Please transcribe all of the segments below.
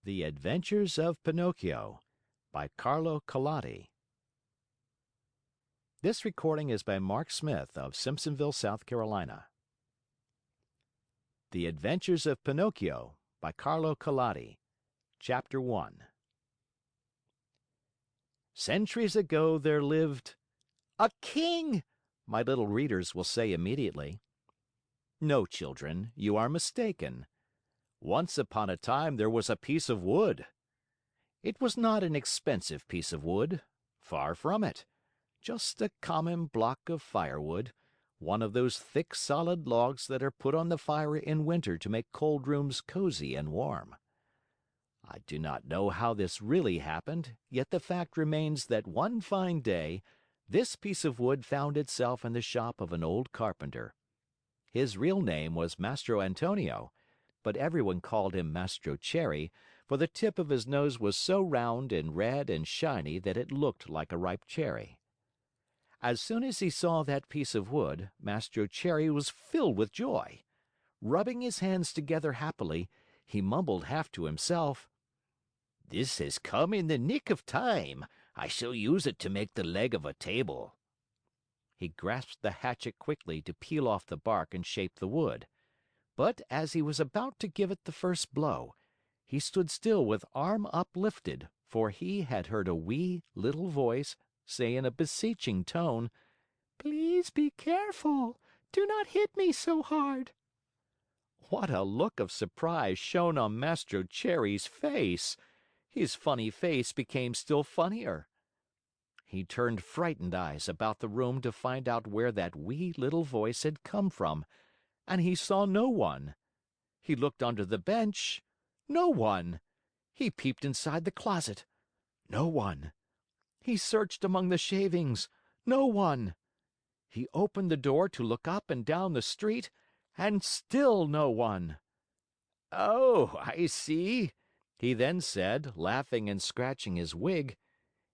The Adventures of Pinocchio by Carlo Collodi. This recording is by Mark Smith of Simpsonville, South Carolina. The Adventures of Pinocchio by Carlo Collodi. Chapter 1. Centuries ago there lived a king, my little readers will say immediately. No, children, you are mistaken. Once upon a time there was a piece of wood. It was not an expensive piece of wood. Far from it. Just a common block of firewood, one of those thick solid logs that are put on the fire in winter to make cold rooms cozy and warm. I do not know how this really happened, yet the fact remains that one fine day, this piece of wood found itself in the shop of an old carpenter. His real name was Mastro Antonio, but everyone called him Mastro Cherry, for the tip of his nose was so round and red and shiny that it looked like a ripe cherry. As soon as he saw that piece of wood, Mastro Cherry was filled with joy. Rubbing his hands together happily, he mumbled half to himself, "This has come in the nick of time. I shall use it to make the leg of a table." He grasped the hatchet quickly to peel off the bark and shape the wood. But as he was about to give it the first blow, he stood still with arm uplifted, for he had heard a wee, little voice say in a beseeching tone, "Please be careful. Do not hit me so hard." What a look of surprise shone on Mastro Cherry's face! His funny face became still funnier. He turned frightened eyes about the room to find out where that wee little voice had come from, and he saw no one. He looked under the bench. No one. He peeped inside the closet. No one. He searched among the shavings. No one. He opened the door to look up and down the street, and still no one. "Oh, I see," he then said, laughing and scratching his wig.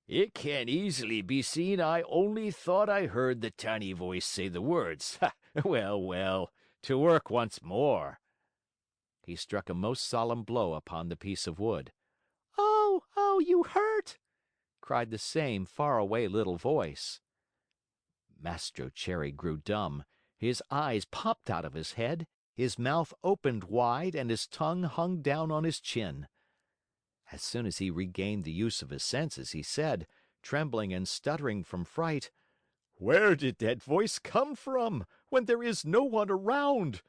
"It can easily be seen I only thought I heard the tiny voice say the words. Well, well, to work once more." He struck a most solemn blow upon the piece of wood. "Oh, oh, you hurt!" cried the same faraway little voice. Mastro Cherry grew dumb, his eyes popped out of his head, his mouth opened wide, and his tongue hung down on his chin. As soon as he regained the use of his senses, he said, trembling and stuttering from fright, "Where did that voice come from, when there is no one around?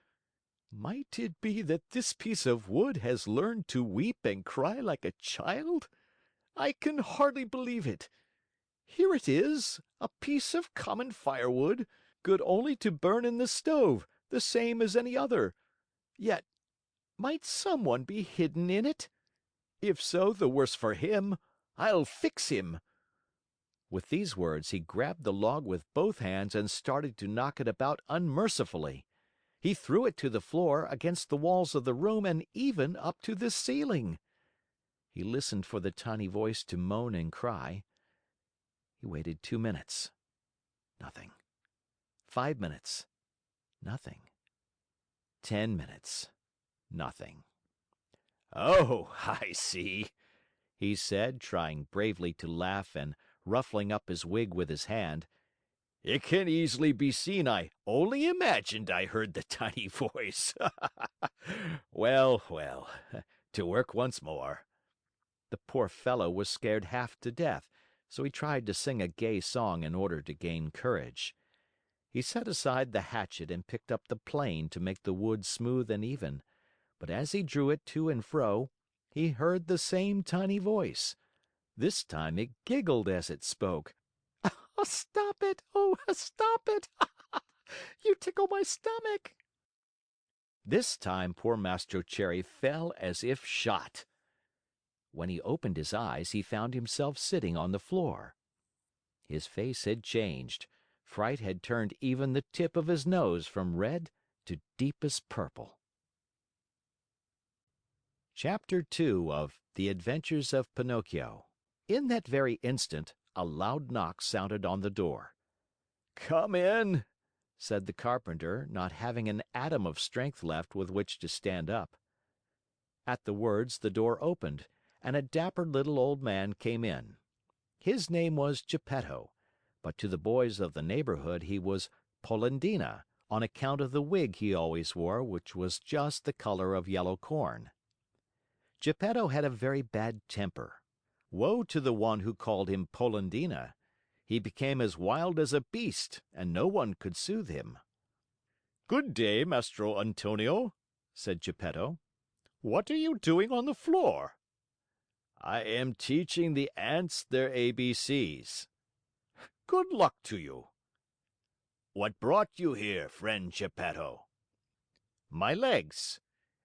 Might it be that this piece of wood has learned to weep and cry like a child? I can hardly believe it. Here it is, a piece of common firewood, good only to burn in the stove, the same as any other. Yet, might someone be hidden in it? If so, the worse for him. I'll fix him." With these words, he grabbed the log with both hands and started to knock it about unmercifully. He threw it to the floor, against the walls of the room, and even up to the ceiling. He listened for the tiny voice to moan and cry. He waited 2 minutes. Nothing. 5 minutes. Nothing. 10 minutes. Nothing. "Oh, I see," he said, trying bravely to laugh and ruffling up his wig with his hand. "It can easily be seen I only imagined I heard the tiny voice. Well, well, to work once more." The poor fellow was scared half to death, so he tried to sing a gay song in order to gain courage. He set aside the hatchet and picked up the plane to make the wood smooth and even, but as he drew it to and fro, he heard the same tiny voice. This time it giggled as it spoke. "Oh, stop it! Oh, stop it! You tickle my stomach!" This time poor Mastro Cherry fell as if shot. When he opened his eyes, he found himself sitting on the floor. His face had changed. Fright had turned even the tip of his nose from red to deepest purple. Chapter 2 of The Adventures of Pinocchio. In that very instant, a loud knock sounded on the door. "Come in," said the carpenter, not having an atom of strength left with which to stand up. At the words, the door opened, and a dapper little old man came in. His name was Gepetto, but to the boys of the neighborhood he was Polendina, on account of the wig he always wore, which was just the color of yellow corn. Gepetto had a very bad temper. Woe to the one who called him Polendina! He became as wild as a beast, and no one could soothe him. "Good day, Mastro Antonio," said Gepetto. "What are you doing on the floor?" "I am teaching the ants their ABCs." "Good luck to you." "What brought you here, friend Gepetto?" "My legs.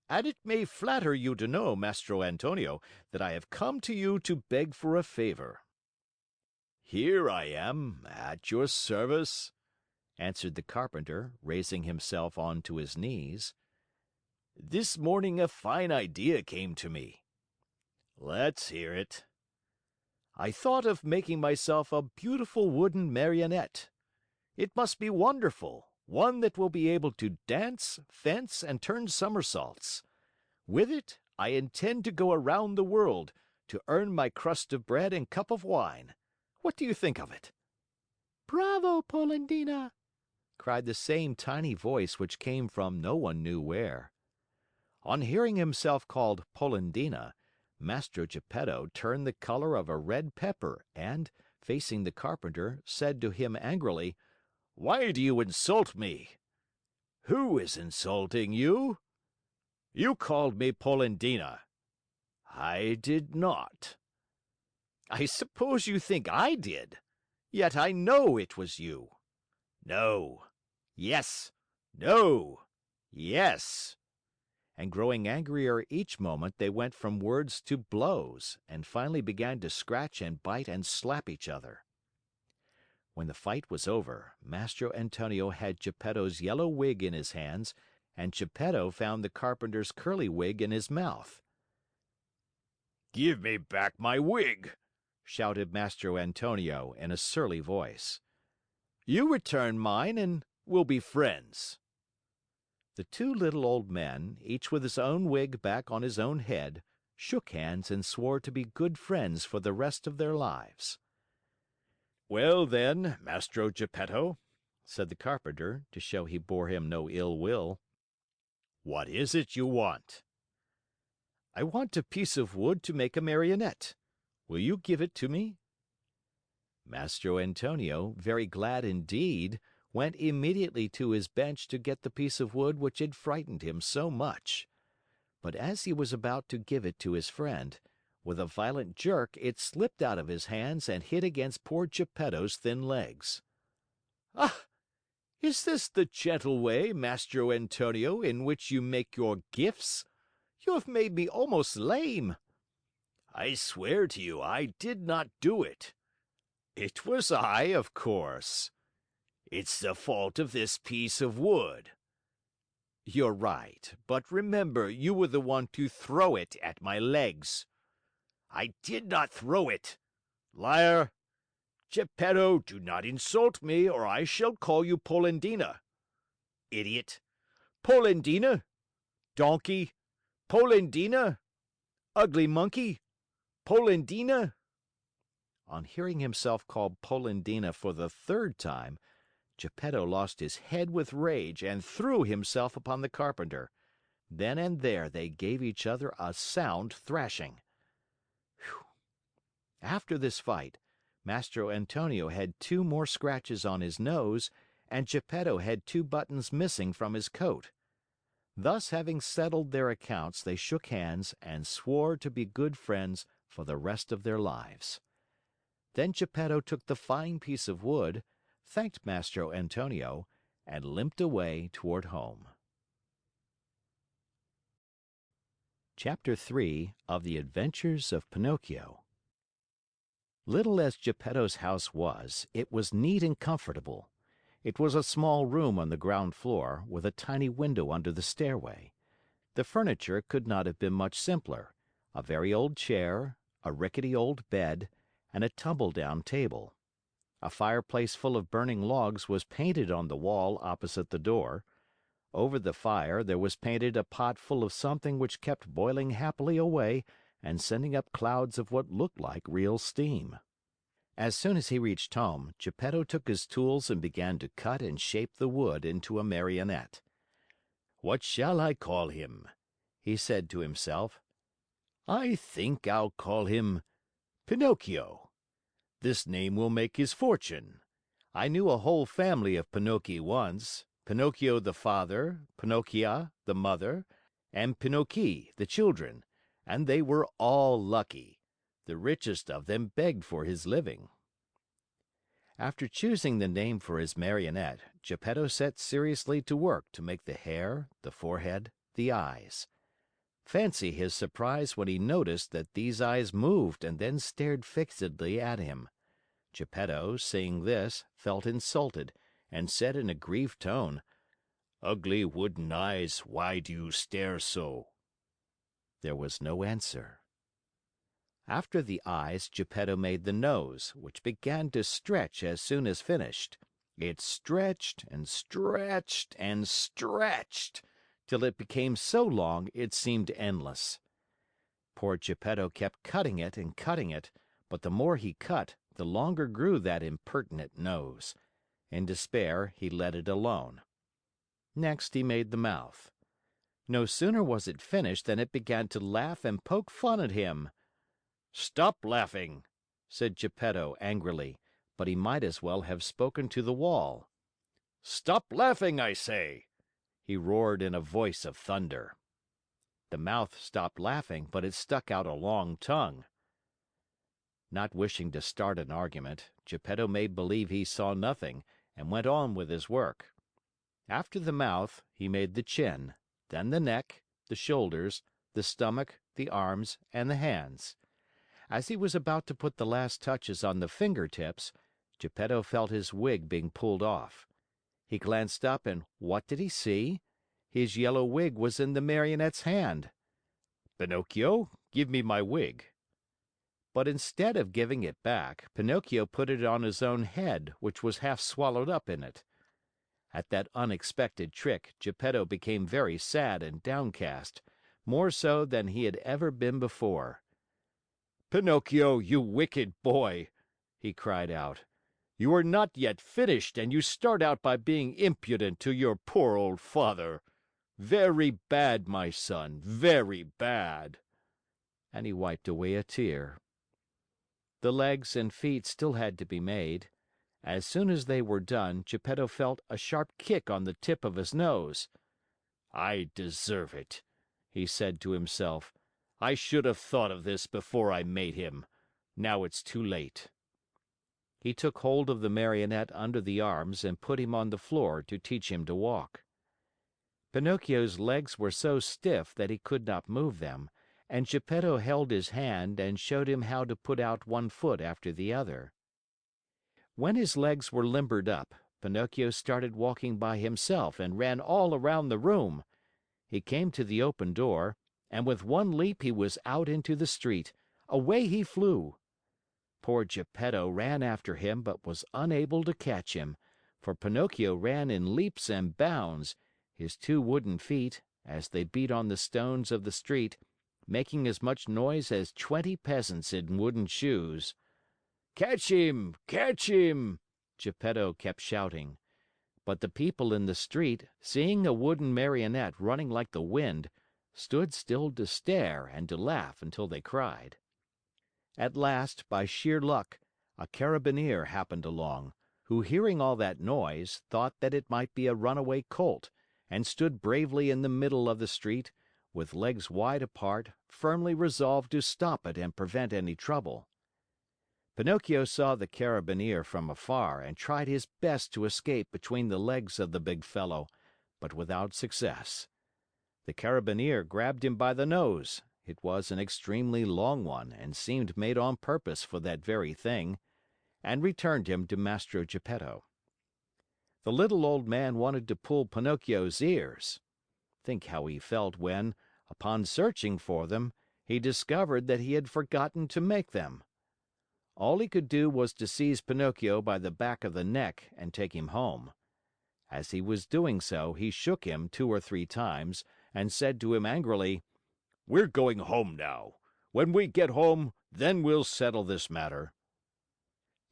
And it may flatter you to know, Mastro Antonio, that I have come to you to beg for a favor." "Here I am, at your service," answered the carpenter, raising himself on to his knees. "This morning a fine idea came to me." "Let's hear it." "I thought of making myself a beautiful wooden marionette. It must be wonderful, one that will be able to dance, fence, and turn somersaults. With it, I intend to go around the world, to earn my crust of bread and cup of wine. What do you think of it?" "Bravo, Polendina!" cried the same tiny voice which came from no one knew where. On hearing himself called Polendina, Mastro Gepetto turned the color of a red pepper and, facing the carpenter, said to him angrily, "Why do you insult me?" "Who is insulting you?" "You called me Polendina." "I did not." "I suppose you think I did. Yet I know it was you." "No." "Yes." "No." "Yes." And growing angrier each moment, they went from words to blows, and finally began to scratch and bite and slap each other. When the fight was over, Mastro Antonio had Gepetto's yellow wig in his hands, and Gepetto found the carpenter's curly wig in his mouth. "Give me back my wig!" shouted Mastro Antonio in a surly voice. "You return mine and we'll be friends." The two little old men, each with his own wig back on his own head, shook hands and swore to be good friends for the rest of their lives. "Well, then, Mastro Gepetto," said the carpenter, to show he bore him no ill will, "what is it you want?" "I want a piece of wood to make a Marionette. Will you give it to me?" Mastro Antonio, very glad indeed, went immediately to his bench to get the piece of wood which had frightened him so much. But as he was about to give it to his friend, with a violent jerk it slipped out of his hands and hit against poor Gepetto's thin legs. "Ah! Is this the gentle way, Mastro Antonio, in which you make your gifts? You have made me almost lame." "I swear to you I did not do it." "It was I, of course." "It's the fault of this piece of wood." "You're right, but remember you were the one to throw it at my legs." "I did not throw it." "Liar! Gepetto, do not insult me, or I shall call you Polendina." "Idiot! Polendina! Donkey! Polendina! Ugly monkey! Polendina!" On hearing himself called Polendina for the third time, Gepetto lost his head with rage and threw himself upon the carpenter. Then and there they gave each other a sound thrashing. Whew! After this fight, Mastro Antonio had 2 more scratches on his nose, and Gepetto had 2 buttons missing from his coat. Thus having settled their accounts, they shook hands and swore to be good friends for the rest of their lives. Then Gepetto took the fine piece of wood, thanked Mastro Antonio, and limped away toward home. Chapter 3 of the Adventures of Pinocchio. Little as Gepetto's house was, it was neat and comfortable. It was a small room on the ground floor, with a tiny window under the stairway. The furniture could not have been much simpler: a very old chair, a rickety old bed, and a tumble-down table. A fireplace full of burning logs was painted on the wall opposite the door. Over the fire there was painted a pot full of something which kept boiling happily away and sending up clouds of what looked like real steam. As soon as he reached home, Geppetto took his tools and began to cut and shape the wood into a marionette. "What shall I call him?" he said to himself. "I think I'll call him Pinocchio. This name will make his fortune. I knew a whole family of Pinocchi once, Pinocchio the father, Pinocchia the mother, and Pinocchi the children, and they were all lucky. The richest of them begged for his living." After choosing the name for his Marionette, Geppetto set seriously to work to make the hair, the forehead, the eyes. Fancy his surprise when he noticed that these eyes moved and then stared fixedly at him. Geppetto, seeing this, felt insulted, and said in a grieved tone, "Ugly wooden eyes, why do you stare so?" There was no answer. After the eyes, Geppetto made the nose, which began to stretch as soon as finished. It stretched and stretched and stretched, till it became so long it seemed endless. Poor Geppetto kept cutting it, but the more he cut, the longer grew that impertinent nose. In despair, he let it alone. Next, he made the mouth. No sooner was it finished than it began to laugh and poke fun at him. "Stop laughing!" said Geppetto angrily, but he might as well have spoken to the wall. "Stop laughing, I say!" he roared in a voice of thunder. The mouth stopped laughing, but it stuck out a long tongue. Not wishing to start an argument, Geppetto made believe he saw nothing and went on with his work. After the mouth, he made the chin, then the neck, the shoulders, the stomach, the arms, and the hands. As he was about to put the last touches on the finger tips, Geppetto felt his wig being pulled off. He glanced up and what did he see? His yellow wig was in the Marionette's hand. "Pinocchio, give me my wig." But instead of giving it back, Pinocchio put it on his own head, which was half swallowed up in it. At that unexpected trick, Gepetto became very sad and downcast, more so than he had ever been before. "Pinocchio, you wicked boy!" he cried out. "You are not yet finished and you start out by being impudent to your poor old father. Very bad, my son, very bad." And he wiped away a tear. The legs and feet still had to be made. As soon as they were done, Gepetto felt a sharp kick on the tip of his nose. "I deserve it," he said to himself. "I should have thought of this before I made him. Now it's too late." He took hold of the Marionette under the arms and put him on the floor to teach him to walk. Pinocchio's legs were so stiff that he could not move them, and Gepetto held his hand and showed him how to put out one foot after the other. When his legs were limbered up, Pinocchio started walking by himself and ran all around the room. He came to the open door, and with one leap he was out into the street. Away he flew. Poor Gepetto ran after him but was unable to catch him, for Pinocchio ran in leaps and bounds, his two wooden feet, as they beat on the stones of the street, making as much noise as 20 peasants in wooden shoes. "Catch him! Catch him!" Gepetto kept shouting. But the people in the street, seeing a wooden Marionette running like the wind, stood still to stare and to laugh until they cried. At last, by sheer luck, a carabineer happened along, who, hearing all that noise, thought that it might be a runaway colt, and stood bravely in the middle of the street, with legs wide apart, firmly resolved to stop it and prevent any trouble. Pinocchio saw the carabineer from afar and tried his best to escape between the legs of the big fellow, but without success. The carabineer grabbed him by the nose. It was an extremely long one and seemed made on purpose for that very thing, and returned him to Mastro Gepetto. The little old man wanted to pull Pinocchio's ears. Think how he felt when, upon searching for them, he discovered that he had forgotten to make them. All he could do was to seize Pinocchio by the back of the neck and take him home. As he was doing so, he shook him 2 or 3 times and said to him angrily, "We're going home now. When we get home, then we'll settle this matter."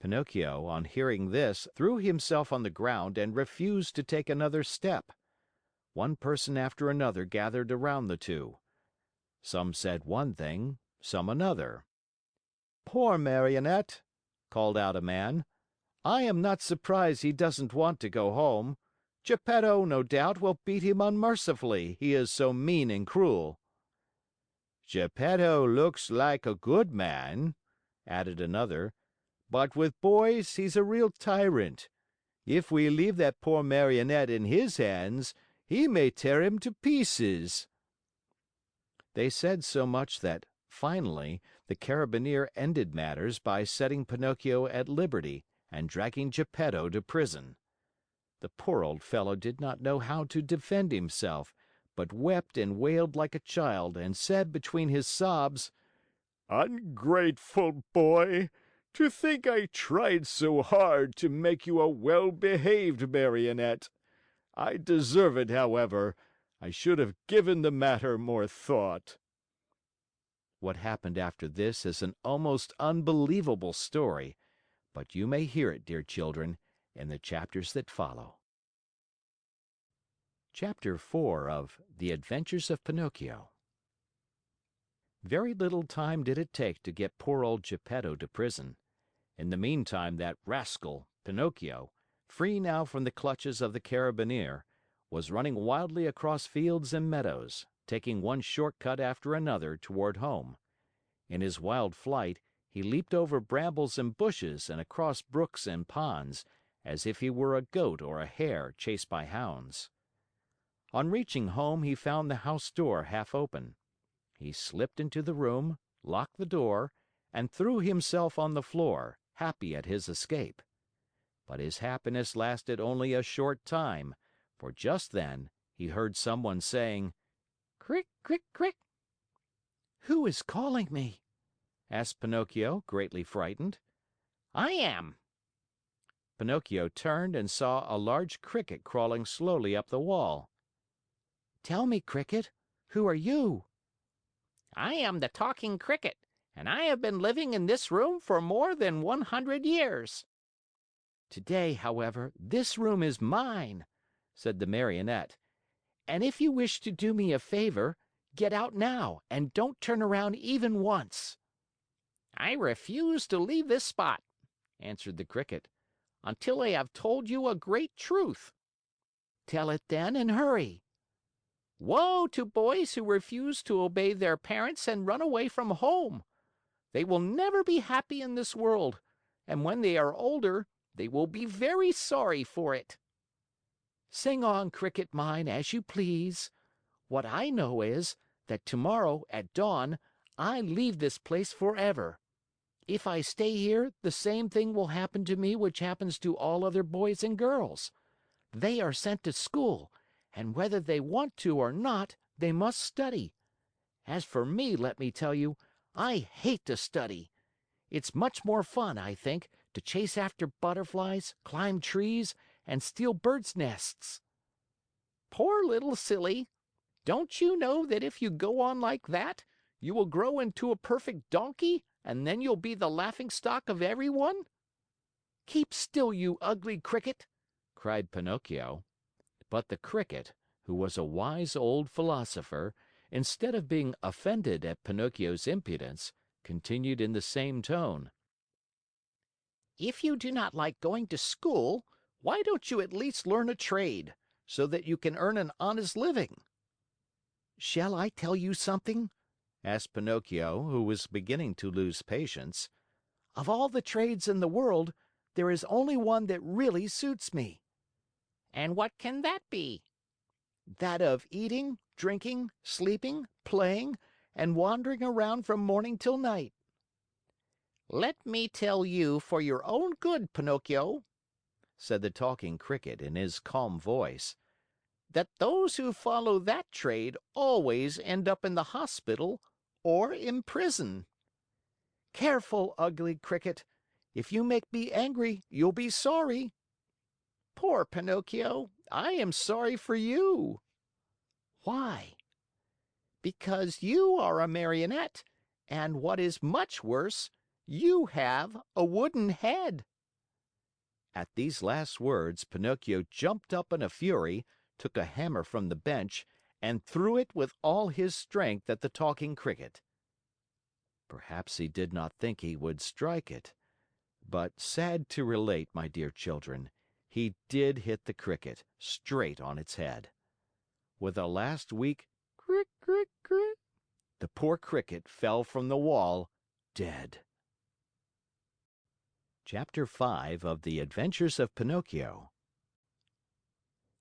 Pinocchio, on hearing this, threw himself on the ground and refused to take another step. One person after another gathered around the two. Some said one thing, some another. "Poor Marionette!" called out a man. "I am not surprised he doesn't want to go home. Gepetto, no doubt, will beat him unmercifully, he is so mean and cruel." "Gepetto looks like a good man," added another, "but with boys he's a real tyrant. If we leave that poor Marionette in his hands, he may tear him to pieces." They said so much that, finally, the Carabineer ended matters by setting Pinocchio at liberty and dragging Gepetto to prison. The poor old fellow did not know how to defend himself, but wept and wailed like a child and said between his sobs: "Ungrateful boy! To think I tried so hard to make you a well-behaved Marionette! I deserve it, however. I should have given the matter more thought." What happened after this is an almost unbelievable story, but you may hear it, dear children, in the chapters that follow. Chapter 4 of The Adventures of Pinocchio. Very little time did it take to get poor old Gepetto to prison. In the meantime, that rascal, Pinocchio, free now from the clutches of the Carabineer, was running wildly across fields and meadows, taking one short cut after another toward home. In his wild flight, he leaped over brambles and bushes and across brooks and ponds, as if he were a goat or a hare chased by hounds. On reaching home, he found the house door half open. He slipped into the room, locked the door, and threw himself on the floor, happy at his escape. But his happiness lasted only a short time, for just then he heard someone saying, "Crick, crick, crick." "Who is calling me?" asked Pinocchio, greatly frightened. "I am." Pinocchio turned and saw a large Cricket crawling slowly up the wall. "Tell me, Cricket, who are you?" I am the Talking Cricket, and I have been living in this room for more than 100 years. "Today, however, this room is mine," said the Marionette. "And if you wish to do me a favor, get out now and don't turn around even once." I refuse to leave this spot, answered the Cricket, until I have told you a great truth. "Tell it then and hurry." Woe to boys who refuse to obey their parents and run away from home. They will never be happy in this world, and when they are older, they will be very sorry for it. "Sing on, Cricket mine, as you please. What I know is that tomorrow, at dawn, I leave this place forever. If I stay here, the same thing will happen to me which happens to all other boys and girls. They are sent to school, and whether they want to or not, they must study. As for me, let me tell you, I hate to study. It's much more fun, I think, to chase after butterflies, climb trees, and steal birds' nests." Poor little silly. Don't you know that if you go on like that, you will grow into a perfect donkey, and then you'll be the laughingstock of everyone? "Keep still, you ugly Cricket!" cried Pinocchio. But the Cricket, who was a wise old philosopher, instead of being offended at Pinocchio's impudence, continued in the same tone: If you do not like going to school, why don't you at least learn a trade, so that you can earn an honest living?" "Shall I tell you something?" asked Pinocchio, who was beginning to lose patience. "Of all the trades in the world, there is only one that really suits me." "And what can that be?" "That of eating, drinking, sleeping, playing, and wandering around from morning till night." "Let me tell you for your own good, Pinocchio," said the Talking Cricket in his calm voice, "that those who follow that trade always end up in the hospital or in prison." "Careful, ugly Cricket! If you make me angry, you'll be sorry." "Poor Pinocchio, I am sorry for you." "Why?" "Because you are a Marionette, and what is much worse, you have a wooden head." At these last words, Pinocchio jumped up in a fury, took a hammer from the bench, and threw it with all his strength at the Talking Cricket. Perhaps he did not think he would strike it. But sad to relate, my dear children, he did hit the Cricket straight on its head. With a last weak "crick, crick, crick," the poor Cricket fell from the wall, dead. Chapter 5 of the Adventures of Pinocchio.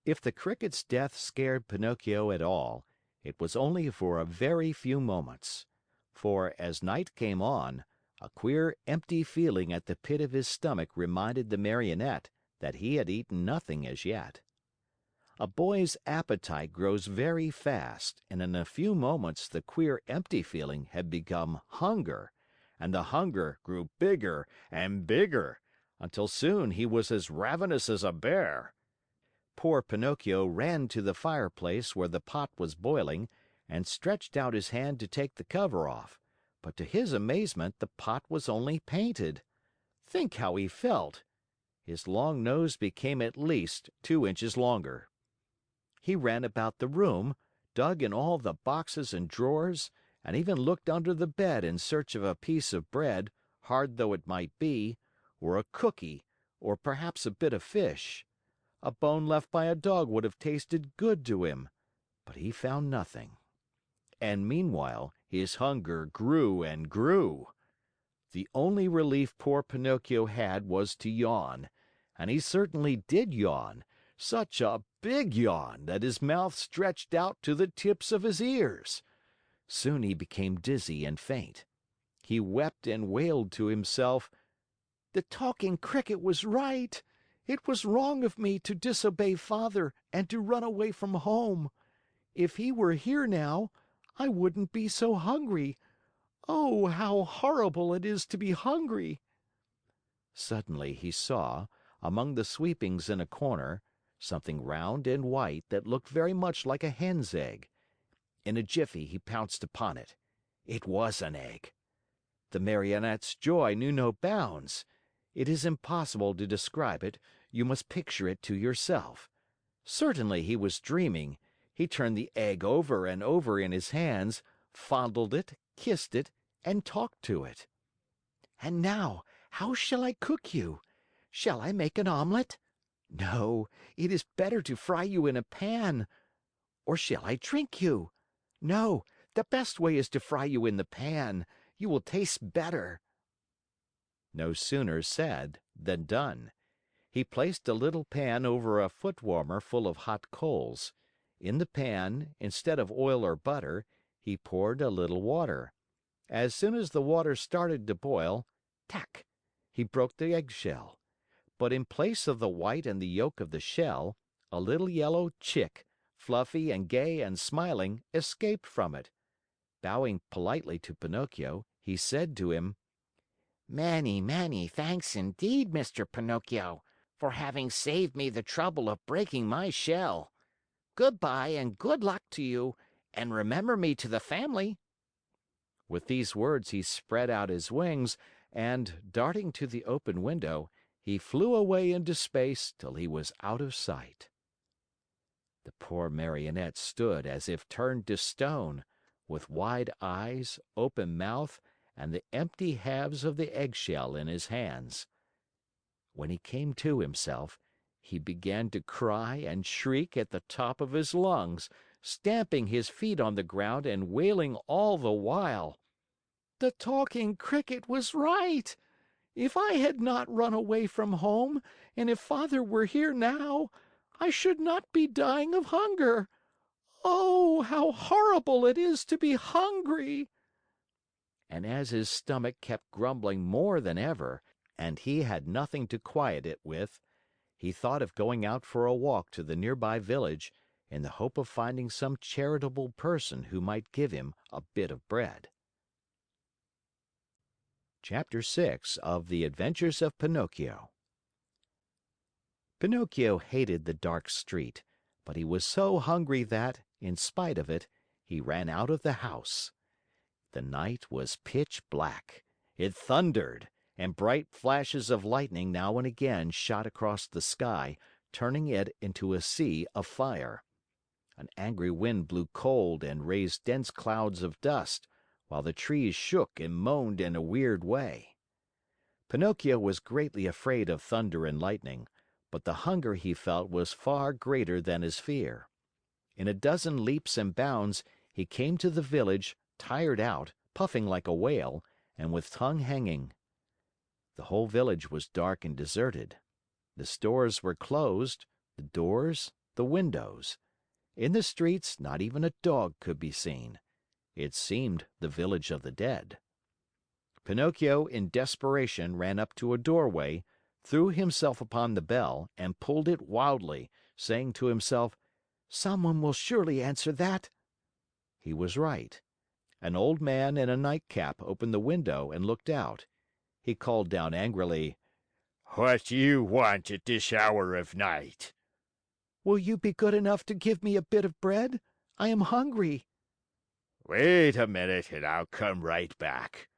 If the Cricket's death scared Pinocchio at all, it was only for a very few moments. For, as night came on, a queer, empty feeling at the pit of his stomach reminded the Marionette that he had eaten nothing as yet. A boy's appetite grows very fast, and in a few moments the queer, empty feeling had become hunger, and the hunger grew bigger and bigger, until soon he was as ravenous as a bear. Poor Pinocchio ran to the fireplace where the pot was boiling and stretched out his hand to take the cover off, but to his amazement the pot was only painted. Think how he felt! His long nose became at least 2 inches longer. He ran about the room, dug in all the boxes and drawers, and even looked under the bed in search of a piece of bread, hard though it might be, or a cookie, or perhaps a bit of fish. A bone left by a dog would have tasted good to him, but he found nothing. And meanwhile, his hunger grew and grew. The only relief poor Pinocchio had was to yawn, and he certainly did yawn, such a big yawn that his mouth stretched out to the tips of his ears. Soon he became dizzy and faint. He wept and wailed to himself, "The Talking Cricket was right. It was wrong of me to disobey Father and to run away from home. If he were here now, I wouldn't be so hungry. Oh, how horrible it is to be hungry!" Suddenly he saw, among the sweepings in a corner, something round and white that looked very much like a hen's egg. In a jiffy he pounced upon it. It was an egg. The Marionette's joy knew no bounds. It is impossible to describe it, you must picture it to yourself. Certainly he was dreaming. He turned the egg over and over in his hands, fondled it, kissed it, and talked to it. "And now, how shall I cook you? Shall I make an omelet? No, it is better to fry you in a pan. Or shall I drink you? No, the best way is to fry you in the pan. You will taste better." No sooner said than done. He placed a little pan over a foot warmer full of hot coals. In the pan, instead of oil or butter, he poured a little water. As soon as the water started to boil, tack! He broke the eggshell. But in place of the white and the yolk of the shell, a little yellow chick, fluffy and gay and smiling, escaped from it. Bowing politely to Pinocchio, he said to him: "Many, many thanks indeed, Mr. Pinocchio, for having saved me the trouble of breaking my shell. Goodbye and good luck to you, and remember me to the family." With these words he spread out his wings and, darting to the open window, he flew away into space till he was out of sight. The poor Marionette stood as if turned to stone, with wide eyes, open mouth, and the empty halves of the eggshell in his hands. When he came to himself, he began to cry and shriek at the top of his lungs, stamping his feet on the ground and wailing all the while: "The Talking Cricket was right! If I had not run away from home, and if Father were here now, I should not be dying of hunger. Oh, how horrible it is to be hungry!" And as his stomach kept grumbling more than ever, and he had nothing to quiet it with, he thought of going out for a walk to the nearby village in the hope of finding some charitable person who might give him a bit of bread. Chapter 6 of the Adventures of Pinocchio. Pinocchio hated the dark street, but he was so hungry that, in spite of it, he ran out of the house. The night was pitch black. It thundered, and bright flashes of lightning now and again shot across the sky, turning it into a sea of fire. An angry wind blew cold and raised dense clouds of dust, while the trees shook and moaned in a weird way. Pinocchio was greatly afraid of thunder and lightning, but the hunger he felt was far greater than his fear. In a dozen leaps and bounds, he came to the village, tired out, puffing like a whale, and with tongue hanging. The whole village was dark and deserted. The stores were closed, the doors, the windows. In the streets, not even a dog could be seen. It seemed the village of the dead. Pinocchio, in desperation, ran up to a doorway, threw himself upon the bell, and pulled it wildly, saying to himself, "Someone will surely answer that." He was right. An old man in a nightcap opened the window and looked out. He called down angrily, "What do you want at this hour of night?" "Will you be good enough to give me a bit of bread? I am hungry." "Wait a minute and I'll come right back,"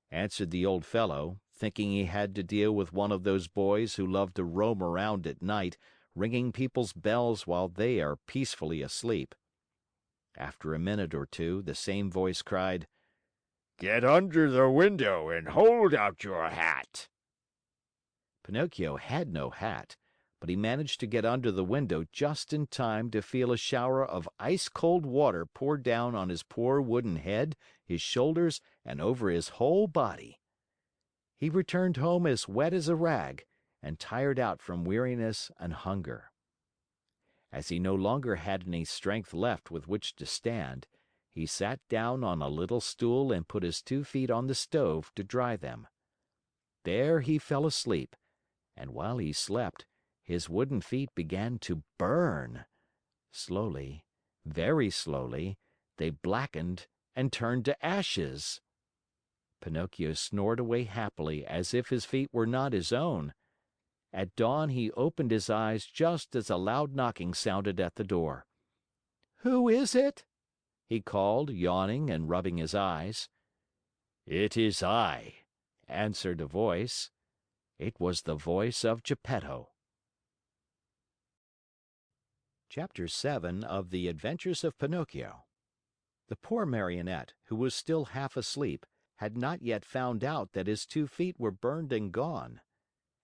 answered the old fellow, thinking he had to deal with one of those boys who love to roam around at night, ringing people's bells while they are peacefully asleep. After a minute or two, the same voice cried, "Get under the window and hold out your hat." Pinocchio had no hat, but he managed to get under the window just in time to feel a shower of ice cold water pour down on his poor wooden head, his shoulders, and over his whole body. He returned home as wet as a rag, and tired out from weariness and hunger. As he no longer had any strength left with which to stand, he sat down on a little stool and put his 2 feet on the stove to dry them. There he fell asleep, and while he slept, his wooden feet began to burn. Slowly, very slowly, they blackened and turned to ashes. Pinocchio snored away happily as if his feet were not his own. At dawn he opened his eyes just as a loud knocking sounded at the door. "Who is it?" he called, yawning and rubbing his eyes. "It is I," answered a voice. It was the voice of Gepetto. Chapter 7 of the Adventures of Pinocchio. The poor Marionette, who was still half asleep, had not yet found out that his 2 feet were burned and gone.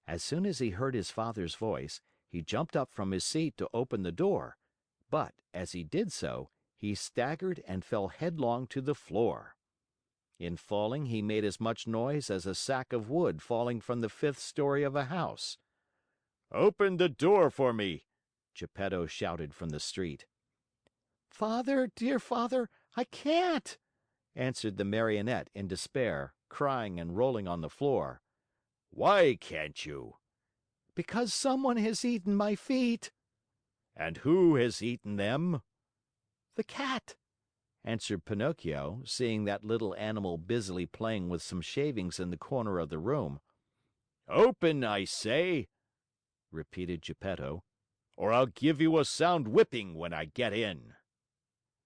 As soon as he heard his father's voice, he jumped up from his seat to open the door, but, as he did so, he staggered and fell headlong to the floor. In falling, he made as much noise as a sack of wood falling from the 5th story of a house. "Open the door for me," Gepetto shouted from the street. "Father, dear Father, I can't!" answered the Marionette in despair, crying and rolling on the floor. "Why can't you?" "Because someone has eaten my feet." "And who has eaten them?" "The cat," answered Pinocchio, seeing that little animal busily playing with some shavings in the corner of the room. "Open, I say," repeated Gepetto, "or I'll give you a sound whipping when I get in."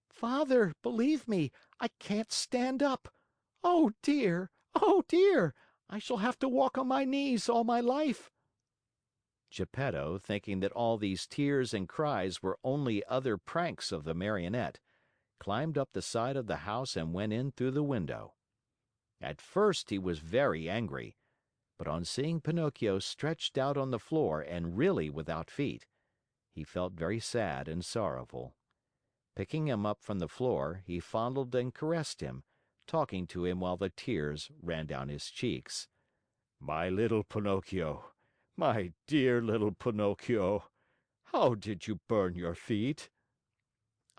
"Father, believe me, I can't stand up. Oh dear! Oh dear! I shall have to walk on my knees all my life." Gepetto, thinking that all these tears and cries were only other pranks of the Marionette, climbed up the side of the house and went in through the window. At first he was very angry, but on seeing Pinocchio stretched out on the floor and really without feet, he felt very sad and sorrowful. Picking him up from the floor, he fondled and caressed him, talking to him while the tears ran down his cheeks. "My little Pinocchio, my dear little Pinocchio, how did you burn your feet?"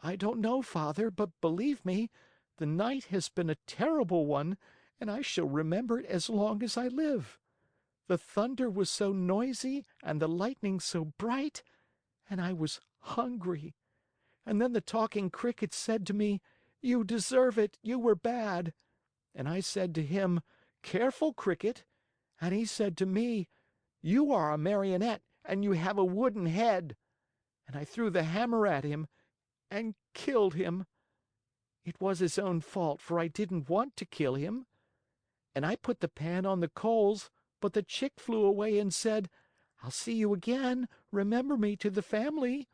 "I don't know, Father, but believe me, the night has been a terrible one, and I shall remember it as long as I live. The thunder was so noisy and the lightning so bright, and I was hungry. And then the talking cricket said to me, 'You deserve it, you were bad.' And I said to him, 'Careful, Cricket.' And he said to me, 'You are a Marionette, and you have a wooden head. And I threw the hammer at him and killed him. It was his own fault, for I didn't want to kill him. And I put the pan on the coals, but the chick flew away and said, 'I'll see you again. Remember me to the family.'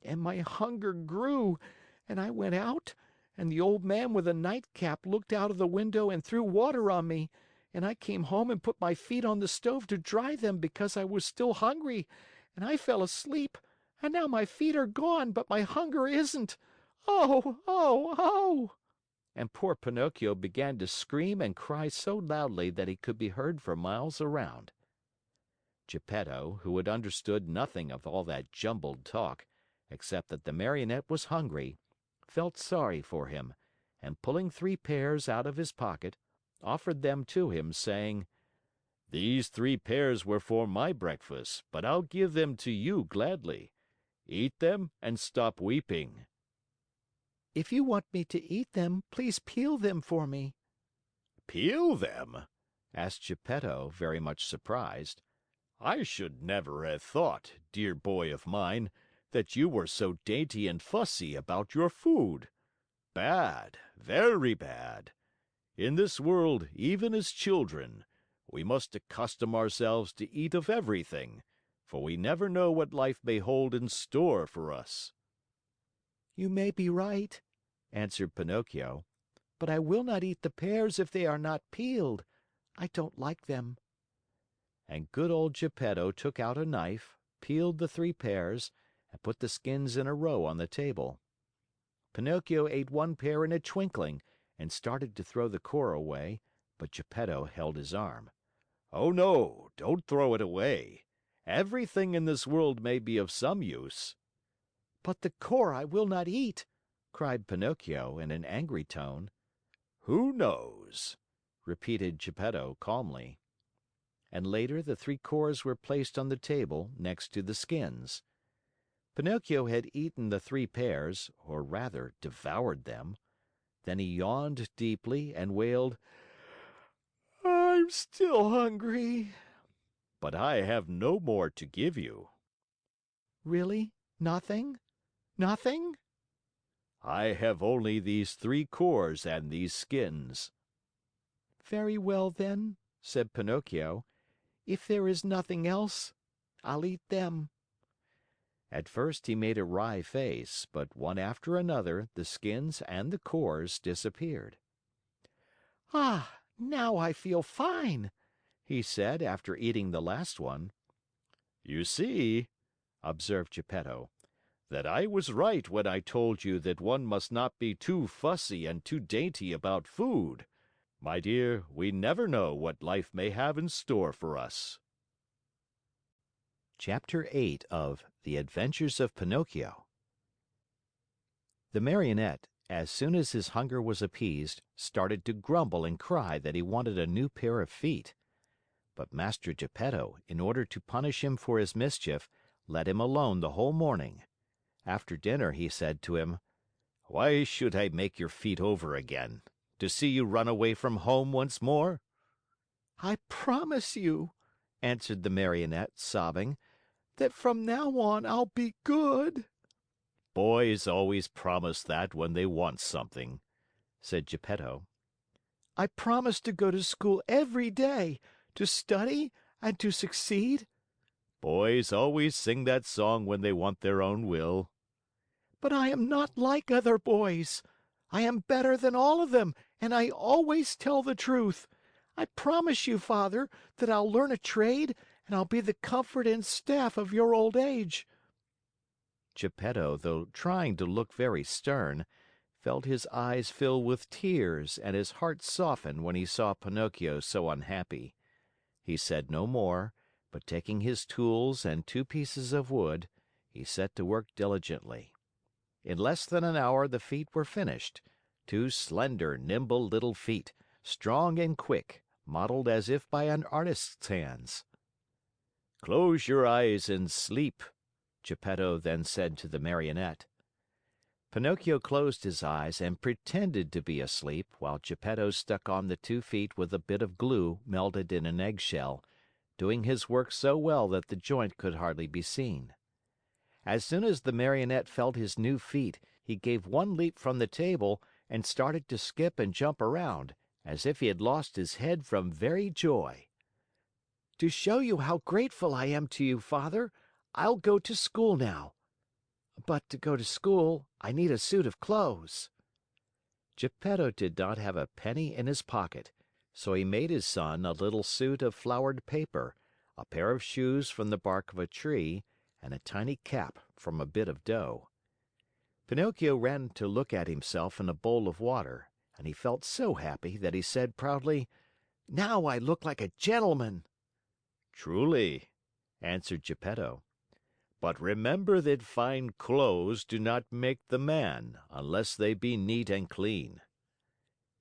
And my hunger grew, and I went out, and the old man with a nightcap looked out of the window and threw water on me, and I came home and put my feet on the stove to dry them because I was still hungry, and I fell asleep, and now my feet are gone, but my hunger isn't. Oh, oh, oh!" And poor Pinocchio began to scream and cry so loudly that he could be heard for miles around. Geppetto, who had understood nothing of all that jumbled talk, except that the Marionette was hungry, felt sorry for him, and pulling 3 pears out of his pocket, offered them to him, saying, These 3 pears were for my breakfast, but I'll give them to you gladly. Eat them and stop weeping. "If you want me to eat them, please peel them for me." Peel them? Asked Geppetto, very much surprised. I should never have thought, dear boy of mine, that you were so dainty and fussy about your food. Bad, very bad. In this world, even as children, we must accustom ourselves to eat of everything, for we never know what life may hold in store for us. "You may be right," answered Pinocchio, "but I will not eat the pears if they are not peeled. I don't like them." And good old Geppetto took out a knife, peeled the 3 pears, and put the skins in a row on the table. Pinocchio ate 1 pear in a twinkling and started to throw the core away, but Geppetto held his arm. Oh no, don't throw it away. Everything in this world may be of some use. "But the core I will not eat," cried Pinocchio in an angry tone. Who knows? Repeated Geppetto calmly. And later the 3 cores were placed on the table next to the skins. Pinocchio had eaten the 3 pears, or rather devoured them. Then he yawned deeply and wailed, "I'm still hungry." But I have no more to give you. "Really? Nothing? Nothing?" I have only these 3 cores and these skins. "Very well, then," said Pinocchio. "If there is nothing else, I'll eat them." At first he made a wry face, but one after another the skins and the cores disappeared. "Ah, now I feel fine," he said after eating the last one. You see, observed Gepetto, that I was right when I told you that one must not be too fussy and too dainty about food. My dear, we never know what life may have in store for us. Chapter 8 of The Adventures of Pinocchio. The Marionette, as soon as his hunger was appeased, started to grumble and cry that he wanted a new pair of feet. But Master Gepetto, in order to punish him for his mischief, let him alone the whole morning. After dinner he said to him, Why should I make your feet over again? To see you run away from home once more? "I promise you," answered the Marionette, sobbing, "that from now on I'll be good." Boys always promise that when they want something, said Gepetto. "I promise to go to school every day, to study and to succeed." Boys always sing that song when they want their own will. "But I am not like other boys. I am better than all of them, and I always tell the truth. I promise you, Father, that I'll learn a trade, and I'll be the comfort and staff of your old age." Gepetto, though trying to look very stern, felt his eyes fill with tears and his heart soften when he saw Pinocchio so unhappy. He said no more, but taking his tools and 2 pieces of wood, he set to work diligently. In less than an hour the feet were finished, 2 slender, nimble little feet, strong and quick, modeled as if by an artist's hands. Close your eyes and sleep, Gepetto then said to the Marionette. Pinocchio closed his eyes and pretended to be asleep while Gepetto stuck on the 2 feet with a bit of glue melted in an eggshell, doing his work so well that the joint could hardly be seen. As soon as the Marionette felt his new feet, he gave one leap from the table and started to skip and jump around, as if he had lost his head from very joy. "To show you how grateful I am to you, Father, I'll go to school now. But to go to school, I need a suit of clothes." Geppetto did not have a penny in his pocket, so he made his son a little suit of flowered paper, a pair of shoes from the bark of a tree, and a tiny cap from a bit of dough. Pinocchio ran to look at himself in a bowl of water, and he felt so happy that he said proudly, "Now I look like a gentleman." Truly, answered Geppetto. But remember that fine clothes do not make the man unless they be neat and clean.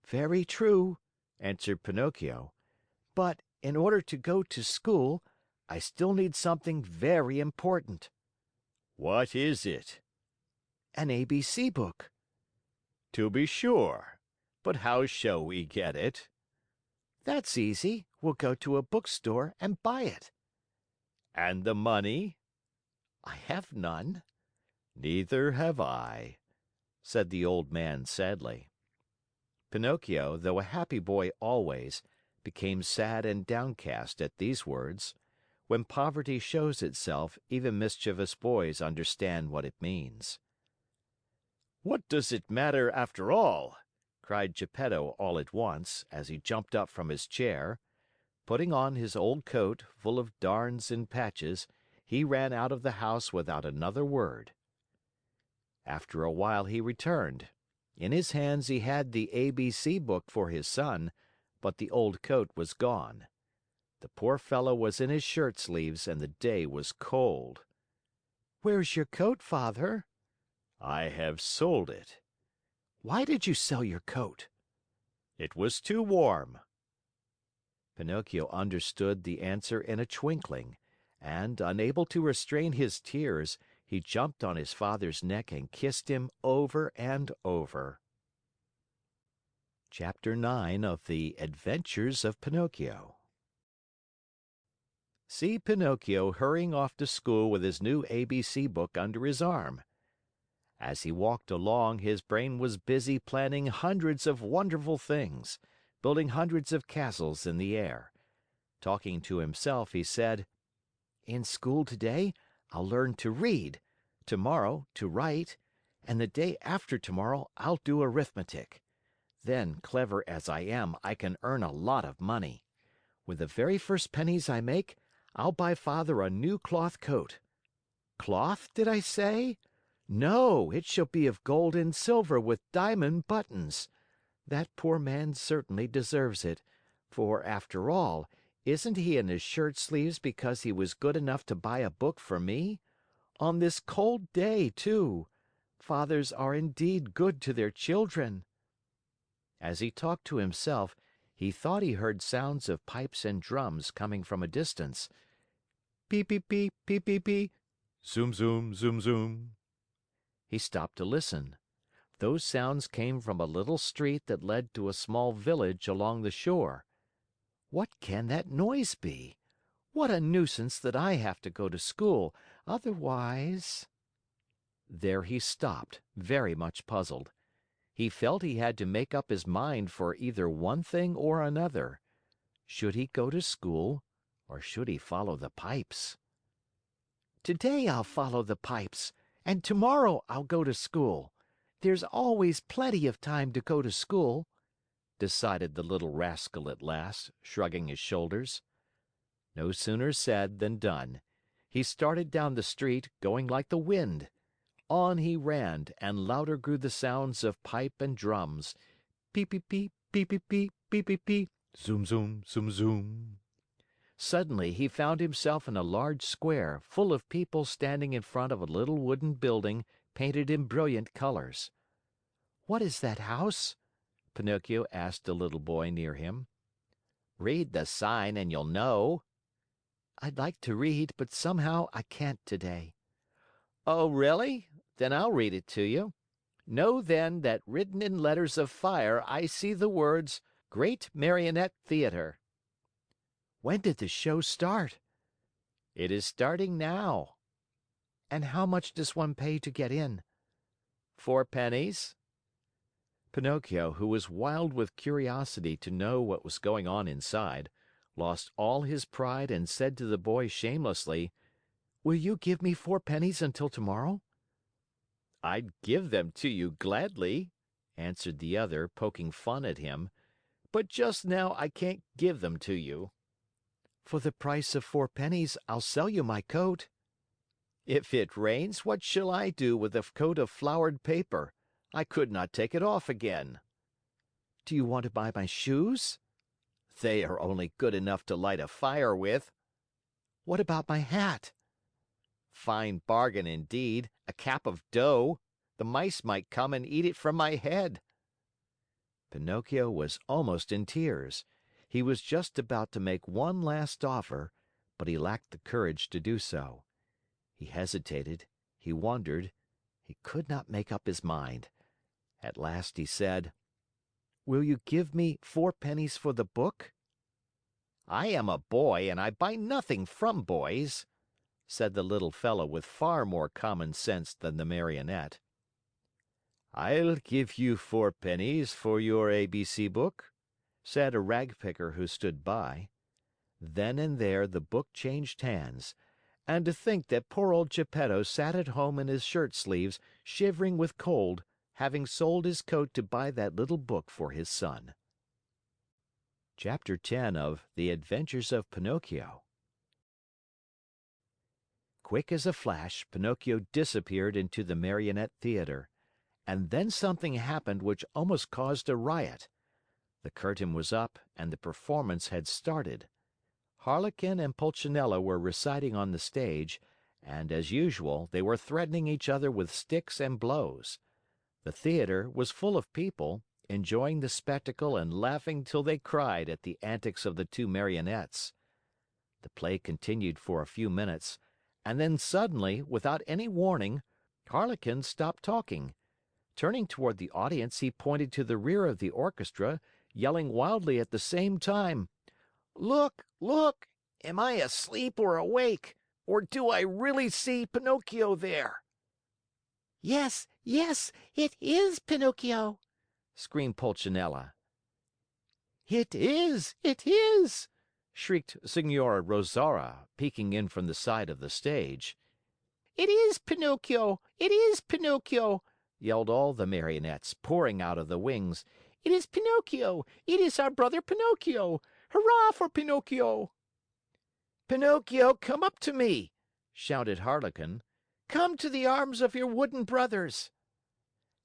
"Very true," answered Pinocchio. "But in order to go to school, I still need something very important." What is it? "An ABC book." To be sure. But how shall we get it? "That's easy. We'll go to a bookstore and buy it." And the money? "I have none." Neither have I," said the old man sadly. Pinocchio, though a happy boy always, became sad and downcast at these words. When poverty shows itself, even mischievous boys understand what it means. What does it matter after all? Cried Gepetto all at once, as he jumped up from his chair. Putting on his old coat, full of darns and patches, he ran out of the house without another word. After a while he returned. In his hands he had the ABC book for his son, but the old coat was gone. The poor fellow was in his shirt sleeves and the day was cold. "Where's your coat, Father?" I have sold it. "Why did you sell your coat?" It was too warm. Pinocchio understood the answer in a twinkling, and, unable to restrain his tears, he jumped on his father's neck and kissed him over and over. Chapter 9 of the Adventures of Pinocchio. See Pinocchio hurrying off to school with his new ABC book under his arm. As he walked along, his brain was busy planning hundreds of wonderful things, building hundreds of castles in the air. Talking to himself, he said, "In school today, I'll learn to read, tomorrow to write, and the day after tomorrow I'll do arithmetic. Then, clever as I am, I can earn a lot of money. With the very first pennies I make, I'll buy Father a new cloth coat. Cloth, did I say? No, it shall be of gold and silver with diamond buttons. That poor man certainly deserves it, for, after all, isn't he in his shirt sleeves because he was good enough to buy a book for me? On this cold day, too. Fathers are indeed good to their children." As he talked to himself, he thought he heard sounds of pipes and drums coming from a distance. Peep, peep, peep, peep, peep, peep. Zoom, zoom, zoom, zoom. He stopped to listen. Those sounds came from a little street that led to a small village along the shore. What can that noise be? What a nuisance that I have to go to school. Otherwise... There he stopped, very much puzzled. He felt he had to make up his mind for either one thing or another. Should he go to school, or should he follow the pipes? "Today I'll follow the pipes, and tomorrow I'll go to school. There's always plenty of time to go to school," decided the little rascal at last, shrugging his shoulders. No sooner said than done. He started down the street, going like the wind. On he ran, and louder grew the sounds of pipe and drums. Peep, peep, peep, peep, peep, peep, peep, peep, peep. Zoom, zoom, zoom, zoom. Suddenly he found himself in a large square, full of people standing in front of a little wooden building painted in brilliant colors. "What is that house?" Pinocchio asked a little boy near him. "Read the sign and you'll know." "I'd like to read, but somehow I can't today." "Oh, really? Then I'll read it to you. Know then that written in letters of fire I see the words, 'Great Marionette Theater.'" When did the show start? It is starting now. And how much does one pay to get in? 4 pennies. Pinocchio, who was wild with curiosity to know what was going on inside, lost all his pride and said to the boy shamelessly, "Will you give me 4 pennies until tomorrow?" I'd give them to you gladly, answered the other, poking fun at him, but just now I can't give them to you. For the price of 4 pennies, I'll sell you my coat. If it rains, what shall I do with a coat of flowered paper? I could not take it off again. Do you want to buy my shoes? They are only good enough to light a fire with. What about my hat? Fine bargain indeed, a cap of dough. The mice might come and eat it from my head. Pinocchio was almost in tears. He was just about to make one last offer, but he lacked the courage to do so. He hesitated, he wondered, he could not make up his mind. At last he said, "Will you give me 4 pennies for the book?" I am a boy and I buy nothing from boys, said the little fellow with far more common sense than the Marionette. I'll give you 4 pennies for your ABC book, said a ragpicker who stood by. Then and there the book changed hands. And to think that poor old Gepetto sat at home in his shirt sleeves, shivering with cold, having sold his coat to buy that little book for his son. Chapter 10 of The Adventures of Pinocchio. Quick as a flash, Pinocchio disappeared into the Marionette Theater. And then something happened which almost caused a riot. The curtain was up and the performance had started. Harlequin and Pulcinella were reciting on the stage, and, as usual, they were threatening each other with sticks and blows. The theater was full of people, enjoying the spectacle and laughing till they cried at the antics of the 2 Marionettes. The play continued for a few minutes, and then suddenly, without any warning, Harlequin stopped talking. Turning toward the audience, he pointed to the rear of the orchestra, yelling wildly at the same time, "Look! Look! Am I asleep or awake? Or do I really see Pinocchio there?" Yes, yes, it is Pinocchio, screamed Pulcinella. It is, shrieked Signora Rosaura, peeking in from the side of the stage. It is Pinocchio, it is Pinocchio, yelled all the Marionettes, pouring out of the wings. It is Pinocchio, it is our brother Pinocchio. Hurrah for Pinocchio! "Pinocchio, come up to me!" shouted Harlequin. "Come to the arms of your wooden brothers!"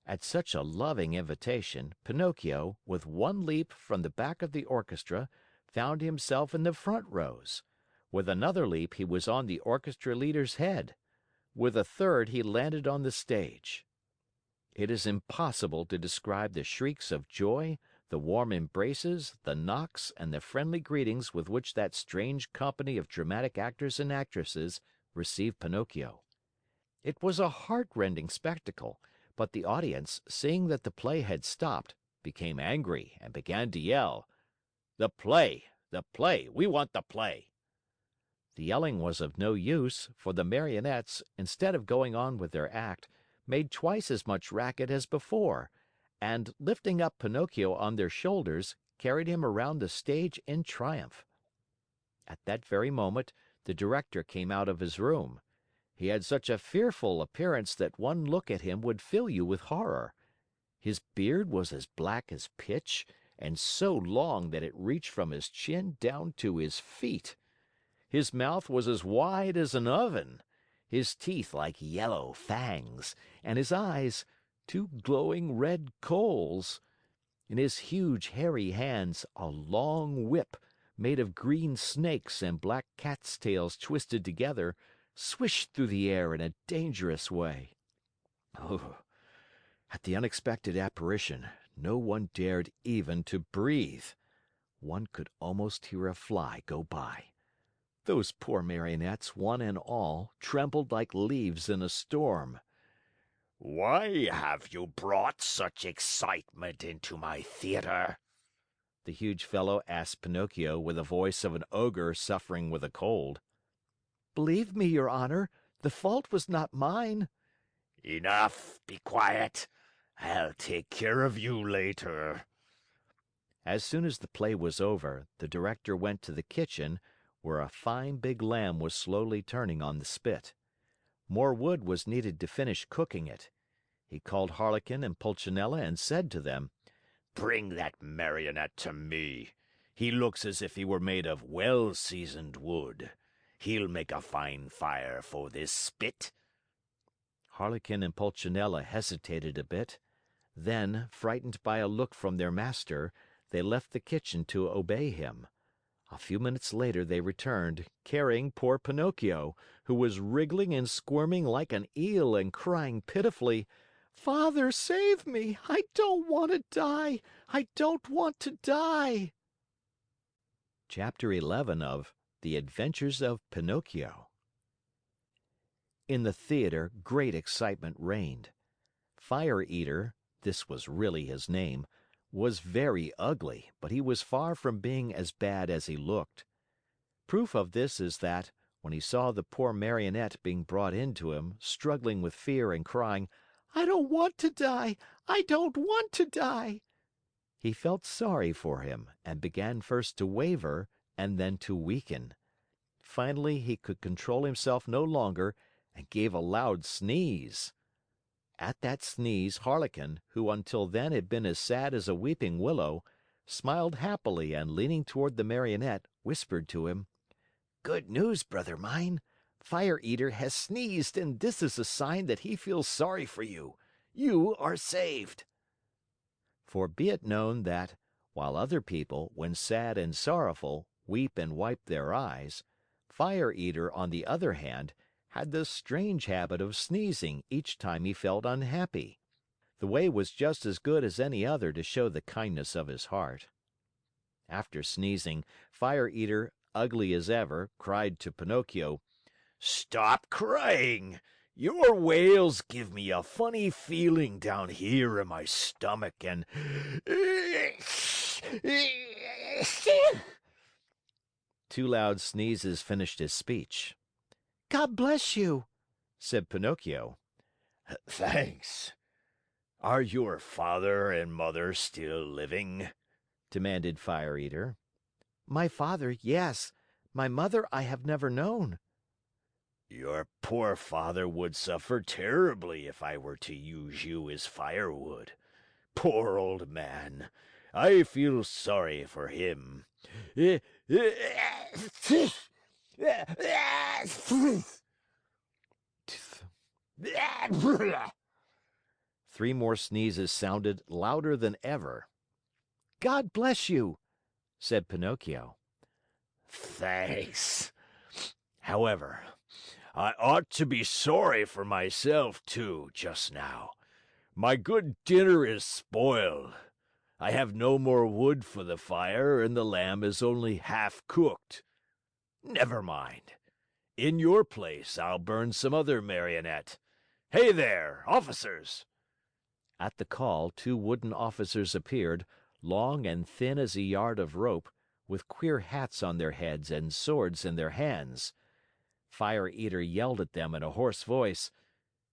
At such a loving invitation, Pinocchio, with one leap from the back of the orchestra, found himself in the front rows. With another leap, he was on the orchestra leader's head. With a third, he landed on the stage. It is impossible to describe the shrieks of joy, the warm embraces, the knocks, and the friendly greetings with which that strange company of dramatic actors and actresses received Pinocchio. It was a heartrending spectacle, but the audience, seeing that the play had stopped, became angry and began to yell, "The play! The play! We want the play!" The yelling was of no use, for the Marionettes, instead of going on with their act, made twice as much racket as before, and, lifting up Pinocchio on their shoulders, carried him around the stage in triumph. At that very moment, the director came out of his room. He had such a fearful appearance that one look at him would fill you with horror. His beard was as black as pitch, and so long that it reached from his chin down to his feet. His mouth was as wide as an oven, his teeth like yellow fangs, and his eyes 2 glowing red coals. In his huge hairy hands, a long whip, made of green snakes and black cat's tails twisted together, swished through the air in a dangerous way. Oh, at the unexpected apparition, no one dared even to breathe. One could almost hear a fly go by. Those poor Marionettes, one and all, trembled like leaves in a storm. Why have you brought such excitement into my theater? the huge fellow asked Pinocchio with the voice of an ogre suffering with a cold. Believe me, your honor, the fault was not mine. Enough! Be quiet! I'll take care of you later. As soon as the play was over, the director went to the kitchen, where a fine big lamb was slowly turning on the spit. More wood was needed to finish cooking it. He called Harlequin and Pulcinella and said to them, Bring that marionette to me. He looks as if he were made of well-seasoned wood. He'll make a fine fire for this spit. Harlequin and Pulcinella hesitated a bit. Then, frightened by a look from their master, they left the kitchen to obey him. A few minutes later they returned, carrying poor Pinocchio, who was wriggling and squirming like an eel and crying pitifully, "Father, save me! I don't want to die! I don't want to die!" Chapter 11 of The Adventures of Pinocchio. In the theater, great excitement reigned. Fire Eater, this was really his name, was very ugly, but he was far from being as bad as he looked. Proof of this is that, when he saw the poor Marionette being brought in to him, struggling with fear and crying, "I don't want to die! I don't want to die!" he felt sorry for him and began first to waver and then to weaken. Finally, he could control himself no longer and gave a loud sneeze. At that sneeze, Harlequin, who until then had been as sad as a weeping willow, smiled happily and leaning toward the Marionette, whispered to him, "Good news, brother mine! Fire Eater has sneezed and this is a sign that he feels sorry for you. You are saved." For be it known that, while other people, when sad and sorrowful, weep and wipe their eyes, Fire Eater, on the other hand, had the strange habit of sneezing each time he felt unhappy. The way was just as good as any other to show the kindness of his heart. After sneezing, Fire Eater, ugly as ever, cried to Pinocchio, Stop crying! Your wails give me a funny feeling down here in my stomach and... Two loud sneezes finished his speech. God bless you, said Pinocchio. Thanks. Are your father and mother still living? Demanded Fire Eater. My father, yes. My mother I have never known. Your poor father would suffer terribly if I were to use you as firewood. Poor old man. I feel sorry for him. Three more sneezes sounded louder than ever. God bless you, said Pinocchio. Thanks. However, I ought to be sorry for myself, too, just now. My good dinner is spoiled. I have no more wood for the fire, and the lamb is only half cooked. Never mind. In your place, I'll burn some other marionette. Hey there, officers! At the call, two wooden officers appeared, long and thin as a yard of rope, with queer hats on their heads and swords in their hands. Fire Eater yelled at them in a hoarse voice,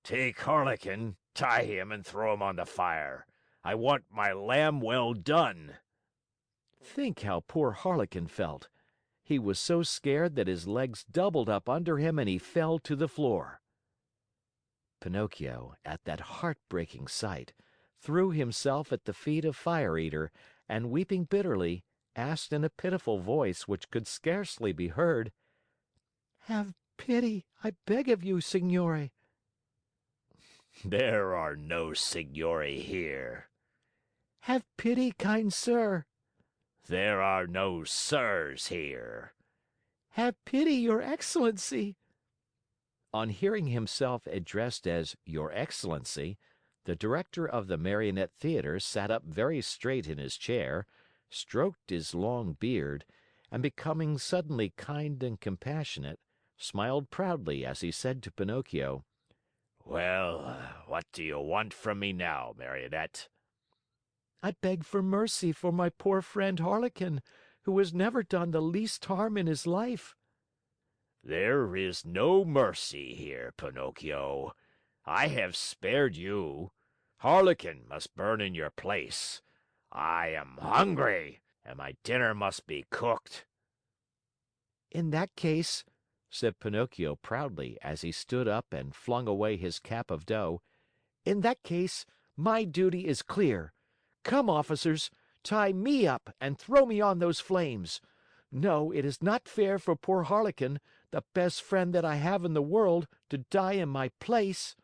Take Harlequin, tie him, and throw him on the fire. I want my lamb well done. Think how poor Harlequin felt. He was so scared that his legs doubled up under him and he fell to the floor. Pinocchio, at that heartbreaking sight, threw himself at the feet of Fire Eater and, weeping bitterly, asked in a pitiful voice which could scarcely be heard, "Have pity, I beg of you, signore." There are no signori here. Have pity, kind sir. There are no sirs here. Have pity, your excellency. On hearing himself addressed as Your Excellency, the director of the Marionette Theater sat up very straight in his chair, stroked his long beard, and becoming suddenly kind and compassionate, smiled proudly as he said to Pinocchio, Well, what do you want from me now, Marionette? I beg for mercy for my poor friend Harlequin, who has never done the least harm in his life." There is no mercy here, Pinocchio. I have spared you. Harlequin must burn in your place. I am hungry, and my dinner must be cooked. "In that case," said Pinocchio proudly as he stood up and flung away his cap of dough, "in that case, my duty is clear. Come, officers, tie me up and throw me on those flames. No, it is not fair for poor Harlequin, the best friend that I have in the world, to die in my place."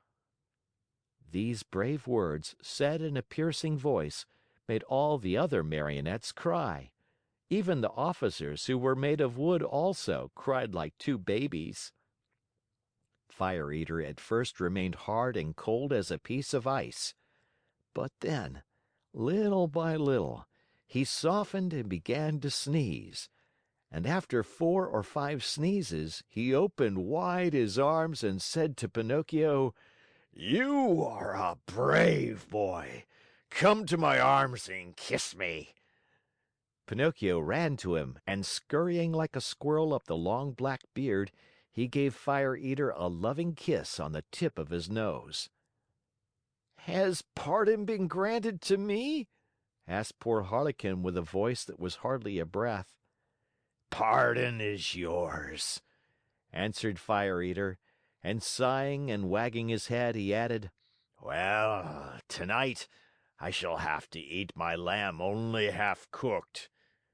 These brave words, said in a piercing voice, made all the other Marionettes cry. Even the officers, who were made of wood also, cried like two babies. Fire Eater at first remained hard and cold as a piece of ice. But then, little by little, he softened and began to sneeze. And after 4 or 5 sneezes, he opened wide his arms and said to Pinocchio, You are a brave boy. Come to my arms and kiss me. Pinocchio ran to him, and scurrying like a squirrel up the long black beard, he gave Fire Eater a loving kiss on the tip of his nose. "Has pardon been granted to me?" asked poor Harlequin with a voice that was hardly a breath. Pardon is yours, answered Fire Eater, and sighing and wagging his head, he added, Well, tonight I shall have to eat my lamb only half cooked.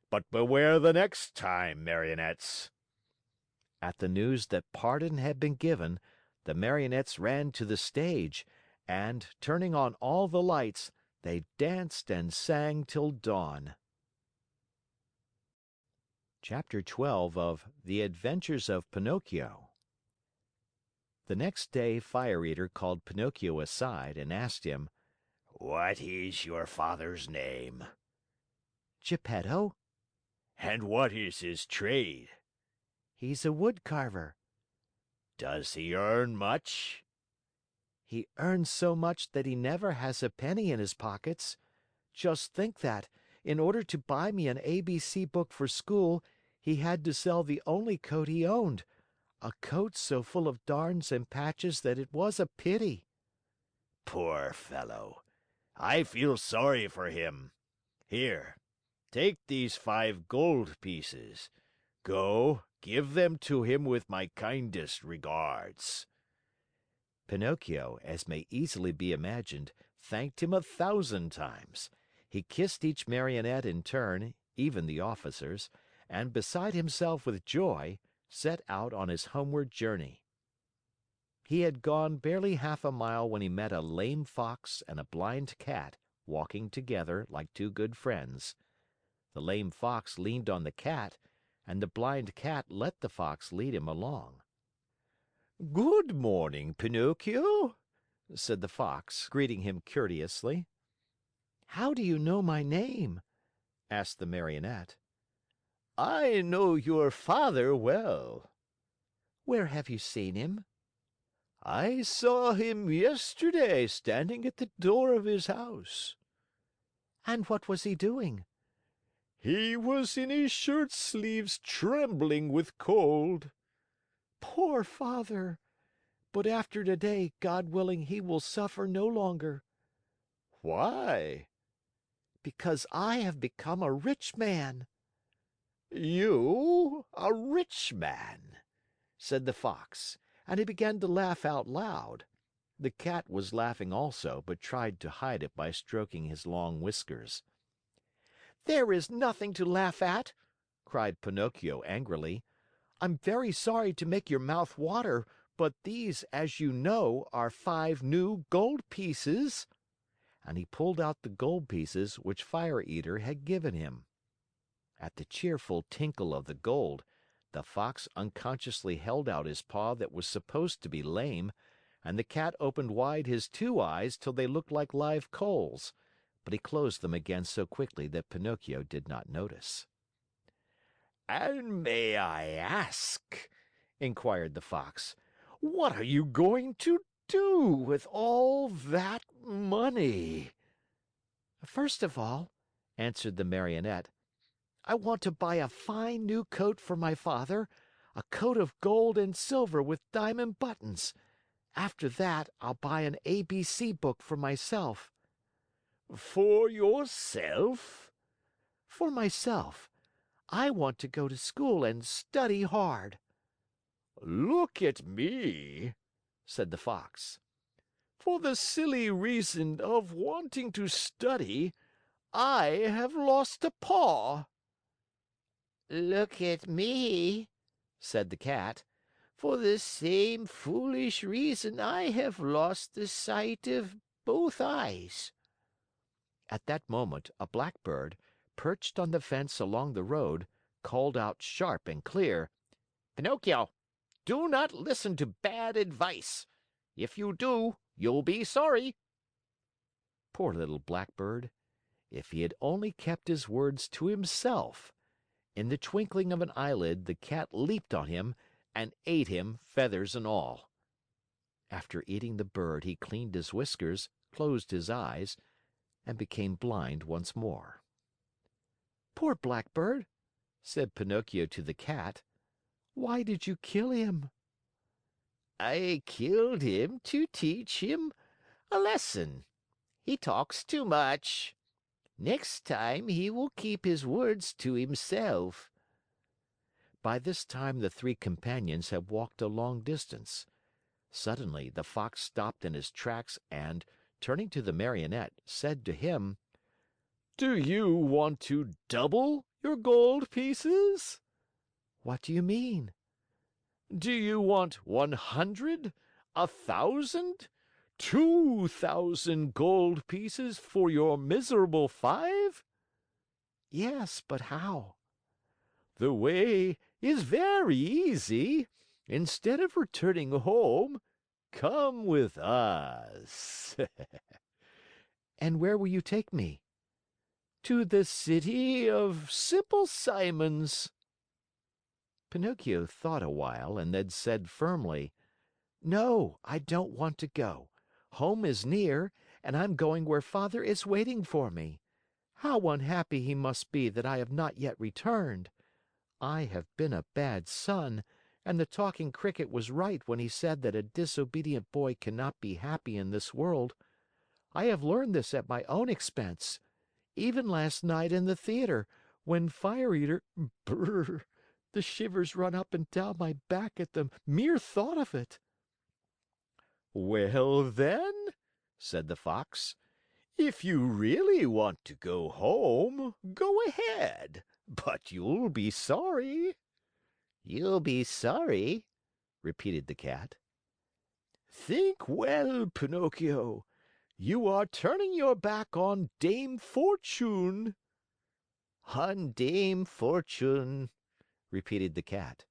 But beware the next time, Marionettes. At the news that pardon had been given, the Marionettes ran to the stage, and, turning on all the lights, they danced and sang till dawn. Chapter 12 of The Adventures of Pinocchio. The next day Fire Eater called Pinocchio aside and asked him, What is your father's name? "Gepetto." And what is his trade? "He's a wood carver." Does he earn much? "He earns so much that he never has a penny in his pockets. Just think that, in order to buy me an ABC book for school, he had to sell the only coat he owned, a coat so full of darns and patches that it was a pity." Poor fellow. I feel sorry for him. Here, take these 5 gold pieces. Go, give them to him with my kindest regards. Pinocchio, as may easily be imagined, thanked him 1,000 times. He kissed each Marionette in turn, even the officers, and beside himself with joy, set out on his homeward journey. He had gone barely half a mile when he met a lame Fox and a blind Cat walking together like two good friends. The lame Fox leaned on the Cat, and the blind Cat let the Fox lead him along. "Good morning, Pinocchio," said the Fox, greeting him courteously. "How do you know my name?" asked the Marionette. "I know your father well." "Where have you seen him?" "I saw him yesterday standing at the door of his house." "And what was he doing?" "He was in his shirt sleeves, trembling with cold." "Poor father! But after today, God willing, he will suffer no longer." "Why?" "Because I have become a rich man." "You, a rich man?" said the Fox, and he began to laugh out loud. The Cat was laughing also, but tried to hide it by stroking his long whiskers. "There is nothing to laugh at!" cried Pinocchio angrily. "I'm very sorry to make your mouth water, but these, as you know, are 5 new gold pieces." And he pulled out the gold pieces which Fire Eater had given him. At the cheerful tinkle of the gold, the Fox unconsciously held out his paw that was supposed to be lame, and the Cat opened wide his 2 eyes till they looked like live coals, but he closed them again so quickly that Pinocchio did not notice. "And may I ask," inquired the Fox, "what are you going to do with all that money?" First of all," answered the Marionette, "I want to buy a fine new coat for my father, a coat of gold and silver with diamond buttons. After that, I'll buy an ABC book for myself." For yourself? "For myself. I want to go to school and study hard." Look at me," said the Fox. "For the silly reason of wanting to study, I have lost a paw." "Look at me," said the Cat. "For the same foolish reason I have lost the sight of both eyes." At that moment, a blackbird, perched on the fence along the road, called out sharp and clear: "Pinocchio, do not listen to bad advice. If you do, you'll be sorry." Poor little blackbird! If he had only kept his words to himself! In the twinkling of an eyelid, the Cat leaped on him and ate him, feathers and all. After eating the bird, he cleaned his whiskers, closed his eyes, and became blind once more. "Poor blackbird," said Pinocchio to the Cat. "Why did you kill him?" "I killed him to teach him a lesson. He talks too much. Next time he will keep his words to himself." By this time, the three companions had walked a long distance. Suddenly, the Fox stopped in his tracks and, turning to the Marionette, said to him: Do you want to double your gold pieces? "What do you mean?" Do you want 100, 1,000, 2,000 gold pieces for your miserable 5? "Yes, but how?" The way is very easy. Instead of returning home, come with us." "And where will you take me?" To the city of Simple Simons." Pinocchio thought a while and then said firmly: "No, I don't want to go. Home is near, and I'm going where Father is waiting for me. How unhappy he must be that I have not yet returned! I have been a bad son, and the Talking Cricket was right when he said that a disobedient boy cannot be happy in this world. I have learned this at my own expense. Even last night in the theater, when Fire Eater, brrr, the shivers run up and down my back at the mere thought of it." "Well, then," said the Fox, "if you really want to go home, go ahead, but you'll be sorry." "You'll be sorry?" repeated the Cat. Think well, Pinocchio. You are turning your back on Dame Fortune." "On Dame Fortune," repeated the Cat.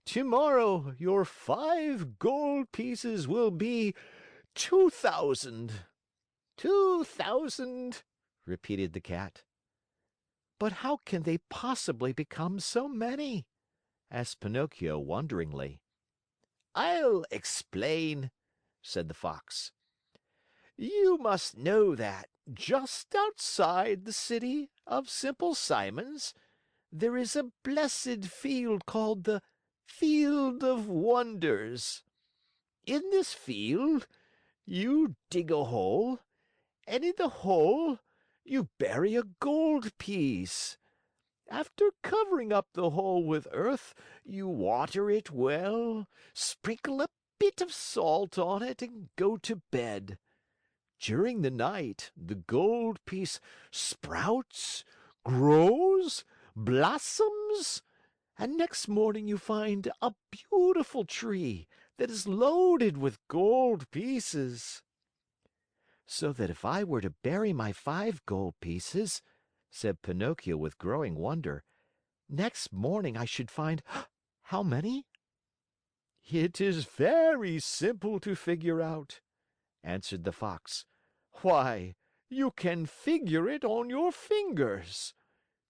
Tomorrow your 5 gold pieces will be 2,000. 2,000," repeated the Cat. "But how can they possibly become so many?" asked Pinocchio wonderingly. "I'll explain," said the Fox. "You must know that, just outside the city of Simple Simons, there is a blessed field called the Field of Wonders. In this field, you dig a hole, and in the hole, you bury a gold piece. After covering up the hole with earth, you water it well, sprinkle a bit of salt on it, and go to bed. During the night, the gold piece sprouts, grows, blossoms, and next morning you find a beautiful tree that is loaded with gold pieces." "So that if I were to bury my 5 gold pieces," said Pinocchio with growing wonder, "next morning I should find how many?" "It is very simple to figure out," answered the Fox. "Why, you can figure it on your fingers.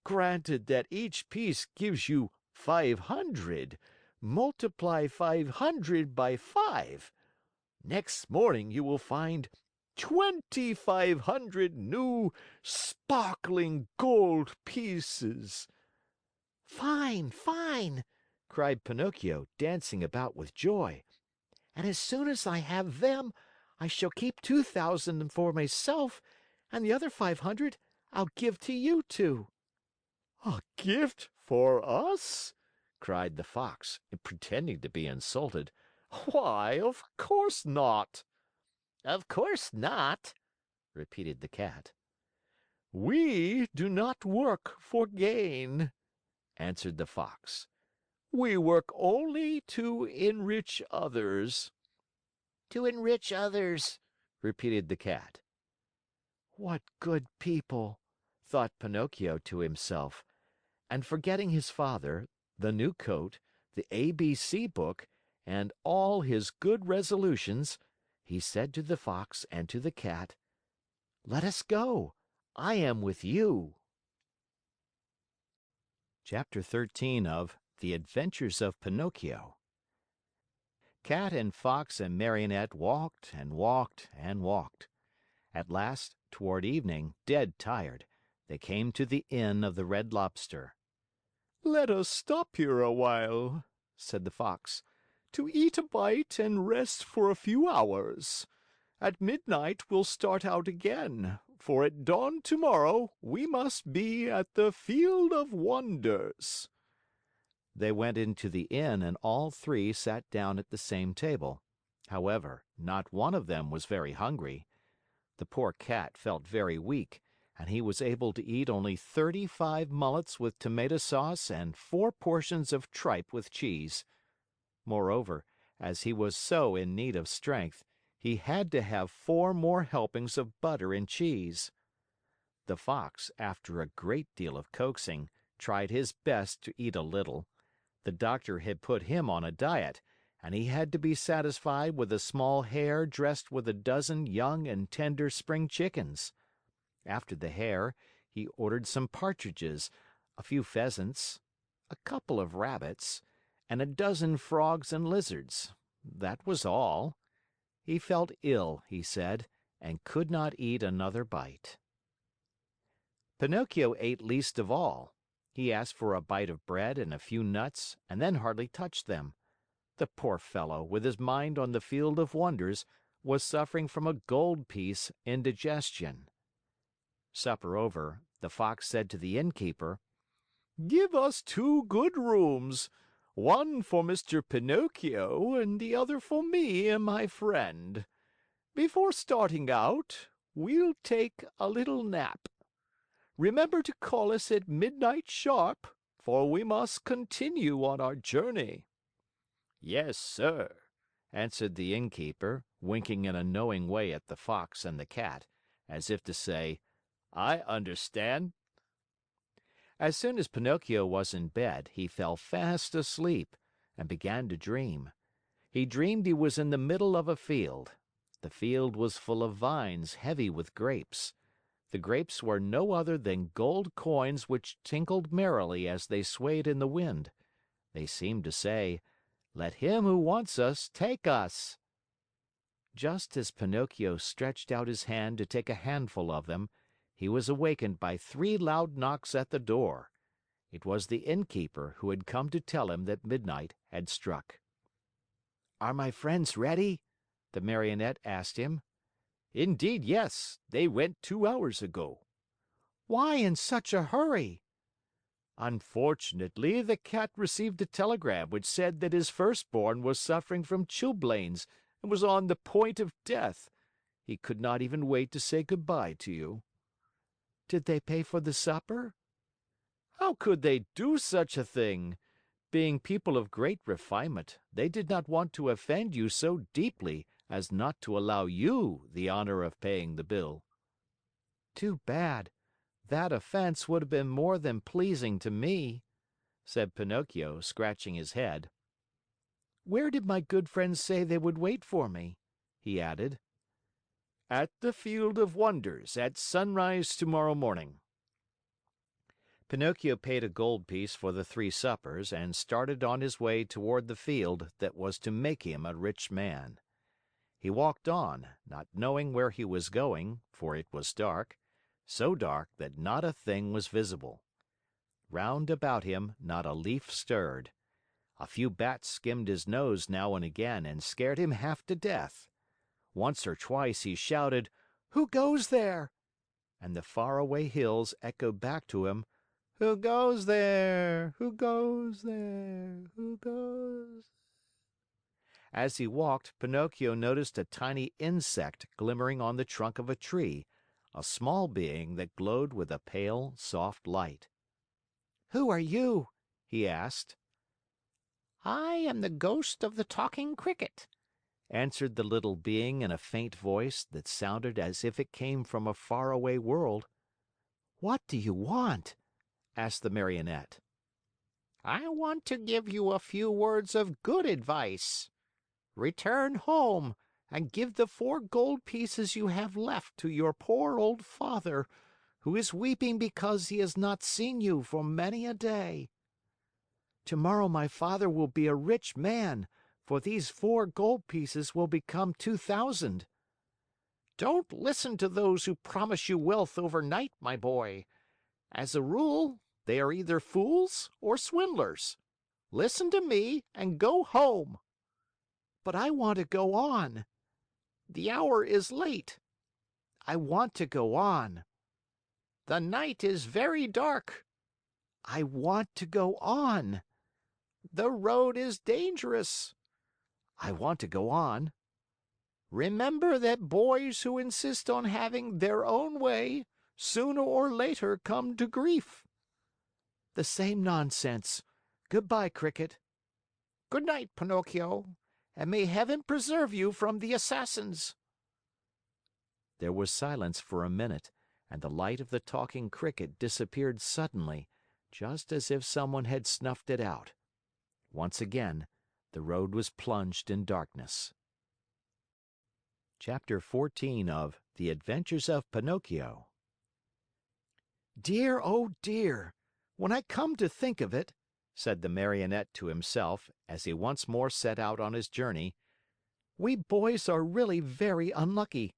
Granted that each piece gives you 500, multiply 500 by 5. Next morning you will find 2,500 new sparkling gold pieces." "Fine, fine!" cried Pinocchio, dancing about with joy. "And as soon as I have them, I shall keep 2,000 for myself, and the other 500 I'll give to you two." "A gift for us?" cried the Fox, pretending to be insulted. "Why, of course not." "Of course not," repeated the Cat. "We do not work for gain," answered the Fox. "We work only to enrich others." "To enrich others," repeated the Cat. "What good people!" thought Pinocchio to himself, and forgetting his father, the new coat, the ABC book, and all his good resolutions, he said to the Fox and to the Cat, "Let us go. I am with you." Chapter 13 of The Adventures of Pinocchio. Cat and Fox and Marionette walked and walked and walked. At last, toward evening, dead tired, they came to the Inn of the Red Lobster. "Let us stop here a while," said the Fox, "to eat a bite and rest for a few hours. At midnight we'll start out again, for at dawn tomorrow we must be at the Field of Wonders." They went into the inn and all three sat down at the same table. However, not one of them was very hungry. The poor Cat felt very weak, and he was able to eat only 35 mullets with tomato sauce and 4 portions of tripe with cheese. Moreover, as he was so in need of strength, he had to have 4 more helpings of butter and cheese. The Fox, after a great deal of coaxing, tried his best to eat a little. The doctor had put him on a diet, and he had to be satisfied with a small hare dressed with a dozen young and tender spring chickens. After the hare, he ordered some partridges, a few pheasants, a couple of rabbits, and a dozen frogs and lizards. That was all. He felt ill, he said, and could not eat another bite. Pinocchio ate least of all. He asked for a bite of bread and a few nuts, and then hardly touched them. The poor fellow, with his mind on the Field of Wonders, was suffering from a gold piece indigestion. Supper over, the Fox said to the innkeeper, "Give us 2 good rooms, one for Mr. Pinocchio and the other for me and my friend. Before starting out, we'll take a little nap. Remember to call us at midnight sharp, for we must continue on our journey." "Yes, sir," answered the innkeeper, winking in a knowing way at the Fox and the Cat, as if to say, "I understand." As soon as Pinocchio was in bed, he fell fast asleep and began to dream. He dreamed he was in the middle of a field. The field was full of vines heavy with grapes. The grapes were no other than gold coins which tinkled merrily as they swayed in the wind. They seemed to say, "Let him who wants us take us." Just as Pinocchio stretched out his hand to take a handful of them, he was awakened by 3 loud knocks at the door. It was the innkeeper who had come to tell him that midnight had struck. "Are my friends ready?" the Marionette asked him. "Indeed, yes. They went 2 hours ago." "Why in such a hurry?" "Unfortunately, the Cat received a telegram which said that his firstborn was suffering from chilblains and was on the point of death. He could not even wait to say good bye to you." "Did they pay for the supper?" "How could they do such a thing? Being people of great refinement, they did not want to offend you so deeply as not to allow you the honor of paying the bill." "Too bad. That offense would have been more than pleasing to me," said Pinocchio, scratching his head. "Where did my good friends say they would wait for me?" he added. "At the Field of Wonders at sunrise tomorrow morning." Pinocchio paid a gold piece for the 3 suppers and started on his way toward the field that was to make him a rich man. He walked on, not knowing where he was going, for it was dark, so dark that not a thing was visible. Round about him, not a leaf stirred. A few bats skimmed his nose now and again and scared him half to death. Once or twice he shouted, "Who goes there?" And the faraway hills echoed back to him, "Who goes there? Who goes there? Who goes?" As he walked, Pinocchio noticed a tiny insect glimmering on the trunk of a tree, a small being that glowed with a pale, soft light. "Who are you?" he asked. I am the ghost of the talking cricket," answered the little being in a faint voice that sounded as if it came from a faraway world. "What do you want?" asked the Marionette. "I want to give you a few words of good advice. Return home and give the 4 gold pieces you have left to your poor old father, who is weeping because he has not seen you for many a day." "Tomorrow my father will be a rich man, for these 4 gold pieces will become 2,000. Don't listen to those who promise you wealth overnight, my boy. As a rule, they are either fools or swindlers. Listen to me and go home." But I want to go on. "The hour is late." I want to go on. "The night is very dark." I want to go on. "The road is dangerous." I want to go on. Remember that boys who insist on having their own way sooner or later come to grief." The same nonsense. Goodbye, Cricket. Good night, Pinocchio, and may heaven preserve you from the assassins." There was silence for a minute, and the light of the talking cricket disappeared suddenly, just as if someone had snuffed it out. Once again, the road was plunged in darkness. Chapter 14 of The Adventures of Pinocchio. Dear, oh dear! When I come to think of it, said the Marionette to himself as he once more set out on his journey, we boys are really very unlucky.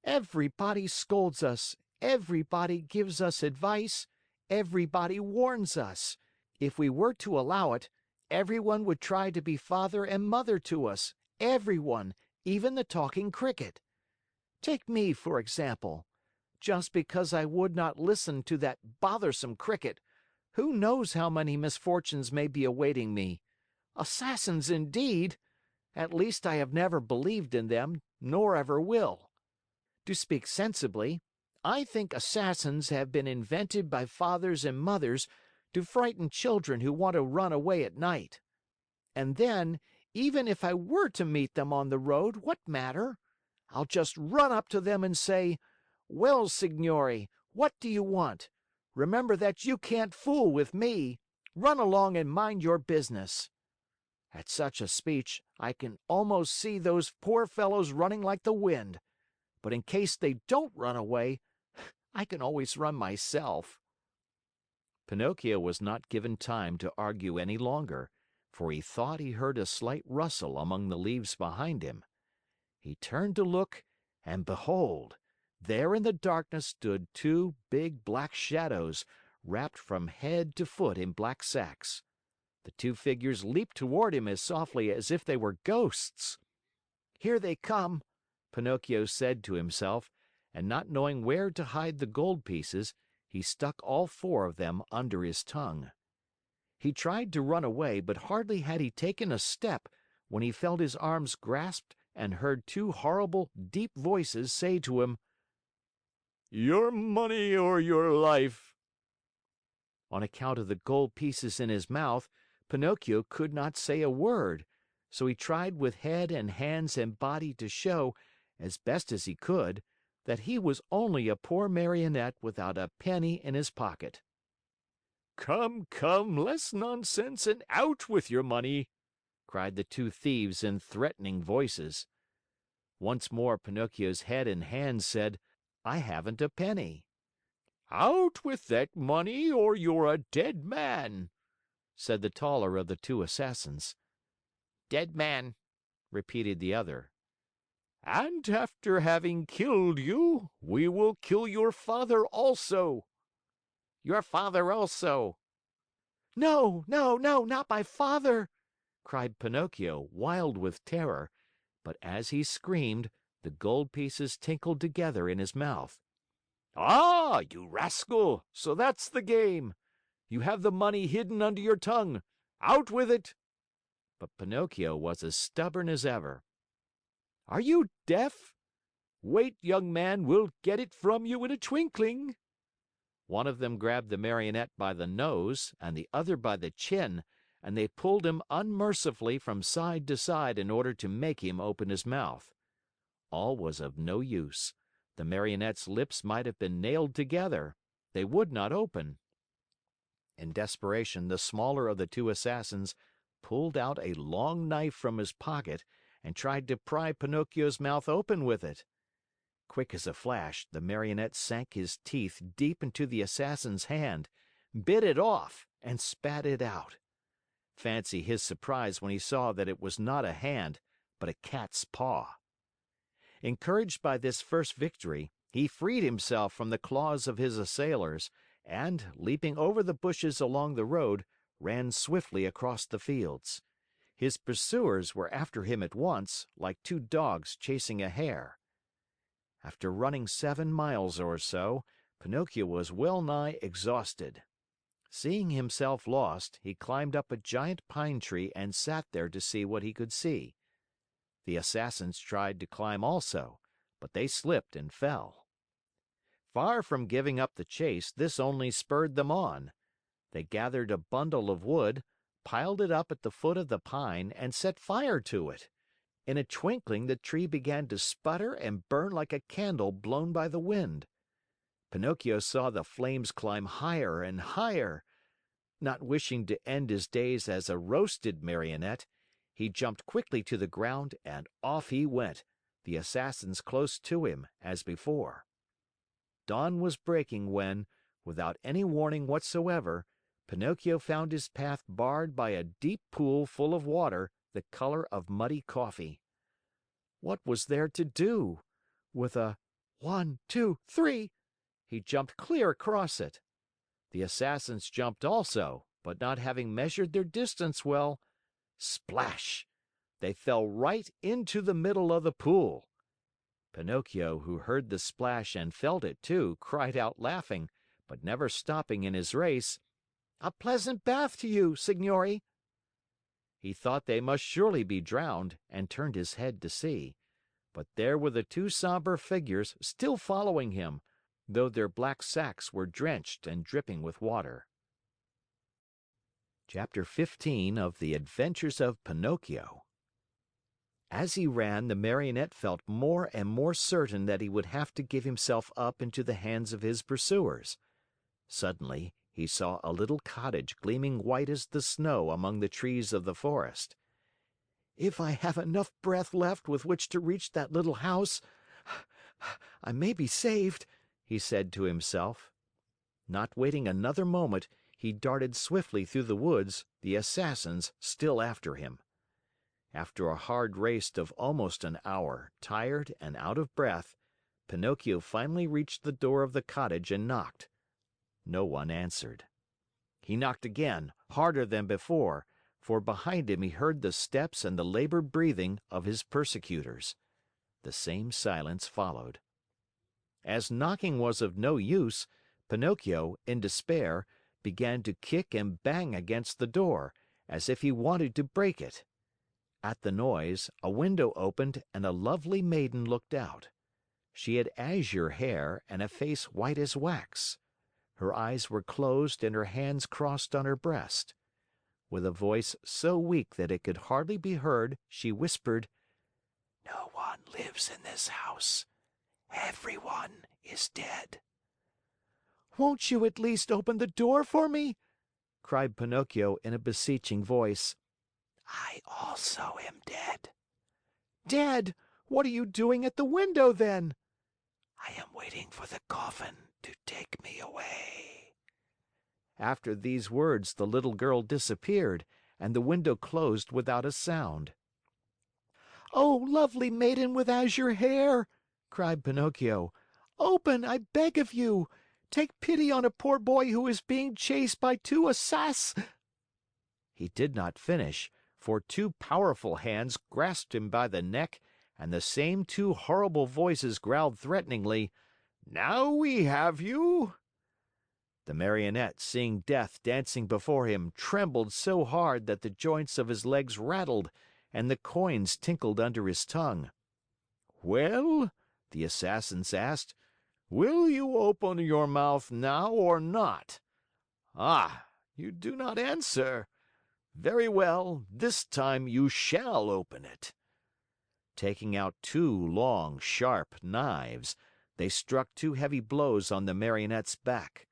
Everybody scolds us, everybody gives us advice, everybody warns us. If we were to allow it, everyone would try to be father and mother to us, everyone, even the talking cricket. Take me, for example. Just because I would not listen to that bothersome cricket, who knows how many misfortunes may be awaiting me? Assassins, indeed! At least I have never believed in them, nor ever will. To speak sensibly, I think assassins have been invented by fathers and mothers to frighten children who want to run away at night. And then, even if I were to meet them on the road, what matter? I'll just run up to them and say, "Well, signori, what do you want? Remember that you can't fool with me. Run along and mind your business." At such a speech, I can almost see those poor fellows running like the wind. But in case they don't run away, I can always run myself. Pinocchio was not given time to argue any longer, for he thought he heard a slight rustle among the leaves behind him. He turned to look, and behold! There in the darkness stood 2 big black shadows, wrapped from head to foot in black sacks. The 2 figures leaped toward him as softly as if they were ghosts. "Here they come," Pinocchio said to himself, and not knowing where to hide the gold pieces, he stuck all 4 of them under his tongue. He tried to run away, but hardly had he taken a step when he felt his arms grasped and heard 2 horrible, deep voices say to him, "Your money or your life." On account of the gold pieces in his mouth, Pinocchio could not say a word, so he tried with head and hands and body to show, as best as he could, that he was only a poor Marionette without a penny in his pocket. "Come, come, less nonsense and out with your money!" cried the 2 thieves in threatening voices. Once more Pinocchio's head and hands said, "I haven't a penny." "Out with that money or you're a dead man!" said the taller of the 2 assassins. "Dead man," repeated the other. And after having killed you, we will kill your father also." "Your father also." No, no, no, not my father!" cried Pinocchio, wild with terror, but as he screamed, the gold pieces tinkled together in his mouth. "Ah, you rascal! So that's the game! You have the money hidden under your tongue. Out with it!" But Pinocchio was as stubborn as ever. "Are you deaf? Wait, young man, we'll get it from you in a twinkling." One of them grabbed the Marionette by the nose and the other by the chin, and they pulled him unmercifully from side to side in order to make him open his mouth. All was of no use. The Marionette's lips might have been nailed together. They would not open. In desperation, the smaller of the two assassins pulled out a long knife from his pocket and tried to pry Pinocchio's mouth open with it. Quick as a flash, the Marionette sank his teeth deep into the assassin's hand, bit it off, and spat it out. Fancy his surprise when he saw that it was not a hand, but a cat's paw. Encouraged by this first victory, he freed himself from the claws of his assailers and, leaping over the bushes along the road, ran swiftly across the fields. His pursuers were after him at once, like two dogs chasing a hare. After running 7 miles or so, Pinocchio was well nigh exhausted. Seeing himself lost, he climbed up a giant pine tree and sat there to see what he could see. The assassins tried to climb also, but they slipped and fell. Far from giving up the chase, this only spurred them on. They gathered a bundle of wood, piled it up at the foot of the pine, and set fire to it. In a twinkling, the tree began to sputter and burn like a candle blown by the wind. Pinocchio saw the flames climb higher and higher. Not wishing to end his days as a roasted Marionette, he jumped quickly to the ground and off he went, the assassins close to him, as before. Dawn was breaking when, without any warning whatsoever, Pinocchio found his path barred by a deep pool full of water the color of muddy coffee. What was there to do? With a 1, 2, 3, he jumped clear across it. The assassins jumped also, but not having measured their distance well, splash! They fell right into the middle of the pool. Pinocchio, who heard the splash and felt it too, cried out laughing, but never stopping in his race, "A pleasant bath to you, signori!" He thought they must surely be drowned and turned his head to see. But there were the two somber figures still following him, though their black sacks were drenched and dripping with water. Chapter 15 of the Adventures of Pinocchio. As he ran, the Marionette felt more and more certain that he would have to give himself up into the hands of his pursuers. Suddenly, he saw a little cottage gleaming white as the snow among the trees of the forest. "If I have enough breath left with which to reach that little house, I may be saved," he said to himself. Not waiting another moment, he darted swiftly through the woods, the assassins still after him. After a hard race of almost an hour, tired and out of breath, Pinocchio finally reached the door of the cottage and knocked. No one answered. He knocked again, harder than before, for behind him he heard the steps and the labored breathing of his persecutors. The same silence followed. As knocking was of no use, Pinocchio, in despair, began to kick and bang against the door, as if he wanted to break it. At the noise, a window opened and a lovely maiden looked out. She had azure hair and a face white as wax. Her eyes were closed and her hands crossed on her breast. With a voice so weak that it could hardly be heard, she whispered, "No one lives in this house. Everyone is dead." "Won't you at least open the door for me?" cried Pinocchio in a beseeching voice. "I also am dead." "Dead? What are you doing at the window, then?" "I am waiting for the coffin to take me away." After these words, the little girl disappeared, and the window closed without a sound. "Oh, lovely maiden with azure hair!" cried Pinocchio. "Open, I beg of you! Take pity on a poor boy who is being chased by two assass—" He did not finish, for two powerful hands grasped him by the neck and the same two horrible voices growled threateningly, "Now we have you!" The Marionette, seeing death dancing before him, trembled so hard that the joints of his legs rattled and the coins tinkled under his tongue. "Well," the Assassins asked, "will you open your mouth now or not? Ah, you do not answer. Very well, this time you shall open it." Taking out two long, sharp knives, they struck two heavy blows on the Marionette's back.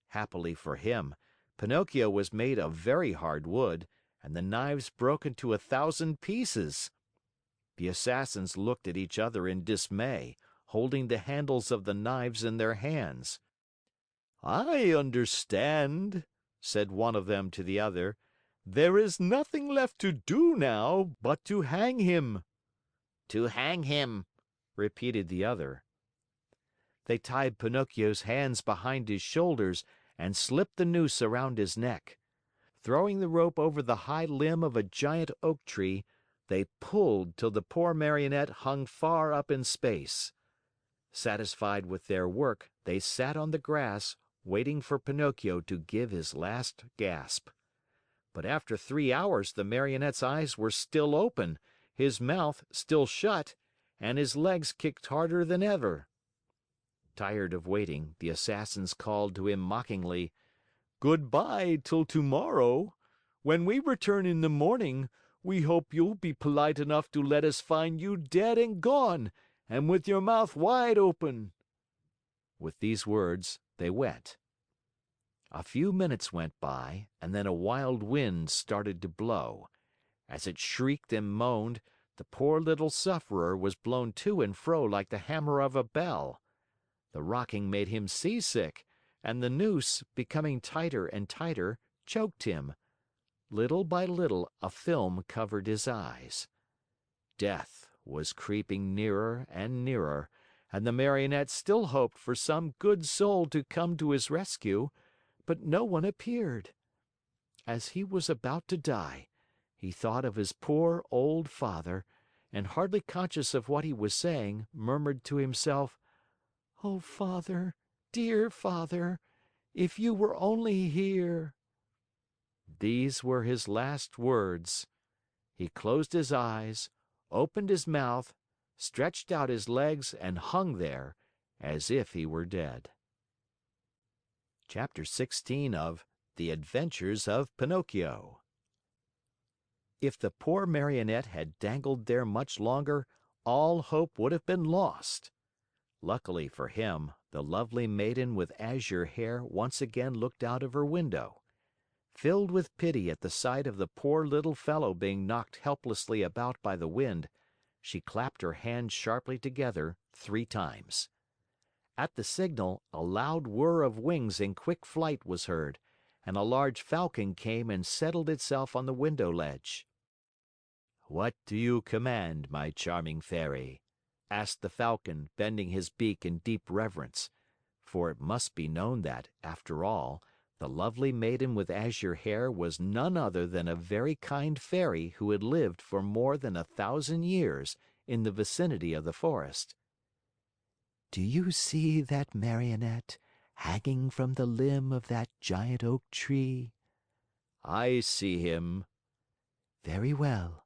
Happily for him, Pinocchio was made of very hard wood, and the knives broke into 1,000 pieces. The Assassins looked at each other in dismay, holding the handles of the knives in their hands. "I understand," said one of them to the other. "There is nothing left to do now but to hang him." To hang him, repeated the other. They tied Pinocchio's hands behind his shoulders and slipped the noose around his neck. Throwing the rope over the high limb of a giant oak tree, they pulled till the poor Marionette hung far up in space. Satisfied with their work, they sat on the grass, waiting for Pinocchio to give his last gasp. But after 3 hours the Marionette's eyes were still open, his mouth still shut, and his legs kicked harder than ever. Tired of waiting, the Assassins called to him mockingly, "Goodbye till tomorrow. When we return in the morning, we hope you'll be polite enough to let us find you dead and gone, and with your mouth wide open." With these words, they went. A few minutes went by, and then a wild wind started to blow. As it shrieked and moaned, the poor little sufferer was blown to and fro like the hammer of a bell. The rocking made him seasick, and the noose, becoming tighter and tighter, choked him. Little by little, a film covered his eyes. Death was creeping nearer and nearer, and the Marionette still hoped for some good soul to come to his rescue, but no one appeared. As he was about to die, he thought of his poor old father, and hardly conscious of what he was saying, murmured to himself, "Oh, Father, dear Father, if you were only here!" These were his last words. He closed his eyes, opened his mouth, stretched out his legs, and hung there as if he were dead. Chapter 16 of The Adventures of Pinocchio. If the poor Marionette had dangled there much longer, all hope would have been lost. Luckily for him, the lovely maiden with azure hair once again looked out of her window. Filled with pity at the sight of the poor little fellow being knocked helplessly about by the wind, she clapped her hands sharply together 3 times. At the signal, a loud whir of wings in quick flight was heard, and a large falcon came and settled itself on the window ledge. "What do you command, my charming Fairy?" asked the Falcon, bending his beak in deep reverence. For it must be known that, after all, the lovely maiden with azure hair was none other than a very kind fairy who had lived for more than 1,000 years in the vicinity of the forest. "Do you see that Marionette hanging from the limb of that giant oak tree?" "I see him." "Very well.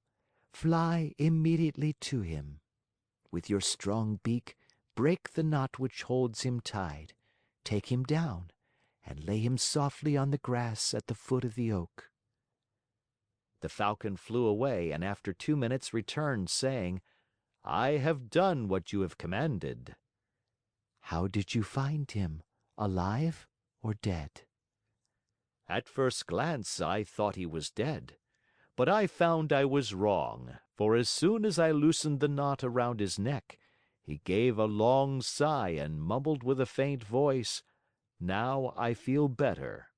Fly immediately to him. With your strong beak, break the knot which holds him tied, take him down, and lay him softly on the grass at the foot of the oak." The Falcon flew away and after 2 minutes returned, saying, "I have done what you have commanded." "How did you find him, alive or dead?" "At first glance, I thought he was dead. But I found I was wrong, for as soon as I loosened the knot around his neck, he gave a long sigh and mumbled with a faint voice, 'Now I feel better.'"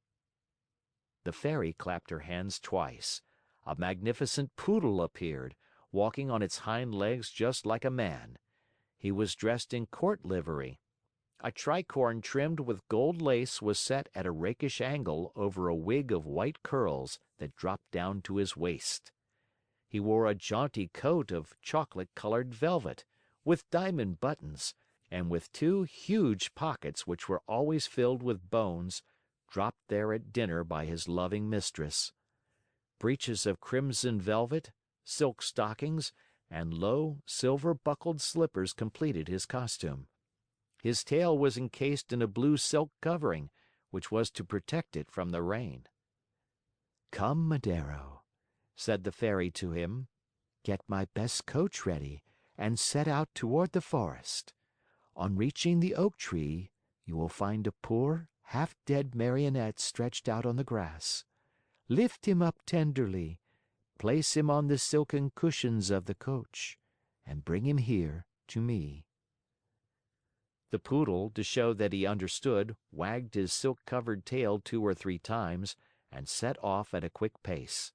The Fairy clapped her hands twice. A magnificent Poodle appeared, walking on its hind legs just like a man. He was dressed in court livery. A tricorn trimmed with gold lace was set at a rakish angle over a wig of white curls that dropped down to his waist. He wore a jaunty coat of chocolate-colored velvet, with diamond buttons, and with two huge pockets which were always filled with bones, dropped there at dinner by his loving mistress. Breeches of crimson velvet, silk stockings, and low, silver-buckled slippers completed his costume. His tail was encased in a blue silk covering, which was to protect it from the rain. "Come, Madero," said the Fairy to him. "Get my best coach ready and set out toward the forest. On reaching the oak tree, you will find a poor, half-dead Marionette stretched out on the grass. Lift him up tenderly, place him on the silken cushions of the coach, and bring him here to me." The Poodle, to show that he understood, wagged his silk-covered tail 2 or 3 times and set off at a quick pace.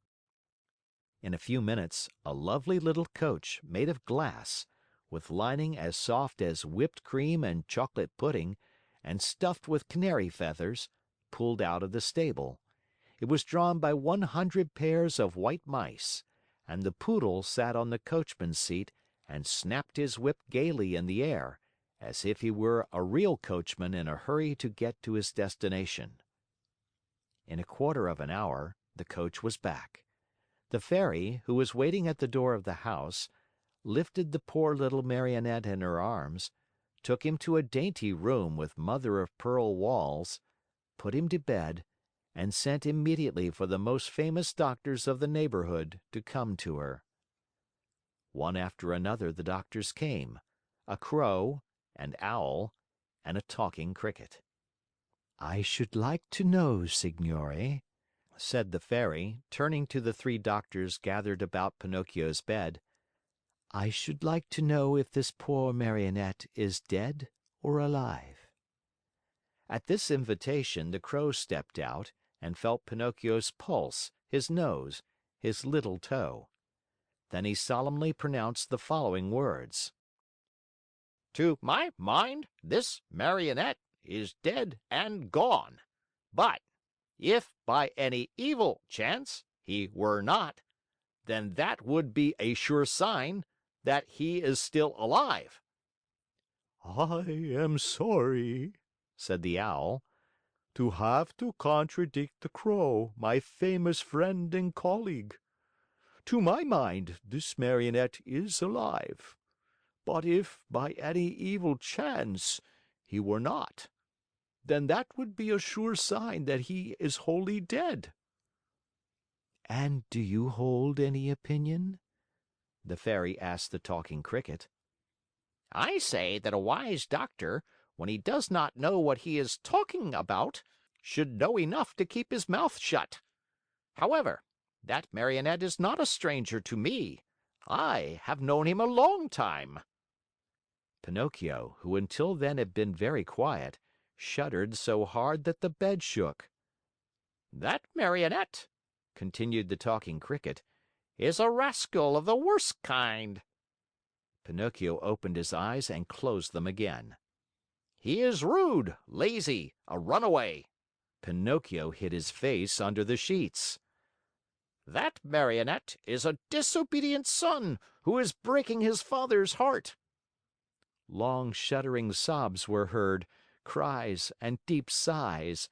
In a few minutes, a lovely little coach, made of glass, with lining as soft as whipped cream and chocolate pudding, and stuffed with canary feathers, pulled out of the stable. It was drawn by 100 pairs of white mice, and the Poodle sat on the coachman's seat and snapped his whip gaily in the air, as if he were a real coachman in a hurry to get to his destination. In a quarter of an hour, the coach was back. The Fairy, who was waiting at the door of the house, lifted the poor little Marionette in her arms, took him to a dainty room with mother-of-pearl walls, put him to bed, and sent immediately for the most famous doctors of the neighborhood to come to her. One after another the doctors came, a crow, an owl, and a talking cricket. "I should like to know, Signore," said the Fairy, turning to the 3 doctors gathered about Pinocchio's bed, "I should like to know if this poor Marionette is dead or alive." At this invitation, the Crow stepped out and felt Pinocchio's pulse, his nose, his little toe. Then he solemnly pronounced the following words: To my mind, this Marionette is dead and gone. But if by any evil chance he were not, then that would be a sure sign that he is still alive." "I am sorry," said the Owl, "to have to contradict the Crow, my famous friend and colleague. To my mind, this Marionette is alive. But if, by any evil chance, he were not, then that would be a sure sign that he is wholly dead." "And do you hold any opinion?" the Fairy asked the Talking Cricket. I say that a wise doctor, when he does not know what he is talking about, should know enough to keep his mouth shut. However, that Marionette is not a stranger to me. I have known him a long time." Pinocchio, who until then had been very quiet, shuddered so hard that the bed shook. "That Marionette," continued the Talking Cricket, "is a rascal of the worst kind." Pinocchio opened his eyes and closed them again. "He is rude, lazy, a runaway." Pinocchio hid his face under the sheets. "That Marionette is a disobedient son who is breaking his father's heart." Long shuddering sobs were heard, cries, and deep sighs.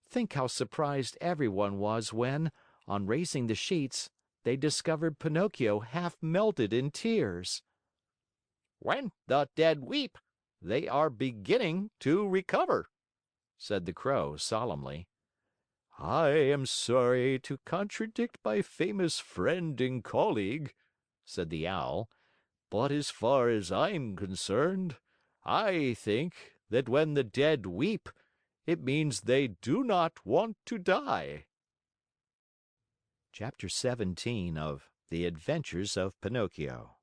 Think how surprised everyone was when, on raising the sheets, they discovered Pinocchio half melted in tears. "When the dead weep, they are beginning to recover," said the Crow solemnly. "I am sorry to contradict my famous friend and colleague," said the Owl, "but as far as I'm concerned, I think that when the dead weep, it means they do not want to die." Chapter 17 of The Adventures of Pinocchio.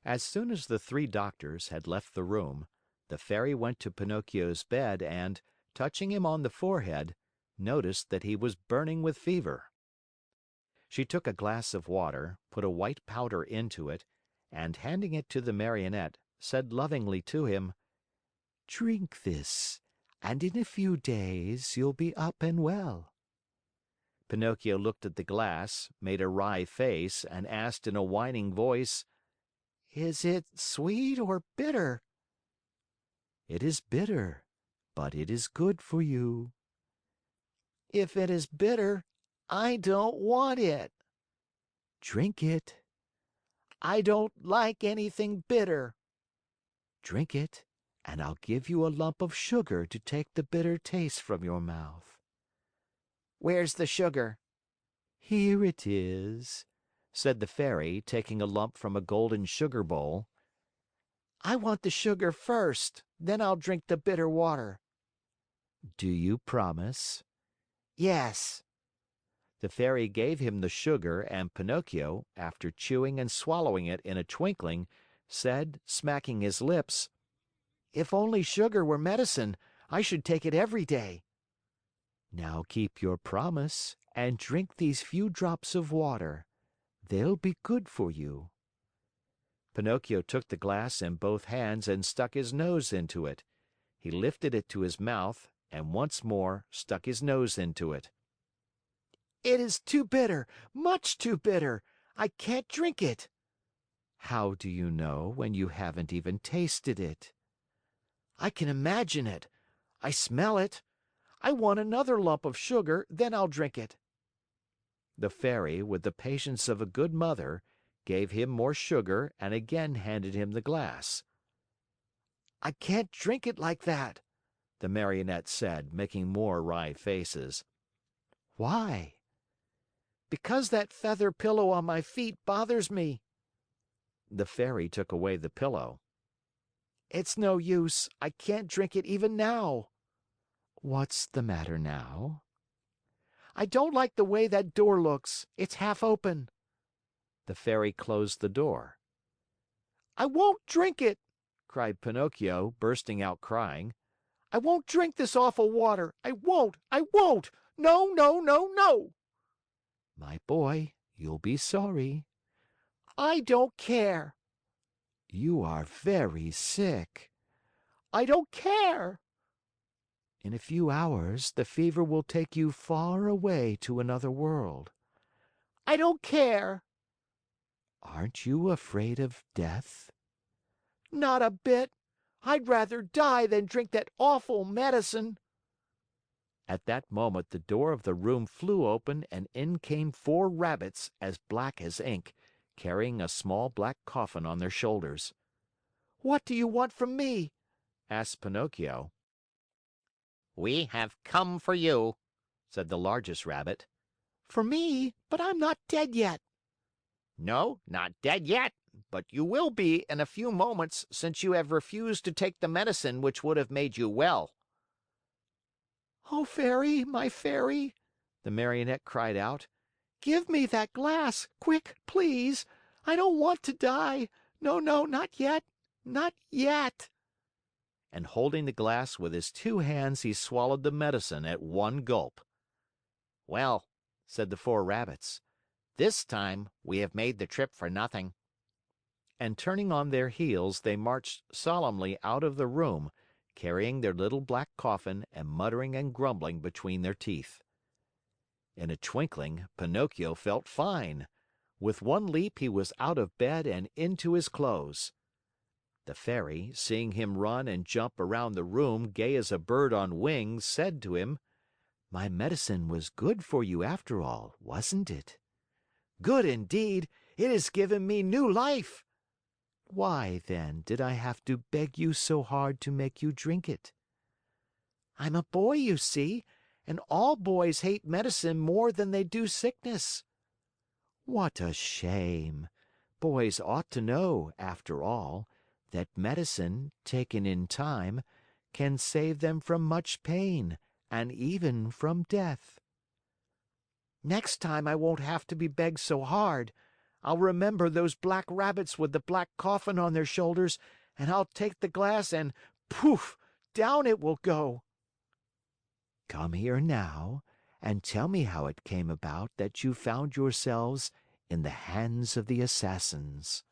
As soon as the 3 doctors had left the room, the Fairy went to Pinocchio's bed and, touching him on the forehead, noticed that he was burning with fever. She took a glass of water, put a white powder into it, and handing it to the Marionette, said lovingly to him, "Drink this, and in a few days you'll be up and well." Pinocchio looked at the glass, made a wry face, and asked in a whining voice, "Is it sweet or bitter?" "It is bitter, but it is good for you." If it is bitter, I don't want it. "Drink it." I don't like anything bitter. "Drink it, and I'll give you a lump of sugar to take the bitter taste from your mouth." Where's the sugar? "Here it is," said the Fairy, taking a lump from a golden sugar bowl. I want the sugar first, then I'll drink the bitter water. "Do you promise?" Yes. The Fairy gave him the sugar, and Pinocchio, after chewing and swallowing it in a twinkling, said, smacking his lips, If only sugar were medicine, I should take it every day. "Now keep your promise and drink these few drops of water. They'll be good for you." Pinocchio took the glass in both hands and stuck his nose into it. He lifted it to his mouth and once more stuck his nose into it. It is too bitter, much too bitter. I can't drink it. "How do you know when you haven't even tasted it?" I can imagine it. I smell it. I want another lump of sugar, then I'll drink it. The Fairy, with the patience of a good mother, gave him more sugar and again handed him the glass. I can't drink it like that, The Marionette said, making more wry faces. Why? Because that feather pillow on my feet bothers me. The Fairy took away the pillow. It's no use. I can't drink it even now. "What's the matter now?" I don't like the way that door looks. It's half open. The Fairy closed the door. I won't drink it, cried Pinocchio, bursting out crying. I won't drink this awful water. I won't. I won't. No, no, no, no. "My boy, you'll be sorry." I don't care. "You are very sick." I don't care. "In a few hours, the fever will take you far away to another world." I don't care. "Aren't you afraid of death?" Not a bit. I'd rather die than drink that awful medicine. At that moment, the door of the room flew open and in came 4 rabbits as black as ink, carrying a small black coffin on their shoulders. What do you want from me? Asked Pinocchio. We have come for you, said the largest rabbit. For me? But I'm not dead yet. No, not dead yet, but you will be in a few moments since you have refused to take the medicine which would have made you well. Oh, Fairy, my Fairy, the Marionette cried out. Give me that glass, quick, please. I don't want to die. No, no, not yet. Not yet. And holding the glass with his 2 hands, he swallowed the medicine at one gulp. Well, said the 4 rabbits, this time we have made the trip for nothing. And turning on their heels, they marched solemnly out of the room, carrying their little black coffin and muttering and grumbling between their teeth. In a twinkling, Pinocchio felt fine. With one leap, he was out of bed and into his clothes. The Fairy, seeing him run and jump around the room, gay as a bird on wings, said to him, "My medicine was good for you after all, wasn't it?" Good indeed! It has given me new life. Why, then, did I have to beg you so hard to make you drink it? I'm a boy, you see, and all boys hate medicine more than they do sickness. What a shame! Boys ought to know, after all, that medicine, taken in time, can save them from much pain and even from death. Next time I won't have to be begged so hard. I'll remember those black rabbits with the black coffin on their shoulders, and I'll take the glass and poof! Down it will go. Come here now, and tell me how it came about that you found yourselves in the hands of the assassins."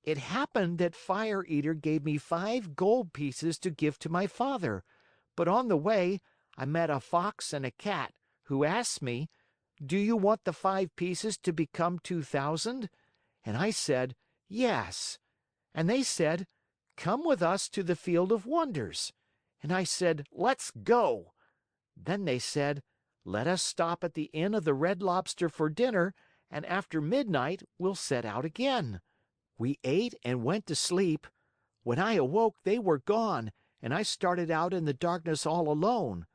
It happened that Fire Eater gave me 5 gold pieces to give to my father, but on the way, I met a fox and a cat, who asked me, "Do you want the 5 pieces to become 2,000?" And I said, "Yes." And they said, "Come with us to the Field of Wonders." And I said, "Let's go." Then they said, "Let us stop at the Inn of the Red Lobster for dinner, and after midnight we'll set out again." We ate and went to sleep. When I awoke, they were gone, and I started out in the darkness all alone.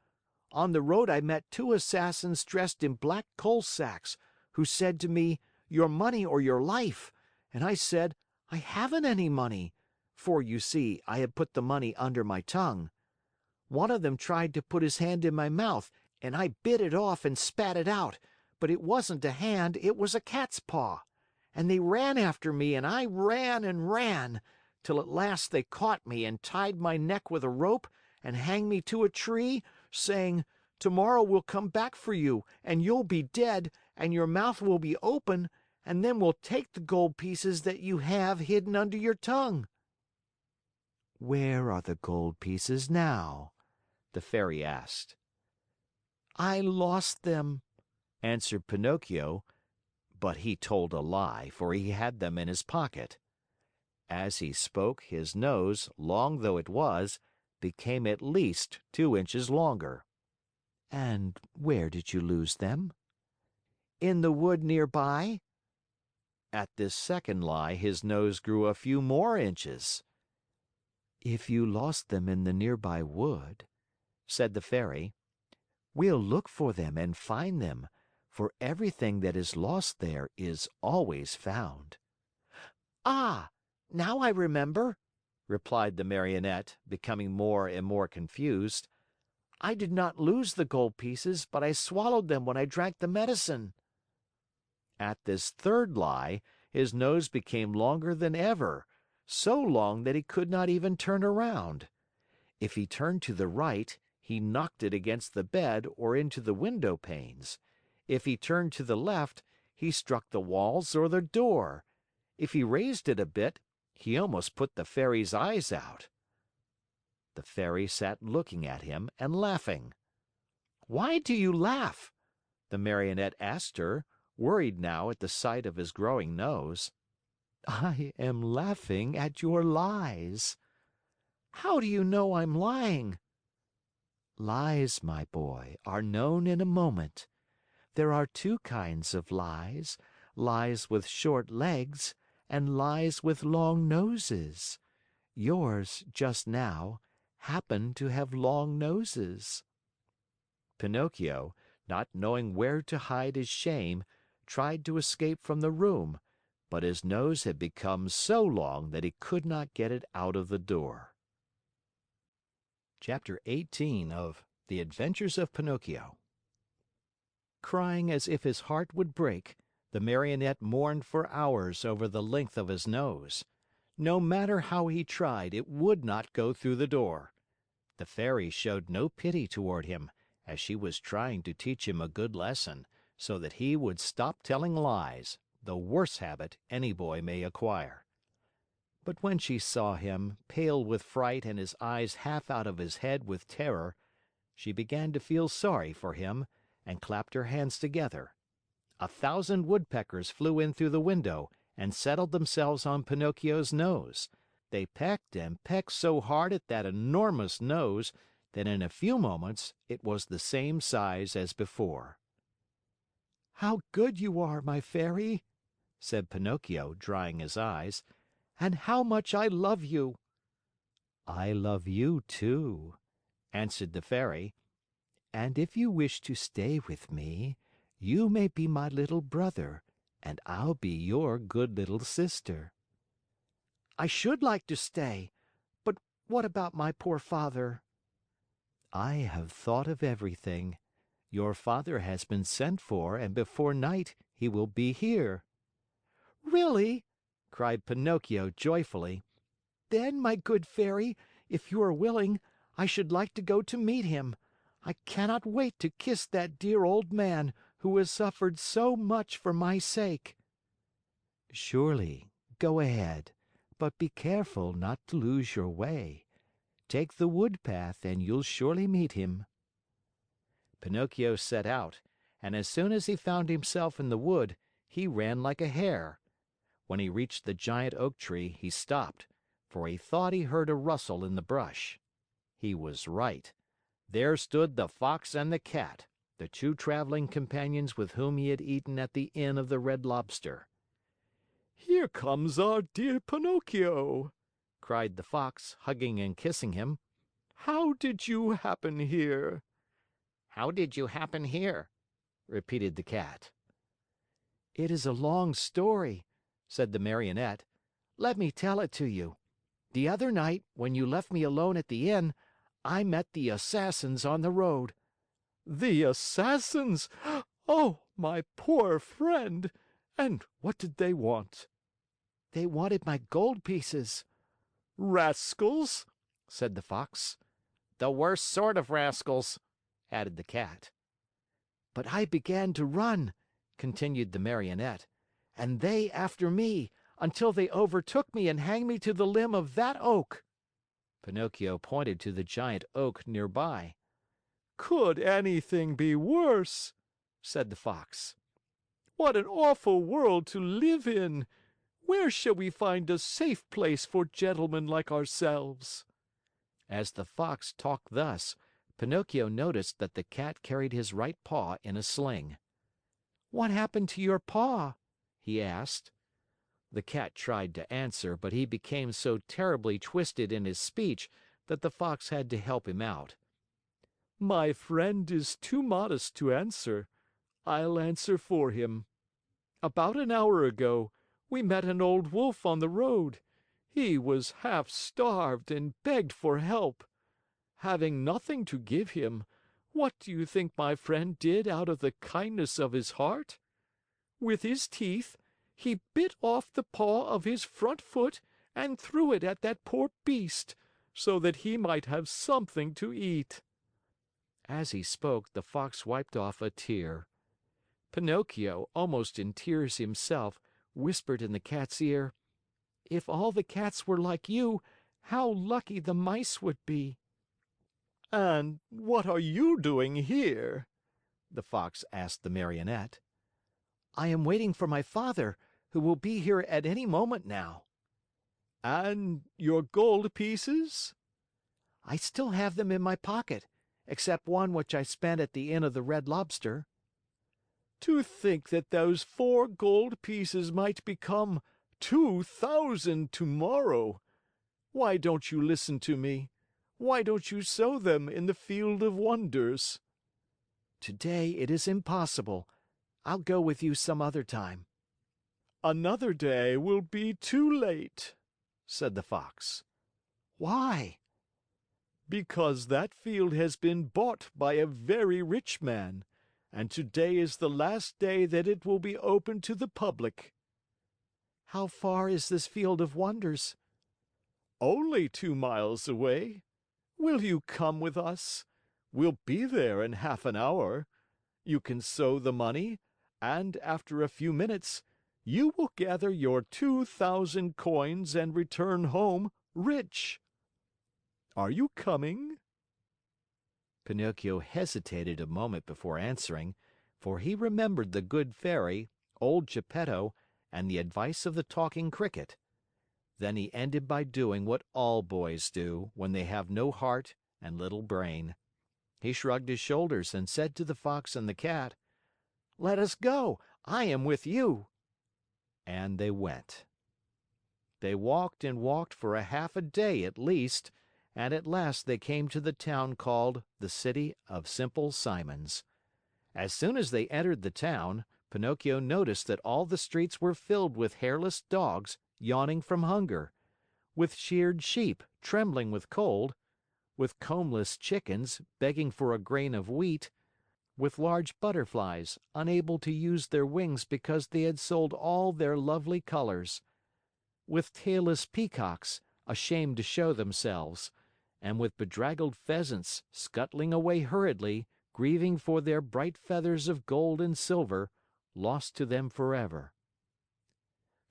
On the road I met 2 assassins dressed in black coal sacks, who said to me, "Your money or your life." And I said, "I haven't any money," for, you see, I had put the money under my tongue. One of them tried to put his hand in my mouth, and I bit it off and spat it out, but it wasn't a hand, it was a cat's paw. And they ran after me and I ran and ran, till at last they caught me and tied my neck with a rope and hanged me to a tree, saying, "Tomorrow we'll come back for you, and you'll be dead, and your mouth will be open, and then we'll take the gold pieces that you have hidden under your tongue." "Where are the gold pieces now?" the Fairy asked. "I lost them," answered Pinocchio, but he told a lie, for he had them in his pocket. As he spoke, his nose, long though it was, became at least 2 inches longer. "And where did you lose them?" "In the wood nearby." At this second lie, his nose grew a few more inches. "If you lost them in the nearby wood," said the Fairy, "we'll look for them and find them, for everything that is lost there is always found." "Ah, now I remember," replied the Marionette, becoming more and more confused. "I did not lose the gold pieces, but I swallowed them when I drank the medicine." At this third lie, his nose became longer than ever, so long that he could not even turn around. If he turned to the right, he knocked it against the bed or into the window panes. If he turned to the left, he struck the walls or the door. If he raised it a bit, he almost put the Fairy's eyes out. The Fairy sat looking at him and laughing. "Why do you laugh?" the Marionette asked her, worried now at the sight of his growing nose. "I am laughing at your lies." "How do you know I'm lying?" "Lies, my boy, are known in a moment. There are 2 kinds of lies, lies with short legs and lies with long noses. Yours, just now, happen to have long noses." Pinocchio, not knowing where to hide his shame, tried to escape from the room, but his nose had become so long that he could not get it out of the door. Chapter 18 of The Adventures of Pinocchio. Crying as if his heart would break, the Marionette mourned for hours over the length of his nose. No matter how he tried, it would not go through the door. The Fairy showed no pity toward him, as she was trying to teach him a good lesson, so that he would stop telling lies, the worst habit any boy may acquire. But when she saw him, pale with fright and his eyes half out of his head with terror, she began to feel sorry for him and clapped her hands together. 1,000 woodpeckers flew in through the window and settled themselves on Pinocchio's nose. They pecked and pecked so hard at that enormous nose that in a few moments it was the same size as before. "How good you are, my Fairy," said Pinocchio, drying his eyes, "and how much I love you." "I love you too," answered the Fairy. "And if you wish to stay with me, you may be my little brother, and I'll be your good little sister." "I should like to stay, but what about my poor father?" "I have thought of everything. Your father has been sent for, and before night he will be here." "Really?" cried Pinocchio joyfully. "Then, my good Fairy, if you are willing, I should like to go to meet him. I cannot wait to kiss that dear old man who has suffered so much for my sake." "Surely, go ahead, but be careful not to lose your way. Take the wood path and you'll surely meet him." Pinocchio set out, and as soon as he found himself in the wood, he ran like a hare. When he reached the giant oak tree, he stopped, for he thought he heard a rustle in the brush. He was right. There stood the Fox and the Cat, the two traveling companions with whom he had eaten at the Inn of the Red Lobster. "Here comes our dear Pinocchio!" cried the Fox, hugging and kissing him. "How did you happen here?" How did you happen here?" repeated the Cat. "It is a long story," said the Marionette. "Let me tell it to you. The other night, when you left me alone at the inn, I met the Assassins on the road." "The Assassins! Oh, my poor friend! And what did they want?" "They wanted my gold pieces." "Rascals!" said the Fox. The worst sort of rascals," added the Cat. "But I began to run," continued the Marionette, "and they after me, until they overtook me and hanged me to the limb of that oak." Pinocchio pointed to the giant oak nearby. "Could anything be worse?" said the Fox. "What an awful world to live in! Where shall we find a safe place for gentlemen like ourselves?" As the Fox talked thus, Pinocchio noticed that the Cat carried his right paw in a sling. "What happened to your paw?" he asked. The Cat tried to answer, but he became so terribly twisted in his speech that the Fox had to help him out. "My friend is too modest to answer. I'll answer for him. About an hour ago, we met an old wolf on the road. He was half starved and begged for help. Having nothing to give him, what do you think my friend did out of the kindness of his heart? With his teeth, he bit off the paw of his front foot and threw it at that poor beast, so that he might have something to eat." As he spoke, the Fox wiped off a tear. Pinocchio, almost in tears himself, whispered in the Cat's ear, "If all the cats were like you, how lucky the mice would be!" "And what are you doing here?" the Fox asked the Marionette. "I am waiting for my father, who will be here at any moment now." "And your gold pieces?" "I still have them in my pocket, except one which I spent at the Inn of the Red Lobster." "To think that those 4 gold pieces might become 2,000 tomorrow! Why don't you listen to me? Why don't you sow them in the field of wonders?" "Today it is impossible. I'll go with you some other time." "Another day will be too late," said the Fox. "Why?" "Because that field has been bought by a very rich man, and today is the last day that it will be open to the public." "How far is this field of wonders?" "Only 2 miles away. Will you come with us? We'll be there in half an hour. You can sow the money, and after a few minutes, you will gather your 2,000 coins and return home rich. Are you coming?" Pinocchio hesitated a moment before answering, for he remembered the good fairy, old Gepetto, and the advice of the talking cricket. Then he ended by doing what all boys do when they have no heart and little brain. He shrugged his shoulders and said to the Fox and the Cat, "Let us go. I am with you." And they went. They walked and walked for a half a day at least, and at last they came to the town called the City of Simple Simons. As soon as they entered the town, Pinocchio noticed that all the streets were filled with hairless dogs yawning from hunger, with sheared sheep trembling with cold, with combless chickens begging for a grain of wheat, with large butterflies unable to use their wings because they had sold all their lovely colors, with tailless peacocks ashamed to show themselves, and with bedraggled pheasants scuttling away hurriedly, grieving for their bright feathers of gold and silver, lost to them forever.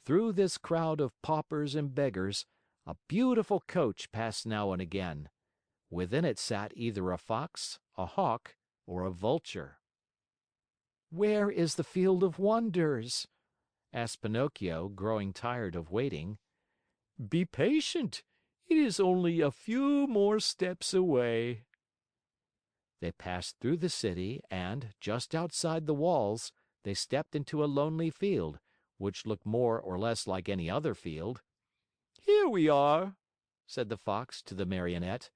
Through this crowd of paupers and beggars, a beautiful coach passed now and again. Within it sat either a fox, a hawk, or a vulture. "Where is the Field of Wonders?" asked Pinocchio, growing tired of waiting. "Be patient. It is only a few more steps away." They passed through the city and, just outside the walls, they stepped into a lonely field, which looked more or less like any other field. "Here we are," said the Fox to the Marionette.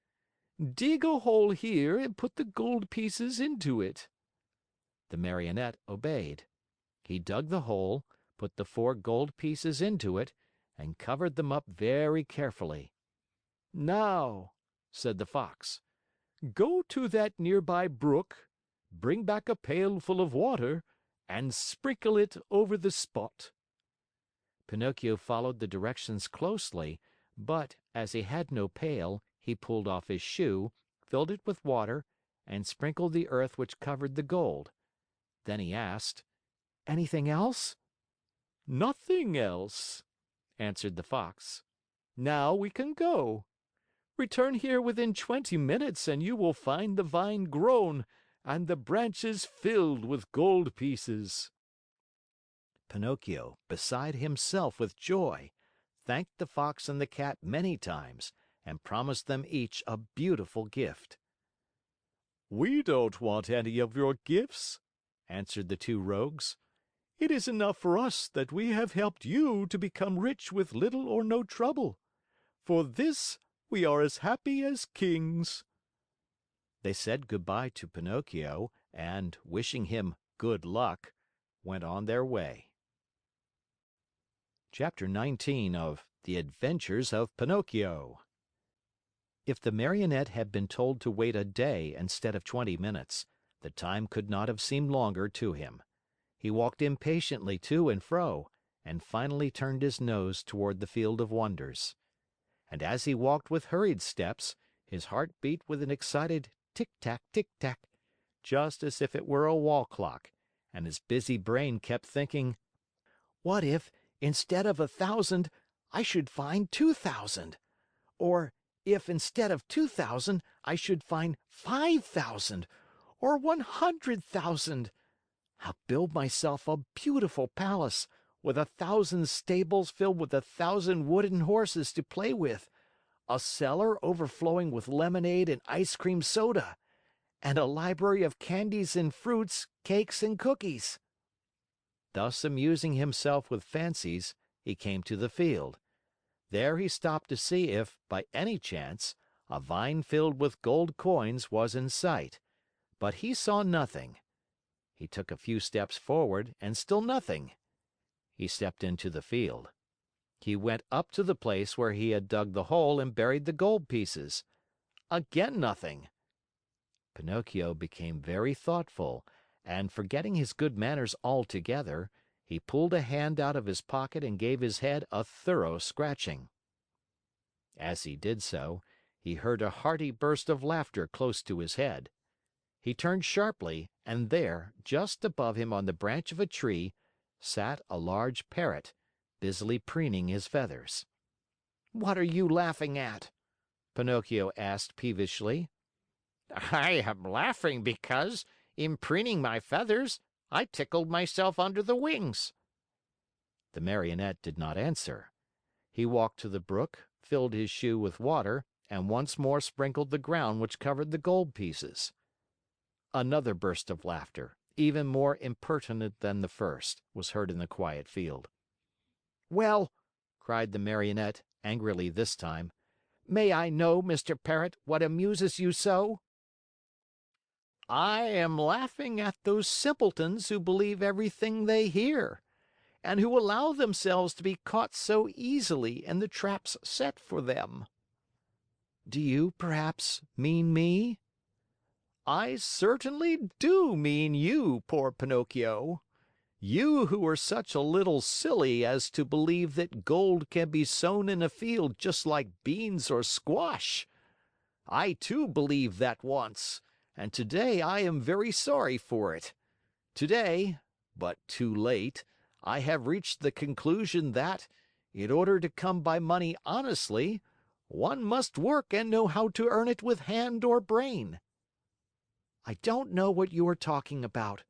"Dig a hole here and put the gold pieces into it." The Marionette obeyed. He dug the hole, put the 4 gold pieces into it, and covered them up very carefully. "Now," said the Fox, "go to that nearby brook, bring back a pail full of water, and sprinkle it over the spot." Pinocchio followed the directions closely, but, as he had no pail, he pulled off his shoe, filled it with water, and sprinkled the earth which covered the gold. Then he asked, "Anything else?" "Nothing else," answered the Fox. "Now we can go. Return here within 20 minutes and you will find the vine grown and the branches filled with gold pieces." Pinocchio, beside himself with joy, thanked the Fox and the Cat many times and promised them each a beautiful gift. "We don't want any of your gifts," answered the 2 rogues. "It is enough for us that we have helped you to become rich with little or no trouble. For this, we are as happy as kings." They said goodbye to Pinocchio and, wishing him good luck, went on their way. Chapter 19 of The Adventures of Pinocchio. If the Marionette had been told to wait a day instead of 20 minutes, the time could not have seemed longer to him. He walked impatiently to and fro, and finally turned his nose toward the Field of Wonders. And as he walked with hurried steps, his heart beat with an excited tick tack, just as if it were a wall clock, and his busy brain kept thinking, "What if, instead of 1,000, I should find 2,000? Or if, instead of 2,000, I should find 5,000 or 100,000? I'll build myself a beautiful palace with 1,000 stables filled with 1,000 wooden horses to play with, a cellar overflowing with lemonade and ice cream soda, and a library of candies and fruits, cakes and cookies." Thus amusing himself with fancies, he came to the field. There he stopped to see if, by any chance, a vine filled with gold coins was in sight, but he saw nothing. He took a few steps forward and still nothing. He stepped into the field. He went up to the place where he had dug the hole and buried the gold pieces. Again nothing. Pinocchio became very thoughtful, and forgetting his good manners altogether, he pulled a hand out of his pocket and gave his head a thorough scratching. As he did so, he heard a hearty burst of laughter close to his head. He turned sharply, and there, just above him on the branch of a tree, sat a large parrot, busily preening his feathers. "What are you laughing at?" Pinocchio asked peevishly. "I am laughing because, in preening my feathers, I tickled myself under the wings." The Marionette did not answer. He walked to the brook, filled his shoe with water, and once more sprinkled the ground which covered the gold pieces. Another burst of laughter, even more impertinent than the first, was heard in the quiet field. "Well," cried the Marionette, angrily this time, "may I know, Mr. Parrot, what amuses you so?" "I am laughing at those simpletons who believe everything they hear, and who allow themselves to be caught so easily in the traps set for them." "Do you, perhaps, mean me?" "I certainly do mean you, poor Pinocchio. You who are such a little silly as to believe that gold can be sown in a field just like beans or squash. I too believed that once, and today I am very sorry for it. Today, but too late, I have reached the conclusion that, in order to come by money honestly, one must work and know how to earn it with hand or brain." "I don't know what you are talking about,"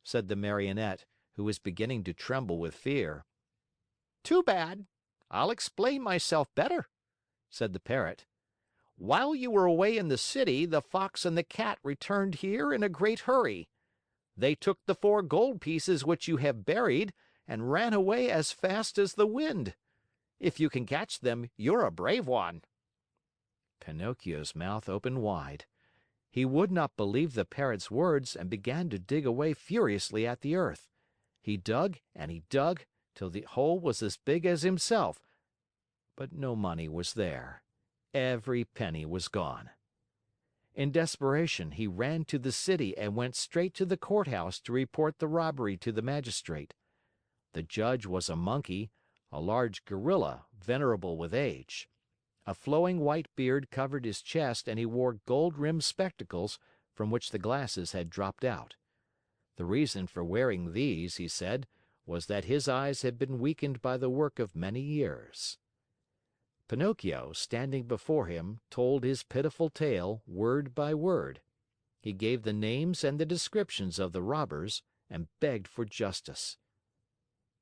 said the Marionette, who was beginning to tremble with fear. "Too bad. I'll explain myself better," said the Parrot. "While you were away in the city, the Fox and the Cat returned here in a great hurry. They took the 4 gold pieces which you have buried and ran away as fast as the wind. If you can catch them, you're a brave one." Pinocchio's mouth opened wide. He would not believe the Parrot's words and began to dig away furiously at the earth. He dug and he dug till the hole was as big as himself, but no money was there. Every penny was gone. In desperation, he ran to the city and went straight to the courthouse to report the robbery to the magistrate. The judge was a monkey, a large gorilla, venerable with age. A flowing white beard covered his chest and he wore gold-rimmed spectacles from which the glasses had dropped out. The reason for wearing these, he said, was that his eyes had been weakened by the work of many years. Pinocchio, standing before him, told his pitiful tale word by word. He gave the names and the descriptions of the robbers and begged for justice.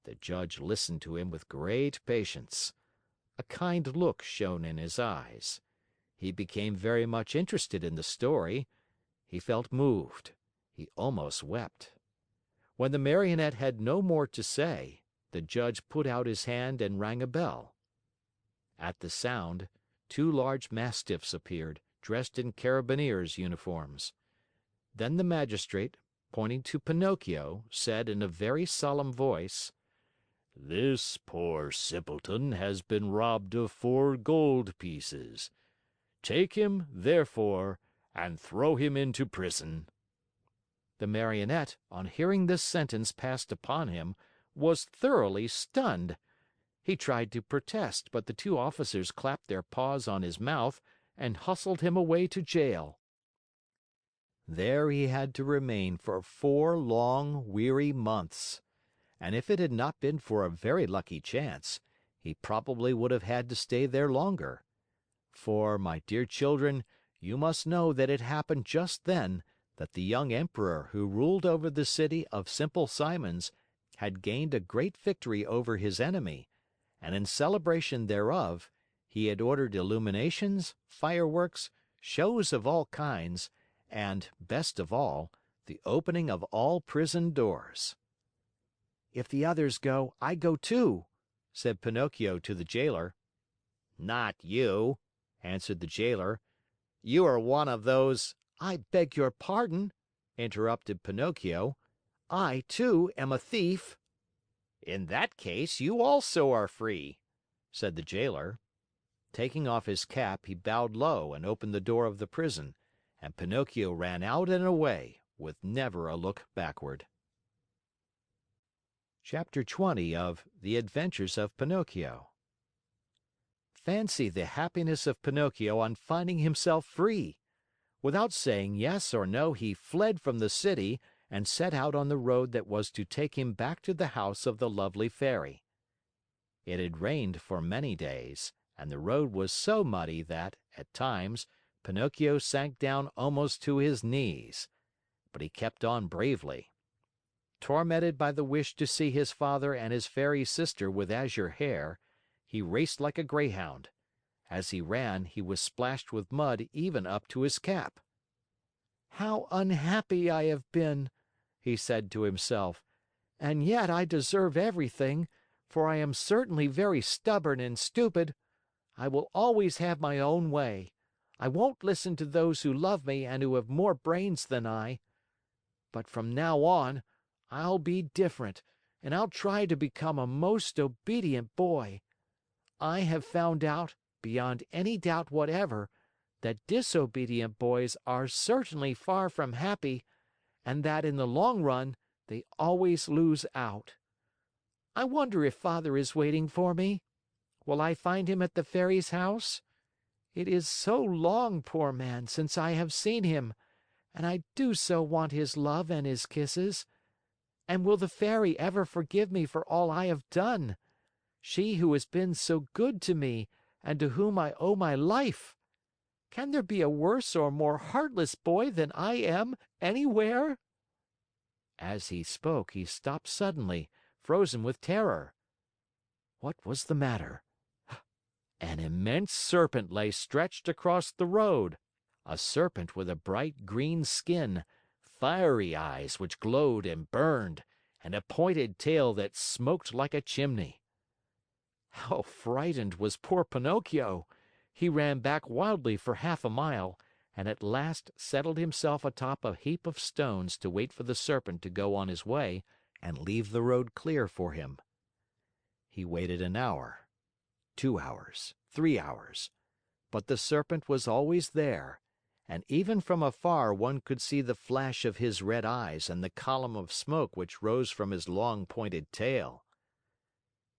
The judge listened to him with great patience. A kind look shone in his eyes. He became very much interested in the story. He felt moved. He almost wept. When the Marionette had no more to say, the judge put out his hand and rang a bell. At the sound, 2 large mastiffs appeared, dressed in carabineers' uniforms. Then the magistrate, pointing to Pinocchio, said in a very solemn voice: "This poor simpleton has been robbed of 4 gold pieces. Take him, therefore, and throw him into prison." The Marionette, on hearing this sentence passed upon him, was thoroughly stunned. He tried to protest, but the 2 officers clapped their paws on his mouth and hustled him away to jail. There he had to remain for 4 long, weary months. And if it had not been for a very lucky chance, he probably would have had to stay there longer. For, my dear children, you must know that it happened just then that the young emperor who ruled over the city of Simple Simons had gained a great victory over his enemy, and in celebration thereof, he had ordered illuminations, fireworks, shows of all kinds, and, best of all, the opening of all prison doors. "If the others go, I go too," said Pinocchio to the jailer. "Not you," answered the jailer. "You are one of those—" "I beg your pardon," interrupted Pinocchio. "I, too, am a thief." "In that case, you also are free," said the jailer. Taking off his cap, he bowed low and opened the door of the prison, and Pinocchio ran out and away, with never a look backward. Chapter 20 of The Adventures of Pinocchio. Fancy the happiness of Pinocchio on finding himself free! Without saying yes or no, he fled from the city and set out on the road that was to take him back to the house of the lovely Fairy. It had rained for many days, and the road was so muddy that, at times, Pinocchio sank down almost to his knees. But he kept on bravely. Tormented by the wish to see his father and his fairy sister with azure hair, he raced like a greyhound. As he ran, he was splashed with mud even up to his cap. "How unhappy I have been!" he said to himself. "And yet I deserve everything, for I am certainly very stubborn and stupid. I will always have my own way. I won't listen to those who love me and who have more brains than I. But from now on, I'll be different, and I'll try to become a most obedient boy. I have found out, beyond any doubt whatever, that disobedient boys are certainly far from happy, and that in the long run, they always lose out. I wonder if Father is waiting for me? Will I find him at the Fairy's house? It is so long, poor man, since I have seen him, and I do so want his love and his kisses. And will the Fairy ever forgive me for all I have done? She who has been so good to me and to whom I owe my life. Can there be a worse or more heartless boy than I am anywhere?" As he spoke, he stopped suddenly, frozen with terror. What was the matter? An immense serpent lay stretched across the road, a serpent with a bright green skin, fiery eyes which glowed and burned, and a pointed tail that smoked like a chimney. How frightened was poor Pinocchio! He ran back wildly for half a mile, and at last settled himself atop a heap of stones to wait for the serpent to go on his way and leave the road clear for him. He waited an hour, 2 hours, 3 hours, but the serpent was always there, and even from afar one could see the flash of his red eyes and the column of smoke which rose from his long pointed tail.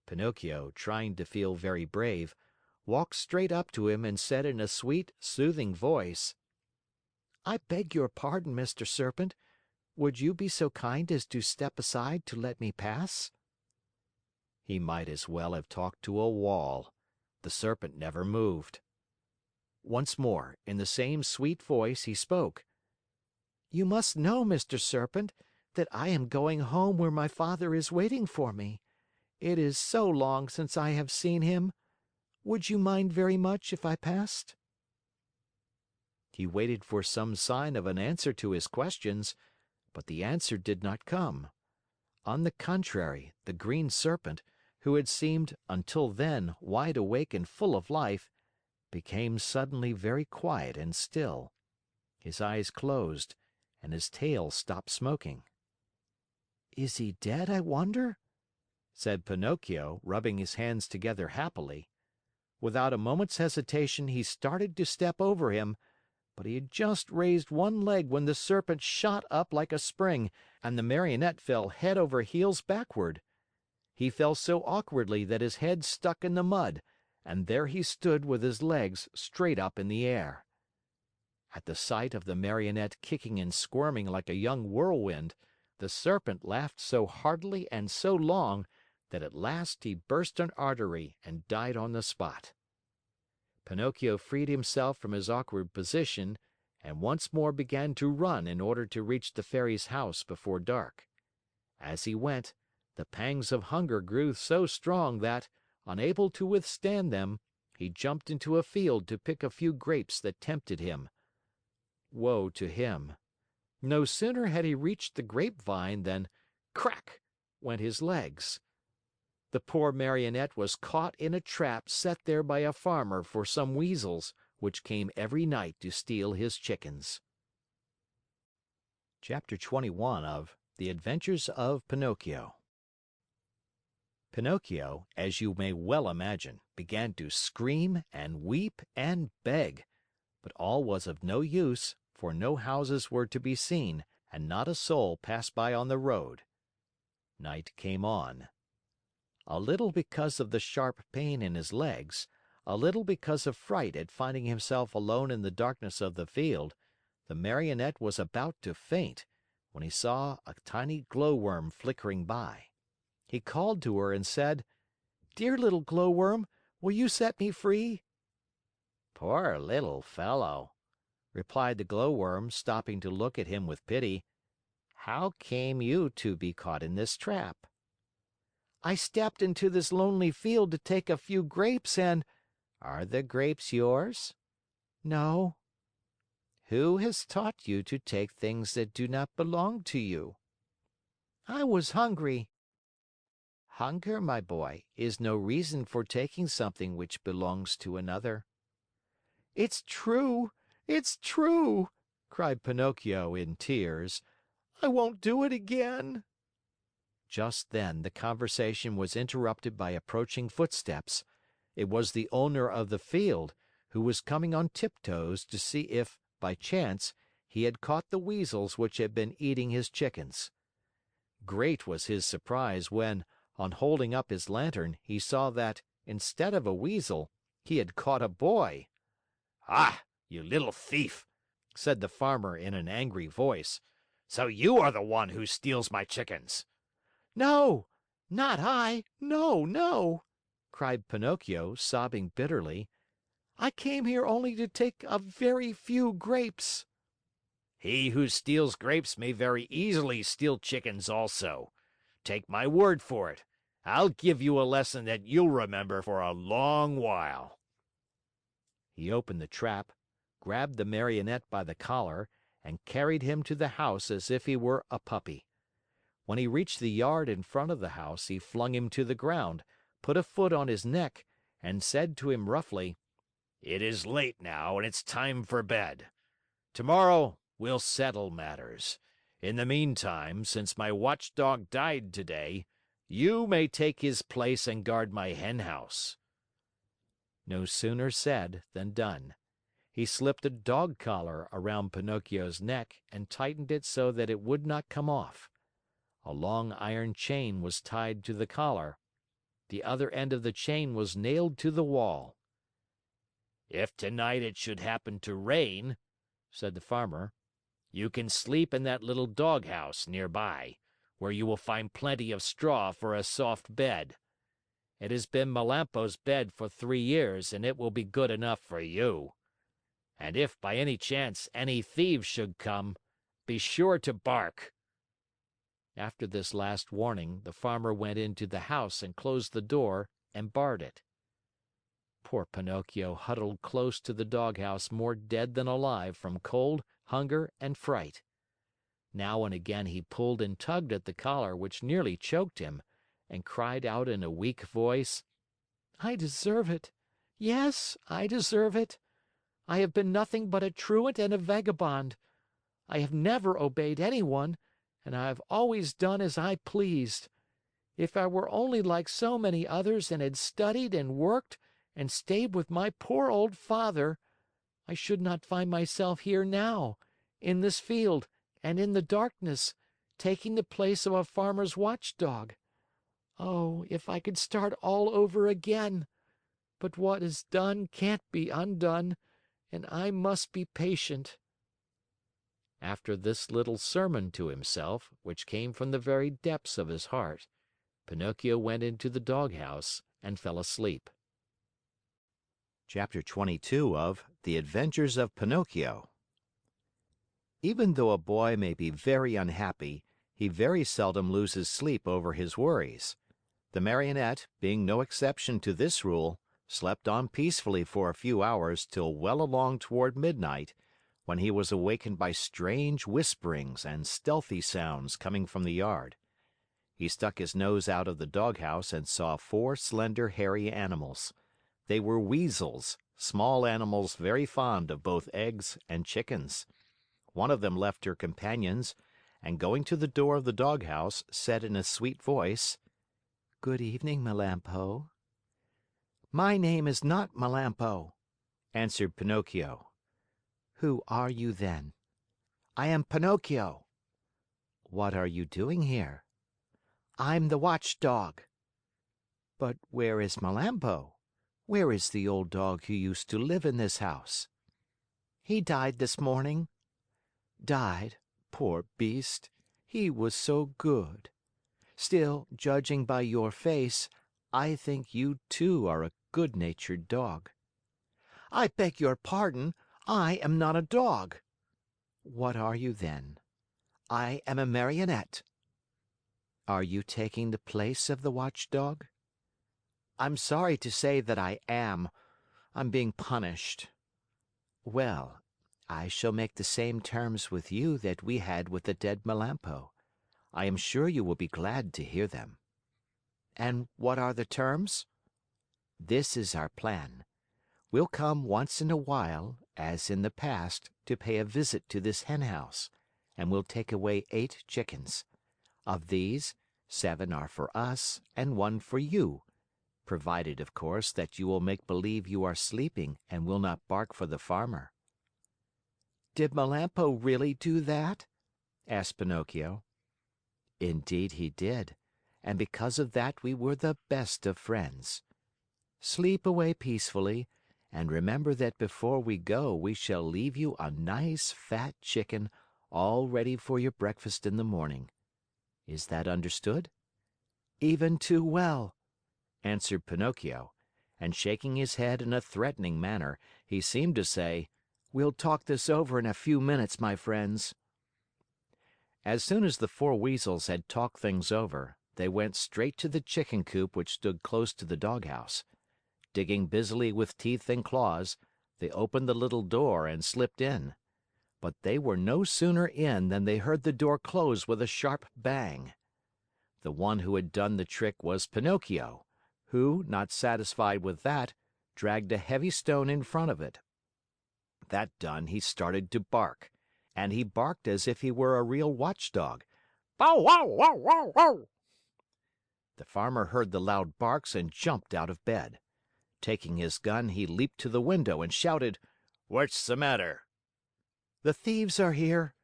Pinocchio, trying to feel very brave, walked straight up to him and said in a sweet, soothing voice: "I beg your pardon, Mr. Serpent. Would you be so kind as to step aside to let me pass?" He might as well have talked to a wall. The serpent never moved. Once more, in the same sweet voice, he spoke: "You must know, Mr. Serpent, that I am going home where my father is waiting for me. It is so long since I have seen him. Would you mind very much if I passed?" He waited for some sign of an answer to his questions, but the answer did not come. On the contrary, the green serpent, who had seemed, until then, wide awake and full of life, became suddenly very quiet and still. His eyes closed, and his tail stopped smoking. "Is he dead, I wonder?" said Pinocchio, rubbing his hands together happily. Without a moment's hesitation, he started to step over him, but he had just raised one leg when the serpent shot up like a spring, and the Marionette fell head over heels backward. He fell so awkwardly that his head stuck in the mud, and there he stood with his legs straight up in the air. At the sight of the Marionette kicking and squirming like a young whirlwind, the serpent laughed so heartily and so long that at last he burst an artery and died on the spot. Pinocchio freed himself from his awkward position and once more began to run in order to reach the Fairy's house before dark. As he went, the pangs of hunger grew so strong that, unable to withstand them, he jumped into a field to pick a few grapes that tempted him. Woe to him! No sooner had he reached the grapevine than crack went his legs. The poor Marionette was caught in a trap set there by a farmer for some weasels, which came every night to steal his chickens. Chapter 21 of The Adventures of Pinocchio. Pinocchio, as you may well imagine, began to scream and weep and beg, but all was of no use, for no houses were to be seen, and not a soul passed by on the road. Night came on. A little because of the sharp pain in his legs, a little because of fright at finding himself alone in the darkness of the field, the Marionette was about to faint, when he saw a tiny glowworm flickering by. He called to her and said: "Dear little glowworm, will you set me free?" "Poor little fellow," replied the glowworm, stopping to look at him with pity. "How came you to be caught in this trap?" "I stepped into this lonely field to take a few grapes and—" "Are the grapes yours?" "No." "Who has taught you to take things that do not belong to you?" "I was hungry." "Hunger, my boy, is no reason for taking something which belongs to another." "It's true! It's true!" cried Pinocchio in tears. "I won't do it again." Just then, the conversation was interrupted by approaching footsteps. It was the owner of the field, who was coming on tiptoes to see if, by chance, he had caught the weasels which had been eating his chickens. Great was his surprise when, on holding up his lantern, he saw that, instead of a weasel, he had caught a boy. "Ah, you little thief!" said the farmer in an angry voice. "So you are the one who steals my chickens!" No, not I! No, no!" cried Pinocchio, sobbing bitterly. "I came here only to take a very few grapes." "He who steals grapes may very easily steal chickens also. Take my word for it, I'll give you a lesson that you'll remember for a long while." He opened the trap, grabbed the Marionette by the collar, and carried him to the house as if he were a puppy. When he reached the yard in front of the house, he flung him to the ground, put a foot on his neck, and said to him roughly, "It is late now and it's time for bed. Tomorrow we'll settle matters. In the meantime, since my watchdog died today, you may take his place and guard my henhouse." No sooner said than done. He slipped a dog collar around Pinocchio's neck and tightened it so that it would not come off. A long iron chain was tied to the collar. The other end of the chain was nailed to the wall. "If tonight it should happen to rain," said the farmer, "you can sleep in that little doghouse near by, where you will find plenty of straw for a soft bed. It has been Melampo's bed for 3 years and it will be good enough for you. And if by any chance any thieves should come, be sure to bark." After this last warning, the farmer went into the house and closed the door and barred it. Poor Pinocchio huddled close to the doghouse more dead than alive from cold, hunger, and fright. Now and again he pulled and tugged at the collar which nearly choked him, and cried out in a weak voice: "I deserve it. Yes, I deserve it. I have been nothing but a truant and a vagabond. I have never obeyed anyone, and I have always done as I pleased. If I were only like so many others and had studied and worked and stayed with my poor old father, I should not find myself here now, in this field and in the darkness, taking the place of a farmer's watchdog. Oh, if I could start all over again! But what is done can't be undone, and I must be patient." After this little sermon to himself, which came from the very depths of his heart, Pinocchio went into the doghouse and fell asleep. Chapter 22 of The Adventures of Pinocchio. Even though a boy may be very unhappy, he very seldom loses sleep over his worries. The Marionette, being no exception to this rule, slept on peacefully for a few hours till well along toward midnight, when he was awakened by strange whisperings and stealthy sounds coming from the yard. He stuck his nose out of the doghouse and saw 4 slender, hairy animals. They were weasels, small animals very fond of both eggs and chickens. One of them left her companions, and going to the door of the doghouse, said in a sweet voice, "Good evening, Melampo." "My name is not Melampo," answered Pinocchio. "Who are you then?" "I am Pinocchio." "What are you doing here?" "I'm the watchdog." "But where is Melampo? Where is the old dog who used to live in this house?" "He died this morning." "Died? Poor beast! He was so good. Still, judging by your face, I think you too are a good-natured dog." "I beg your pardon. I am not a dog." "What are you then?" "I am a Marionette." "Are you taking the place of the watchdog?" "I'm sorry to say that I am. I'm being punished." "Well, I shall make the same terms with you that we had with the dead Melampo. I am sure you will be glad to hear them." "And what are the terms?" "This is our plan. We'll come once in a while, as in the past, to pay a visit to this henhouse, and we'll take away 8 chickens. Of these, 7 are for us and 1 for you, provided, of course, that you will make believe you are sleeping and will not bark for the farmer." "Did Melampo really do that?" asked Pinocchio. "Indeed he did, and because of that we were the best of friends. Sleep away peacefully, And remember that before we go we shall leave you a nice fat chicken all ready for your breakfast in the morning. Is that understood?" "Even too well," answered Pinocchio, and shaking his head in a threatening manner, he seemed to say, "We'll talk this over in a few minutes, my friends." As soon as the four weasels had talked things over, they went straight to the chicken coop which stood close to the doghouse. Digging busily with teeth and claws, they opened the little door and slipped in. But they were no sooner in than they heard the door close with a sharp bang. The one who had done the trick was Pinocchio, who, not satisfied with that, dragged a heavy stone in front of it. That done, he started to bark, and he barked as if he were a real watchdog. "Bow wow wow wow wow!" The farmer heard the loud barks and jumped out of bed. Taking his gun, he leaped to the window and shouted, "What's the matter?" "The thieves are here,"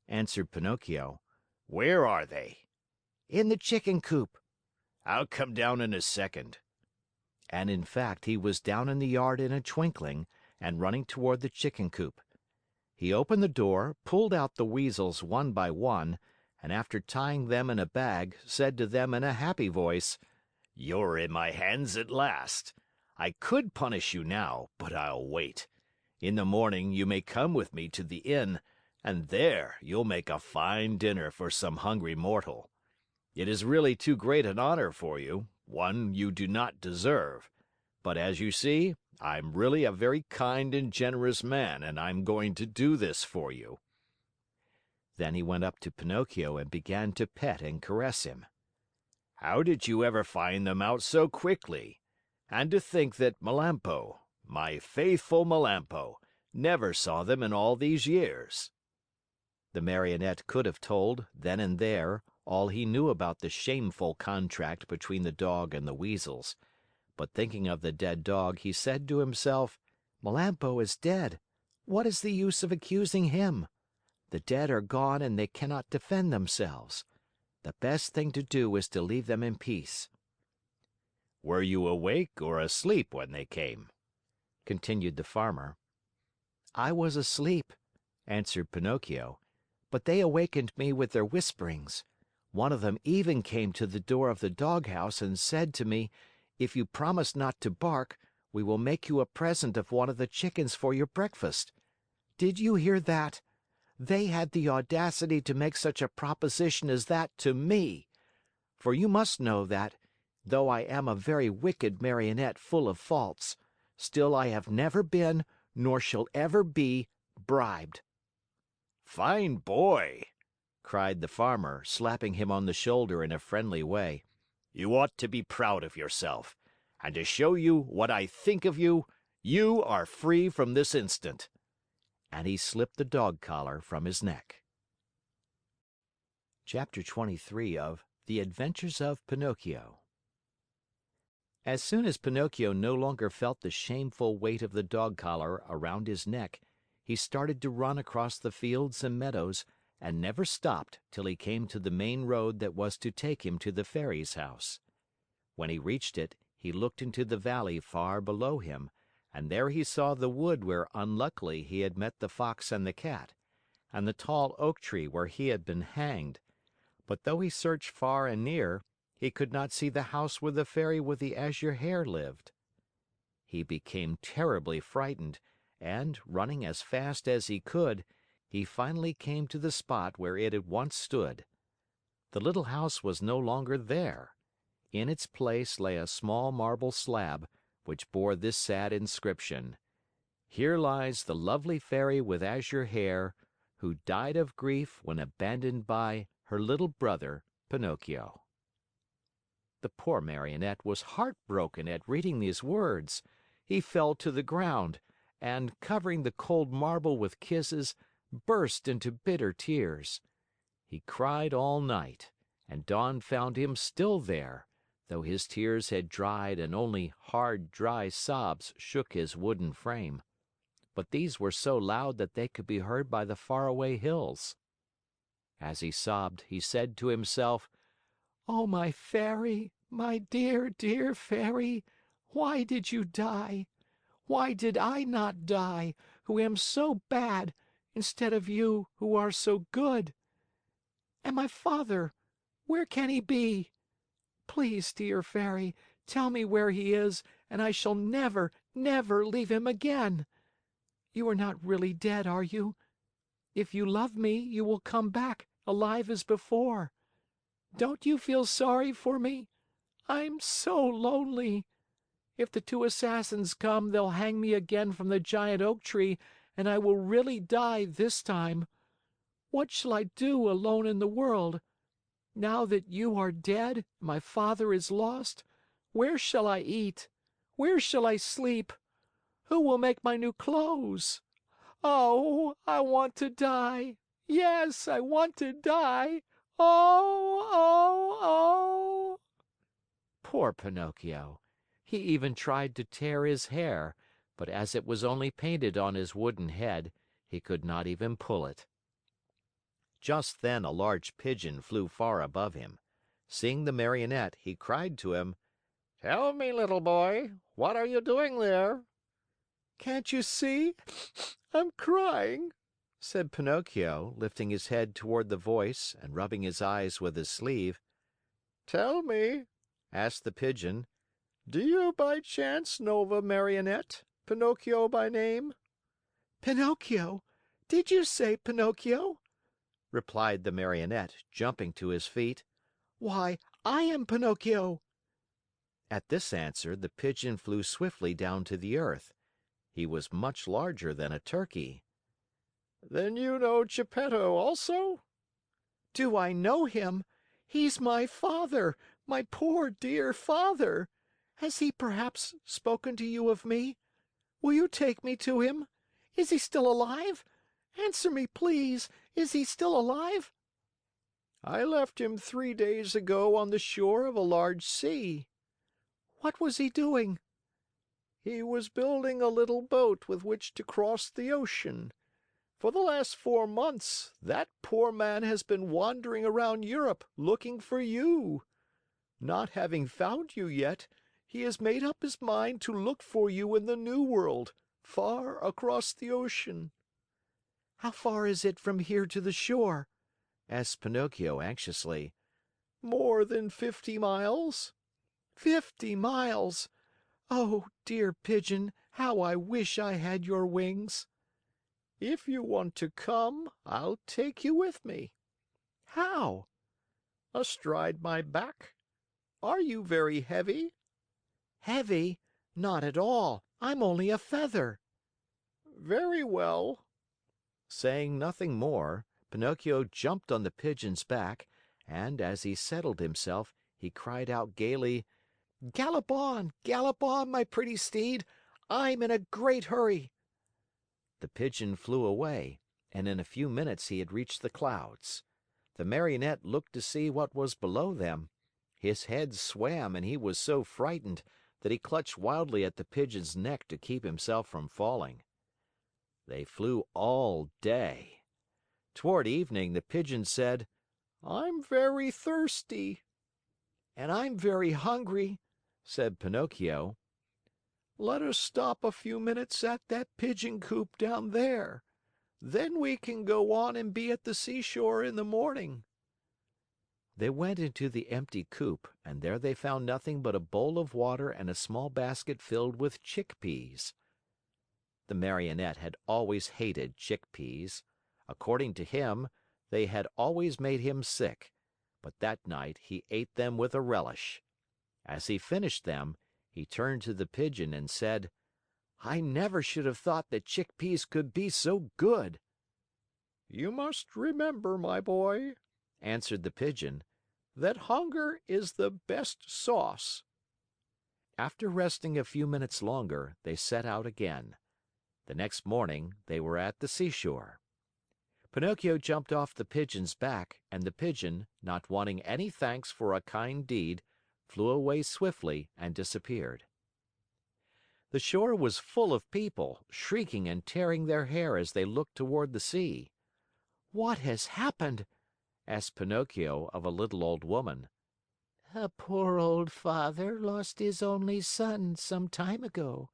answered Pinocchio. "Where are they?" "In the chicken coop." "I'll come down in a second." And in fact, he was down in the yard in a twinkling and running toward the chicken coop. He opened the door, pulled out the weasels one by one, and after tying them in a bag, said to them in a happy voice, "You're in my hands at last. I could punish you now, but I'll wait. In the morning you may come with me to the inn, and there you'll make a fine dinner for some hungry mortal. It is really too great an honor for you, one you do not deserve. But as you see, I'm really a very kind and generous man, and I'm going to do this for you." Then he went up to Pinocchio and began to pet and caress him. "How did you ever find them out so quickly? And to think that Melampo, my faithful Melampo, never saw them in all these years." The Marionette could have told, then and there, all he knew about the shameful contract between the dog and the weasels. But thinking of the dead dog, he said to himself, "Melampo is dead. What is the use of accusing him? The dead are gone and they cannot defend themselves. The best thing to do is to leave them in peace." "Were you awake or asleep when they came?" continued the farmer. "I was asleep," answered Pinocchio, "but they awakened me with their whisperings. One of them even came to the door of the doghouse and said to me, 'If you promise not to bark, we will make you a present of one of the chickens for your breakfast.' Did you hear that? They had the audacity to make such a proposition as that to me. For you must know that, though I am a very wicked Marionette full of faults, still I have never been, nor shall ever be, bribed." "Fine boy!" cried the farmer, slapping him on the shoulder in a friendly way. "You ought to be proud of yourself. And to show you what I think of you, you are free from this instant." And he slipped the dog collar from his neck. Chapter 23 of The Adventures of Pinocchio. As soon as Pinocchio no longer felt the shameful weight of the dog collar around his neck, he started to run across the fields and meadows and never stopped till he came to the main road that was to take him to the fairy's house. When he reached it, he looked into the valley far below him, and there he saw the wood where unluckily he had met the fox and the cat, and the tall oak tree where he had been hanged. But though he searched far and near, he could not see the house where the fairy with the azure hair lived. He became terribly frightened, and, running as fast as he could, he finally came to the spot where it had once stood. The little house was no longer there. In its place lay a small marble slab, which bore this sad inscription: "Here lies the lovely fairy with azure hair, who died of grief when abandoned by her little brother, Pinocchio." The poor Marionette was heartbroken at reading these words. He fell to the ground, and, covering the cold marble with kisses, burst into bitter tears. He cried all night, and dawn found him still there, though his tears had dried and only hard, dry sobs shook his wooden frame. But these were so loud that they could be heard by the faraway hills. As he sobbed, he said to himself, "Oh, my fairy, my dear, dear fairy, why did you die? Why did I not die, who am so bad, instead of you, who are so good? And my father, where can he be? Please, dear Fairy, tell me where he is, and I shall never, never leave him again. You are not really dead, are you? If you love me, you will come back, alive as before. Don't you feel sorry for me? I'm so lonely. If the two assassins come, they'll hang me again from the giant oak tree, and I will really die this time. What shall I do alone in the world? Now that you are dead, my father is lost, where shall I eat? Where shall I sleep? Who will make my new clothes? Oh, I want to die. Yes, I want to die. Oh, oh, oh. Poor Pinocchio! He even tried to tear his hair, but as it was only painted on his wooden head, he could not even pull it. Just then a large pigeon flew far above him. Seeing the Marionette, he cried to him, Tell me, little boy, what are you doing there? Can't you see? I'm crying, said Pinocchio, lifting his head toward the voice and rubbing his eyes with his sleeve. Tell me, asked the pigeon, do you by chance know of a Marionette, Pinocchio by name? Pinocchio? Did you say Pinocchio? Replied the Marionette, jumping to his feet. Why, I am Pinocchio. At this answer, the pigeon flew swiftly down to the earth. He was much larger than a turkey. Then you know Gepetto also? Do I know him? He's my father, my poor dear father. Has he perhaps spoken to you of me? Will you take me to him? Is he still alive? Answer me, please. Is he still alive? I left him 3 days ago on the shore of a large sea. What was he doing? He was building a little boat with which to cross the ocean. For the last 4 months, that poor man has been wandering around Europe looking for you. Not having found you yet, he has made up his mind to look for you in the New World, far across the ocean. How far is it from here to the shore? Asked Pinocchio anxiously. More than 50 miles. 50 miles! Oh, dear pigeon, how I wish I had your wings! If you want to come, I'll take you with me. How? Astride my back. Are you very heavy? Heavy? Not at all. I'm only a feather. Very well. Saying nothing more, Pinocchio jumped on the pigeon's back, and, as he settled himself, he cried out gaily, Gallop on, my pretty steed. I'm in a great hurry. The pigeon flew away, and in a few minutes he had reached the clouds. The Marionette looked to see what was below them. His head swam and he was so frightened that he clutched wildly at the pigeon's neck to keep himself from falling. They flew all day. Toward evening, the pigeon said, I'm very thirsty. And I'm very hungry, said Pinocchio. Let us stop a few minutes at that pigeon coop down there. Then we can go on and be at the seashore in the morning. They went into the empty coop, and there they found nothing but a bowl of water and a small basket filled with chickpeas. The Marionette had always hated chickpeas. According to him, they had always made him sick, but that night he ate them with a relish. As he finished them, he turned to the pigeon and said, I never should have thought that chickpeas could be so good. You must remember, my boy, answered the pigeon, that hunger is the best sauce. After resting a few minutes longer, they set out again. The next morning, they were at the seashore. Pinocchio jumped off the pigeon's back, and the pigeon, not wanting any thanks for a kind deed, flew away swiftly and disappeared. The shore was full of people, shrieking and tearing their hair as they looked toward the sea. What has happened? Asked Pinocchio of a little old woman. A poor old father lost his only son some time ago,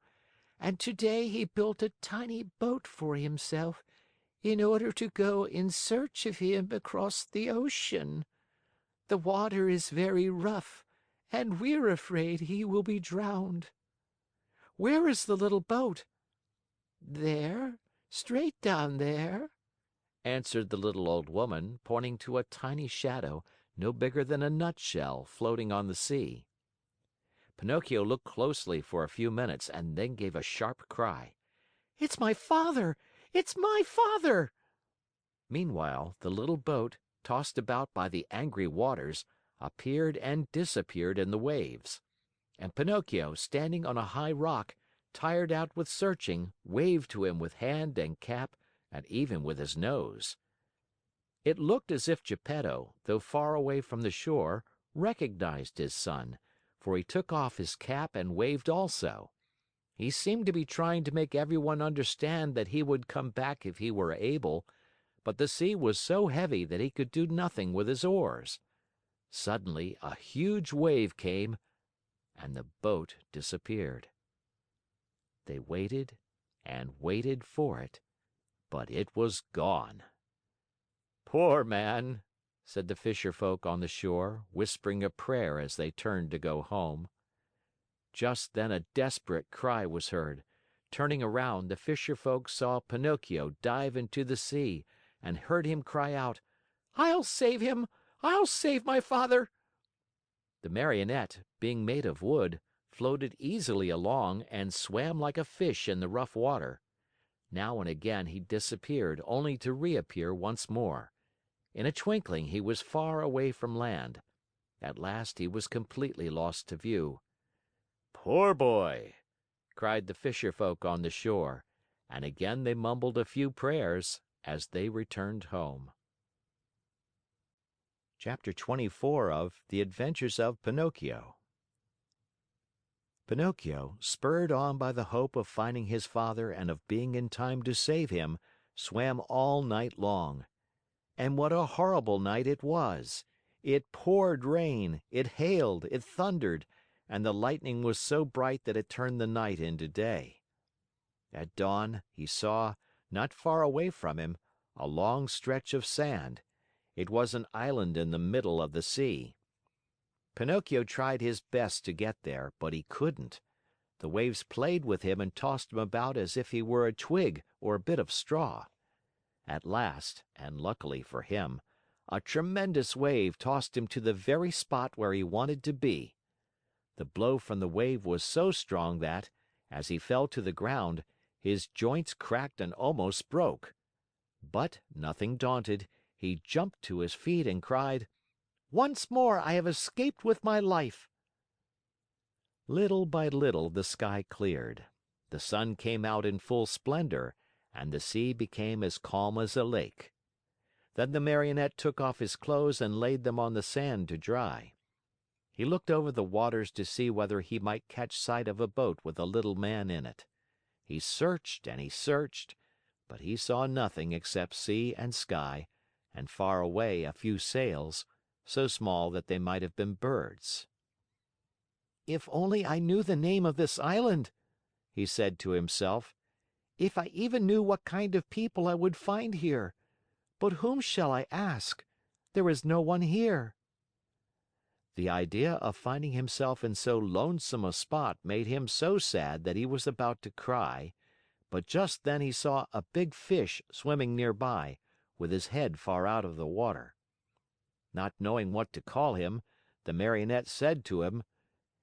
and today he built a tiny boat for himself in order to go in search of him across the ocean. The water is very rough, and we're afraid he will be drowned." "Where is the little boat?" "There, straight down there," answered the little old woman, pointing to a tiny shadow, no bigger than a nutshell, floating on the sea. Pinocchio looked closely for a few minutes and then gave a sharp cry. "It's my father! It's my father!" Meanwhile, the little boat, tossed about by the angry waters, appeared and disappeared in the waves. And Pinocchio, standing on a high rock, tired out with searching, waved to him with hand and cap and even with his nose. It looked as if Gepetto, though far away from the shore, recognized his son, for he took off his cap and waved also. He seemed to be trying to make everyone understand that he would come back if he were able, but the sea was so heavy that he could do nothing with his oars. Suddenly a huge wave came, and the boat disappeared. They waited and waited for it, but it was gone. "Poor man," said the fisher folk on the shore, whispering a prayer as they turned to go home. Just then a desperate cry was heard. Turning around, the fisher folk saw Pinocchio dive into the sea and heard him cry out, "I'll save him! I'll save my father!" The Marionette, being made of wood, floated easily along and swam like a fish in the rough water. Now and again he disappeared only to reappear once more. In a twinkling he was far away from land. At last he was completely lost to view. "Poor boy!" cried the fisher folk on the shore, and again they mumbled a few prayers as they returned home. Chapter 24 of The Adventures of Pinocchio. Pinocchio, spurred on by the hope of finding his father and of being in time to save him, swam all night long. And what a horrible night it was! It poured rain, it hailed, it thundered, and the lightning was so bright that it turned the night into day. At dawn, he saw, not far away from him, a long stretch of sand. It was an island in the middle of the sea. Pinocchio tried his best to get there, but he couldn't. The waves played with him and tossed him about as if he were a twig or a bit of straw. At last, and luckily for him, a tremendous wave tossed him to the very spot where he wanted to be. The blow from the wave was so strong that, as he fell to the ground, his joints cracked and almost broke. But, nothing daunted, he jumped to his feet and cried, "Once more I have escaped with my life!" Little by little the sky cleared. The sun came out in full splendor, and the sea became as calm as a lake. Then the Marionette took off his clothes and laid them on the sand to dry. He looked over the waters to see whether he might catch sight of a boat with a little man in it. He searched and he searched, but he saw nothing except sea and sky, and far away a few sails, so small that they might have been birds. "If only I knew the name of this island," he said to himself. "If I even knew what kind of people I would find here. But whom shall I ask? There is no one here." The idea of finding himself in so lonesome a spot made him so sad that he was about to cry, but just then he saw a big fish swimming nearby, with his head far out of the water. Not knowing what to call him, the Marionette said to him,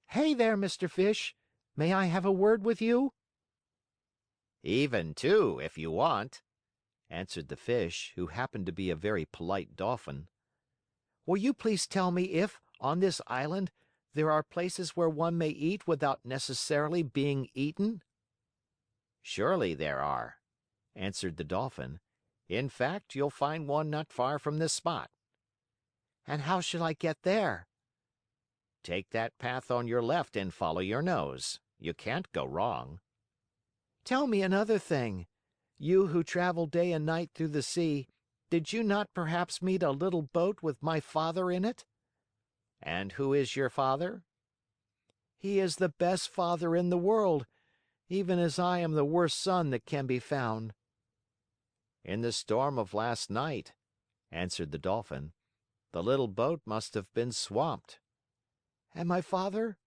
"Hey there, Mr. Fish! May I have a word with you?" "Even two, if you want," answered the fish, who happened to be a very polite dolphin. "Will you please tell me if, on this island, there are places where one may eat without necessarily being eaten?" "Surely there are," answered the Dolphin. "In fact, you'll find one not far from this spot." "And how shall I get there?" "Take that path on your left and follow your nose. You can't go wrong." "Tell me another thing. You who travel day and night through the sea, did you not perhaps meet a little boat with my father in it?" "And who is your father?" "He is the best father in the world. even as I am the worst son that can be found." "In the storm of last night," answered the Dolphin, "the little boat must have been swamped. "And my father?"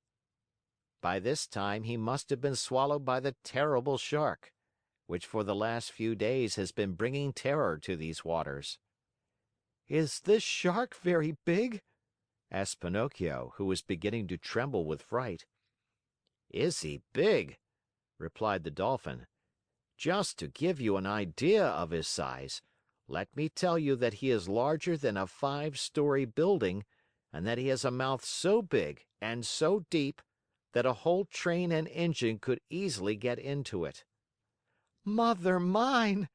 By this time he must have been swallowed by the terrible shark, which for the last few days has been bringing terror to these waters." "Is this shark very big?" asked Pinocchio, who was beginning to tremble with fright. "Is he big?" replied the Dolphin. "Just to give you an idea of his size, let me tell you that he is larger than a 5-story building and that he has a mouth so big and so deep that a whole train and engine could easily get into it." "Mother mine!"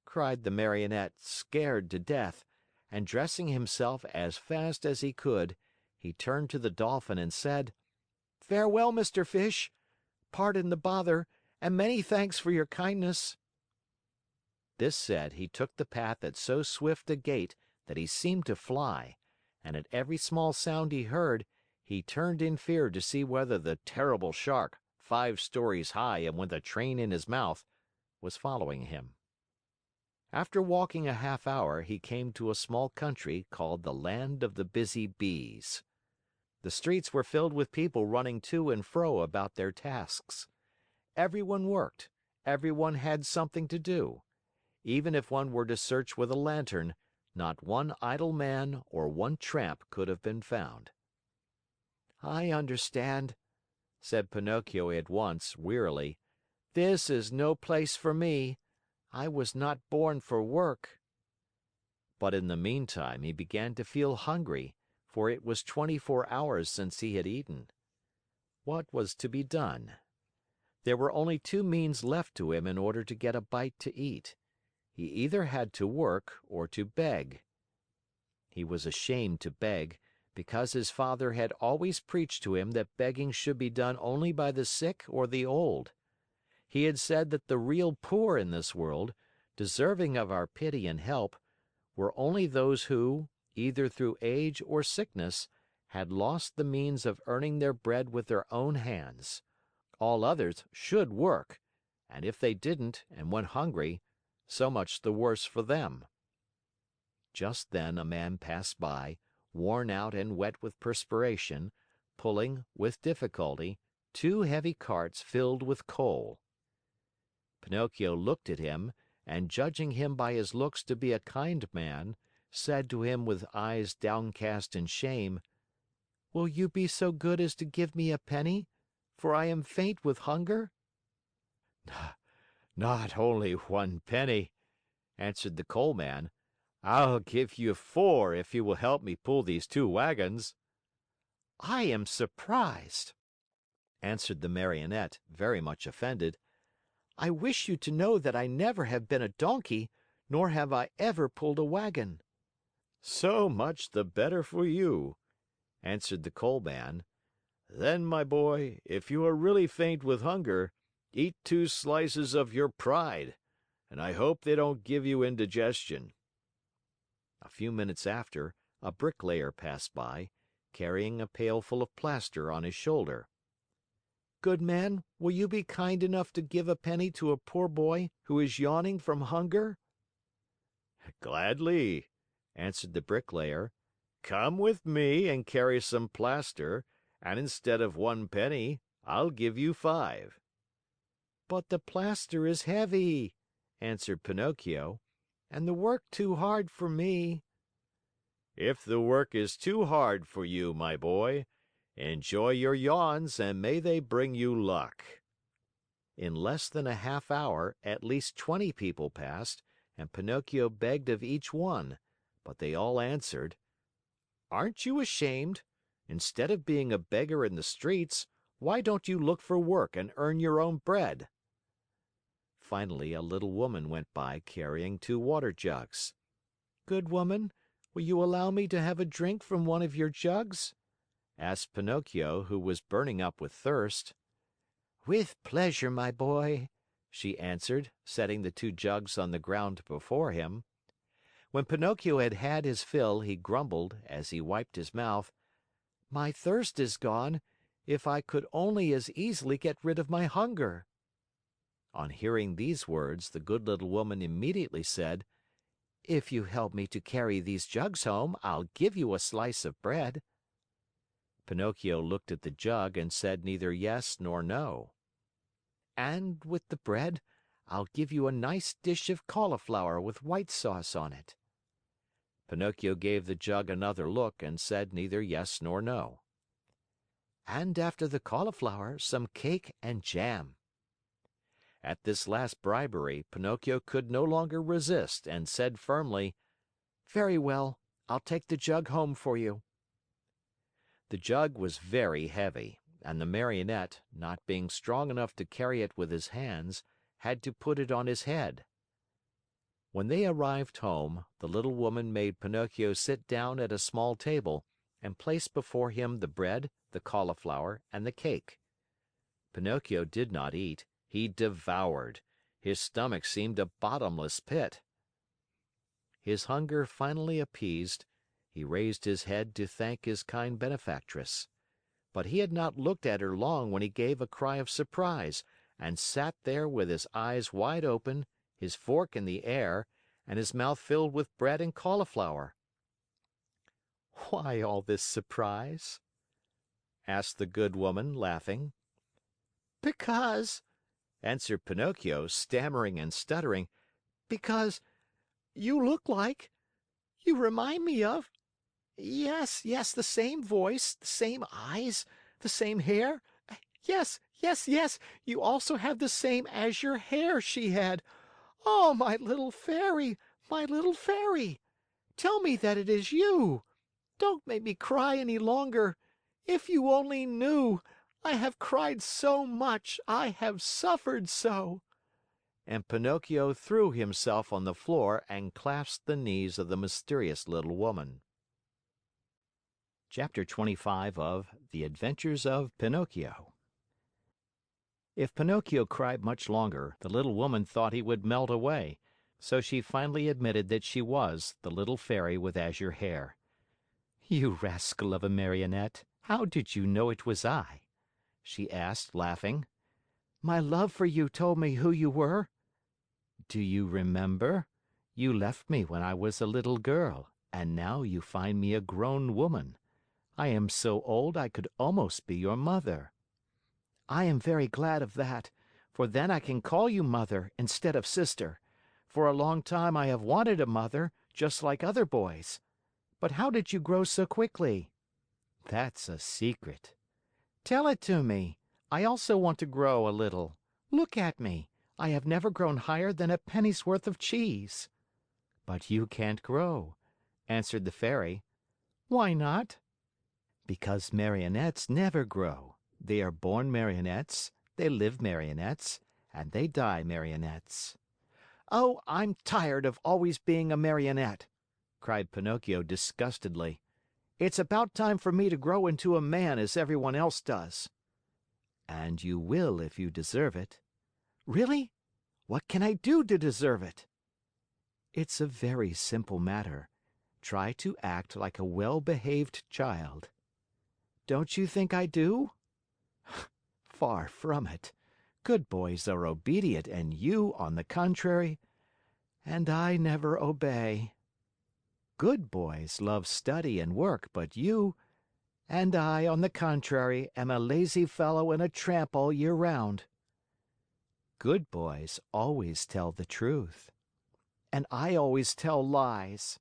cried the Marionette, scared to death, and dressing himself as fast as he could, he turned to the Dolphin and said: "Farewell, Mr. Fish. Pardon the bother, and many thanks for your kindness." This said, he took the path at so swift a gait that he seemed to fly, and at every small sound he heard, he turned in fear to see whether the terrible shark, 5 stories high and with a train in his mouth, was following him. After walking a half hour, he came to a small country called the Land of the Busy Bees. The streets were filled with people running to and fro about their tasks. Everyone worked, everyone had something to do. Even if one were to search with a lantern, not one idle man or one tramp could have been found. "I understand," said Pinocchio at once, wearily. "This is no place for me. I was not born for work." But in the meantime he began to feel hungry, for it was 24 hours since he had eaten. What was to be done? There were only two means left to him in order to get a bite to eat. He either had to work or to beg. He was ashamed to beg, because his father had always preached to him that begging should be done only by the sick or the old. He had said that the real poor in this world, deserving of our pity and help, were only those who, either through age or sickness, had lost the means of earning their bread with their own hands. All others should work, and if they didn't and went hungry, so much the worse for them. Just then a man passed by, worn out and wet with perspiration, pulling, with difficulty, 2 heavy carts filled with coal. Pinocchio looked at him and, judging him by his looks to be a kind man, said to him with eyes downcast in shame: "Will you be so good as to give me a penny, for I am faint with hunger?" Not only 1 penny," answered the coal man. "I'll give you 4 if you will help me pull these 2 wagons." "I am surprised," answered the Marionette, very much offended. "I wish you to know that I never have been a donkey, nor have I ever pulled a wagon." "So much the better for you," answered the coal man. "Then, my boy, if you are really faint with hunger, eat 2 slices of your pride, and I hope they don't give you indigestion." A few minutes after, a bricklayer passed by, carrying a pail full of plaster on his shoulder. "Good man, will you be kind enough to give a penny to a poor boy who is yawning from hunger?" "Gladly," answered the bricklayer. "Come with me and carry some plaster, and instead of 1 penny, I'll give you 5." "But the plaster is heavy," answered Pinocchio, "and the work too hard for me." If the work is too hard for you, my boy, enjoy your yawns and may they bring you luck." In less than a half hour, at least 20 people passed, and Pinocchio begged of each one, but they all answered: "Aren't you ashamed? Instead of being a beggar in the streets, why don't you look for work and earn your own bread?" Finally, a little woman went by carrying 2 water jugs. "Good woman, will you allow me to have a drink from one of your jugs?" asked Pinocchio, who was burning up with thirst. "With pleasure, my boy," she answered, setting the 2 jugs on the ground before him. When Pinocchio had had his fill, he grumbled, as he wiped his mouth: "My thirst is gone. If I could only as easily get rid of my hunger." On hearing these words, the good little woman immediately said, "If you help me to carry these jugs home, I'll give you a slice of bread." Pinocchio looked at the jug and said neither yes nor no. "And with the bread, I'll give you a nice dish of cauliflower with white sauce on it." Pinocchio gave the jug another look and said neither yes nor no. "And after the cauliflower, some cake and jam." At this last bribery, Pinocchio could no longer resist and said firmly, "Very well, I'll take the jug home for you." The jug was very heavy, and the Marionette, not being strong enough to carry it with his hands, had to put it on his head. When they arrived home, the little woman made Pinocchio sit down at a small table and placed before him the bread, the cauliflower, and the cake. Pinocchio did not eat, he devoured. His stomach seemed a bottomless pit. His hunger finally appeased, he raised his head to thank his kind benefactress. But he had not looked at her long when he gave a cry of surprise and sat there with his eyes wide open, his fork in the air, and his mouth filled with bread and cauliflower. "Why all this surprise?" asked the good woman, laughing. "Because," answered Pinocchio, stammering and stuttering, "because you look like, you remind me of, yes, yes, the same voice, the same eyes, the same hair. Yes, yes, yes, you also have the same azure hair she had. Oh, my little fairy, my little fairy! Tell me that it is you! Don't make me cry any longer! If you only knew! I have cried so much, I have suffered so!" And Pinocchio threw himself on the floor and clasped the knees of the mysterious little woman. Chapter 25 of The Adventures of Pinocchio. If Pinocchio cried much longer, the little woman thought he would melt away, so she finally admitted that she was the little fairy with azure hair. "You rascal of a Marionette, how did you know it was I?" she asked, laughing. "My love for you told me who you were." "Do you remember? You left me when I was a little girl, and now you find me a grown woman. I am so old I could almost be your mother." "I am very glad of that, for then I can call you mother instead of sister. For a long time I have wanted a mother, just like other boys. But how did you grow so quickly?" "That's a secret." "Tell it to me. I also want to grow a little. Look at me. I have never grown higher than a penny's worth of cheese." "But you can't grow," answered the fairy. "Why not?" "Because Marionettes never grow. They are born Marionettes, they live Marionettes, and they die Marionettes." "Oh, I'm tired of always being a Marionette!" cried Pinocchio disgustedly. "It's about time for me to grow into a man as everyone else does." "And you will if you deserve it." "Really? What can I do to deserve it?" "It's a very simple matter. Try to act like a well-behaved child." "Don't you think I do?" "Far from it. Good boys are obedient and you, on the contrary, and I never obey. Good boys love study and work, but you, and I, on the contrary, am a lazy fellow and a tramp all year round. Good boys always tell the truth, and I always tell lies.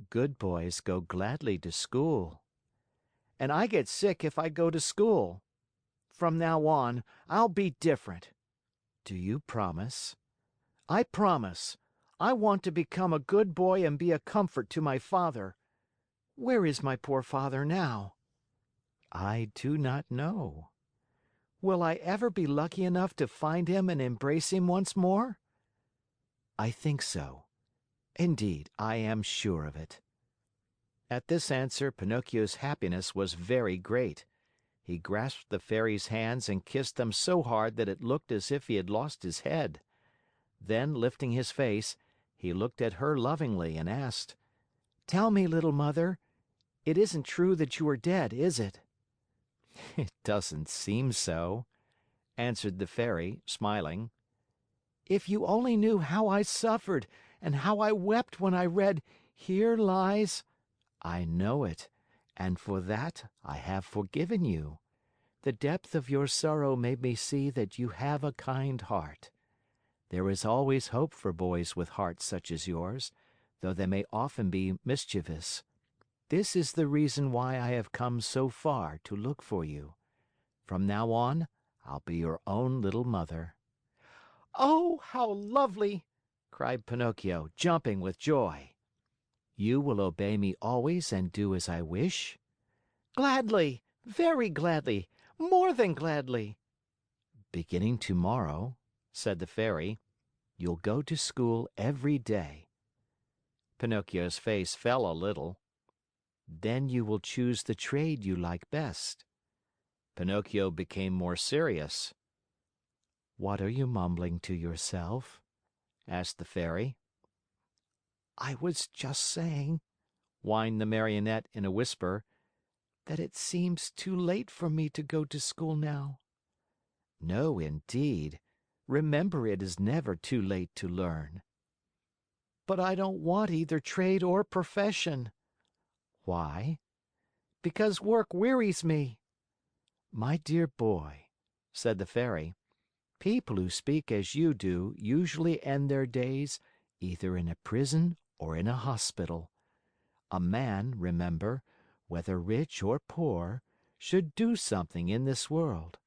Good boys go gladly to school, and I get sick if I go to school. From now on, I'll be different. Do you promise?" "I promise. I want to become a good boy and be a comfort to my father. Where is my poor father now?" "I do not know." "Will I ever be lucky enough to find him and embrace him once more?" "I think so. Indeed, I am sure of it." At this answer, Pinocchio's happiness was very great. He grasped the Fairy's hands and kissed them so hard that it looked as if he had lost his head. Then, lifting his face, he looked at her lovingly and asked, "Tell me, little mother, it isn't true that you are dead, is it?" "It doesn't seem so," answered the Fairy, smiling. If you only knew how I suffered and how I wept when I read, 'Here lies—'" "I know it, and for that I have forgiven you. The depth of your sorrow made me see that you have a kind heart. There is always hope for boys with hearts such as yours, though they may often be mischievous. This is the reason why I have come so far to look for you. From now on, I'll be your own little mother." "Oh, how lovely!" cried Pinocchio, jumping with joy. "You will obey me always and do as I wish?" "Gladly, very gladly, more than gladly." "Beginning tomorrow," said the Fairy, "you'll go to school every day." Pinocchio's face fell a little. "Then you will choose the trade you like best." Pinocchio became more serious. "What are you mumbling to yourself?" asked the Fairy. "I was just saying," whined the Marionette in a whisper, "that it seems too late for me to go to school now." "No, indeed. Remember it is never too late to learn." "But I don't want either trade or profession." "Why?" "Because work wearies me." "My dear boy," said the Fairy, "people who speak as you do usually end their days either in a prison or in a hospital. A man, remember, whether rich or poor, should do something in this world.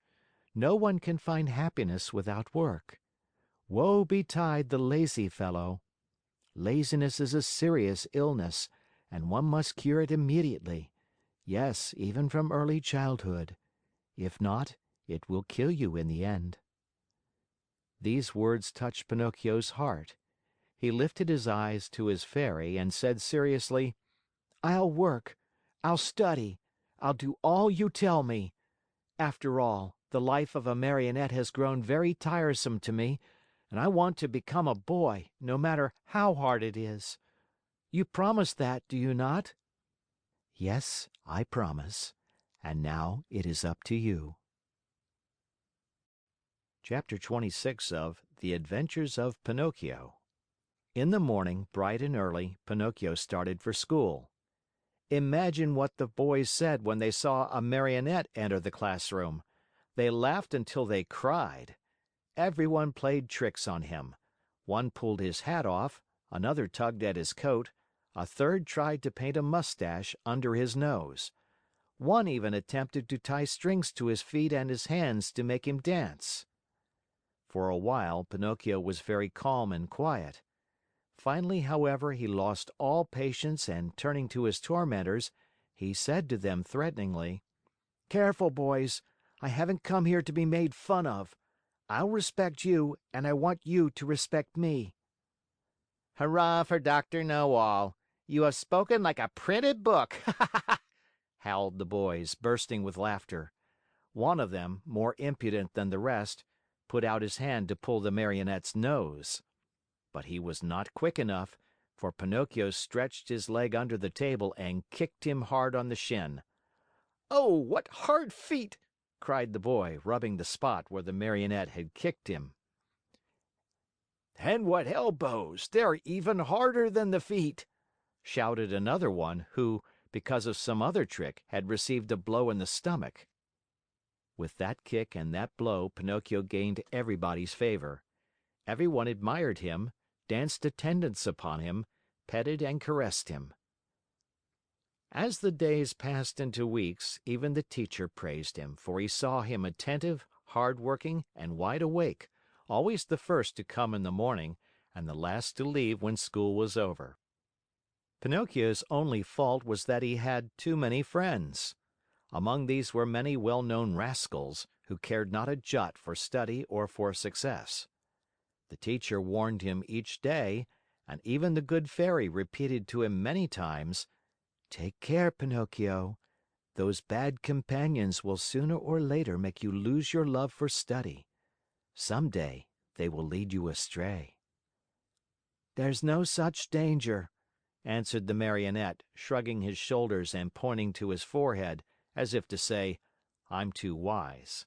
No one can find happiness without work. Woe betide the lazy fellow! Laziness is a serious illness, and one must cure it immediately. Yes, even from early childhood. If not, it will kill you in the end." These words touched Pinocchio's heart. He lifted his eyes to his Fairy and said seriously, "I'll work. I'll study. I'll do all you tell me. After all, the life of a Marionette has grown very tiresome to me, and I want to become a boy, no matter how hard it is. You promise that, do you not?" "Yes, I promise. And now it is up to you." Chapter 26 of The Adventures of Pinocchio. In the morning, bright and early, Pinocchio started for school. Imagine what the boys said when they saw a Marionette enter the classroom. They laughed until they cried. Everyone played tricks on him. One pulled his hat off, another tugged at his coat, a third tried to paint a mustache under his nose. One even attempted to tie strings to his feet and his hands to make him dance. For a while, Pinocchio was very calm and quiet. Finally, however, he lost all patience and turning to his tormentors, he said to them threateningly, "Careful, boys. I haven't come here to be made fun of. I'll respect you, and I want you to respect me." "Hurrah for Dr. Know-All! You have spoken like a printed book!" howled the boys, bursting with laughter. One of them, more impudent than the rest, put out his hand to pull the Marionette's nose. But he was not quick enough, for Pinocchio stretched his leg under the table and kicked him hard on the shin. "Oh, what hard feet!" cried the boy, rubbing the spot where the Marionette had kicked him. "And what elbows! They're even harder than the feet!" shouted another one who, because of some other trick, had received a blow in the stomach. With that kick and that blow, Pinocchio gained everybody's favor. Everyone admired him, danced attendance upon him, petted and caressed him. As the days passed into weeks, even the teacher praised him, for he saw him attentive, hard-working, and wide awake, always the first to come in the morning and the last to leave when school was over. Pinocchio's only fault was that he had too many friends. Among these were many well-known rascals, who cared not a jot for study or for success. The teacher warned him each day, and even the good Fairy repeated to him many times, "Take care, Pinocchio. Those bad companions will sooner or later make you lose your love for study. Some day they will lead you astray." "There's no such danger," answered the Marionette, shrugging his shoulders and pointing to his forehead, as if to say, "I'm too wise."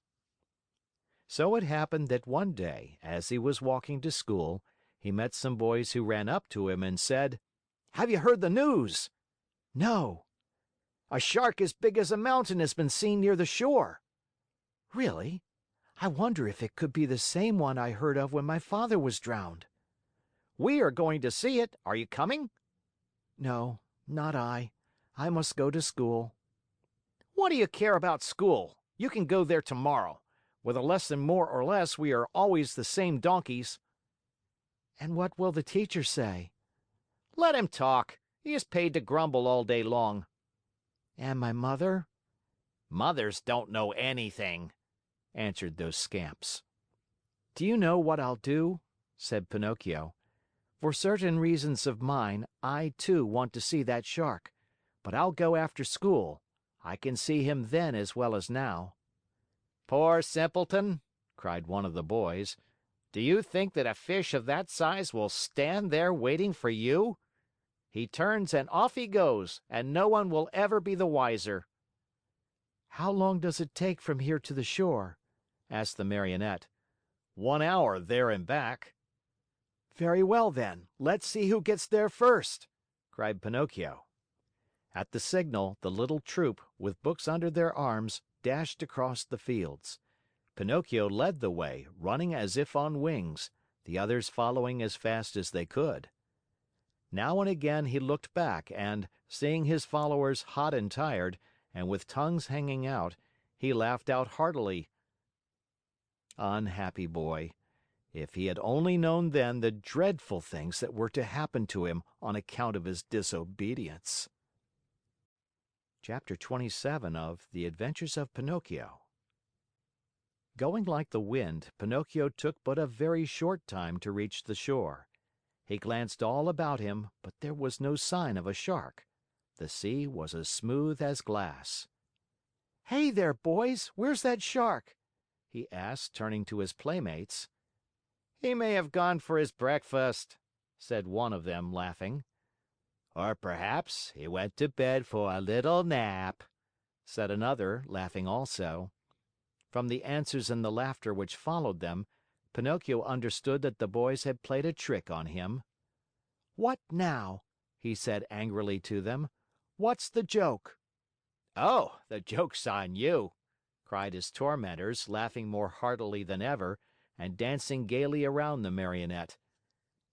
So it happened that one day, as he was walking to school, he met some boys who ran up to him and said, "Have you heard the news?" "No." "A shark as big as a mountain has been seen near the shore." "Really? I wonder if it could be the same one I heard of when my father was drowned." "We are going to see it. Are you coming?" No, not I. I must go to school. "What do you care about school? You can go there tomorrow. With a lesson more or less, we are always the same donkeys." And what will the teacher say? "Let him talk. He is paid to grumble all day long." And my mother? "Mothers don't know anything," answered those scamps. Do you know what I'll do?" said Pinocchio. "For certain reasons of mine, I too want to see that shark. But I'll go after school. I can see him then as well as now." "Poor simpleton!" cried one of the boys. "Do you think that a fish of that size will stand there waiting for you? He turns and off he goes, and no one will ever be the wiser." How long does it take from here to the shore?" asked the Marionette. 1 hour there and back." Very well then, let's see who gets there first!" cried Pinocchio. At the signal, the little troop, with books under their arms, dashed across the fields. Pinocchio led the way, running as if on wings, the others following as fast as they could. Now and again he looked back and, seeing his followers hot and tired, and with tongues hanging out, he laughed out heartily. Unhappy boy! If he had only known then the dreadful things that were to happen to him on account of his disobedience. Chapter 27 of The Adventures of Pinocchio. Going like the wind, Pinocchio took but a very short time to reach the shore. He glanced all about him, but there was no sign of a shark. The sea was as smooth as glass. "Hey there, boys! Where's that shark?" he asked, turning to his playmates. "He may have gone for his breakfast," said one of them, laughing. "Or perhaps he went to bed for a little nap," said another, laughing also. From the answers and the laughter which followed them, Pinocchio understood that the boys had played a trick on him. "What now?" he said angrily to them. "What's the joke?" "Oh, the joke's on you!" cried his tormentors, laughing more heartily than ever and dancing gaily around the Marionette.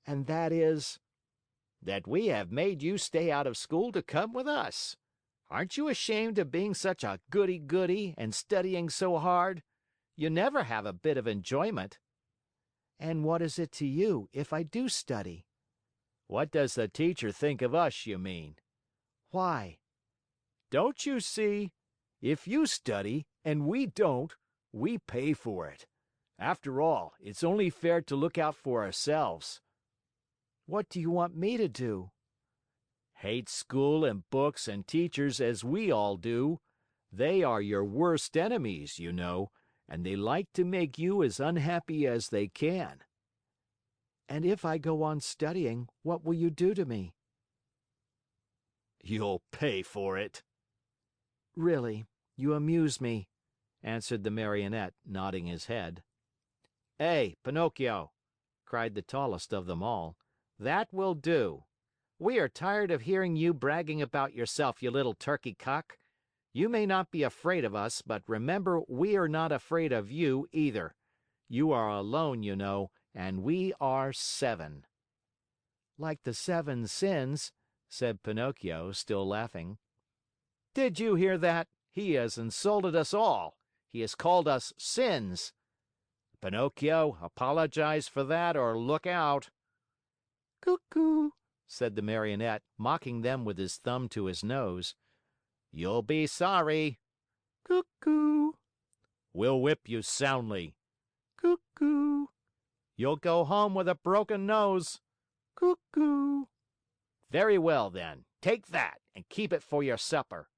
"And that is?" "That we have made you stay out of school to come with us. Aren't you ashamed of being such a goody-goody and studying so hard? You never have a bit of enjoyment." "And what is it to you if I do study?" What does the teacher think of us, you mean? "Why?" Don't you see? If you study and we don't, we pay for it. After all, it's only fair to look out for ourselves." "What do you want me to do?" "Hate school and books and teachers as we all do. They are your worst enemies, you know, and they like to make you as unhappy as they can." "And if I go on studying, what will you do to me?" "You'll pay for it." "Really, you amuse me," answered the Marionette, nodding his head. "Hey, Pinocchio!" cried the tallest of them all. "That will do. We are tired of hearing you bragging about yourself, you little turkey cock. You may not be afraid of us, but remember we are not afraid of you either. You are alone, you know, and we are 7. "Like the 7 sins," said Pinocchio, still laughing. "Did you hear that? He has insulted us all. He has called us sins. Pinocchio, apologize for that or look out." "Cuckoo!" said the Marionette, mocking them with his thumb to his nose. "You'll be sorry." "Cuckoo!" "We'll whip you soundly." "Cuckoo!" "You'll go home with a broken nose." "Cuckoo!" "Very well, then. Take that and keep it for your supper,"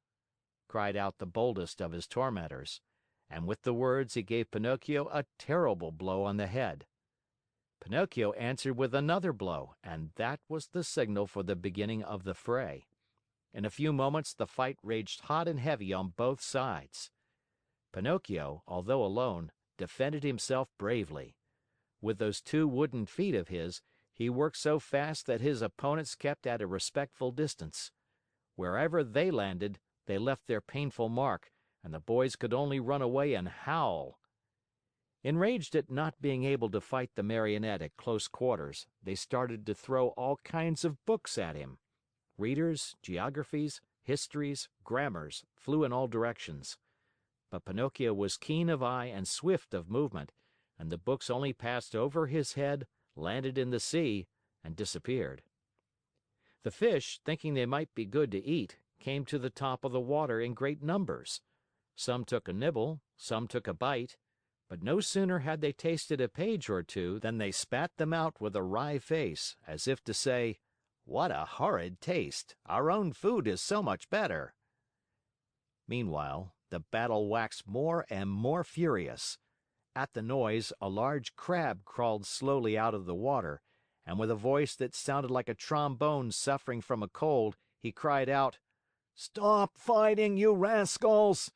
cried out the boldest of his tormentors. And with the words he gave Pinocchio a terrible blow on the head. Pinocchio answered with another blow, and that was the signal for the beginning of the fray. In a few moments the fight raged hot and heavy on both sides. Pinocchio, although alone, defended himself bravely. With those 2 wooden feet of his, he worked so fast that his opponents kept at a respectful distance. Wherever they landed, they left their painful mark, and the boys could only run away and howl. Enraged at not being able to fight the Marionette at close quarters, they started to throw all kinds of books at him. Readers, geographies, histories, grammars flew in all directions. But Pinocchio was keen of eye and swift of movement, and the books only passed over his head, landed in the sea, and disappeared. The fish, thinking they might be good to eat, came to the top of the water in great numbers. Some took a nibble, some took a bite, but no sooner had they tasted a page or 2 than they spat them out with a wry face, as if to say, "What a horrid taste! Our own food is so much better." Meanwhile, the battle waxed more and more furious. At the noise, a large crab crawled slowly out of the water, and with a voice that sounded like a trombone suffering from a cold, he cried out, "Stop fighting, you rascals!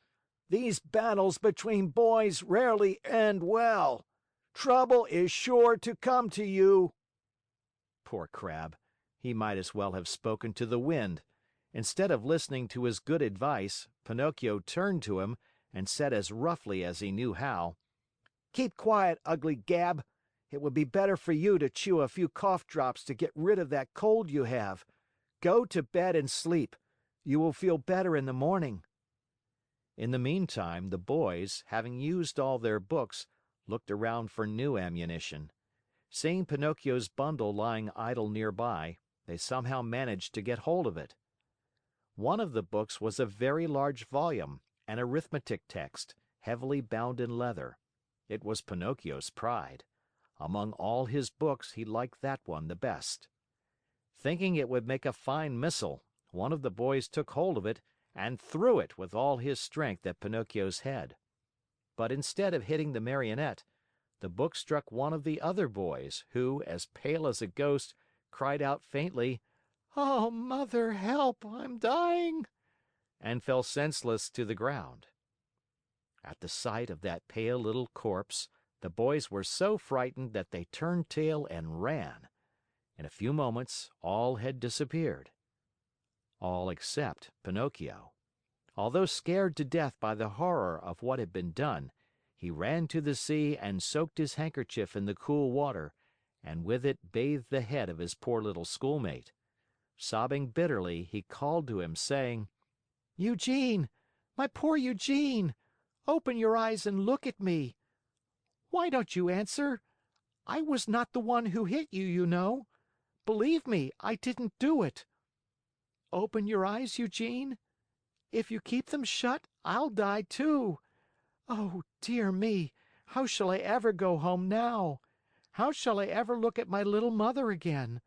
These battles between boys rarely end well. Trouble is sure to come to you." Poor Crab! He might as well have spoken to the wind. Instead of listening to his good advice, Pinocchio turned to him and said as roughly as he knew how, "Keep quiet, ugly Gab. It would be better for you to chew a few cough drops to get rid of that cold you have. Go to bed and sleep. You will feel better in the morning." In the meantime, the boys, having used all their books, looked around for new ammunition. Seeing Pinocchio's bundle lying idle nearby, they somehow managed to get hold of it. One of the books was a very large volume, an arithmetic text, heavily bound in leather. It was Pinocchio's pride. Among all his books, he liked that one the best. Thinking it would make a fine missile, one of the boys took hold of it and threw it with all his strength at Pinocchio's head. But instead of hitting the Marionette, the book struck one of the other boys, who, as pale as a ghost, cried out faintly, "Oh, Mother, help! I'm dying!" and fell senseless to the ground. At the sight of that pale little corpse, the boys were so frightened that they turned tail and ran. In a few moments, all had disappeared. All except Pinocchio. Although scared to death by the horror of what had been done, he ran to the sea and soaked his handkerchief in the cool water, and with it bathed the head of his poor little schoolmate. Sobbing bitterly, he called to him, saying, "Eugene! My poor Eugene! Open your eyes and look at me! Why don't you answer? I was not the one who hit you, you know. Believe me, I didn't do it. Open your eyes, Eugene. If you keep them shut, I'll die too. Oh, dear me, how shall I ever go home now? How shall I ever look at my little mother again?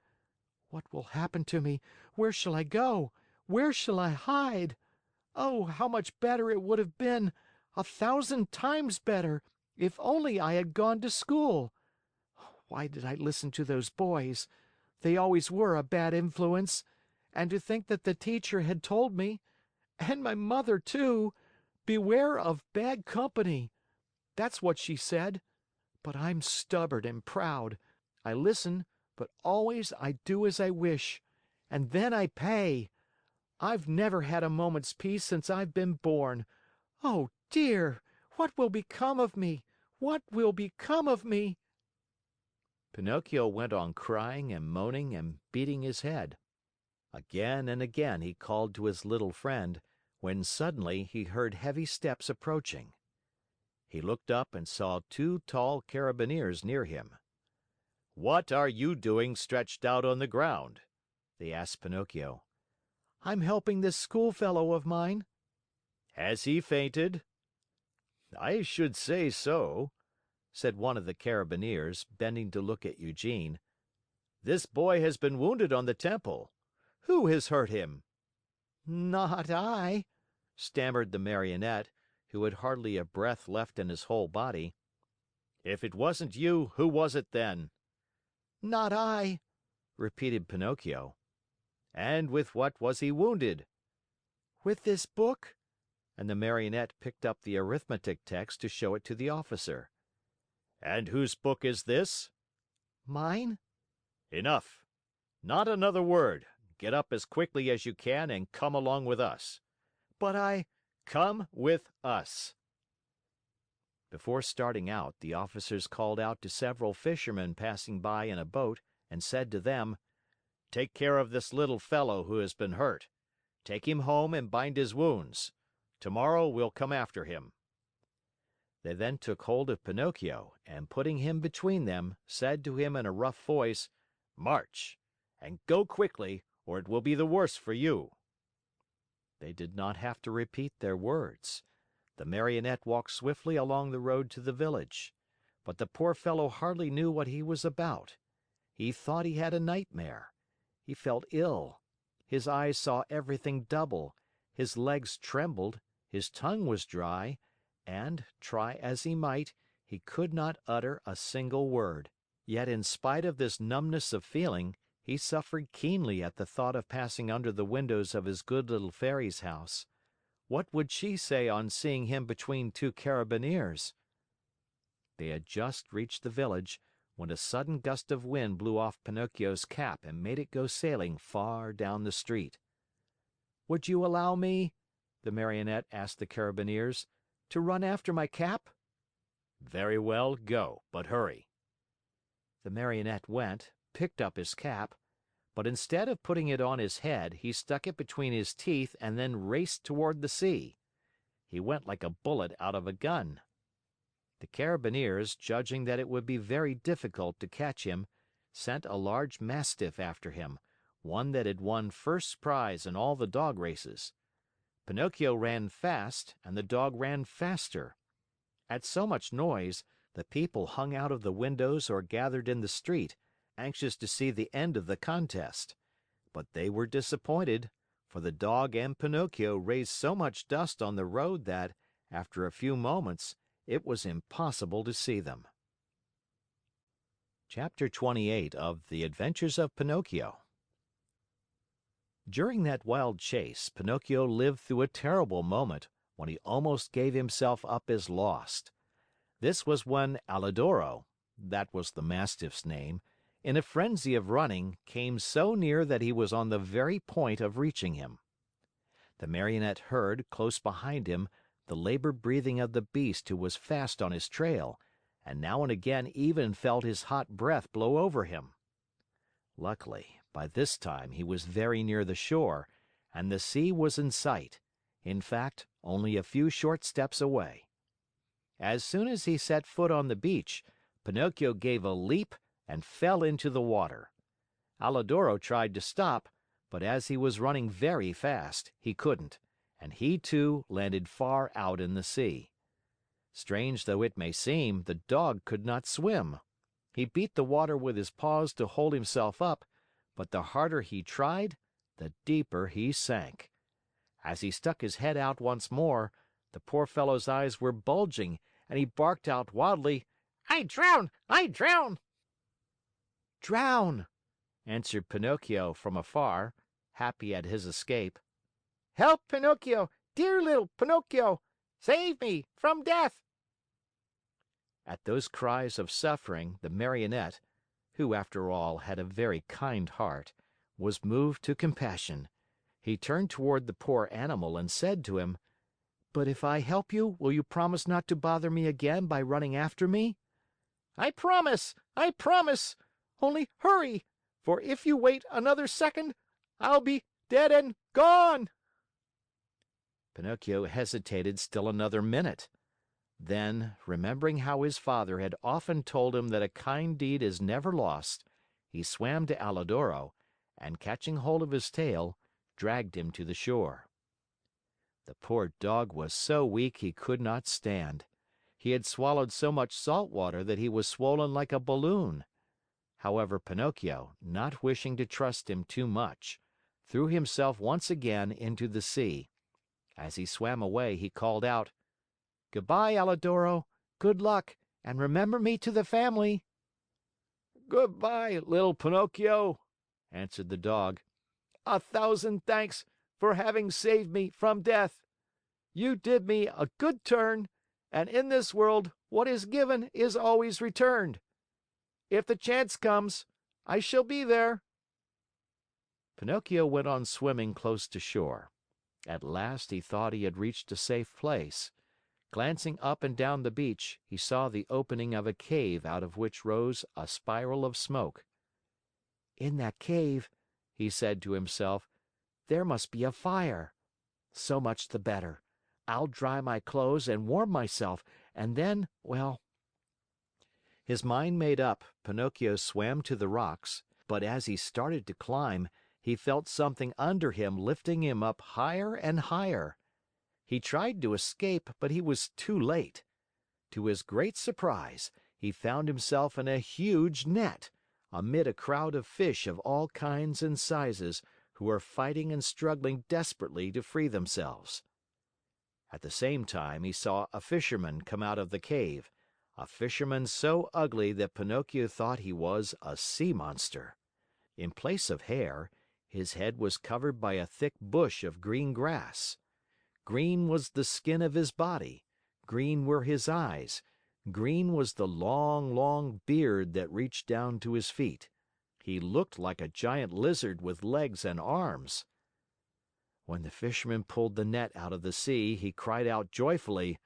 What will happen to me? Where shall I go? Where shall I hide? Oh, how much better it would have been, 1,000 times better, if only I had gone to school. Why did I listen to those boys? They always were a bad influence. And to think that the teacher had told me, and my mother too, beware of bad company. That's what she said. But I'm stubborn and proud. I listen, but always I do as I wish. And then I pay. I've never had a moment's peace since I've been born. Oh, dear! What will become of me? What will become of me?" Pinocchio went on crying and moaning and beating his head. Again and again he called to his little friend, when suddenly he heard heavy steps approaching. He looked up and saw 2 tall carabineers near him. "What are you doing stretched out on the ground?" they asked Pinocchio. "I'm helping this schoolfellow of mine." "Has he fainted?" "I should say so," said one of the carabineers, bending to look at Eugene. "This boy has been wounded on the temple. Who has hurt him?" "Not I," stammered the Marionette, who had hardly a breath left in his whole body. "If it wasn't you, who was it then?" "Not I," repeated Pinocchio. "And with what was he wounded?" "With this book," and the Marionette picked up the arithmetic text to show it to the officer. And whose book is this? Mine? Enough. Not another word. Get up as quickly as you can and come along with us. But Come with us. Before starting out, the officers called out to several fishermen passing by in a boat and said to them, Take care of this little fellow who has been hurt. Take him home and bind his wounds. Tomorrow we'll come after him. They then took hold of Pinocchio and, putting him between them, said to him in a rough voice, March, and go quickly, or it will be the worse for you. They did not have to repeat their words. The Marionette walked swiftly along the road to the village. But the poor fellow hardly knew what he was about. He thought he had a nightmare. He felt ill. His eyes saw everything double. His legs trembled. His tongue was dry. And, try as he might, he could not utter a single word. Yet in spite of this numbness of feeling, he suffered keenly at the thought of passing under the windows of his good little fairy's house. What would she say on seeing him between two carabineers? They had just reached the village when a sudden gust of wind blew off Pinocchio's cap and made it go sailing far down the street. "Would you allow me," the Marionette asked the carabineers, "to run after my cap?" Very well, go, but hurry. The Marionette went, picked up his cap, but instead of putting it on his head, he stuck it between his teeth and then raced toward the sea. He went like a bullet out of a gun. The carabineers, judging that it would be very difficult to catch him, sent a large mastiff after him, one that had won first prize in all the dog races. Pinocchio ran fast and the dog ran faster. At so much noise, the people hung out of the windows or gathered in the street, anxious to see the end of the contest. But they were disappointed, for the dog and Pinocchio raised so much dust on the road that, after a few moments, it was impossible to see them. Chapter 28 of The Adventures of Pinocchio. During that wild chase, Pinocchio lived through a terrible moment when he almost gave himself up as lost. This was when Alidoro, that was the Mastiff's name, in a frenzy of running, came so near that he was on the very point of reaching him. The Marionette heard, close behind him, the labored breathing of the beast who was fast on his trail, and now and again even felt his hot breath blow over him. Luckily, by this time he was very near the shore, and the sea was in sight, in fact, only a few short steps away. As soon as he set foot on the beach, Pinocchio gave a leap and fell into the water. Alidoro tried to stop, but as he was running very fast, he couldn't, and he too landed far out in the sea. Strange though it may seem, the dog could not swim. He beat the water with his paws to hold himself up, but the harder he tried, the deeper he sank. As he stuck his head out once more, the poor fellow's eyes were bulging, and he barked out wildly, "I drown! I drown!" "Drown!" answered Pinocchio from afar, happy at his escape. Help, Pinocchio! Dear little Pinocchio! Save me from death! At those cries of suffering, the Marionette, who after all had a very kind heart, was moved to compassion. He turned toward the poor animal and said to him, "But if I help you, will you promise not to bother me again by running after me?" I promise! I promise! Only hurry, for if you wait another second, I'll be dead and gone!" Pinocchio hesitated still another minute. Then, remembering how his father had often told him that a kind deed is never lost, he swam to Alidoro and, catching hold of his tail, dragged him to the shore. The poor dog was so weak he could not stand. He had swallowed so much salt water that he was swollen like a balloon. However, Pinocchio, not wishing to trust him too much, threw himself once again into the sea. As he swam away, he called out, "Goodbye, Alidoro. Good luck, and remember me to the family." "Goodbye, little Pinocchio," answered the dog. "A thousand thanks for having saved me from death. You did me a good turn, and in this world what is given is always returned. If the chance comes, I shall be there." Pinocchio went on swimming close to shore. At last he thought he had reached a safe place. Glancing up and down the beach, he saw the opening of a cave out of which rose a spiral of smoke. "In that cave," he said to himself, "there must be a fire. So much the better. I'll dry my clothes and warm myself, and then, well—" His mind made up, Pinocchio swam to the rocks, but as he started to climb, he felt something under him lifting him up higher and higher. He tried to escape, but he was too late. To his great surprise, he found himself in a huge net, amid a crowd of fish of all kinds and sizes, who were fighting and struggling desperately to free themselves. At the same time, he saw a fisherman come out of the cave, a fisherman so ugly that Pinocchio thought he was a sea monster. In place of hair, his head was covered by a thick bush of green grass. Green was the skin of his body, green were his eyes, green was the long, long beard that reached down to his feet. He looked like a giant lizard with legs and arms. When the fisherman pulled the net out of the sea, he cried out joyfully,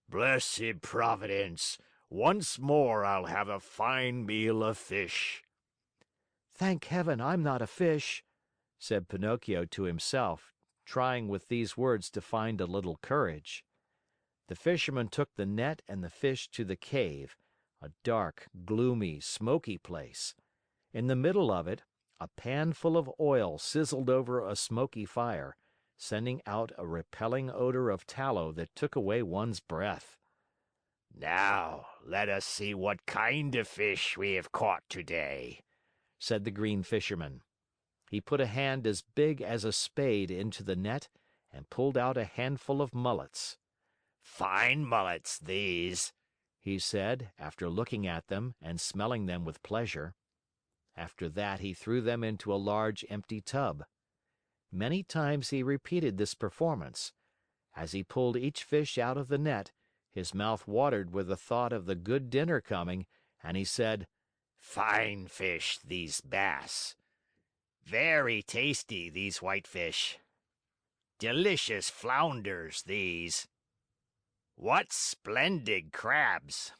"Blessed Providence! Once more I'll have a fine meal of fish." "Thank heaven I'm not a fish," said Pinocchio to himself, trying with these words to find a little courage. The fisherman took the net and the fish to the cave, a dark, gloomy, smoky place. In the middle of it, a pan full of oil sizzled over a smoky fire, sending out a repelling odor of tallow that took away one's breath. "Now, let us see what kind of fish we have caught today," said the green fisherman. He put a hand as big as a spade into the net and pulled out a handful of mullets. "Fine mullets, these," he said, after looking at them and smelling them with pleasure. After that, he threw them into a large empty tub. Many times he repeated this performance. As he pulled each fish out of the net, his mouth watered with the thought of the good dinner coming, and he said, "Fine fish, these bass. Very tasty, these whitefish. Delicious flounders, these. What splendid crabs!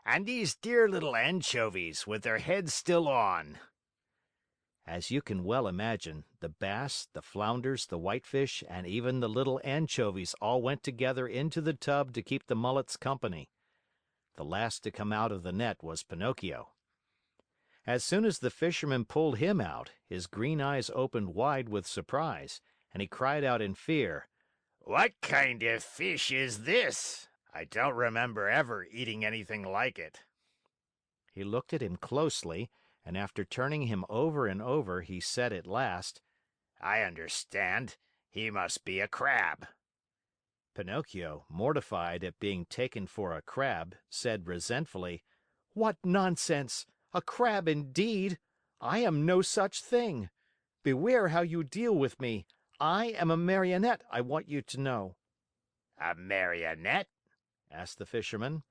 And these dear little anchovies with their heads still on." As you can well imagine, the bass, the flounders, the whitefish, and even the little anchovies all went together into the tub to keep the mullets company. The last to come out of the net was Pinocchio. As soon as the fisherman pulled him out, his green eyes opened wide with surprise, and he cried out in fear, "What kind of fish is this? I don't remember ever eating anything like it." He looked at him closely, and after turning him over and over, he said at last, "I understand. He must be a crab." Pinocchio, mortified at being taken for a crab, said resentfully, "What nonsense! A crab indeed! I am no such thing. Beware how you deal with me. I am a Marionette, I want you to know." "A Marionette?" asked the fisherman.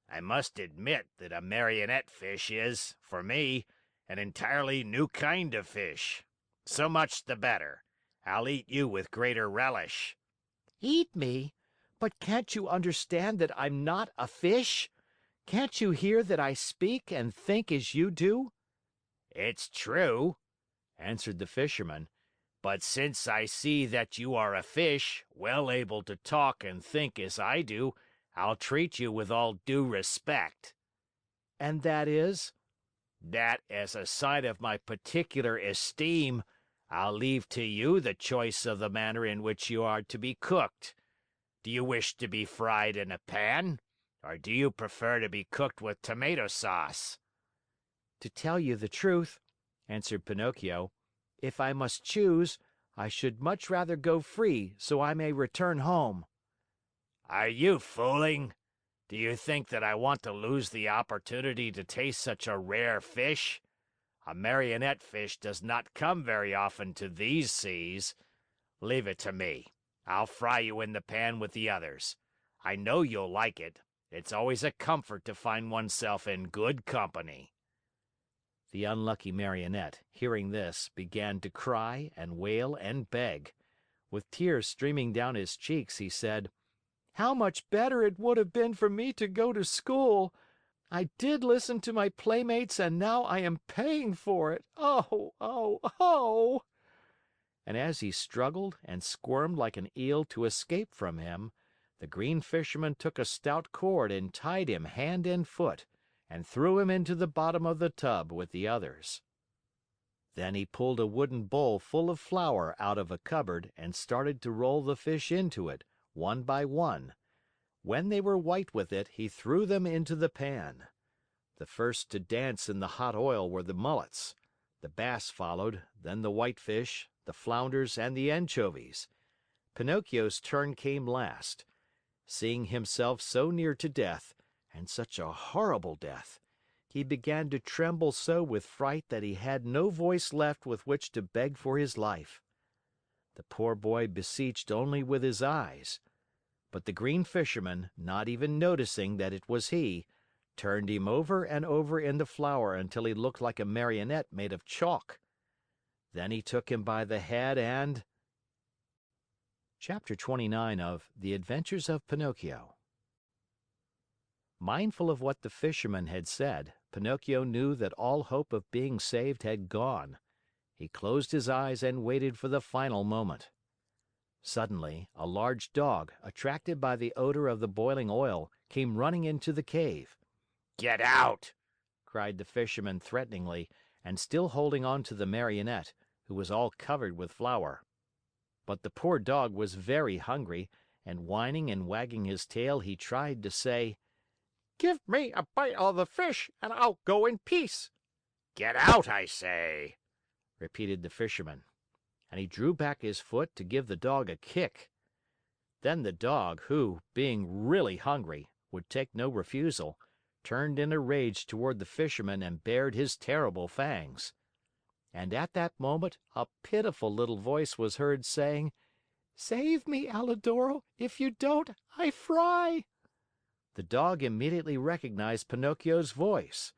"I must admit that a marionette fish is, for me, an entirely new kind of fish. So much the better. I'll eat you with greater relish." "Eat me? But can't you understand that I'm not a fish? Can't you hear that I speak and think as you do?" "It's true," answered the fisherman, "but since I see that you are a fish, well able to talk and think as I do, I'll treat you with all due respect." "And that is?" "That, as a sign of my particular esteem, I'll leave to you the choice of the manner in which you are to be cooked. Do you wish to be fried in a pan, or do you prefer to be cooked with tomato sauce?" "To tell you the truth," answered Pinocchio, "if I must choose, I should much rather go free so I may return home." "Are you fooling? Do you think that I want to lose the opportunity to taste such a rare fish? A marionette fish does not come very often to these seas. Leave it to me. I'll fry you in the pan with the others. I know you'll like it. It's always a comfort to find oneself in good company." The unlucky Marionette, hearing this, began to cry and wail and beg. With tears streaming down his cheeks, he said, "How much better it would have been for me to go to school! I did listen to my playmates and now I am paying for it. Oh, oh, oh!" And as he struggled and squirmed like an eel to escape from him, the Green Fisherman took a stout cord and tied him hand and foot, and threw him into the bottom of the tub with the others. Then he pulled a wooden bowl full of flour out of a cupboard and started to roll the fish into it, one by one. When they were white with it, he threw them into the pan. The first to dance in the hot oil were the mullets. The bass followed, then the whitefish, the flounders, and the anchovies. Pinocchio's turn came last. Seeing himself so near to death, and such a horrible death, he began to tremble so with fright that he had no voice left with which to beg for his life. The poor boy beseeched only with his eyes. But the Green Fisherman, not even noticing that it was he, turned him over and over in the flour until he looked like a marionette made of chalk. Then he took him by the head and... Chapter 29 of The Adventures of Pinocchio. Mindful of what the Fisherman had said, Pinocchio knew that all hope of being saved had gone. He closed his eyes and waited for the final moment. Suddenly, a large dog, attracted by the odor of the boiling oil, came running into the cave. "Get out!" cried the Fisherman threateningly, and still holding on to the Marionette, who was all covered with flour. But the poor dog was very hungry, and whining and wagging his tail, he tried to say, "Give me a bite of the fish and I'll go in peace." "Get out, I say!" repeated the Fisherman. And he drew back his foot to give the dog a kick. Then the dog, who, being really hungry, would take no refusal, turned in a rage toward the Fisherman and bared his terrible fangs. And at that moment a pitiful little voice was heard saying, "Save me, Alidoro! If you don't, I fry!" The dog immediately recognized Pinocchio's voice.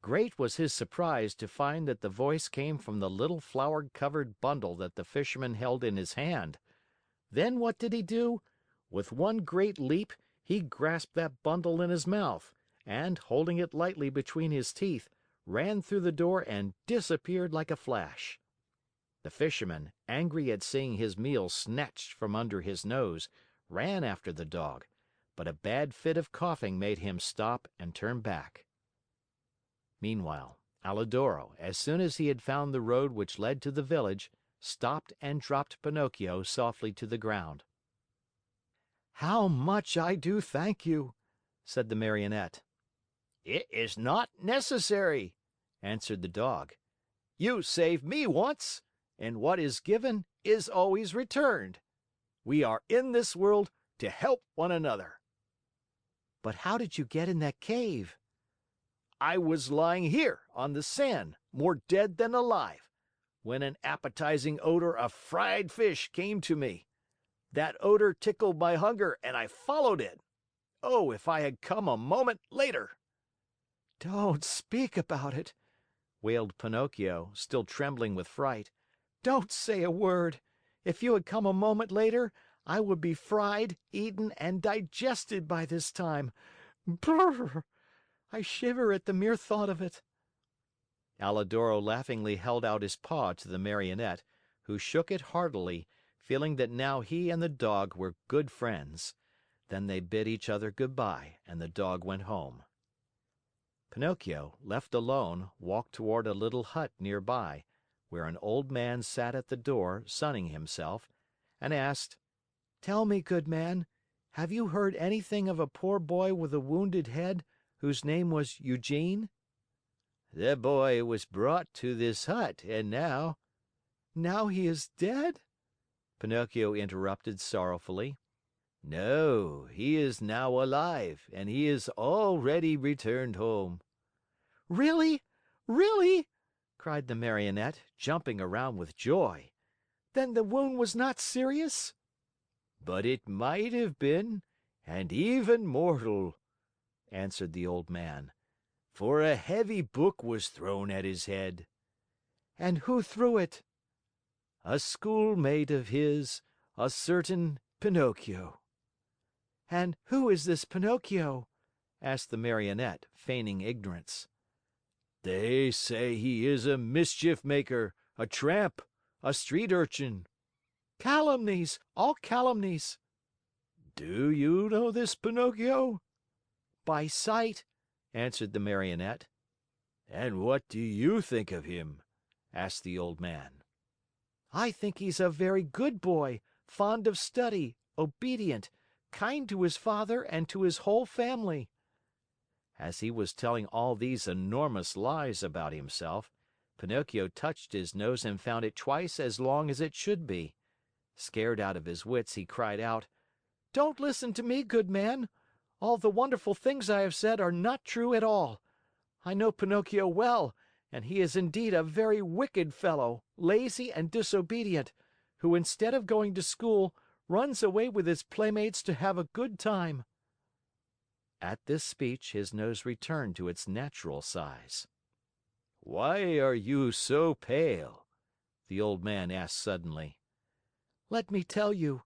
Great was his surprise to find that the voice came from the little flour-covered bundle that the Fisherman held in his hand. Then what did he do? With one great leap, he grasped that bundle in his mouth, and, holding it lightly between his teeth, ran through the door and disappeared like a flash. The Fisherman, angry at seeing his meal snatched from under his nose, ran after the dog, but a bad fit of coughing made him stop and turn back. Meanwhile, Alidoro, as soon as he had found the road which led to the village, stopped and dropped Pinocchio softly to the ground. "How much I do thank you!" said the Marionette. "It is not necessary," answered the dog. "You saved me once, and what is given is always returned. We are in this world to help one another." "But how did you get in that cave?" "I was lying here on the sand, more dead than alive, when an appetizing odor of fried fish came to me. That odor tickled my hunger and I followed it. Oh, if I had come a moment later!" "Don't speak about it," wailed Pinocchio, still trembling with fright. "Don't say a word. If you had come a moment later, I would be fried, eaten, and digested by this time. Brrr! I shiver at the mere thought of it." Alidoro laughingly held out his paw to the Marionette, who shook it heartily, feeling that now he and the dog were good friends. Then they bid each other good bye, and the dog went home. Pinocchio, left alone, walked toward a little hut near by, where an old man sat at the door sunning himself, and asked, "Tell me, good man, have you heard anything of a poor boy with a wounded head, whose name was Eugene?" "The boy was brought to this hut, and now—" "Now he is dead?" Pinocchio interrupted sorrowfully. "No, he is now alive, and he is already returned home." "Really? Really?" cried the Marionette, jumping around with joy. "Then the wound was not serious?" "But it might have been, and even mortal," answered the old man, "for a heavy book was thrown at his head." And who threw it? "A schoolmate of his, a certain Pinocchio." And who is this Pinocchio? Asked the Marionette, feigning ignorance. "They say he is a mischief maker, a tramp, a street urchin." Calumnies! All calumnies! "Do you know this Pinocchio?" By sight," answered the Marionette. "And what do you think of him?" asked the old man. I think he's a very good boy, fond of study, obedient, kind to his father and to his whole family. As he was telling all these enormous lies about himself, Pinocchio touched his nose and found it twice as long as it should be. Scared out of his wits, he cried out, "Don't listen to me, good man. All the wonderful things I have said are not true at all. I know Pinocchio well, and he is indeed a very wicked fellow, lazy and disobedient, who instead of going to school, runs away with his playmates to have a good time." At this speech, his nose returned to its natural size. "Why are you so pale?" the old man asked suddenly. Let me tell you.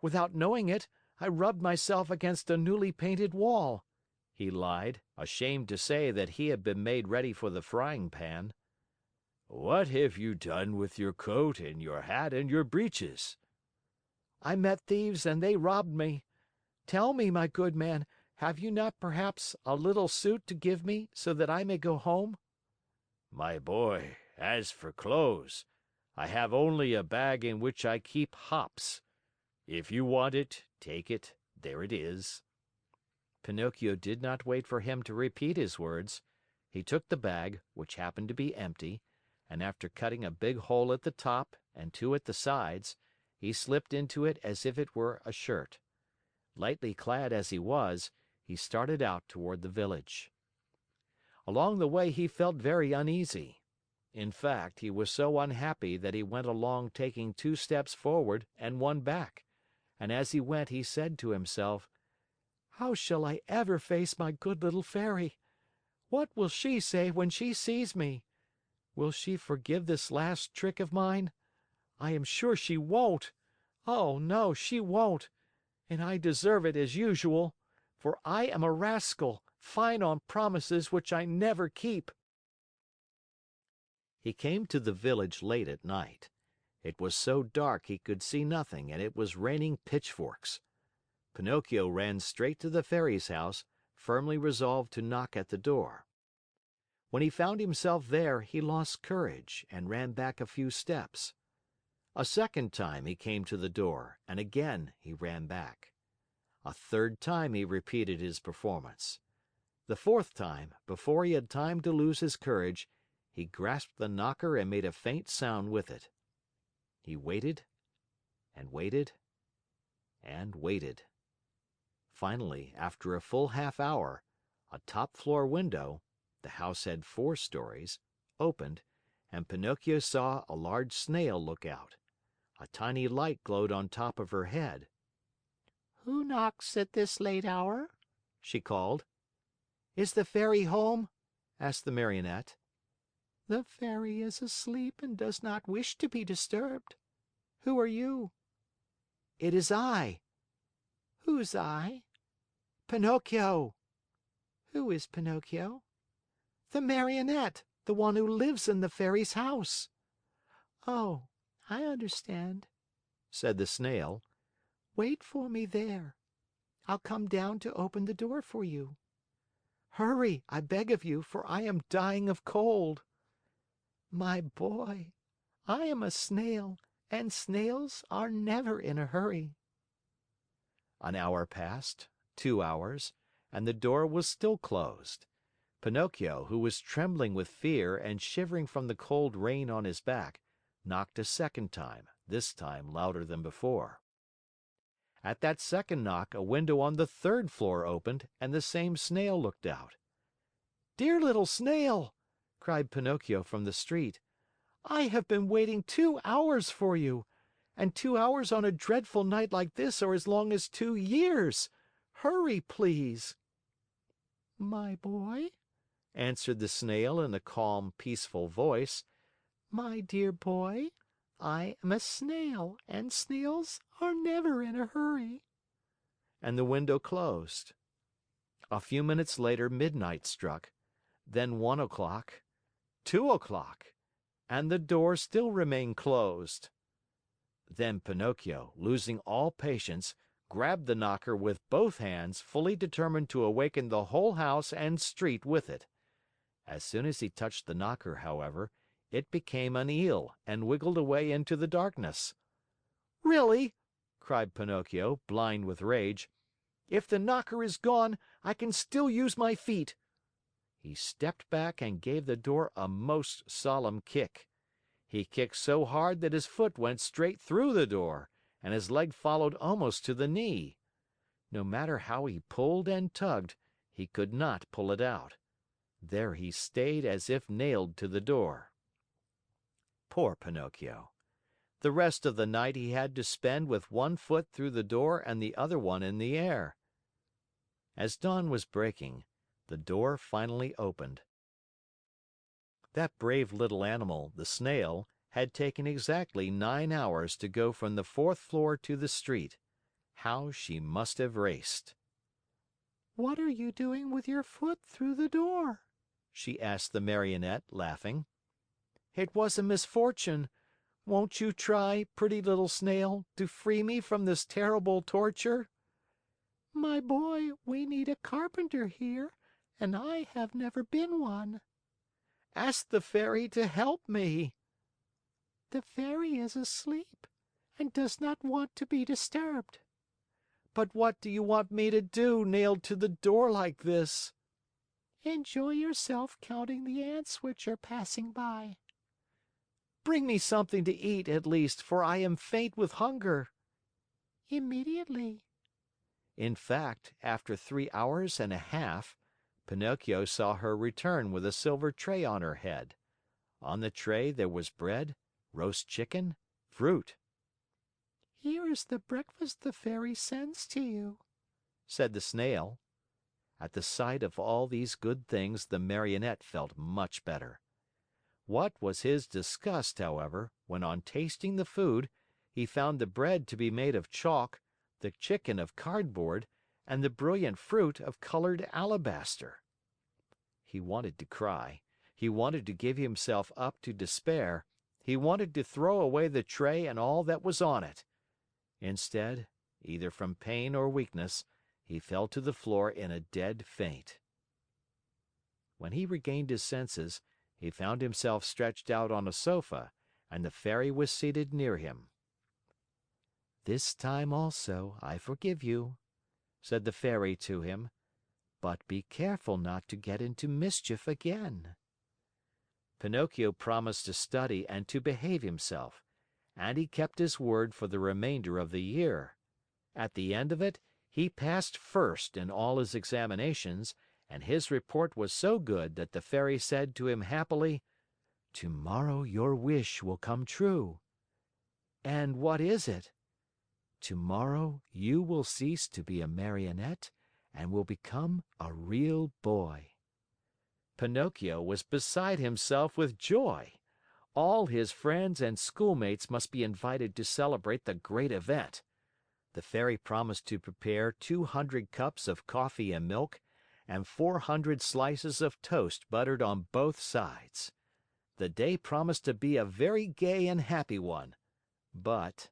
Without knowing it, I rubbed myself against a newly painted wall. He lied, ashamed to say that he had been made ready for the frying pan. "What have you done with your coat and your hat and your breeches?" I met thieves and they robbed me. Tell me, my good man, have you not perhaps a little suit to give me so that I may go home? "My boy, as for clothes, I have only a bag in which I keep hops. If you want it, take it, there it is." Pinocchio did not wait for him to repeat his words. He took the bag, which happened to be empty, and after cutting a big hole at the top and two at the sides, he slipped into it as if it were a shirt. Lightly clad as he was, he started out toward the village. Along the way he felt very uneasy. In fact, he was so unhappy that he went along taking 2 steps forward and 1 back, and as he went he said to himself, "How shall I ever face my good little Fairy? What will she say when she sees me? Will she forgive this last trick of mine? I am sure she won't. Oh, no, she won't. And I deserve it as usual, for I am a rascal, fine on promises which I never keep." He came to the village late at night. It was so dark he could see nothing and it was raining pitchforks. Pinocchio ran straight to the Fairy's house, firmly resolved to knock at the door. When he found himself there, he lost courage and ran back a few steps. A second time he came to the door and again he ran back. A third time he repeated his performance. The fourth time, before he had time to lose his courage, he grasped the knocker and made a faint sound with it. He waited and waited and waited. Finally, after a full half hour, a top floor window (the house had 4 stories) opened, and Pinocchio saw a large snail look out. A tiny light glowed on top of her head. "Who knocks at this late hour?" she called. "Is the Fairy home?" asked the Marionette. "The Fairy is asleep and does not wish to be disturbed. Who are you?" "It is I." "Who's I?" "Pinocchio." "Who is Pinocchio?" "The Marionette, the one who lives in the Fairy's house." "Oh, I understand," said the Snail. "Wait for me there. I'll come down to open the door for you. Hurry, I beg of you, for I am dying of cold." "My boy, I am a snail, and snails are never in a hurry." An hour passed, 2 hours, and the door was still closed. Pinocchio, who was trembling with fear and shivering from the cold rain on his back, knocked a second time, this time louder than before. At that second knock, a window on the 3rd floor opened and the same snail looked out. "Dear little snail," cried Pinocchio from the street, "I have been waiting 2 hours for you, and 2 hours on a dreadful night like this are as long as 2 years. Hurry, please." "My boy," answered the snail in a calm, peaceful voice. "my dear boy, I am a snail, and snails are never in a hurry." And the window closed. A few minutes later midnight struck, then 1 o'clock, 2 o'clock, and the door still remained closed. Then Pinocchio, losing all patience, grabbed the knocker with both hands, fully determined to awaken the whole house and street with it. As soon as he touched the knocker, however, it became an eel and wiggled away into the darkness. "Really," cried Pinocchio, blind with rage, "if the knocker is gone, I can still use my feet." he stepped back and gave the door a most solemn kick. He kicked so hard that his foot went straight through the door, and his leg followed almost to the knee. No matter how he pulled and tugged, he could not pull it out. There he stayed as if nailed to the door. Poor Pinocchio! The rest of the night he had to spend with one foot through the door and the other one in the air. As dawn was breaking, the door finally opened. That brave little animal, the snail, had taken exactly 9 hours to go from the 4th floor to the street. How she must have raced! "What are you doing with your foot through the door?" she asked the Marionette, laughing. "It was a misfortune. Won't you try, pretty little snail, to free me from this terrible torture?" "My boy, we need a carpenter here, and I have never been one." "Ask the Fairy to help me." "The Fairy is asleep and does not want to be disturbed." "But what do you want me to do, nailed to the door like this?" "Enjoy yourself counting the ants which are passing by." "Bring me something to eat, at least, for I am faint with hunger." "Immediately." In fact, after 3 hours and a half, Pinocchio saw her return with a silver tray on her head. On the tray there was bread, roast chicken, fruit. "Here is the breakfast the Fairy sends to you," said the snail. At the sight of all these good things, the Marionette felt much better. What was his disgust, however, when on tasting the food, he found the bread to be made of chalk, the chicken of cardboard, and the brilliant fruit of colored alabaster. He wanted to cry. He wanted to give himself up to despair. He wanted to throw away the tray and all that was on it. Instead, either from pain or weakness, he fell to the floor in a dead faint. When he regained his senses, he found himself stretched out on a sofa, and the Fairy was seated near him. "This time also I forgive you," said the Fairy to him, "but be careful not to get into mischief again." Pinocchio promised to study and to behave himself, and he kept his word for the remainder of the year. At the end of it, he passed first in all his examinations, and his report was so good that the Fairy said to him happily, "Tomorrow your wish will come true." "And what is it?" "Tomorrow you will cease to be a Marionette and will become a real boy." Pinocchio was beside himself with joy. All his friends and schoolmates must be invited to celebrate the great event. The Fairy promised to prepare 200 cups of coffee and milk, and 400 slices of toast buttered on both sides. The day promised to be a very gay and happy one. But,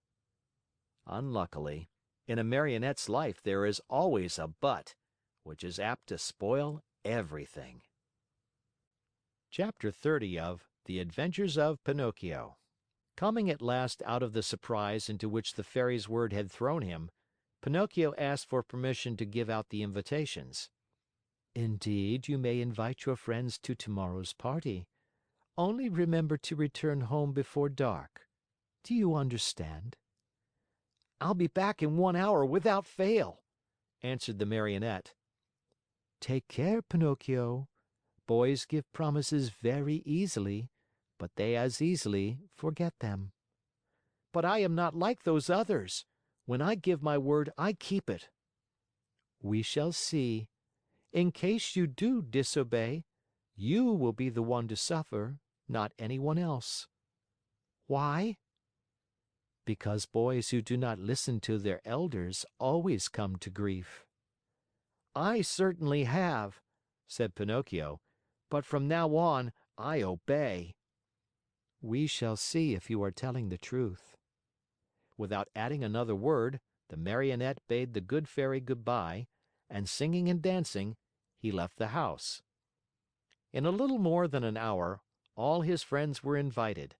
unluckily, in a Marionette's life there is always a "but," which is apt to spoil everything. Chapter 30 of The Adventures of Pinocchio. Coming at last out of the surprise into which the Fairy's word had thrown him, Pinocchio asked for permission to give out the invitations. "Indeed, you may invite your friends to tomorrow's party. Only remember to return home before dark. Do you understand?" "I'll be back in 1 hour without fail," answered the Marionette. "Take care, Pinocchio. Boys give promises very easily, but they as easily forget them." "But I am not like those others. When I give my word, I keep it." We shall see. In case you do disobey, you will be the one to suffer, not anyone else. Why? Because boys who do not listen to their elders always come to grief. I certainly have, said Pinocchio, but from now on I obey. We shall see if you are telling the truth. Without adding another word, the Marionette bade the good fairy goodbye, and singing and dancing, he left the house. In a little more than an hour, all his friends were invited.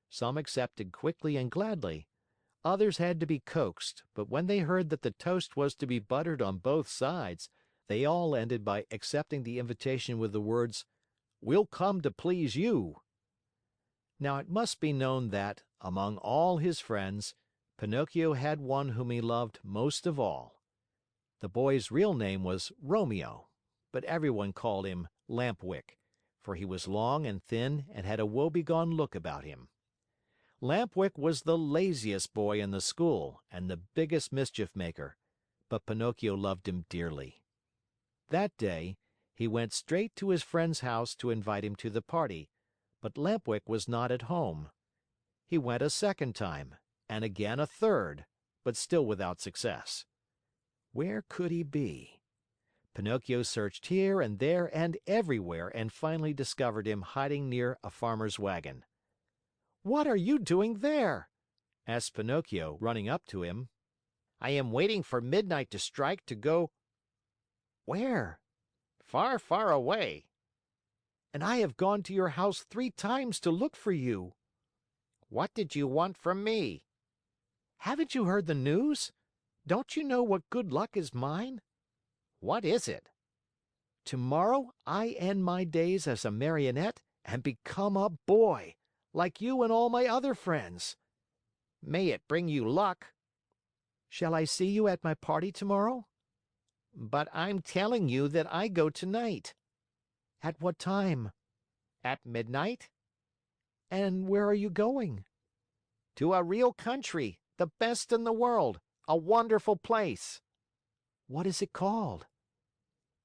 Some accepted quickly and gladly. Others had to be coaxed, but when they heard that the toast was to be buttered on both sides, they all ended by accepting the invitation with the words, "We'll come to please you." Now it must be known that, among all his friends, Pinocchio had one whom he loved most of all. The boy's real name was Romeo, but everyone called him Lampwick, for he was long and thin and had a woebegone look about him. Lampwick was the laziest boy in the school and the biggest mischief maker, but Pinocchio loved him dearly. That day, he went straight to his friend's house to invite him to the party, but Lampwick was not at home. He went a second time, and again a third, but still without success. Where could he be? Pinocchio searched here and there and everywhere and finally discovered him hiding near a farmer's wagon. "What are you doing there?" asked Pinocchio, running up to him. I am waiting for midnight to strike to go Where? far, far away. And I have gone to your house 3 times to look for you. What did you want from me? Haven't you heard the news? Don't you know what good luck is mine? What is it? Tomorrow I end my days as a Marionette and become a boy, like you and all my other friends. May it bring you luck. Shall I see you at my party tomorrow? But I'm telling you that I go tonight. At what time? At midnight? And where are you going? To a real country, the best in the world, a wonderful place. What is it called?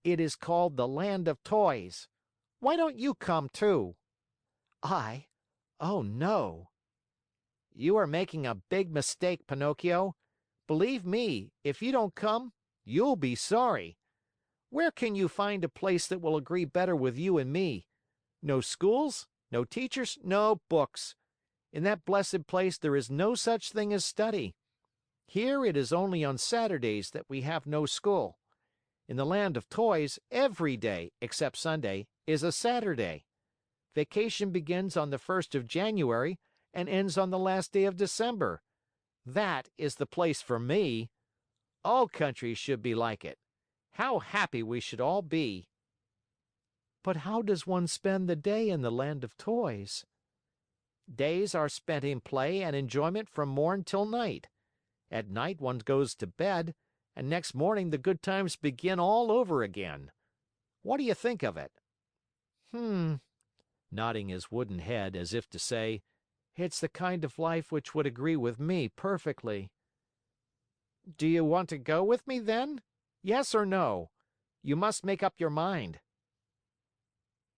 It is called the Land of Toys. Why don't you come too? I? Oh, no. You are making a big mistake, Pinocchio. Believe me, if you don't come, you'll be sorry. Where can you find a place that will agree better with you and me? No schools, no teachers, no books. In that blessed place there is no such thing as study. Here it is only on Saturdays that we have no school. In the Land of Toys, every day, except Sunday, is a Saturday. Vacation begins on the 1st of January and ends on the last day of December. That is the place for me. All countries should be like it. How happy we should all be. But how does one spend the day in the Land of Toys? Days are spent in play and enjoyment from morn till night. At night one goes to bed, and next morning the good times begin all over again. What do you think of it? Nodding his wooden head as if to say, it's the kind of life which would agree with me perfectly. Do you want to go with me then? Yes or no? You must make up your mind.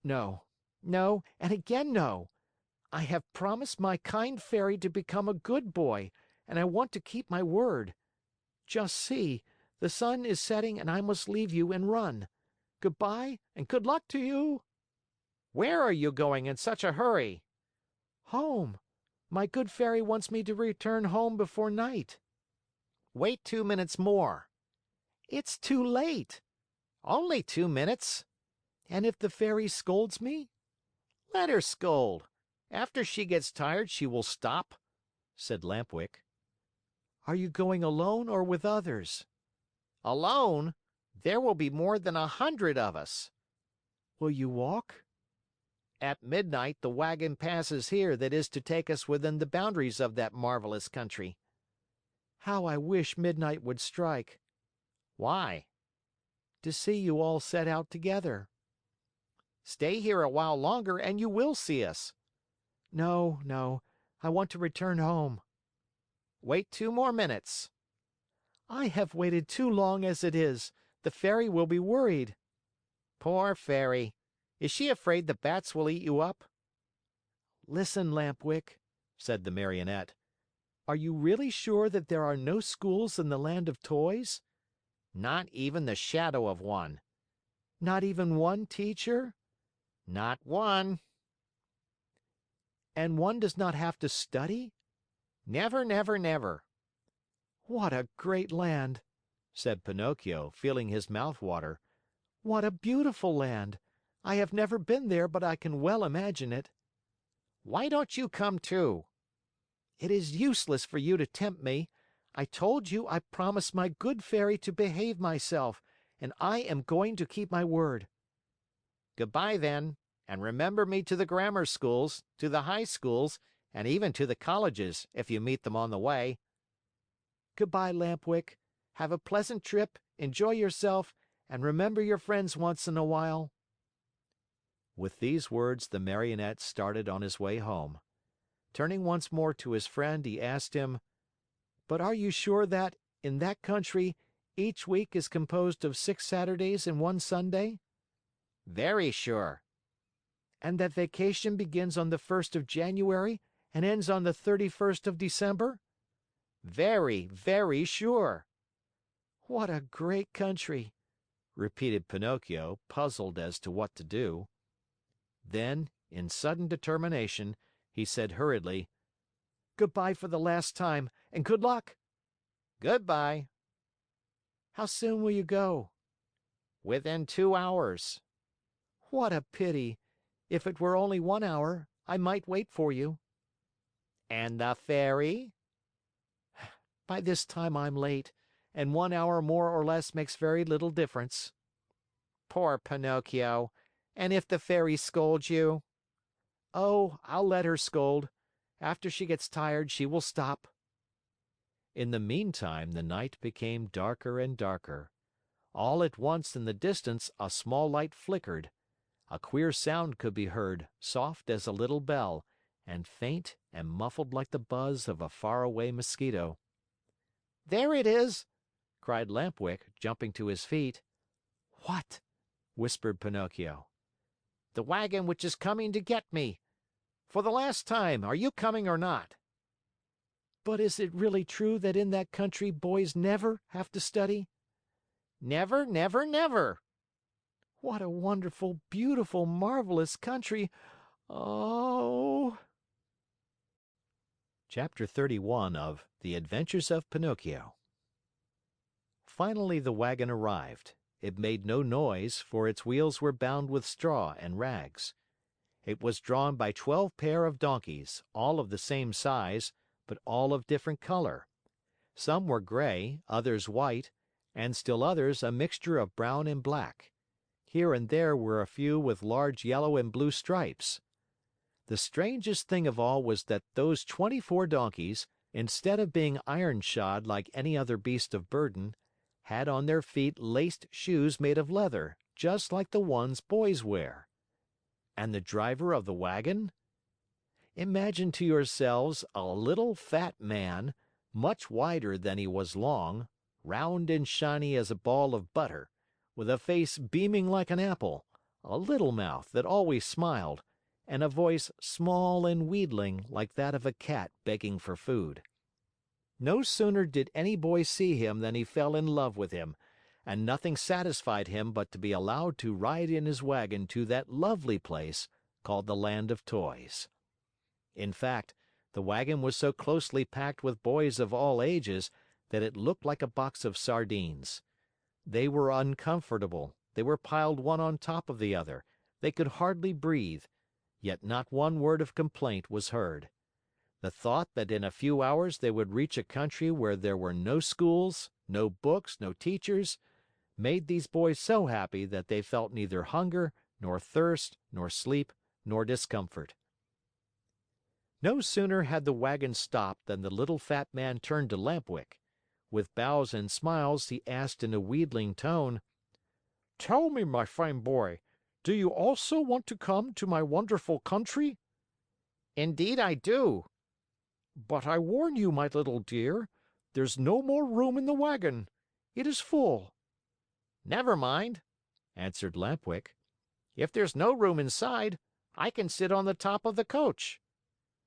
No, no, and again no. I have promised my kind fairy to become a good boy, and I want to keep my word. Just see, the sun is setting and I must leave you and run. Goodbye and good luck to you. Where are you going in such a hurry? Home. My good fairy wants me to return home before night. Wait 2 minutes more. It's too late. Only 2 minutes. And if the fairy scolds me? Let her scold. After she gets tired, she will stop, said Lampwick. Are you going alone or with others? Alone? There will be more than 100 of us. Will you walk? At midnight, the wagon passes here that is to take us within the boundaries of that marvelous country. How I wish midnight would strike. Why? To see you all set out together. Stay here a while longer and you will see us. No, no. I want to return home. Wait 2 more minutes. I have waited too long as it is. The fairy will be worried." Poor fairy. Is she afraid the bats will eat you up? "Listen, Lampwick," said the Marionette. "Are you really sure that there are no schools in the Land of Toys? Not even the shadow of one. Not even one teacher? Not one. And one does not have to study?" Never, never, never. "What a great land!" said Pinocchio, feeling his mouth water. "What a beautiful land! I have never been there, but I can well imagine it." Why don't you come too? "It is useless for you to tempt me. I told you I promised my good fairy to behave myself, and I am going to keep my word." Goodbye then, and remember me to the grammar schools, to the high schools, and even to the colleges, if you meet them on the way. "Goodbye, Lampwick. Have a pleasant trip, enjoy yourself, and remember your friends once in a while." With these words, the Marionette started on his way home. Turning once more to his friend, he asked him, "But are you sure that, in that country, each week is composed of 6 Saturdays and 1 Sunday?" Very sure. "And that vacation begins on the 1st of January and ends on the 31st of December?" Very, very sure. "What a great country!" repeated Pinocchio, puzzled as to what to do. Then, in sudden determination, he said hurriedly, "Goodbye for the last time, and good luck!" Goodbye. "How soon will you go?" Within 2 hours. "What a pity! If it were only 1 hour, I might wait for you." And the fairy? "By this time I'm late, and 1 hour more or less makes very little difference." Poor Pinocchio. And if the fairy scolds you? "Oh, I'll let her scold. After she gets tired, she will stop." In the meantime, the night became darker and darker. All at once in the distance a small light flickered. A queer sound could be heard, soft as a little bell, and faint and muffled like the buzz of a faraway mosquito. There it is!" cried Lampwick, jumping to his feet. "What?" whispered Pinocchio. The wagon which is coming to get me. For the last time, are you coming or not? "But is it really true that in that country boys never have to study?" Never, never, never." "What a wonderful, beautiful, marvelous country! Oh!" Chapter 31 of The Adventures of Pinocchio. Finally the wagon arrived. It made no noise, for its wheels were bound with straw and rags. It was drawn by 12 pair of donkeys, all of the same size, but all of different color. Some were gray, others white, and still others a mixture of brown and black. Here and there were a few with large yellow and blue stripes. The strangest thing of all was that those 24 donkeys, instead of being iron shod like any other beast of burden, had on their feet laced shoes made of leather, just like the ones boys wear. And the driver of the wagon? Imagine to yourselves a little fat man, much wider than he was long, round and shiny as a ball of butter, with a face beaming like an apple, a little mouth that always smiled, and a voice small and wheedling like that of a cat begging for food. No sooner did any boy see him than he fell in love with him, and nothing satisfied him but to be allowed to ride in his wagon to that lovely place called the Land of Toys. In fact, the wagon was so closely packed with boys of all ages that it looked like a box of sardines. They were uncomfortable, they were piled one on top of the other, they could hardly breathe, yet not one word of complaint was heard. The thought that in a few hours they would reach a country where there were no schools, no books, no teachers, made these boys so happy that they felt neither hunger, nor thirst, nor sleep, nor discomfort. No sooner had the wagon stopped than the little fat man turned to Lampwick. With bows and smiles, he asked in a wheedling tone, "Tell me, my fine boy, do you also want to come to my wonderful country?" Indeed I do. "But I warn you, my little dear, there's no more room in the wagon. It is full." Never mind, answered Lampwick. If there's no room inside, I can sit on the top of the coach.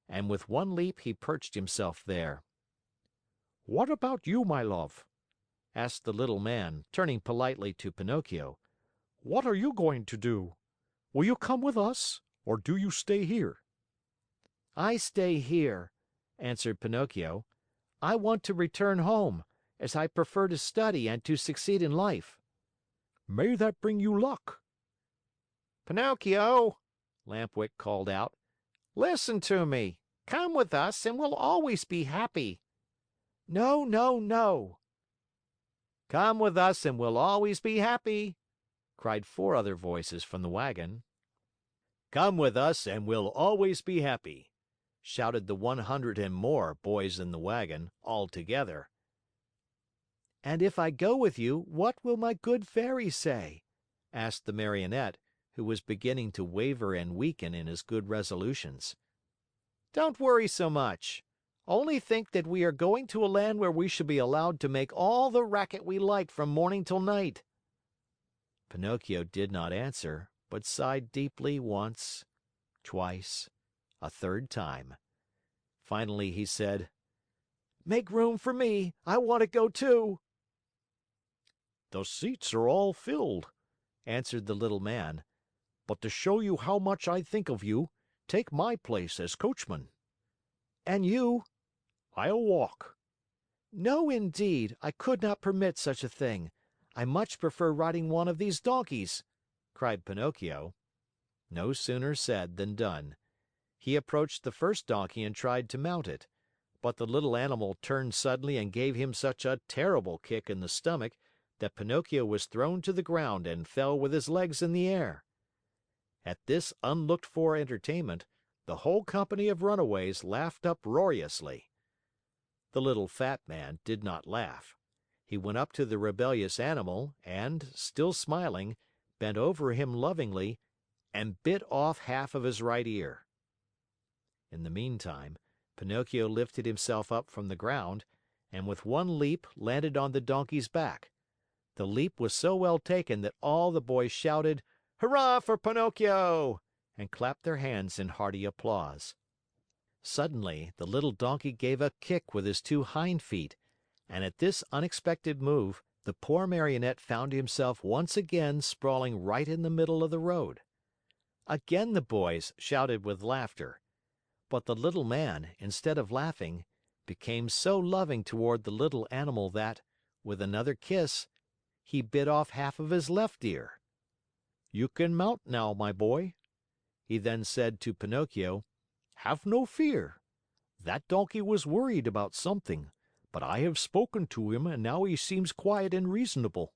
And with one leap he perched himself there. "What about you, my love?" asked the little man, turning politely to Pinocchio. "What are you going to do? Will you come with us, or do you stay here?" "I stay here," answered Pinocchio. "I want to return home, as I prefer to study and to succeed in life." "May that bring you luck." "Pinocchio," Lampwick called out, "listen to me. Come with us and we'll always be happy." No, no, no. "Come with us and we'll always be happy," cried four other voices from the wagon. Come with us and we'll always be happy, shouted the 100 and more boys in the wagon, all together. And if I go with you, what will my good fairy say? Asked the Marionette, who was beginning to waver and weaken in his good resolutions. Don't worry so much. Only think that we are going to a land where we shall be allowed to make all the racket we like from morning till night. Pinocchio did not answer, but sighed deeply once, twice, a third time. Finally he said, "Make room for me. I want to go too." "The seats are all filled," answered the little man. "But to show you how much I think of you, take my place as coachman." "And you?" "I'll walk." "No, indeed. I could not permit such a thing. I much prefer riding one of these donkeys," cried Pinocchio. No sooner said than done. He approached the first donkey and tried to mount it. But the little animal turned suddenly and gave him such a terrible kick in the stomach that Pinocchio was thrown to the ground and fell with his legs in the air. At this unlooked for entertainment, the whole company of runaways laughed uproariously. The little fat man did not laugh. He went up to the rebellious animal and, still smiling, bent over him lovingly and bit off half of his right ear. In the meantime, Pinocchio lifted himself up from the ground and with one leap landed on the donkey's back. The leap was so well taken that all the boys shouted, "Hurrah for Pinocchio!" and clapped their hands in hearty applause. Suddenly, the little donkey gave a kick with his two hind feet, and at this unexpected move, the poor Marionette found himself once again sprawling right in the middle of the road. Again the boys shouted with laughter. But the little man, instead of laughing, became so loving toward the little animal that, with another kiss, he bit off half of his left ear. "You can mount now, my boy." He then said to Pinocchio, "Have no fear. That donkey was worried about something, but I have spoken to him and now he seems quiet and reasonable."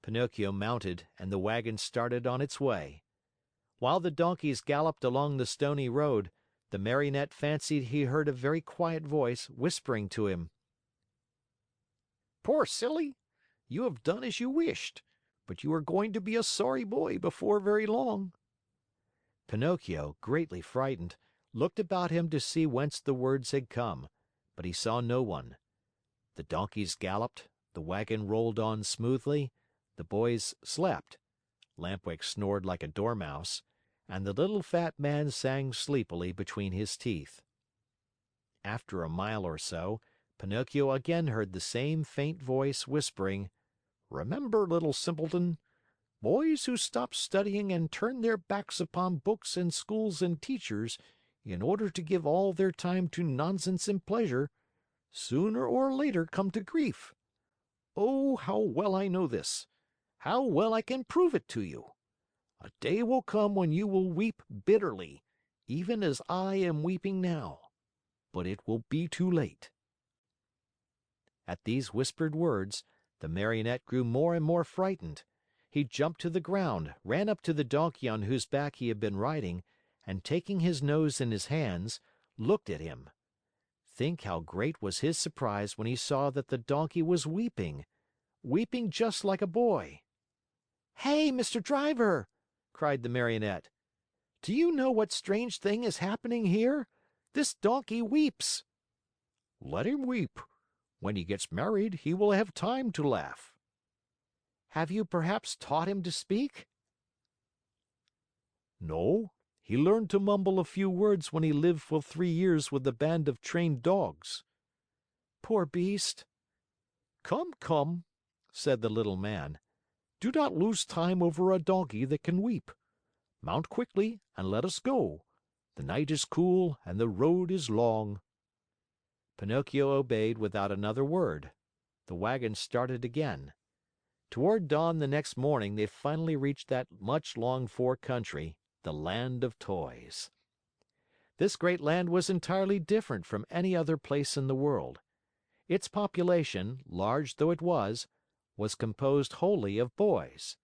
Pinocchio mounted and the wagon started on its way. While the donkeys galloped along the stony road, the Marionette fancied he heard a very quiet voice whispering to him. Poor silly, you have done as you wished, but you are going to be a sorry boy before very long. Pinocchio, greatly frightened, looked about him to see whence the words had come, but he saw no one. The donkeys galloped, the wagon rolled on smoothly, the boys slept, Lampwick snored like a dormouse, and the little fat man sang sleepily between his teeth. After a mile or so, Pinocchio again heard the same faint voice whispering, "Remember, little simpleton, boys who stop studying and turn their backs upon books and schools and teachers in order to give all their time to nonsense and pleasure, sooner or later come to grief. Oh, how well I know this! How well I can prove it to you! A day will come when you will weep bitterly, even as I am weeping now. But it will be too late." At these whispered words, the Marionette grew more and more frightened. He jumped to the ground, ran up to the donkey on whose back he had been riding, and taking his nose in his hands, looked at him. Think how great was his surprise when he saw that the donkey was weeping, weeping just like a boy. "Hey, Mr. Driver!" cried the Marionette. "Do you know what strange thing is happening here? This donkey weeps." "Let him weep. When he gets married, he will have time to laugh." Have you perhaps taught him to speak?" "No, he learned to mumble a few words when he lived for 3 years with a band of trained dogs." "Poor beast!" "Come, come," said the little man. "Do not lose time over a donkey that can weep. Mount quickly and let us go. The night is cool and the road is long." Pinocchio obeyed without another word. The wagon started again. Toward dawn the next morning they finally reached that much longed for country, the land of toys. This great land was entirely different from any other place in the world. Its population, large though it was composed wholly of boys.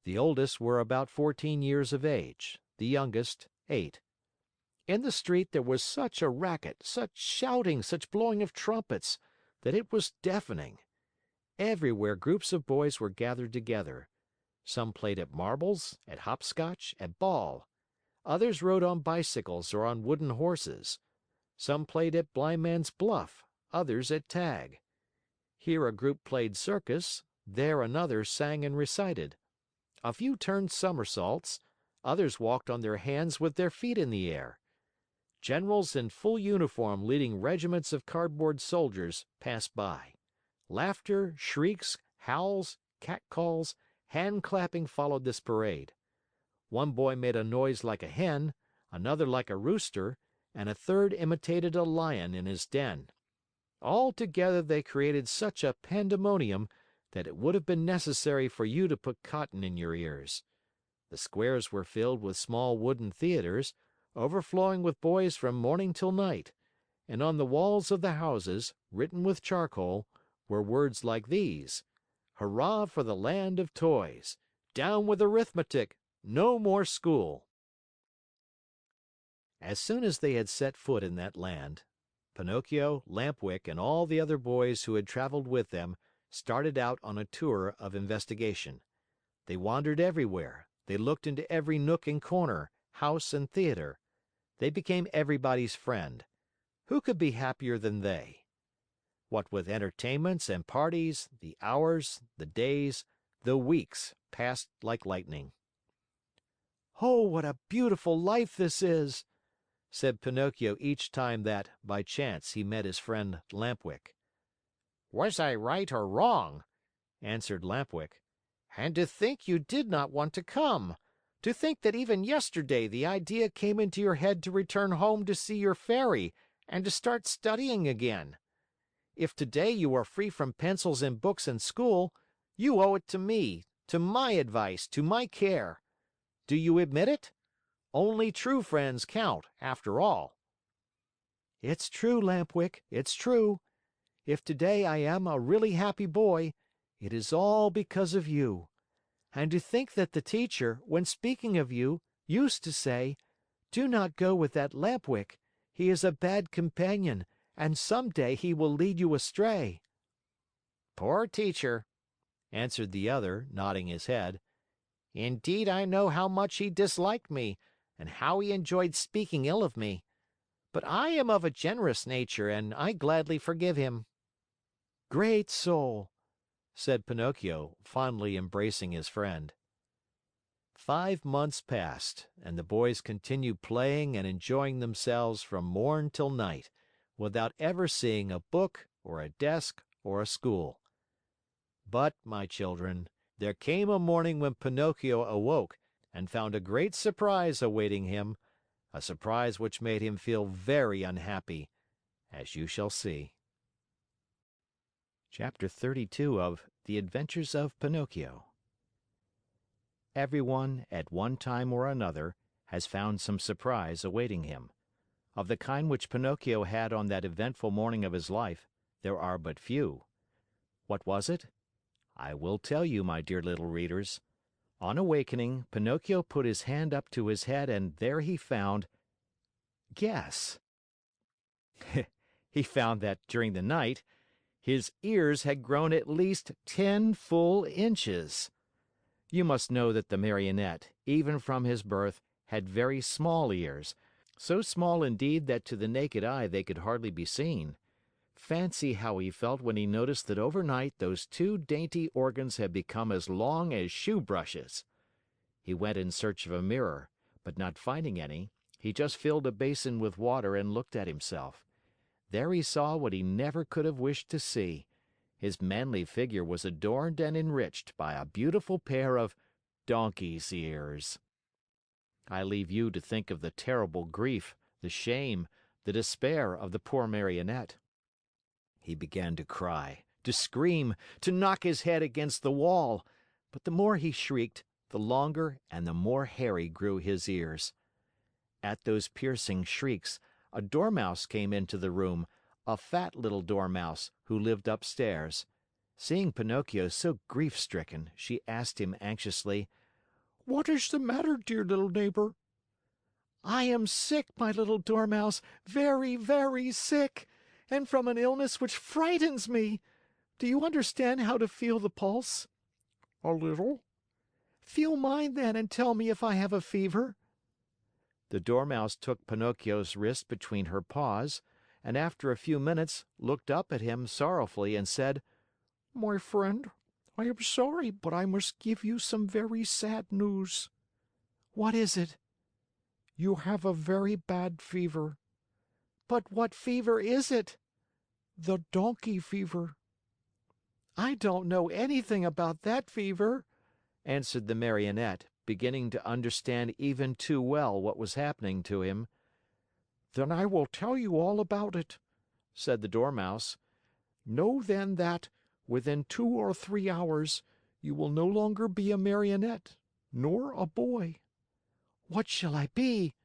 The oldest were about 14 years of age, the youngest 8. In the street there was such a racket, such shouting, such blowing of trumpets, that it was deafening. Everywhere groups of boys were gathered together. Some played at marbles, at hopscotch, at ball. Others rode on bicycles or on wooden horses. Some played at blindman's buff, others at tag. Here a group played circus, there another sang and recited. A few turned somersaults, others walked on their hands with their feet in the air. Generals in full uniform leading regiments of cardboard soldiers passed by. Laughter, shrieks, howls, catcalls, hand clapping followed this parade. One boy made a noise like a hen, another like a rooster, and a third imitated a lion in his den. All together they created such a pandemonium that it would have been necessary for you to put cotton in your ears. The squares were filled with small wooden theaters, overflowing with boys from morning till night, and on the walls of the houses, written with charcoal, were words like these: "Hurrah for the land of toys! Down with arithmetic! No more school!" As soon as they had set foot in that land, Pinocchio, Lampwick, and all the other boys who had traveled with them started out on a tour of investigation. They wandered everywhere, they looked into every nook and corner, house and theater. They became everybody's friend. Who could be happier than they? What with entertainments and parties, the hours, the days, the weeks passed like lightning. "Oh, what a beautiful life this is!" said Pinocchio each time that, by chance, he met his friend Lampwick. "Was I right or wrong?" answered Lampwick. "And to think you did not want to come! To think that even yesterday the idea came into your head to return home to see your fairy and to start studying again! If today you are free from pencils and books and school, you owe it to me, to my advice, to my care. Do you admit it? Only true friends count, after all." "It's true, Lampwick, it's true. If today I am a really happy boy, it is all because of you. And to think that the teacher, when speaking of you, used to say, 'Do not go with that Lampwick. He is a bad companion, and some day he will lead you astray.'" "Poor teacher," answered the other, nodding his head. "Indeed, I know how much he disliked me and how he enjoyed speaking ill of me. But I am of a generous nature and I gladly forgive him." "Great soul!" said Pinocchio, fondly embracing his friend. 5 months passed, and the boys continued playing and enjoying themselves from morn till night, without ever seeing a book or a desk or a school. But, my children, there came a morning when Pinocchio awoke and found a great surprise awaiting him, a surprise which made him feel very unhappy, as you shall see. Chapter 32 of The Adventures of Pinocchio. Everyone, at one time or another, has found some surprise awaiting him. Of the kind which Pinocchio had on that eventful morning of his life, there are but few. What was it? I will tell you, my dear little readers. On awakening, Pinocchio put his hand up to his head and there he found... Guess. He found that during the night, his ears had grown at least 10 full inches. You must know that the Marionette, even from his birth, had very small ears, so small indeed that to the naked eye they could hardly be seen. Fancy how he felt when he noticed that overnight those two dainty organs had become as long as shoe brushes. He went in search of a mirror, but not finding any, he just filled a basin with water and looked at himself. There he saw what he never could have wished to see. His manly figure was adorned and enriched by a beautiful pair of donkey's ears. I leave you to think of the terrible grief, the shame, the despair of the poor Marionette. He began to cry, to scream, to knock his head against the wall, but the more he shrieked, the longer and the more hairy grew his ears. At those piercing shrieks, a dormouse came into the room, a fat little dormouse who lived upstairs. Seeing Pinocchio so grief-stricken, she asked him anxiously, "What is the matter, dear little neighbor?" "I am sick, my little dormouse, very, very sick, and from an illness which frightens me. Do you understand how to feel the pulse?" "A little." "Feel mine then and tell me if I have a fever." The dormouse took Pinocchio's wrist between her paws, and after a few minutes looked up at him sorrowfully and said, "My friend, I am sorry, but I must give you some very sad news." "What is it?" "You have a very bad fever." "But what fever is it?" "The donkey fever." "I don't know anything about that fever," answered the Marionette, beginning to understand even too well what was happening to him. "Then I will tell you all about it," said the Dormouse. "Know then that, within 2 or 3 hours, you will no longer be a Marionette, nor a boy." "What shall I be?"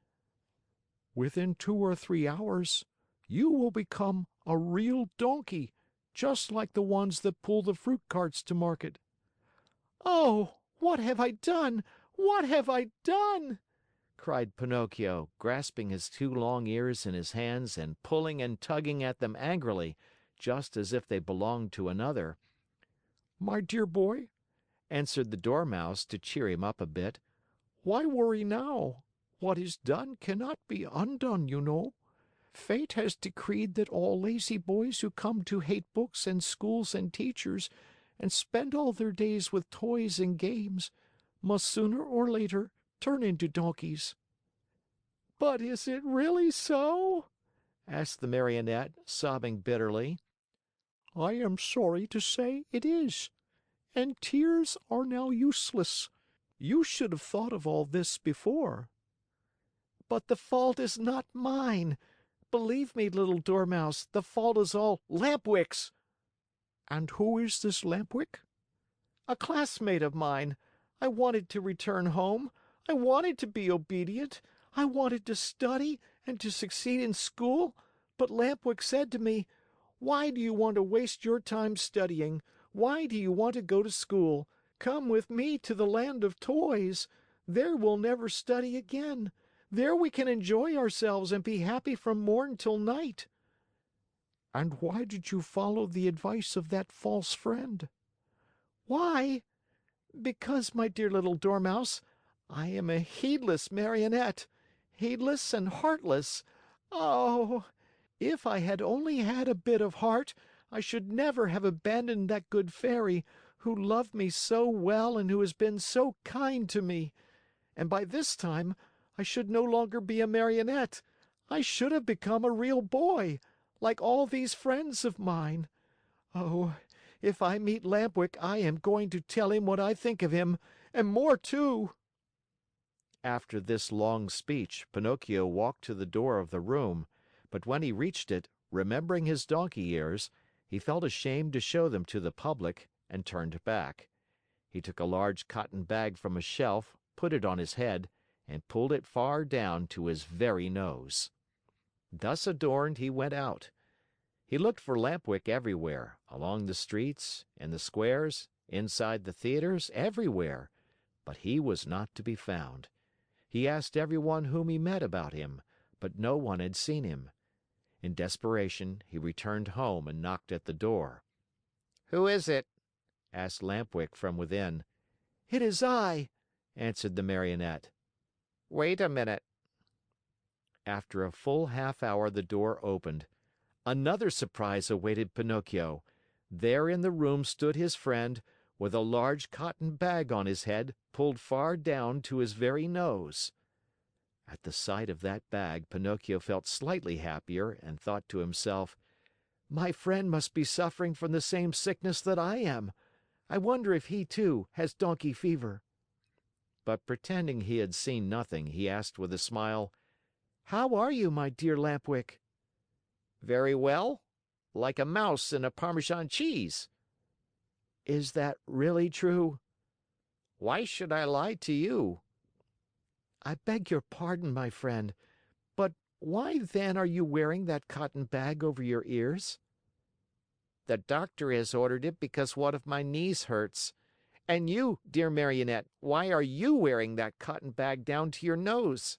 "Within 2 or 3 hours, you will become a real donkey, just like the ones that pull the fruit carts to market." "Oh, what have I done? What have I done?" cried Pinocchio, grasping his two long ears in his hands and pulling and tugging at them angrily, just as if they belonged to another. "My dear boy," answered the Dormouse to cheer him up a bit, "why worry now? What is done cannot be undone, you know. Fate has decreed that all lazy boys who come to hate books and schools and teachers and spend all their days with toys and games must sooner or later turn into donkeys." "But is it really so?" asked the Marionette, sobbing bitterly. "I am sorry to say it is. And tears are now useless. You should have thought of all this before." "But the fault is not mine. Believe me, little Dormouse, the fault is all Lampwick's." "And who is this Lampwick?" "A classmate of mine. I wanted to return home. I wanted to be obedient. I wanted to study and to succeed in school, but Lampwick said to me, 'Why do you want to waste your time studying? Why do you want to go to school? Come with me to the land of toys. There we'll never study again. There we can enjoy ourselves and be happy from morn till night.'" "And why did you follow the advice of that false friend?" "Why? Because, my dear little Dormouse, I am a heedless Marionette, heedless and heartless. Oh! If I had only had a bit of heart, I should never have abandoned that good fairy, who loved me so well and who has been so kind to me. And by this time, I should no longer be a Marionette. I should have become a real boy, like all these friends of mine. Oh, if I meet Lampwick, I am going to tell him what I think of him, and more too." After this long speech, Pinocchio walked to the door of the room, but when he reached it, remembering his donkey ears, he felt ashamed to show them to the public and turned back. He took a large cotton bag from a shelf, put it on his head, and pulled it far down to his very nose. Thus adorned, he went out. He looked for Lampwick everywhere, along the streets, in the squares, inside the theaters, everywhere, but he was not to be found. He asked everyone whom he met about him, but no one had seen him. In desperation, he returned home and knocked at the door. "Who is it?" asked Lampwick from within. "It is I," answered the Marionette. "Wait a minute." After a full half hour, the door opened. Another surprise awaited Pinocchio. There in the room stood his friend, with a large cotton bag on his head pulled far down to his very nose. At the sight of that bag, Pinocchio felt slightly happier and thought to himself, "My friend must be suffering from the same sickness that I am. I wonder if he, too, has donkey fever." But pretending he had seen nothing, he asked with a smile, "How are you, my dear Lampwick?" "Very well. Like a mouse in a Parmesan cheese." "Is that really true?" "Why should I lie to you?" "I beg your pardon, my friend, but why then are you wearing that cotton bag over your ears?" "The doctor has ordered it because one of my knees hurts. And you, dear Marionette, why are you wearing that cotton bag down to your nose?"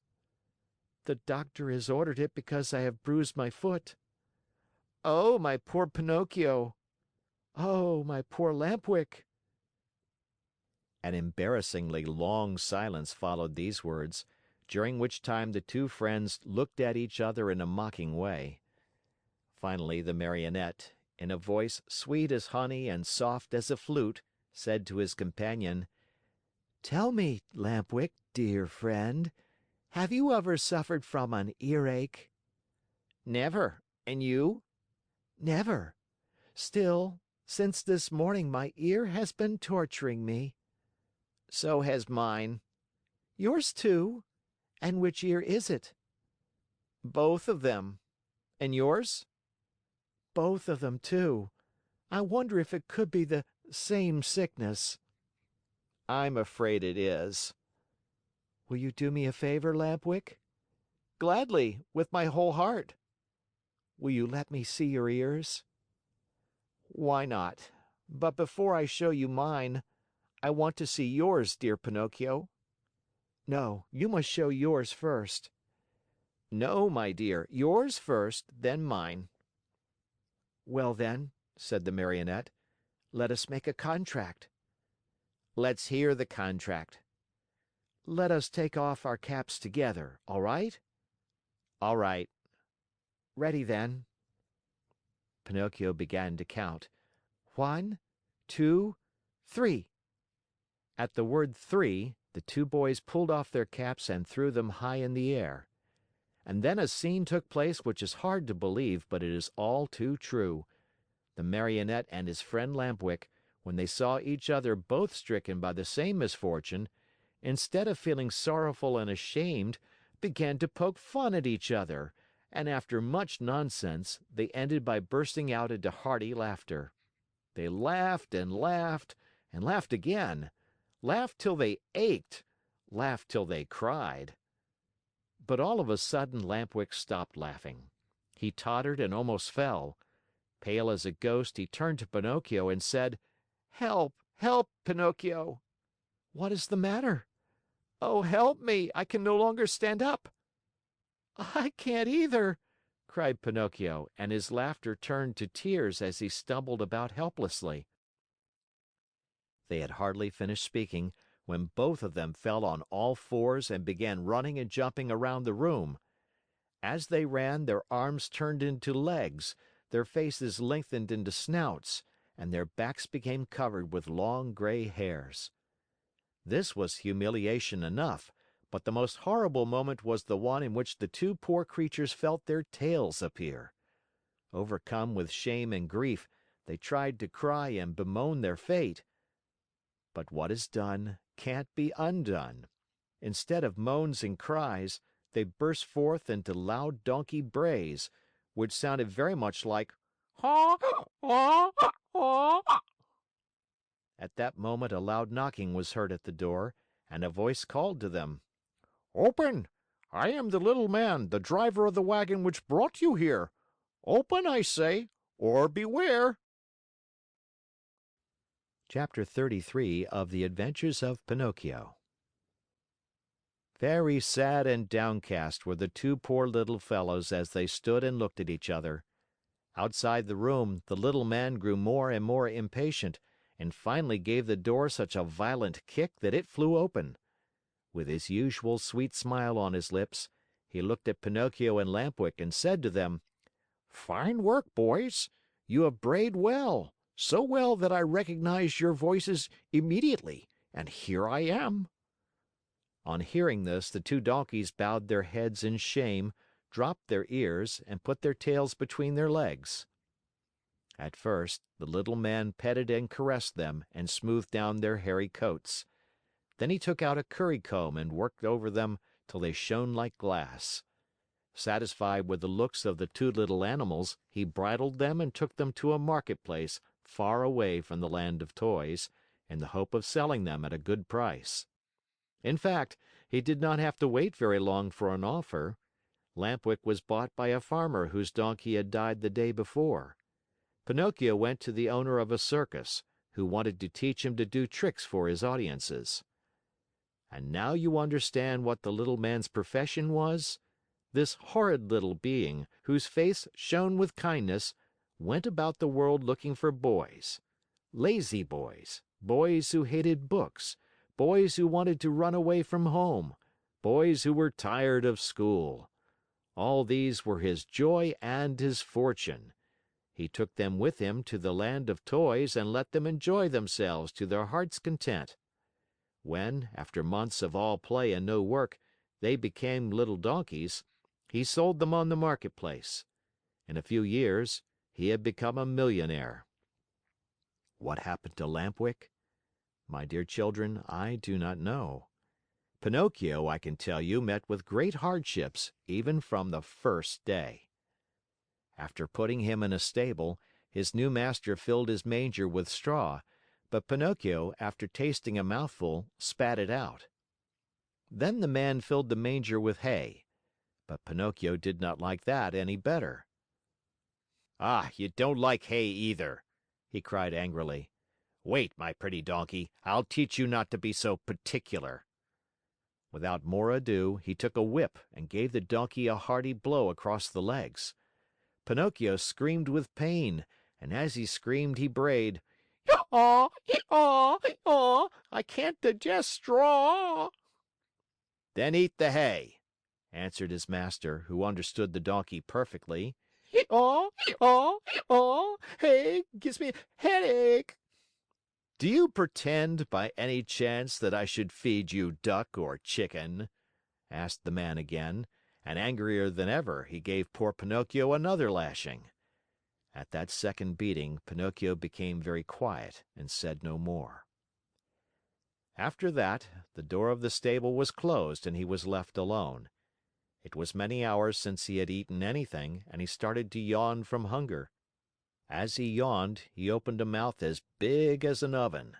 "The doctor has ordered it because I have bruised my foot." "Oh, my poor Pinocchio!" "Oh, my poor Lampwick!" An embarrassingly long silence followed these words, during which time the two friends looked at each other in a mocking way. Finally, the Marionette, in a voice sweet as honey and soft as a flute, said to his companion: "Tell me, Lampwick, dear friend, have you ever suffered from an earache?" "Never. And you?" "Never. Still, since this morning my ear has been torturing me." "So has mine." "Yours too? And which ear is it?" "Both of them. And yours?" "Both of them too. I wonder if it could be the same sickness." "I'm afraid it is." "Will you do me a favor, Lampwick?" "Gladly, with my whole heart." "Will you let me see your ears?" "Why not? But before I show you mine, I want to see yours, dear Pinocchio." "No, you must show yours first." "No, my dear, yours first, then mine." "Well then," said the Marionette, "let us make a contract." "Let's hear the contract." "Let us take off our caps together, all right?" "All right." "Ready then." Pinocchio began to count. 1, 2, 3. At the word three, the two boys pulled off their caps and threw them high in the air. And then a scene took place which is hard to believe, but it is all too true. The Marionette and his friend Lampwick, when they saw each other both stricken by the same misfortune, instead of feeling sorrowful and ashamed, began to poke fun at each other, and after much nonsense, they ended by bursting out into hearty laughter. They laughed and laughed and laughed again, laughed till they ached, laughed till they cried. But all of a sudden Lampwick stopped laughing. He tottered and almost fell. Pale as a ghost, he turned to Pinocchio and said: "Help! Help, Pinocchio!" "What is the matter?" "Oh, help me! I can no longer stand up." "I can't either!" cried Pinocchio, and his laughter turned to tears as he stumbled about helplessly. They had hardly finished speaking when both of them fell on all fours and began running and jumping around the room. As they ran, their arms turned into legs, their faces lengthened into snouts, and their backs became covered with long gray hairs. This was humiliation enough, but the most horrible moment was the one in which the two poor creatures felt their tails appear. Overcome with shame and grief, they tried to cry and bemoan their fate. But what is done can't be undone. Instead of moans and cries, they burst forth into loud donkey brays, which sounded very much like "Haw, haw, haw." At that moment a loud knocking was heard at the door, and a voice called to them: "Open! I am the little man, the driver of the wagon which brought you here. Open, I say, or beware!" Chapter 33 of the Adventures of Pinocchio. Very sad and downcast were the two poor little fellows as they stood and looked at each other. Outside the room, the little man grew more and more impatient and finally gave the door such a violent kick that it flew open. With his usual sweet smile on his lips, he looked at Pinocchio and Lampwick and said to them: "Fine work, boys. You have brayed well, so well that I recognized your voices immediately, and here I am." On hearing this, the two donkeys bowed their heads in shame, dropped their ears, and put their tails between their legs. At first, the little man petted and caressed them and smoothed down their hairy coats. Then he took out a currycomb and worked over them till they shone like glass. Satisfied with the looks of the two little animals, he bridled them and took them to a marketplace far away from the land of toys, in the hope of selling them at a good price. In fact, he did not have to wait very long for an offer. Lampwick was bought by a farmer whose donkey had died the day before. Pinocchio went to the owner of a circus, who wanted to teach him to do tricks for his audiences. And now you understand what the little man's profession was? This horrid little being, whose face shone with kindness, went about the world looking for boys. Lazy boys, boys who hated books, boys who wanted to run away from home, boys who were tired of school. All these were his joy and his fortune. He took them with him to the land of toys and let them enjoy themselves to their heart's content. When, after months of all play and no work, they became little donkeys, he sold them on the marketplace. In a few years, he had become a millionaire. What happened to Lampwick? My dear children, I do not know. Pinocchio, I can tell you, met with great hardships even from the first day. After putting him in a stable, his new master filled his manger with straw, but Pinocchio, after tasting a mouthful, spat it out. Then the man filled the manger with hay, but Pinocchio did not like that any better. "Ah, you don't like hay either," he cried angrily. "Wait, my pretty donkey, I'll teach you not to be so particular." Without more ado, he took a whip and gave the donkey a hearty blow across the legs. Pinocchio screamed with pain, and as he screamed, he brayed, "Yaw, yaw, yaw! I can't digest straw." "Then eat the hay," answered his master, who understood the donkey perfectly. "Yaw, yaw, yaw! Hay gives me headache." "Do you pretend, by any chance, that I should feed you duck or chicken?" asked the man again, and angrier than ever, he gave poor Pinocchio another lashing. At that second beating, Pinocchio became very quiet and said no more. After that, the door of the stable was closed and he was left alone. It was many hours since he had eaten anything, and he started to yawn from hunger. As he yawned, he opened a mouth as big as an oven.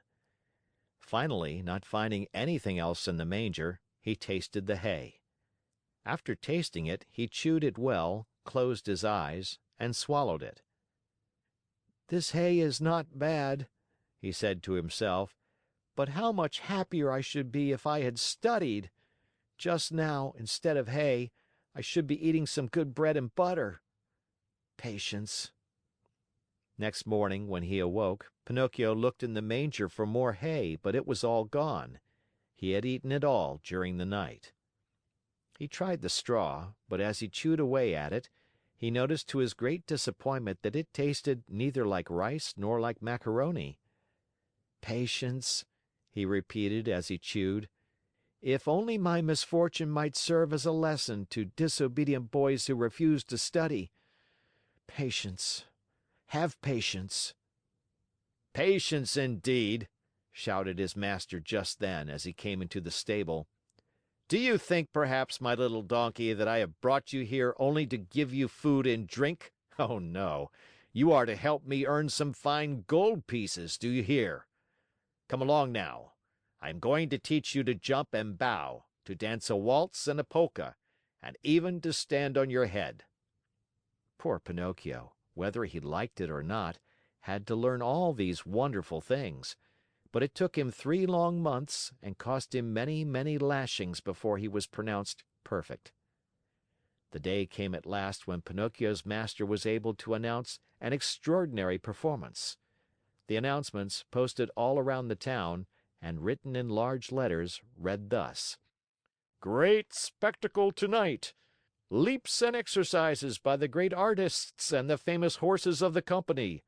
Finally, not finding anything else in the manger, he tasted the hay. After tasting it, he chewed it well, closed his eyes, and swallowed it. "This hay is not bad," he said to himself, "but how much happier I should be if I had studied! Just now, instead of hay, I should be eating some good bread and butter. Patience." Next morning, when he awoke, Pinocchio looked in the manger for more hay, but it was all gone. He had eaten it all during the night. He tried the straw, but as he chewed away at it, he noticed to his great disappointment that it tasted neither like rice nor like macaroni. "Patience," he repeated as he chewed. "If only my misfortune might serve as a lesson to disobedient boys who refuse to study. Patience. Have patience." "Patience, indeed!" shouted his master just then, as he came into the stable. "Do you think, perhaps, my little donkey, that I have brought you here only to give you food and drink? Oh, no! You are to help me earn some fine gold pieces, do you hear? Come along now. I am going to teach you to jump and bow, to dance a waltz and a polka, and even to stand on your head." Poor Pinocchio, whether he liked it or not, had to learn all these wonderful things, but it took him 3 long months and cost him many, many lashings before he was pronounced perfect. The day came at last when Pinocchio's master was able to announce an extraordinary performance. The announcements, posted all around the town, and written in large letters, read thus: "Great spectacle tonight! leaps and exercises by the great artists and the famous horses of the company.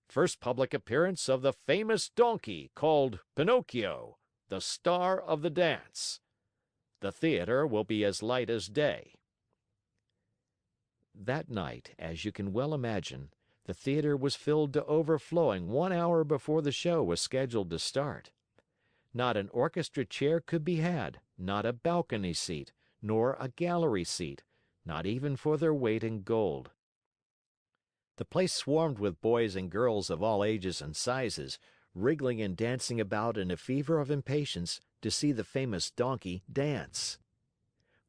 First public appearance of the famous donkey called Pinocchio, the star of the dance. The theater will be as light as day." That night, as you can well imagine, the theater was filled to overflowing 1 hour before the show was scheduled to start. Not an orchestra chair could be had, not a balcony seat, nor a gallery seat, not even for their weight in gold. The place swarmed with boys and girls of all ages and sizes, wriggling and dancing about in a fever of impatience to see the famous donkey dance.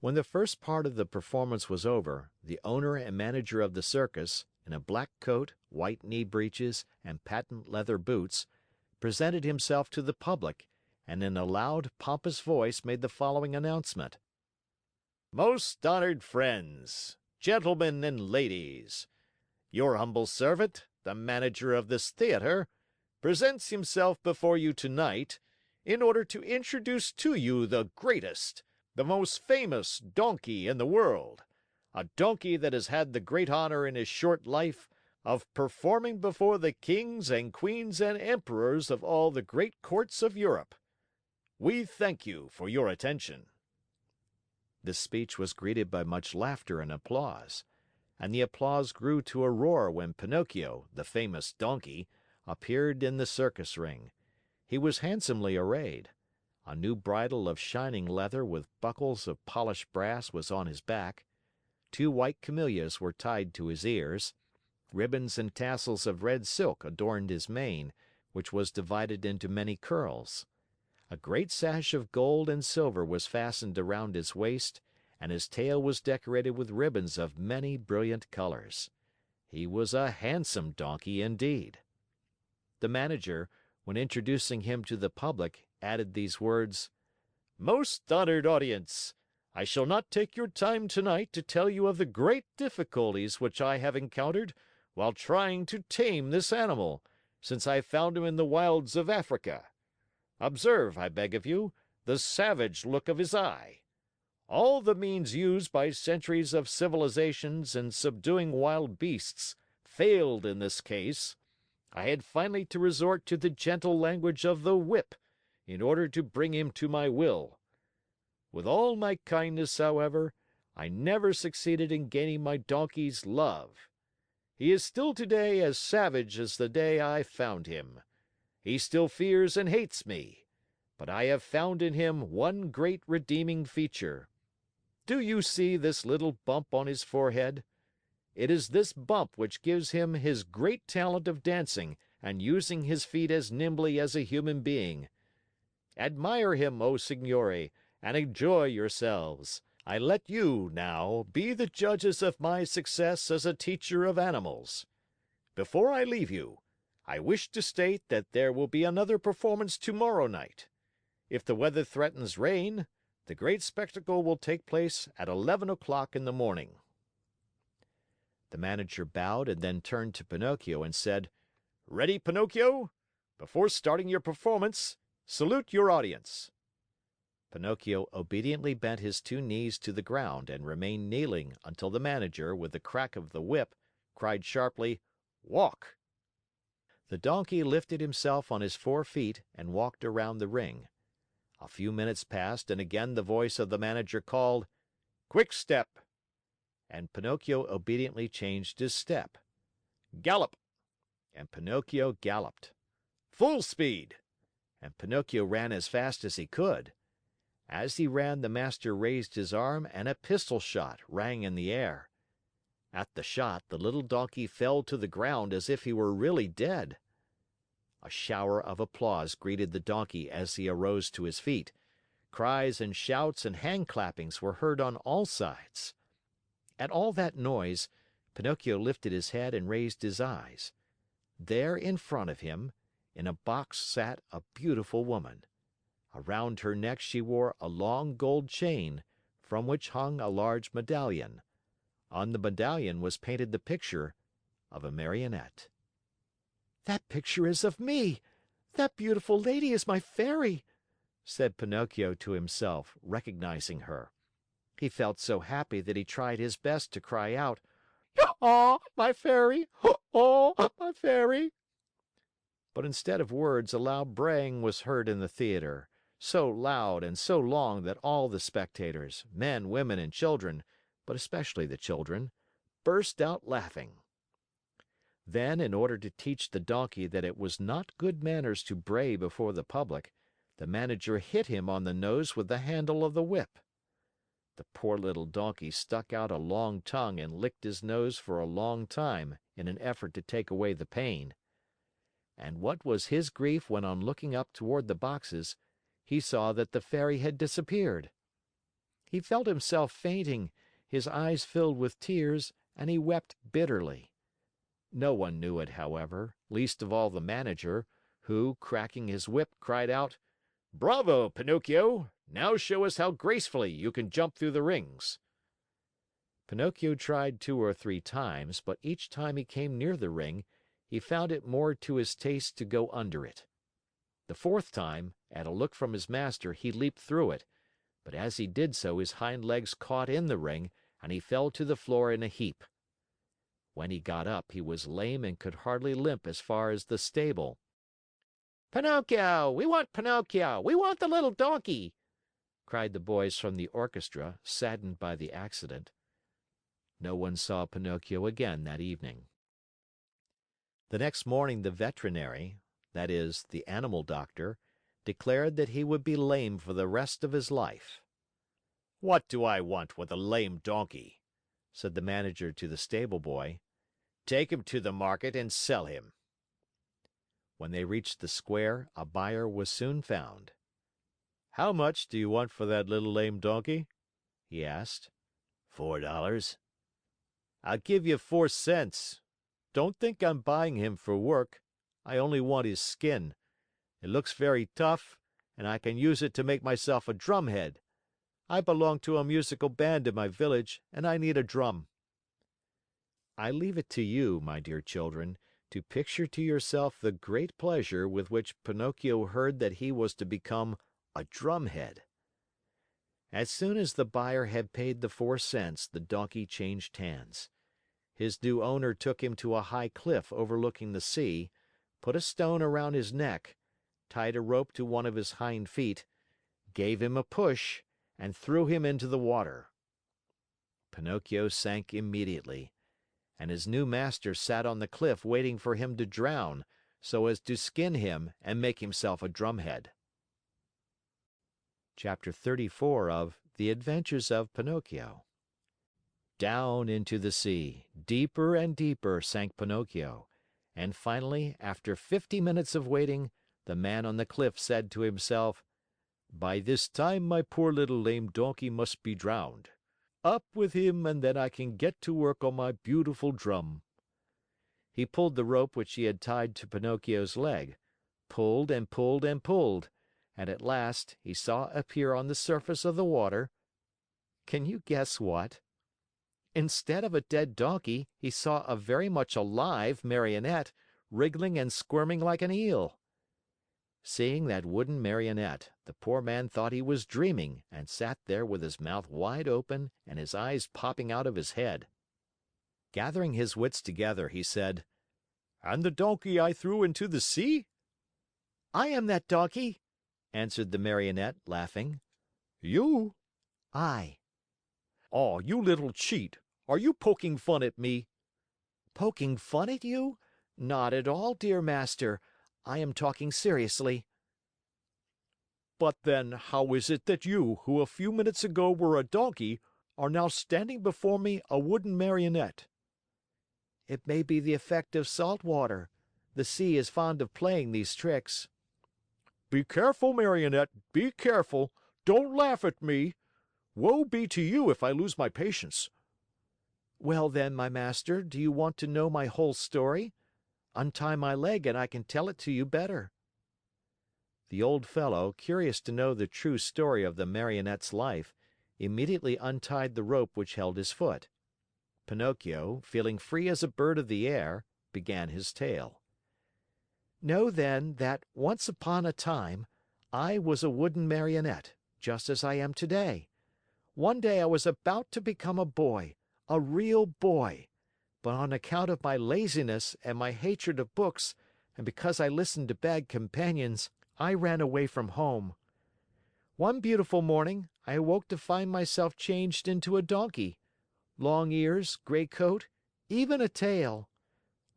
When the first part of the performance was over, the owner and manager of the circus, in a black coat, white knee breeches, and patent leather boots, presented himself to the public and in a loud, pompous voice made the following announcement: "Most honored friends, gentlemen and ladies, your humble servant, the manager of this theater, presents himself before you tonight in order to introduce to you the greatest, the most famous donkey in the world, a donkey that has had the great honor in his short life of performing before the kings and queens and emperors of all the great courts of Europe. We thank you for your attention." This speech was greeted by much laughter and applause. And the applause grew to a roar when Pinocchio, the famous donkey, appeared in the circus ring. He was handsomely arrayed. A new bridle of shining leather with buckles of polished brass was on his back. 2 white camellias were tied to his ears. Ribbons and tassels of red silk adorned his mane, which was divided into many curls. A great sash of gold and silver was fastened around his waist, and his tail was decorated with ribbons of many brilliant colors. He was a handsome donkey indeed. The manager, when introducing him to the public, added these words: "Most honored audience, I shall not take your time tonight to tell you of the great difficulties which I have encountered while trying to tame this animal, since I found him in the wilds of Africa. Observe, I beg of you, the savage look of his eye. All the means used by centuries of civilizations in subduing wild beasts failed in this case. I had finally to resort to the gentle language of the whip in order to bring him to my will. With all my kindness, however, I never succeeded in gaining my donkey's love. He is still today as savage as the day I found him. He still fears and hates me, but I have found in him one great redeeming feature. Do you see this little bump on his forehead? It is this bump which gives him his great talent of dancing and using his feet as nimbly as a human being. Admire him, O signori, and enjoy yourselves. I let you, now, be the judges of my success as a teacher of animals. Before I leave you, I wish to state that there will be another performance tomorrow night. If the weather threatens rain, the great spectacle will take place at 11 o'clock in the morning." The manager bowed and then turned to Pinocchio and said, "Ready, Pinocchio? Before starting your performance, salute your audience." Pinocchio obediently bent his 2 knees to the ground and remained kneeling until the manager, with the crack of the whip, cried sharply, "Walk!" The donkey lifted himself on his 4 feet and walked around the ring. A few minutes passed and again the voice of the manager called, "Quick step!" And Pinocchio obediently changed his step. "Gallop!" And Pinocchio galloped. "Full speed!" And Pinocchio ran as fast as he could. As he ran, the master raised his arm and a pistol shot rang in the air. At the shot, the little donkey fell to the ground as if he were really dead. A shower of applause greeted the donkey as he arose to his feet. Cries and shouts and hand clappings were heard on all sides. At all that noise, Pinocchio lifted his head and raised his eyes. There in front of him, in a box sat a beautiful woman. Around her neck she wore a long gold chain, from which hung a large medallion. On the medallion was painted the picture of a marionette. "That picture is of me! That beautiful lady is my fairy!" said Pinocchio to himself, recognizing her. He felt so happy that he tried his best to cry out, "Oh, my fairy! Oh, my fairy!" But instead of words, a loud braying was heard in the theater, so loud and so long that all the spectators, men, women, and children, but especially the children, burst out laughing. Then, in order to teach the Donkey that it was not good manners to bray before the public, the manager hit him on the nose with the handle of the whip. The poor little Donkey stuck out a long tongue and licked his nose for a long time in an effort to take away the pain. And what was his grief when on looking up toward the boxes, he saw that the Fairy had disappeared. He felt himself fainting, his eyes filled with tears, and he wept bitterly. No one knew it, however, least of all the manager, who, cracking his whip, cried out, "Bravo, Pinocchio! Now show us how gracefully you can jump through the rings." Pinocchio tried 2 or 3 times, but each time he came near the ring, he found it more to his taste to go under it. The 4th time, at a look from his master, he leaped through it, but as he did so his hind legs caught in the ring and he fell to the floor in a heap. When he got up, he was lame and could hardly limp as far as the stable. "Pinocchio! We want Pinocchio! We want the little donkey!" cried the boys from the orchestra, saddened by the accident. No one saw Pinocchio again that evening. The next morning the veterinary, that is, the animal doctor, declared that he would be lame for the rest of his life. What do I want with a lame donkey? Said the manager to the stable boy. Take him to the market and sell him. When they reached the square, a buyer was soon found. How much do you want for that little lame donkey? He asked. $4. I'll give you 4 cents. Don't think I'm buying him for work. I only want his skin. It looks very tough, and I can use it to make myself a drumhead. I belong to a musical band in my village, and I need a drum. I leave it to you, my dear children, to picture to yourself the great pleasure with which Pinocchio heard that he was to become a drumhead. As soon as the buyer had paid the 4 cents, the donkey changed hands. His new owner took him to a high cliff overlooking the sea, put a stone around his neck, tied a rope to one of his hind feet, gave him a push, and threw him into the water. Pinocchio sank immediately, and his new master sat on the cliff waiting for him to drown, so as to skin him and make himself a drumhead. Chapter 34 of The Adventures of Pinocchio. Down into the sea, deeper and deeper sank Pinocchio, and finally, after 50 minutes of waiting, the man on the cliff said to himself, "By this time my poor little lame donkey must be drowned. Up with him and then I can get to work on my beautiful drum." He pulled the rope which he had tied to Pinocchio's leg, pulled and pulled and pulled, and at last he saw appear on the surface of the water. Can you guess what? Instead of a dead donkey, he saw a very much alive Marionette, wriggling and squirming like an eel. Seeing that wooden Marionette, the poor man thought he was dreaming and sat there with his mouth wide open and his eyes popping out of his head. Gathering his wits together, he said, "And the donkey I threw into the sea?" "I am that donkey," answered the Marionette, laughing. "You?" "I." "Aw, you little cheat! Are you poking fun at me?" "Poking fun at you? Not at all, dear master. I am talking seriously." "But then, how is it that you, who a few minutes ago were a donkey, are now standing before me a wooden Marionette?" "It may be the effect of salt water. The sea is fond of playing these tricks." "Be careful, Marionette, be careful! Don't laugh at me! Woe be to you if I lose my patience." "Well then, my master, do you want to know my whole story? Untie my leg and I can tell it to you better." The old fellow, curious to know the true story of the Marionette's life, immediately untied the rope which held his foot. Pinocchio, feeling free as a bird of the air, began his tale. "Know then that, once upon a time, I was a wooden Marionette, just as I am today. One day I was about to become a boy, a real boy, but on account of my laziness and my hatred of books, and because I listened to bad companions, I ran away from home. One beautiful morning, I awoke to find myself changed into a donkey. Long ears, gray coat, even a tail.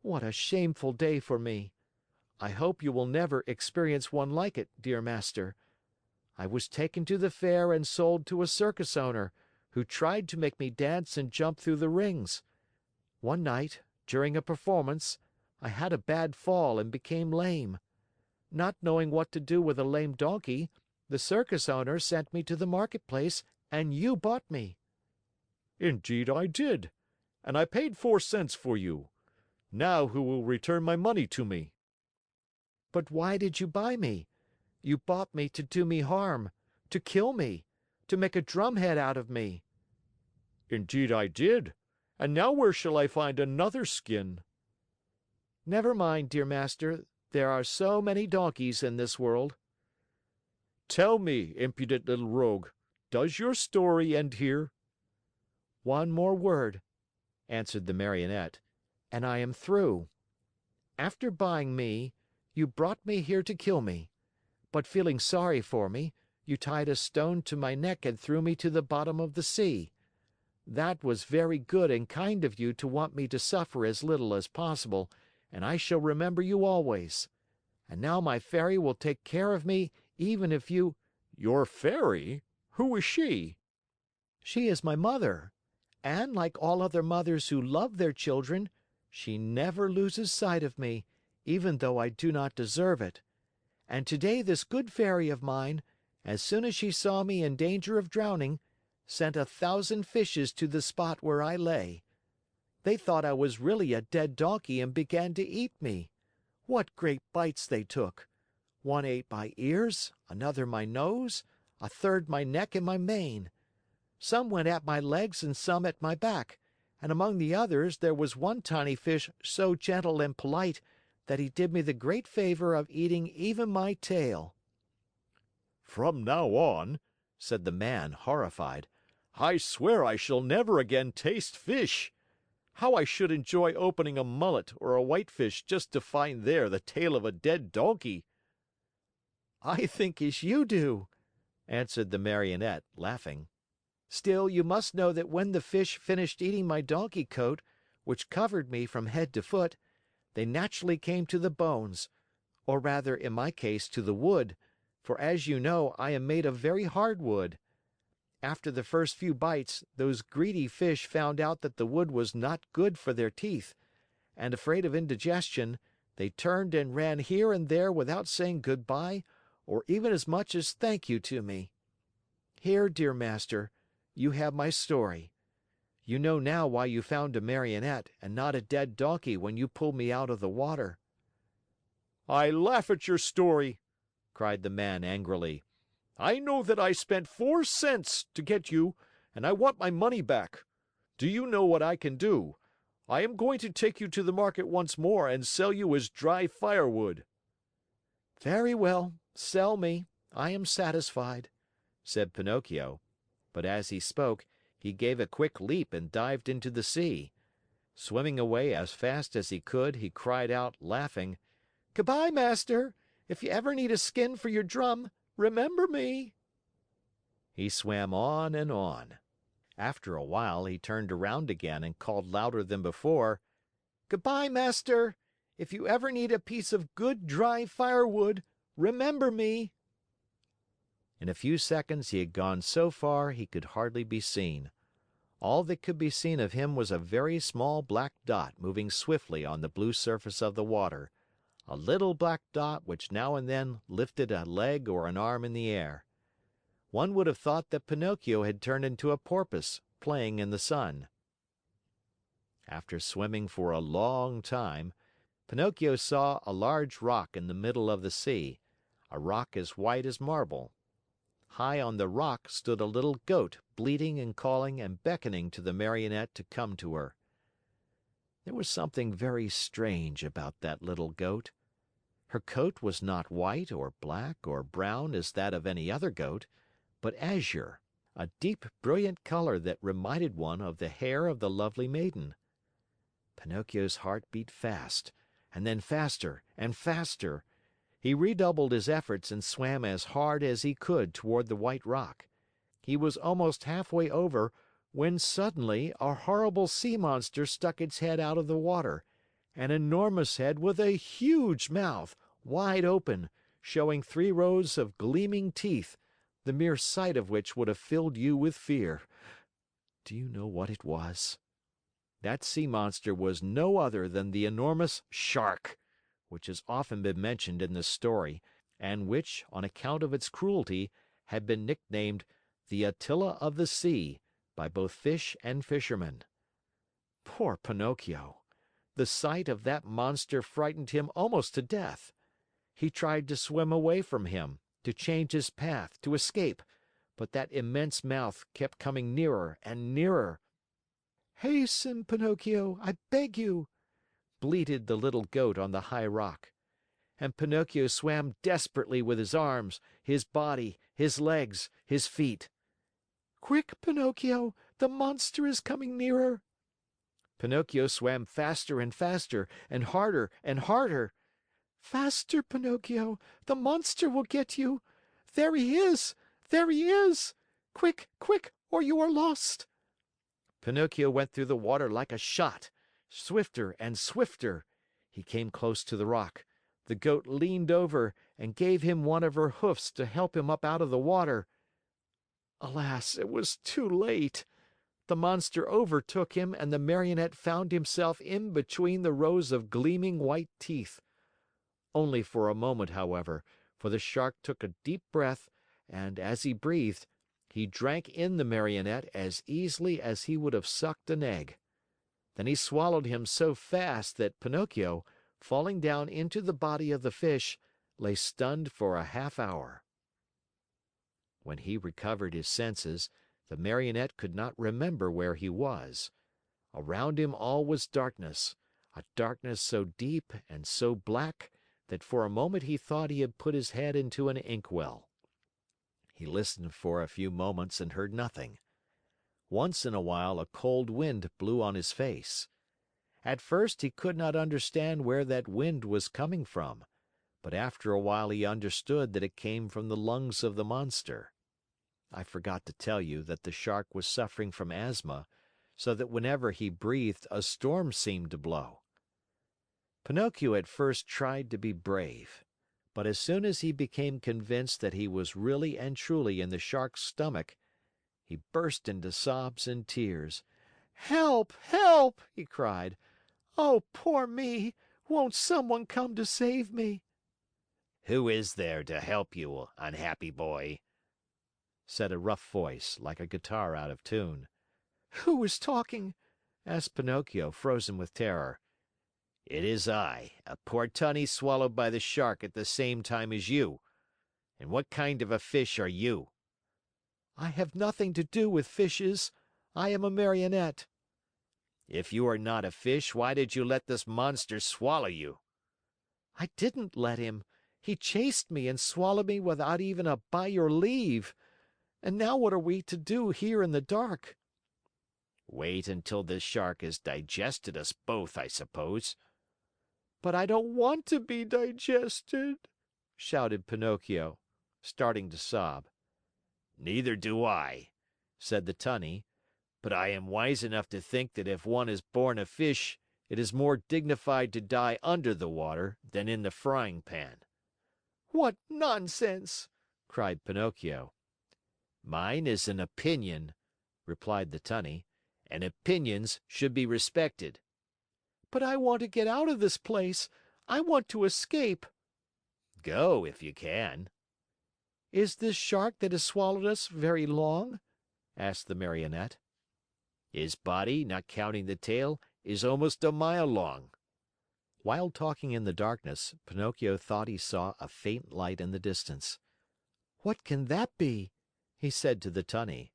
What a shameful day for me! I hope you will never experience one like it, dear master. I was taken to the fair and sold to a circus owner, who tried to make me dance and jump through the rings. One night, during a performance, I had a bad fall and became lame. Not knowing what to do with a lame donkey, the circus owner sent me to the marketplace and you bought me. Indeed I did, and I paid 4 cents for you. Now who will return my money to me? But why did you buy me? You bought me to do me harm, to kill me, to make a drumhead out of me. Indeed I did, and now where shall I find another skin? Never mind, dear master, there are so many donkeys in this world. Tell me, impudent little rogue, does your story end here? One more word, answered the Marionette, and I am through. After buying me, you brought me here to kill me. But feeling sorry for me, you tied a stone to my neck and threw me to the bottom of the sea. That was very good and kind of you to want me to suffer as little as possible, and I shall remember you always. And now my fairy will take care of me, even if you— Your fairy? Who is she? She is my mother. And like all other mothers who love their children, she never loses sight of me, even though I do not deserve it. And today this good fairy of mine, as soon as she saw me in danger of drowning, sent 1,000 fishes to the spot where I lay. They thought I was really a dead donkey and began to eat me. What great bites they took! One ate my ears, another my nose, a third my neck and my mane. Some went at my legs and some at my back, and among the others there was one tiny fish so gentle and polite that he did me the great favor of eating even my tail. From now on, said the man, horrified, I swear I shall never again taste fish. How I should enjoy opening a mullet or a whitefish just to find there the tail of a dead donkey. I think as you do, answered the Marionette, laughing. Still, you must know that when the fish finished eating my donkey coat, which covered me from head to foot, they naturally came to the bones, or rather, in my case, to the wood, for as you know, I am made of very hard wood. After the first few bites, those greedy fish found out that the wood was not good for their teeth, and afraid of indigestion, they turned and ran here and there without saying goodbye or even as much as thank you to me. Here, dear master, you have my story. You know now why you found a Marionette and not a dead donkey when you pulled me out of the water. I laugh at your story, cried the man angrily. I know that I spent 4 cents to get you, and I want my money back. Do you know what I can do? I am going to take you to the market once more and sell you as dry firewood. Very well, sell me. I am satisfied, said Pinocchio. But as he spoke, he gave a quick leap and dived into the sea. Swimming away as fast as he could, he cried out, laughing, "Goodbye, master! If you ever need a skin for your drum, remember me!" He swam on and on. After a while, he turned around again and called louder than before, "Goodbye, master! If you ever need a piece of good dry firewood, remember me!" In a few seconds he had gone so far he could hardly be seen. All that could be seen of him was a very small black dot moving swiftly on the blue surface of the water, a little black dot which now and then lifted a leg or an arm in the air. One would have thought that Pinocchio had turned into a porpoise, playing in the sun. After swimming for a long time, Pinocchio saw a large rock in the middle of the sea, a rock as white as marble. High on the rock stood a little goat bleating and calling and beckoning to the Marionette to come to her. There was something very strange about that little goat. Her coat was not white or black or brown as that of any other goat, but azure, a deep, brilliant color that reminded one of the hair of the lovely maiden. Pinocchio's heart beat fast, and then faster and faster. He redoubled his efforts and swam as hard as he could toward the white rock. He was almost halfway over when suddenly a horrible sea monster stuck its head out of the water, an enormous head with a huge mouth, wide open, showing 3 rows of gleaming teeth, the mere sight of which would have filled you with fear. Do you know what it was? That sea monster was no other than the enormous shark, which has often been mentioned in this story, and which, on account of its cruelty, had been nicknamed the Attila of the Sea by both fish and fishermen. Poor Pinocchio! The sight of that monster frightened him almost to death. He tried to swim away from him, to change his path, to escape, but that immense mouth kept coming nearer and nearer. "Hasten, Pinocchio, I beg you!" bleated the little goat on the high rock. And Pinocchio swam desperately with his arms, his body, his legs, his feet. "Quick, Pinocchio, the monster is coming nearer!" Pinocchio swam faster and faster, and harder and harder. "Faster, Pinocchio! The monster will get you! There he is! There he is! Quick, quick, or you are lost!" Pinocchio went through the water like a shot, swifter and swifter. He came close to the rock. The goat leaned over and gave him one of her hoofs to help him up out of the water. Alas, it was too late! The monster overtook him and the Marionette found himself in between the rows of gleaming white teeth. Only for a moment, however, for the Shark took a deep breath and, as he breathed, he drank in the Marionette as easily as he would have sucked an egg. Then he swallowed him so fast that Pinocchio, falling down into the body of the fish, lay stunned for a half hour. When he recovered his senses, the Marionette could not remember where he was. Around him all was darkness, a darkness so deep and so black that for a moment he thought he had put his head into an inkwell. He listened for a few moments and heard nothing. Once in a while a cold wind blew on his face. At first he could not understand where that wind was coming from, but after a while he understood that it came from the lungs of the monster. I forgot to tell you that the Shark was suffering from asthma, so that whenever he breathed a storm seemed to blow. Pinocchio at first tried to be brave, but as soon as he became convinced that he was really and truly in the Shark's stomach, he burst into sobs and tears. "Help! Help!" he cried. "Oh, poor me! Won't someone come to save me?" "Who is there to help you, unhappy boy?" said a rough voice, like a guitar out of tune. "Who is talking?" asked Pinocchio, frozen with terror. "It is I, a poor tunny swallowed by the Shark at the same time as you. And what kind of a fish are you?" "I have nothing to do with fishes. I am a Marionette." "If you are not a fish, why did you let this monster swallow you?" "I didn't let him. He chased me and swallowed me without even a 'by your leave.' And now what are we to do here in the dark?" "Wait until this Shark has digested us both, I suppose." "But I don't want to be digested," shouted Pinocchio, starting to sob. "Neither do I," said the Tunny, "but I am wise enough to think that if one is born a fish, it is more dignified to die under the water than in the frying pan." "What nonsense!" cried Pinocchio. "Mine is an opinion," replied the Tunny, "and opinions should be respected." "But I want to get out of this place. I want to escape." "Go if you can." "Is this Shark that has swallowed us very long?" asked the Marionette. "His body, not counting the tail, is almost a mile long." While talking in the darkness, Pinocchio thought he saw a faint light in the distance. "What can that be?" he said to the Tunny.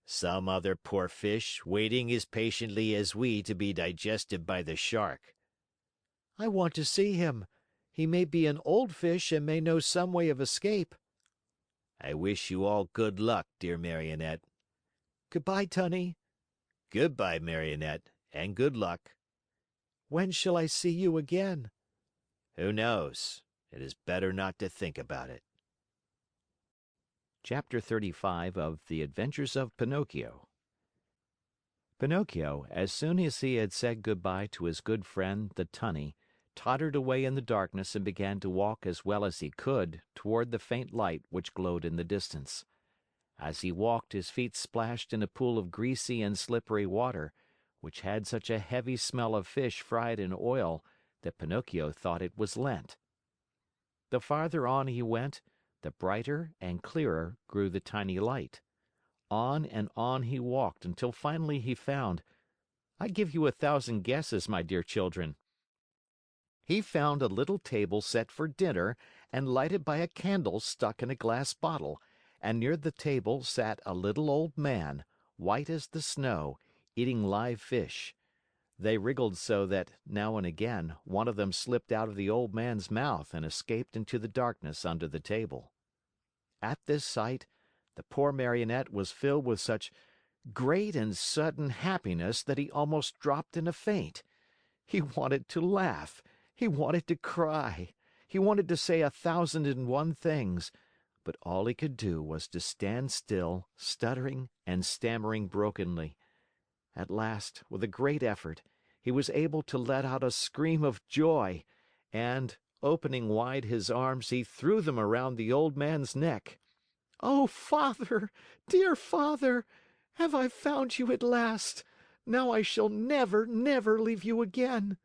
"Some other poor fish waiting as patiently as we to be digested by the Shark." "I want to see him. He may be an old fish and may know some way of escape." I wish you all good luck, dear Marionette. Goodbye, Tunny. Goodbye, Marionette, and good luck. When shall I see you again? Who knows? It is better not to think about it. Chapter 35 of The Adventures of Pinocchio. Pinocchio, as soon as he had said goodbye to his good friend, the Tunny, tottered away in the darkness and began to walk as well as he could toward the faint light which glowed in the distance. As he walked, his feet splashed in a pool of greasy and slippery water, which had such a heavy smell of fish fried in oil that Pinocchio thought it was Lent. The farther on he went, the brighter and clearer grew the tiny light. On and on he walked until finally he found— I give you 1,000 guesses, my dear children. He found a little table set for dinner and lighted by a candle stuck in a glass bottle, and near the table sat a little old man, white as the snow, eating live fish. They wriggled so that, now and again, one of them slipped out of the old man's mouth and escaped into the darkness under the table. At this sight, the poor Marionette was filled with such great and sudden happiness that he almost dropped in a faint. He wanted to laugh. He wanted to cry. He wanted to say 1,001 things, but all he could do was to stand still, stuttering and stammering brokenly. At last, with a great effort, he was able to let out a scream of joy, and, opening wide his arms, he threw them around the old man's neck. "Oh, Father, dear Father, have I found you at last? Now I shall never, never leave you again."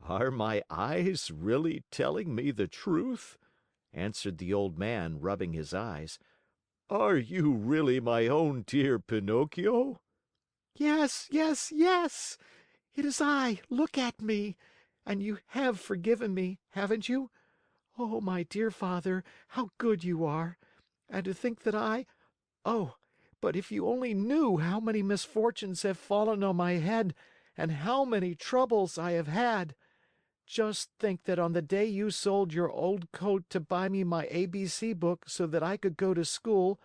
Are my eyes really telling me the truth? Answered the old man, rubbing his eyes. Are you really my own dear Pinocchio? Yes, yes, yes! It is I. Look at me. And you have forgiven me, haven't you? Oh, my dear Father, how good you are! And to think that oh, but if you only knew how many misfortunes have fallen on my head and how many troubles I have had! Just think that on the day you sold your old coat to buy me my ABC book so that I could go to school,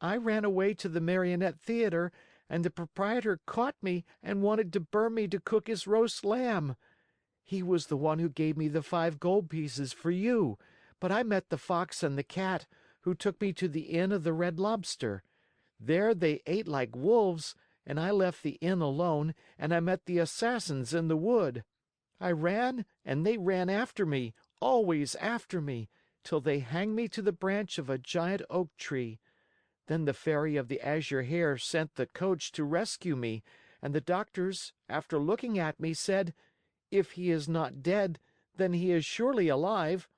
I ran away to the Marionette Theater and the proprietor caught me and wanted to burn me to cook his roast lamb. He was the one who gave me the 5 gold pieces for you, but I met the Fox and the Cat, who took me to the Inn of the Red Lobster. There they ate like wolves, and I left the inn alone, and I met the assassins in the wood. I ran, and they ran after me, always after me, till they hanged me to the branch of a giant oak tree. Then the Fairy of the Azure Hair sent the coach to rescue me, and the doctors, after looking at me, said, 'If he is not dead, then he is surely alive.'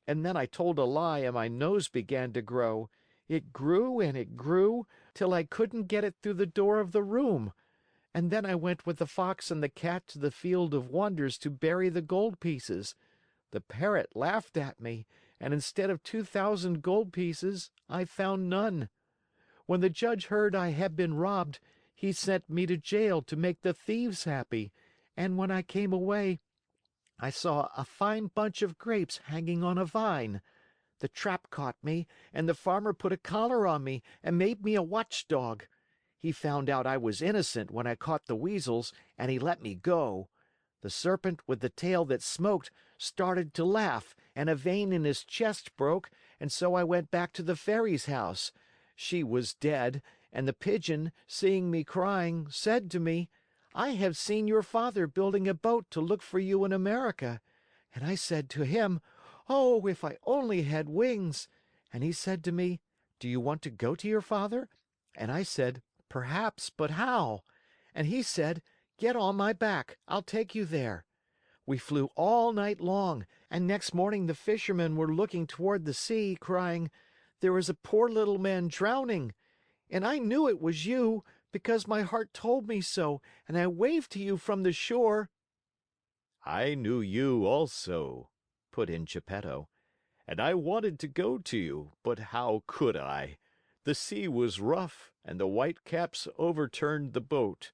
And then I told a lie and my nose began to grow. It grew and it grew, till I couldn't get it through the door of the room. And then I went with the Fox and the Cat to the Field of Wonders to bury the gold pieces. The parrot laughed at me, and instead of 2,000 gold pieces, I found none. When the judge heard I had been robbed, he sent me to jail to make the thieves happy, and when I came away, I saw a fine bunch of grapes hanging on a vine. The trap caught me, and the farmer put a collar on me and made me a watchdog. He found out I was innocent when I caught the weasels, and he let me go. The serpent with the tail that smoked started to laugh, and a vein in his chest broke, and so I went back to the fairy's house. She was dead, and the pigeon, seeing me crying, said to me, 'I have seen your father building a boat to look for you in America.' And I said to him, 'Oh, if I only had wings!' And he said to me, 'Do you want to go to your father?' And I said, 'Perhaps, but how?' And he said, 'Get on my back. I'll take you there.' We flew all night long, and next morning the fishermen were looking toward the sea, crying, 'There is a poor little man drowning.' And I knew it was you, because my heart told me so, and I waved to you from the shore." I knew you also, put in Gepetto, and I wanted to go to you, but how could I? The sea was rough, and the whitecaps overturned the boat.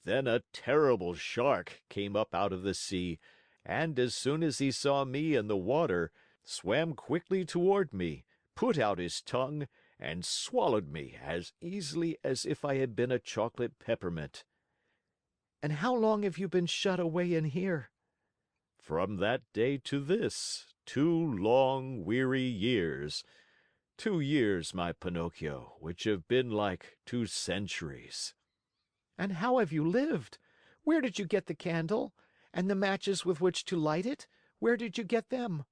Then a terrible shark came up out of the sea, and as soon as he saw me in the water, swam quickly toward me, put out his tongue, and swallowed me as easily as if I had been a chocolate peppermint. And how long have you been shut away in here? From that day to this, 2 long, weary years. 2 years, my Pinocchio, which have been like 2 centuries. And how have you lived? Where did you get the candle? And the matches with which to light it? Where did you get them?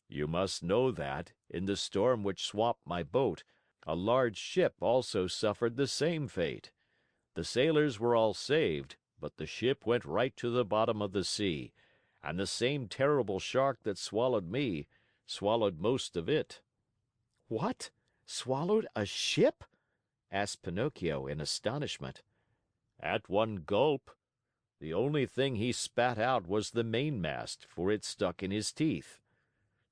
You must know that, in the storm which swamped my boat, a large ship also suffered the same fate. The sailors were all saved, but the ship went right to the bottom of the sea, and the same terrible shark that swallowed me swallowed most of it. What? Swallowed a ship? Asked Pinocchio in astonishment. At one gulp. The only thing he spat out was the mainmast, for it stuck in his teeth.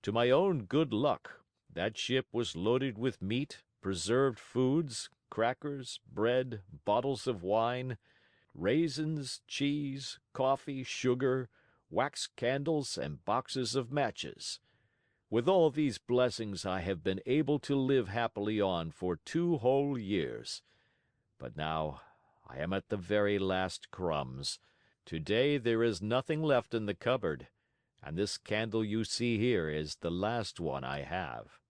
To my own good luck, that ship was loaded with meat, preserved foods, crackers, bread, bottles of wine, raisins, cheese, coffee, sugar, wax candles, and boxes of matches. With all these blessings I have been able to live happily on for 2 whole years. But now I am at the very last crumbs. Today there is nothing left in the cupboard, and this candle you see here is the last one I have.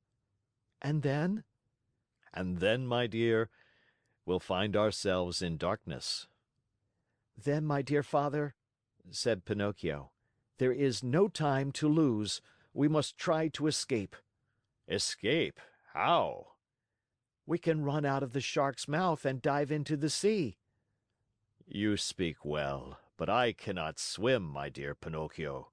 And then? And then, my dear, we'll find ourselves in darkness. Then, my dear father, said Pinocchio, there is no time to lose. We must try to escape. Escape? How? We can run out of the shark's mouth and dive into the sea. You speak well, but I cannot swim, my dear Pinocchio.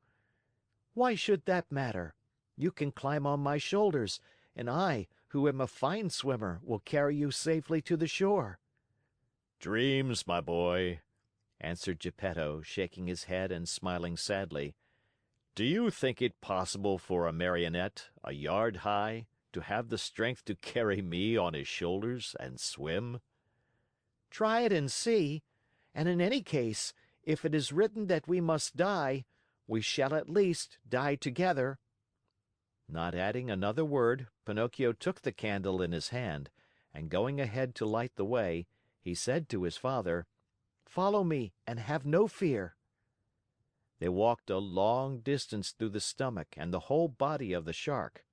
Why should that matter? You can climb on my shoulders, and I, who am a fine swimmer, will carry you safely to the shore. Dreams, my boy, answered Gepetto, shaking his head and smiling sadly. Do you think it possible for a marionette, a yard high, to have the strength to carry me on his shoulders and swim? Try it and see. And in any case, if it is written that we must die, we shall at least die together. Not adding another word, Pinocchio took the candle in his hand, and going ahead to light the way, he said to his father, "Follow me and have no fear." They walked a long distance through the stomach and the whole body of the shark.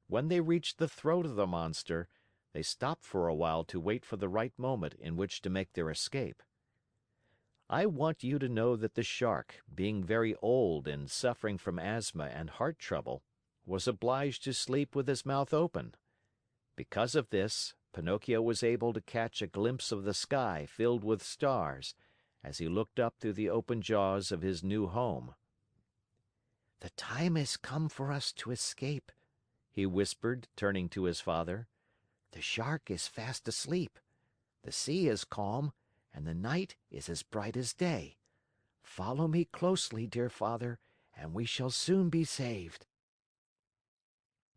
When they reached the throat of the monster, they stopped for a while to wait for the right moment in which to make their escape. I want you to know that the shark, being very old and suffering from asthma and heart trouble, was obliged to sleep with his mouth open. Because of this, Pinocchio was able to catch a glimpse of the sky filled with stars as he looked up through the open jaws of his new home. "The time has come for us to escape," he whispered, turning to his father. "The shark is fast asleep. The sea is calm, and the night is as bright as day. Follow me closely, dear father, and we shall soon be saved."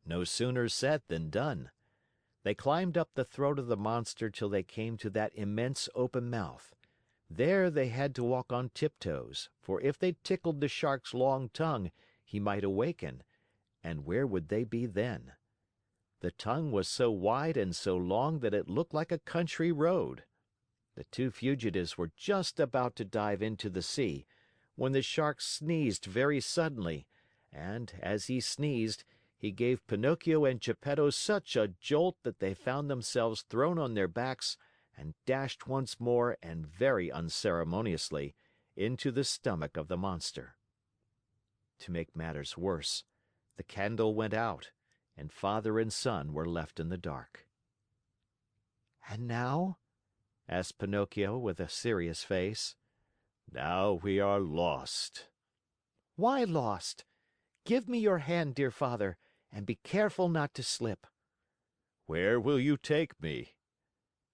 No sooner said than done. They climbed up the throat of the monster till they came to that immense open mouth. There they had to walk on tiptoes, for if they tickled the shark's long tongue, he might awaken, and where would they be then? The tongue was so wide and so long that it looked like a country road. The two fugitives were just about to dive into the sea, when the shark sneezed very suddenly, and, as he sneezed, he gave Pinocchio and Gepetto such a jolt that they found themselves thrown on their backs and dashed once more and very unceremoniously into the stomach of the monster. To make matters worse, the candle went out, and father and son were left in the dark. "And now?" asked Pinocchio with a serious face. "Now we are lost." "Why lost? Give me your hand, dear father, and be careful not to slip." "Where will you take me?"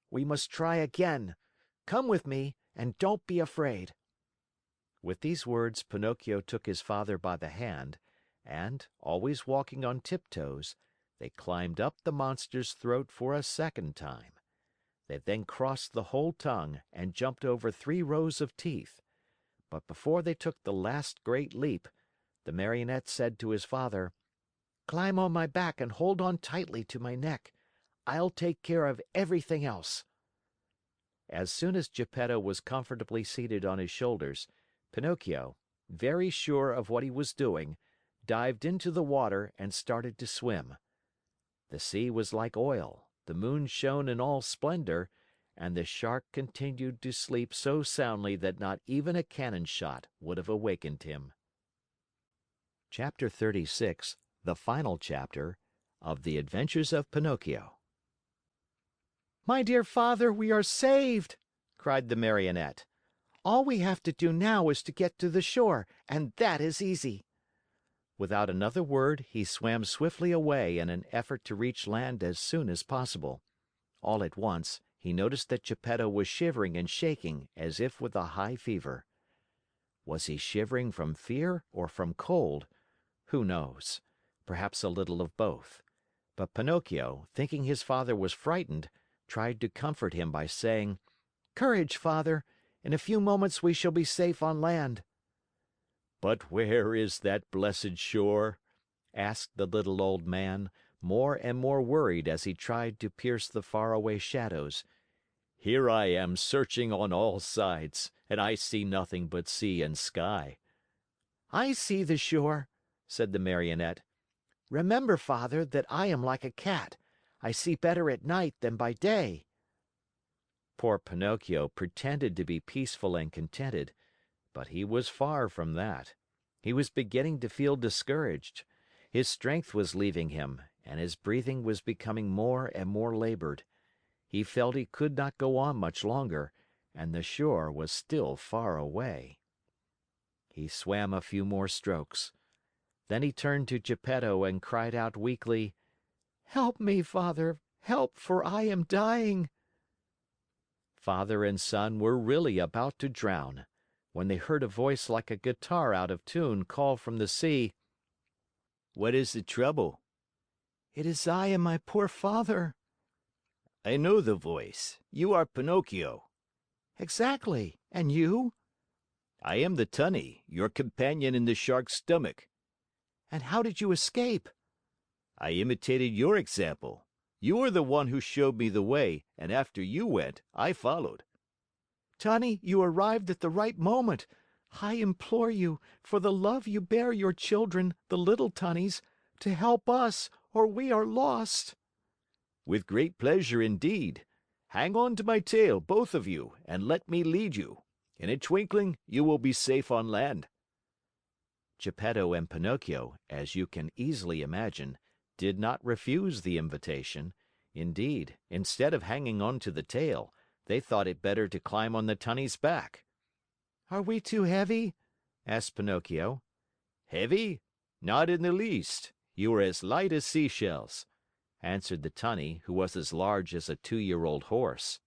"We must try again. Come with me, and don't be afraid." With these words, Pinocchio took his father by the hand, and, always walking on tiptoes, they climbed up the monster's throat for a second time. They then crossed the whole tongue and jumped over 3 rows of teeth. But before they took the last great leap, the Marionette said to his father, Climb on my back and hold on tightly to my neck. I'll take care of everything else." As soon as Geppetto was comfortably seated on his shoulders, Pinocchio, very sure of what he was doing, dived into the water and started to swim. The sea was like oil, the moon shone in all splendor, and the Shark continued to sleep so soundly that not even a cannon shot would have awakened him. Chapter 36, the final chapter of The Adventures of Pinocchio. "My dear Father, we are saved!" cried the Marionette. "All we have to do now is to get to the shore, and that is easy." Without another word, he swam swiftly away in an effort to reach land as soon as possible. All at once, he noticed that Geppetto was shivering and shaking as if with a high fever. Was he shivering from fear or from cold? Who knows? Perhaps a little of both. But Pinocchio, thinking his father was frightened, tried to comfort him by saying, "Courage, Father! In a few moments we shall be safe on land." "But where is that blessed shore?" asked the little old man, more and more worried as he tried to pierce the faraway shadows. "Here I am searching on all sides, and I see nothing but sea and sky." "I see the shore," said the Marionette. "Remember, Father, that I am like a cat. I see better at night than by day." Poor Pinocchio pretended to be peaceful and contented, but he was far from that. He was beginning to feel discouraged. His strength was leaving him, and his breathing was becoming more and more labored. He felt he could not go on much longer, and the shore was still far away. He swam a few more strokes. Then he turned to Gepetto and cried out weakly, "Help me, Father, help, for I am dying." Father and son were really about to drown, when they heard a voice like a guitar out of tune call from the sea, "What is the trouble?" "It is I and my poor father." "I know the voice. You are Pinocchio." "Exactly. And you?" "I am the Tunny, your companion in the Shark's stomach." "And how did you escape?" "I imitated your example. You are the one who showed me the way, and after you went, I followed." "Tunny, you arrived at the right moment. I implore you, for the love you bear your children, the little Tunnies, to help us, or we are lost." "With great pleasure indeed. Hang on to my tail, both of you, and let me lead you. In a twinkling, you will be safe on land." Geppetto and Pinocchio, as you can easily imagine, did not refuse the invitation. Indeed, instead of hanging on to the tail, they thought it better to climb on the Tunny's back. "Are we too heavy?" asked Pinocchio. "Heavy? Not in the least. You are as light as seashells," answered the Tunny, who was as large as a 2-year-old horse.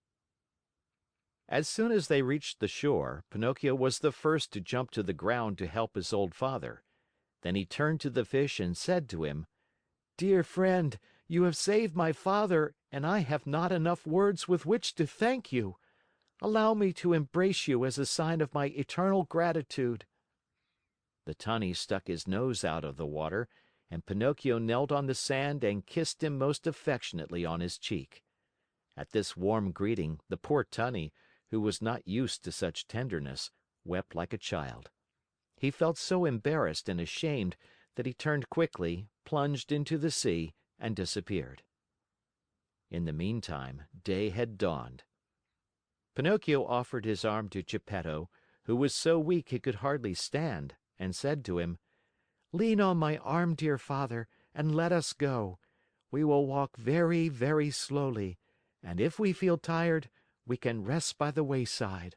As soon as they reached the shore, Pinocchio was the first to jump to the ground to help his old father. Then he turned to the fish and said to him, "Dear friend, you have saved my father, and I have not enough words with which to thank you. Allow me to embrace you as a sign of my eternal gratitude." The Tunny stuck his nose out of the water, and Pinocchio knelt on the sand and kissed him most affectionately on his cheek. At this warm greeting, the poor Tunny, who was not used to such tenderness, wept like a child. He felt so embarrassed and ashamed that he turned quickly, plunged into the sea, and disappeared. In the meantime, day had dawned. Pinocchio offered his arm to Gepetto, who was so weak he could hardly stand, and said to him, "Lean on my arm, dear father, and let us go. We will walk very, very slowly, and if we feel tired, we can rest by the wayside."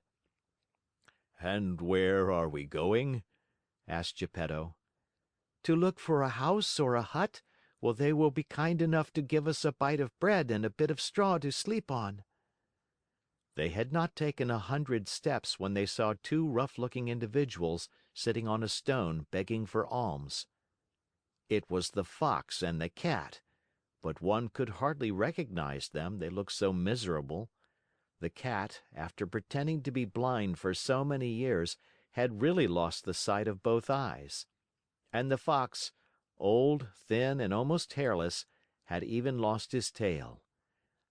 "And where are we going?" asked Gepetto. "To look for a house or a hut where they will be kind enough to give us a bite of bread and a bit of straw to sleep on." They had not taken 100 steps when they saw 2 rough-looking individuals sitting on a stone begging for alms. It was the Fox and the Cat, but one could hardly recognize them, they looked so miserable. The Cat, after pretending to be blind for so many years, had really lost the sight of both eyes. And the Fox, old, thin, and almost hairless, had even lost his tail.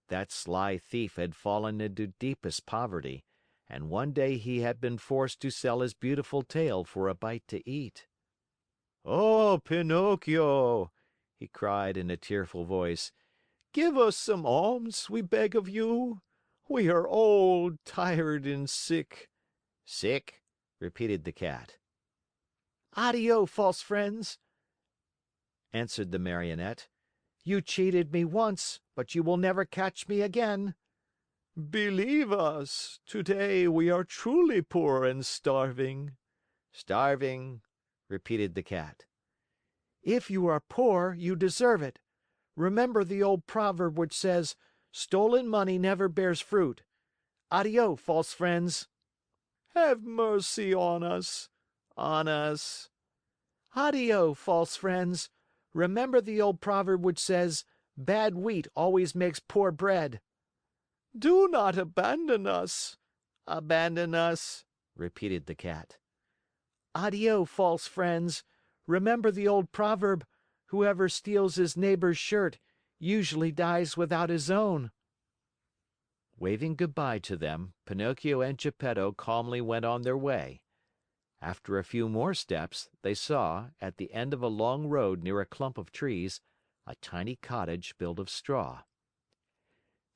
That sly thief had fallen into deepest poverty, and one day he had been forced to sell his beautiful tail for a bite to eat. "Oh, Pinocchio!" he cried in a tearful voice. "Give us some alms, we beg of you. We are old, tired, and sick." "Sick?" repeated the Cat. Addio, false friends, answered the Marionette. You cheated me once, but you will never catch me again. Believe us, today we are truly poor and starving." "Starving," repeated the Cat. If you are poor, you deserve it. Remember the old proverb which says, stolen money never bears fruit. Addio, false friends. Have mercy on us. On us. Addio, false friends. Remember the old proverb which says, bad wheat always makes poor bread. Do not abandon us. Abandon us, repeated the Cat. Addio, false friends. Remember the old proverb, whoever steals his neighbor's shirt usually dies without his own. Waving goodbye to them, Pinocchio and Geppetto calmly went on their way. After a few more steps, they saw, at the end of a long road near a clump of trees, a tiny cottage built of straw.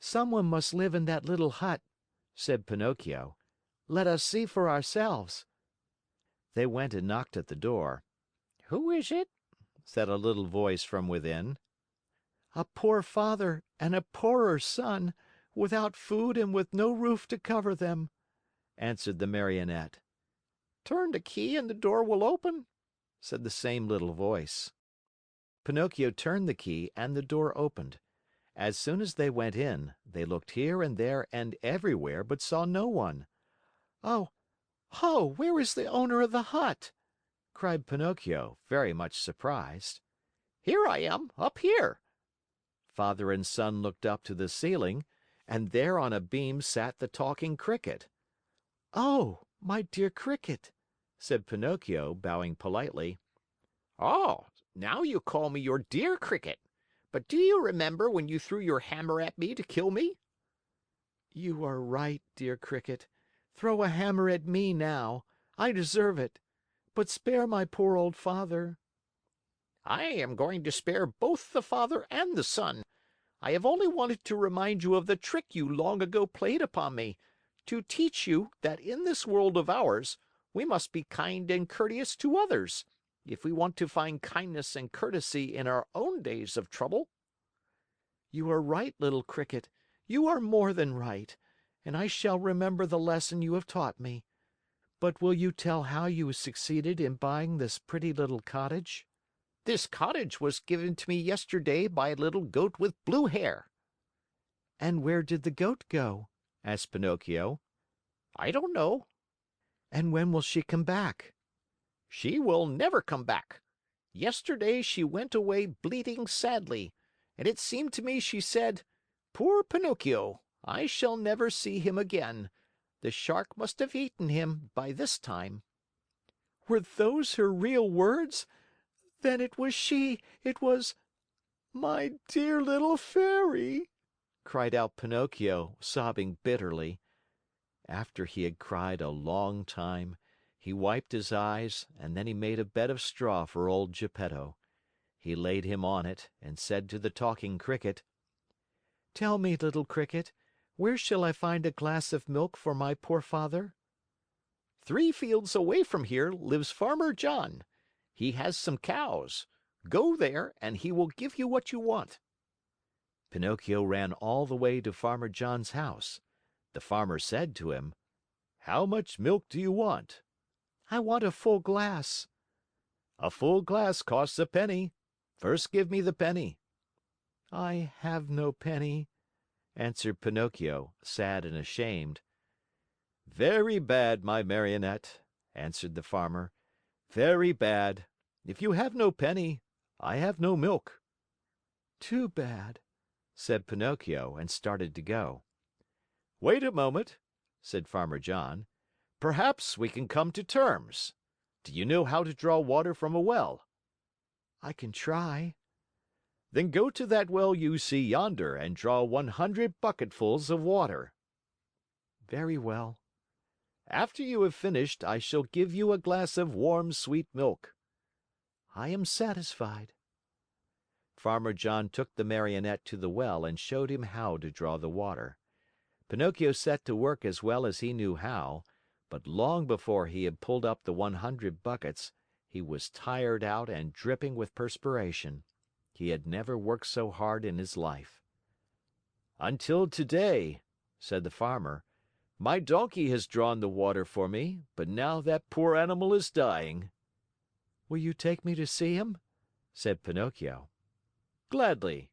Someone must live in that little hut, said Pinocchio. Let us see for ourselves. They went and knocked at the door. Who is it? Said a little voice from within. A poor father and a poorer son, without food and with no roof to cover them, answered the Marionette. Turn the key and the door will open, said the same little voice. Pinocchio turned the key and the door opened. As soon as they went in, they looked here and there and everywhere, but saw no one. Oh, where is the owner of the hut? Cried Pinocchio, very much surprised. Here I am, up here. Father and son looked up to the ceiling, and there on a beam sat the talking cricket. Oh, my dear Cricket, said Pinocchio, bowing politely. Oh, now you call me your dear Cricket. But do you remember when you threw your hammer at me to kill me? You are right, dear Cricket. Throw a hammer at me now. I deserve it. But spare my poor old father. I am going to spare both the father and the son. I have only wanted to remind you of the trick you long ago played upon me, to teach you that in this world of ours we must be kind and courteous to others, if we want to find kindness and courtesy in our own days of trouble. You are right, little Cricket. You are more than right, and I shall remember the lesson you have taught me. But will you tell how you succeeded in buying this pretty little cottage? This cottage was given to me yesterday by a little goat with blue hair. And where did the goat go? Asked Pinocchio. I don't know. And when will she come back? She will never come back. Yesterday she went away bleating sadly, and it seemed to me she said, "Poor Pinocchio, I shall never see him again. The shark must have eaten him by this time." Were those her real words? Then it was she. It was... My dear little fairy, cried out Pinocchio, sobbing bitterly. After he had cried a long time, he wiped his eyes and then he made a bed of straw for old Gepetto. He laid him on it and said to the talking cricket, Tell me, little Cricket, where shall I find a glass of milk for my poor father? 3 fields away from here lives Farmer John. He has some cows. Go there and he will give you what you want. Pinocchio ran all the way to Farmer John's house. The farmer said to him, "How much milk do you want?" I want a full glass. "A full glass costs a penny. First give me the penny." I have no penny, answered Pinocchio, sad and ashamed. "Very bad, my Marionette," answered the farmer. "Very bad. If you have no penny, I have no milk." Too bad, said Pinocchio and started to go. "Wait a moment," said Farmer John. "Perhaps we can come to terms. Do you know how to draw water from a well?" I can try." Then go to that well you see yonder and draw 100 bucketfuls of water. "Very well." After you have finished, I shall give you a glass of warm, sweet milk." "I am satisfied." Farmer John took the Marionette to the well and showed him how to draw the water. Pinocchio set to work as well as he knew how, but long before he had pulled up the 100 buckets, he was tired out and dripping with perspiration. He had never worked so hard in his life. "Until today," said the Farmer, "my donkey has drawn the water for me, but now that poor animal is dying." "Will you take me to see him?" said Pinocchio. "Gladly."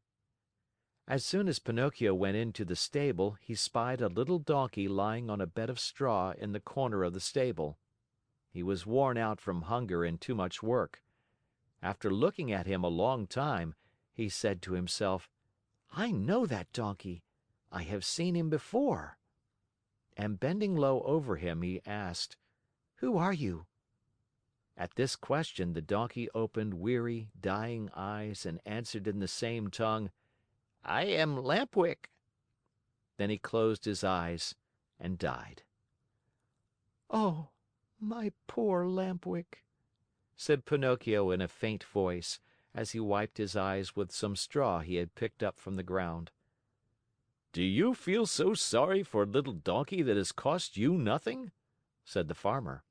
As soon as Pinocchio went into the stable, he spied a little donkey lying on a bed of straw in the corner of the stable. He was worn out from hunger and too much work. After looking at him a long time, he said to himself, "I know that donkey. I have seen him before." And bending low over him, he asked, "Who are you?" At this question, the donkey opened weary, dying eyes and answered in the same tongue, "I am Lampwick." Then he closed his eyes and died. "Oh, my poor Lampwick," said Pinocchio in a faint voice, as he wiped his eyes with some straw he had picked up from the ground. "Do you feel so sorry for a little donkey that has cost you nothing?" said the Farmer.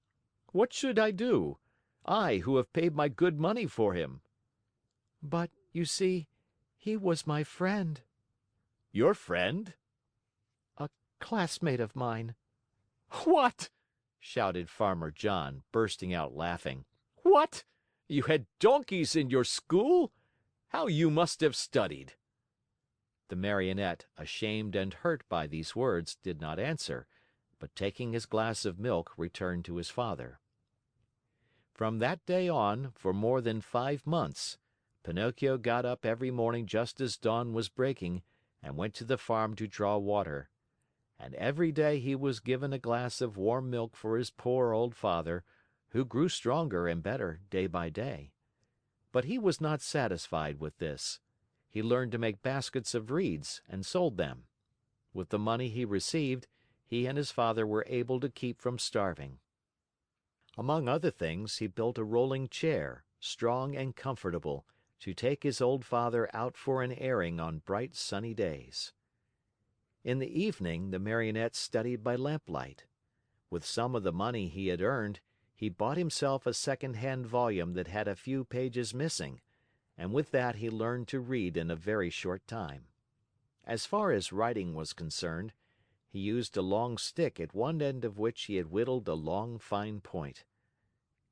"What should I do? I, who have paid my good money for him." "But, you see, he was my friend." "Your friend?" "A classmate of mine." "What?" shouted Farmer John, bursting out laughing. "What? You had donkeys in your school? How you must have studied!" The Marionette, ashamed and hurt by these words, did not answer, but taking his glass of milk, returned to his father. From that day on, for more than 5 months, Pinocchio got up every morning just as dawn was breaking and went to the farm to draw water. And every day he was given a glass of warm milk for his poor old father, who grew stronger and better day by day. But he was not satisfied with this. He learned to make baskets of reeds and sold them. With the money he received, he and his father were able to keep from starving. Among other things, he built a rolling chair, strong and comfortable, to take his old father out for an airing on bright sunny days. In the evening, the Marionette studied by lamplight. With some of the money he had earned, he bought himself a second-hand volume that had a few pages missing, and with that he learned to read in a very short time. As far as writing was concerned, he used a long stick at one end of which he had whittled a long, fine point.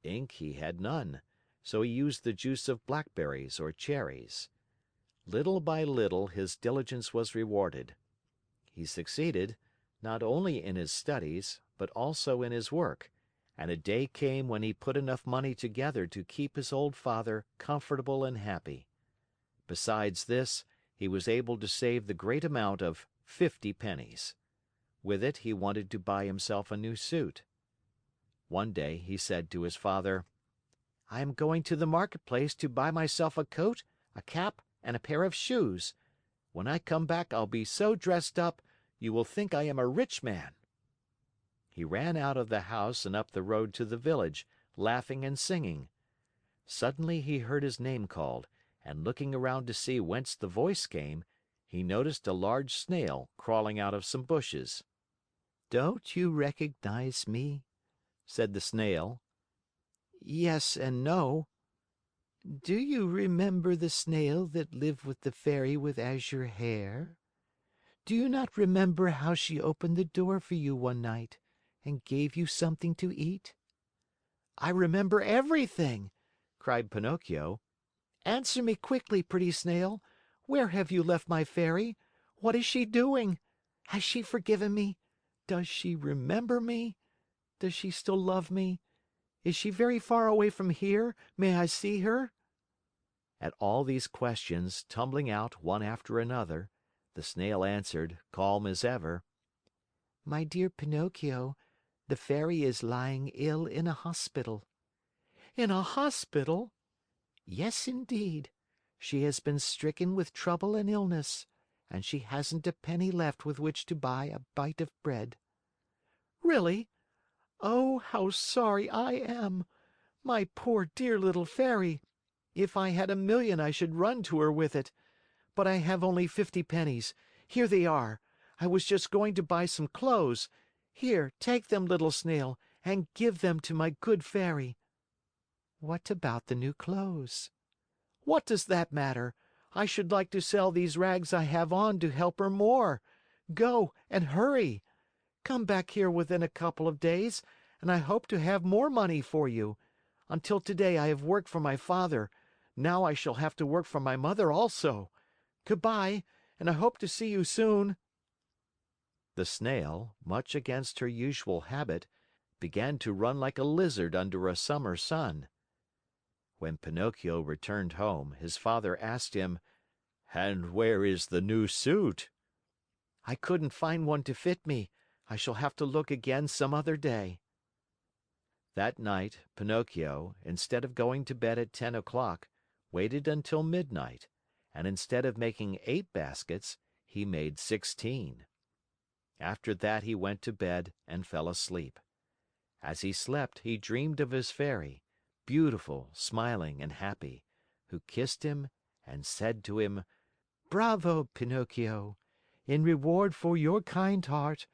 Ink he had none, so he used the juice of blackberries or cherries. Little by little his diligence was rewarded. He succeeded, not only in his studies, but also in his work, and a day came when he put enough money together to keep his old father comfortable and happy. Besides this, he was able to save the great amount of 50 pennies. With it, he wanted to buy himself a new suit. One day, he said to his father, "I am going to the marketplace to buy myself a coat, a cap, and a pair of shoes. When I come back, I'll be so dressed up, you will think I am a rich man." He ran out of the house and up the road to the village, laughing and singing. Suddenly he heard his name called, and looking around to see whence the voice came, he noticed a large snail crawling out of some bushes. "Don't you recognize me?" said the Snail. "Yes and no." "Do you remember the snail that lived with the fairy with azure hair? Do you not remember how she opened the door for you one night and gave you something to eat?" "I remember everything!" cried Pinocchio. "Answer me quickly, pretty snail. Where have you left my fairy? What is she doing? Has she forgiven me? Does she remember me? Does she still love me? Is she very far away from here? May I see her?" At all these questions, tumbling out one after another, the Snail answered, calm as ever, "My dear Pinocchio, the fairy is lying ill in a hospital." "In a hospital?" Yes, indeed. She has been stricken with trouble and illness, and she hasn't a penny left with which to buy a bite of bread." "Really? Oh, how sorry I am! My poor dear little Fairy! If I had 1,000,000, I should run to her with it. But I have only 50 pennies. Here they are. I was just going to buy some clothes. Here, take them, little snail, and give them to my good Fairy." "What about the new clothes?" "What does that matter? I should like to sell these rags I have on to help her more. Go, and hurry! Come back here within a couple of days, and I hope to have more money for you. Until today I have worked for my father. Now I shall have to work for my mother also. Good bye, and I hope to see you soon." The Snail, much against her usual habit, began to run like a lizard under a summer sun. When Pinocchio returned home, his father asked him, "And where is the new suit?" "I couldn't find one to fit me. I shall have to look again some other day." That night, Pinocchio, instead of going to bed at 10 o'clock, waited until midnight, and instead of making 8 baskets, he made 16. After that he went to bed and fell asleep. As he slept, he dreamed of his Fairy, beautiful, smiling, and happy, who kissed him and said to him, "Bravo, Pinocchio! In reward for your kind heart,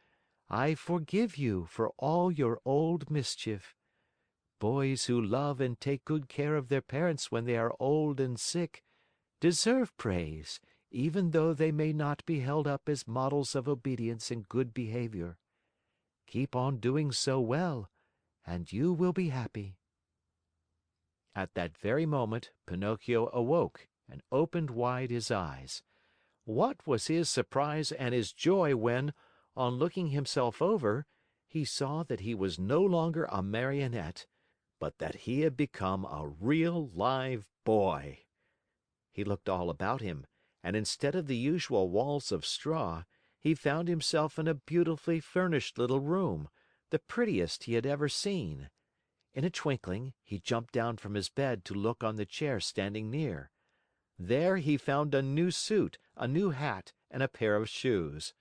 I forgive you for all your old mischief. Boys who love and take good care of their parents when they are old and sick deserve praise, even though they may not be held up as models of obedience and good behavior. Keep on doing so well, and you will be happy." At that very moment, Pinocchio awoke and opened wide his eyes. What was his surprise and his joy when, on looking himself over, he saw that he was no longer a Marionette, but that he had become a real live boy. He looked all about him, and instead of the usual walls of straw, he found himself in a beautifully furnished little room, the prettiest he had ever seen. In a twinkling, he jumped down from his bed to look on the chair standing near. There he found a new suit, a new hat, and a pair of shoes.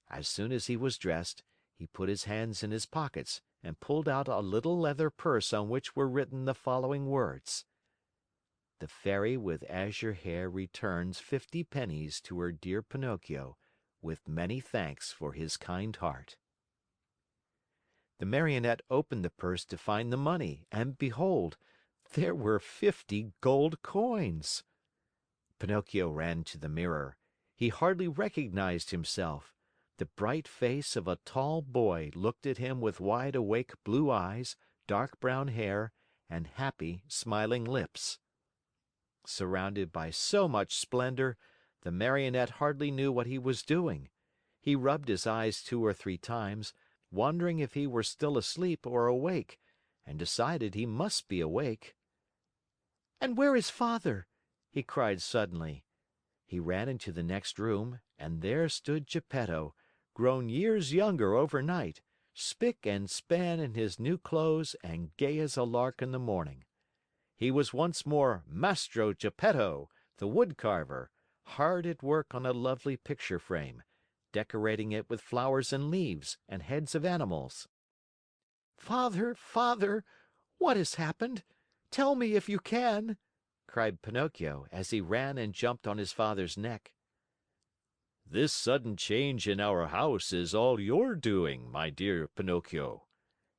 As soon as he was dressed, he put his hands in his pockets and pulled out a little leather purse on which were written the following words: "The Fairy with Azure Hair returns 50 pennies to her dear Pinocchio, with many thanks for his kind heart." The Marionette opened the purse to find the money, and behold, there were 50 gold coins. Pinocchio ran to the mirror. He hardly recognized himself. The bright face of a tall boy looked at him with wide awake blue eyes, dark brown hair, and happy, smiling lips. Surrounded by so much splendor, the Marionette hardly knew what he was doing. He rubbed his eyes 2 or 3 times, wondering if he were still asleep or awake, and decided he must be awake. "And where is Father?" he cried suddenly. He ran into the next room, and there stood Gepetto, grown years younger overnight, spick and span in his new clothes and gay as a lark in the morning. He was once more Mastro Gepetto, the wood carver, hard at work on a lovely picture frame, decorating it with flowers and leaves and heads of animals. "Father, Father, what has happened? Tell me if you can!" cried Pinocchio, as he ran and jumped on his father's neck. "This sudden change in our house is all your doing, my dear Pinocchio,"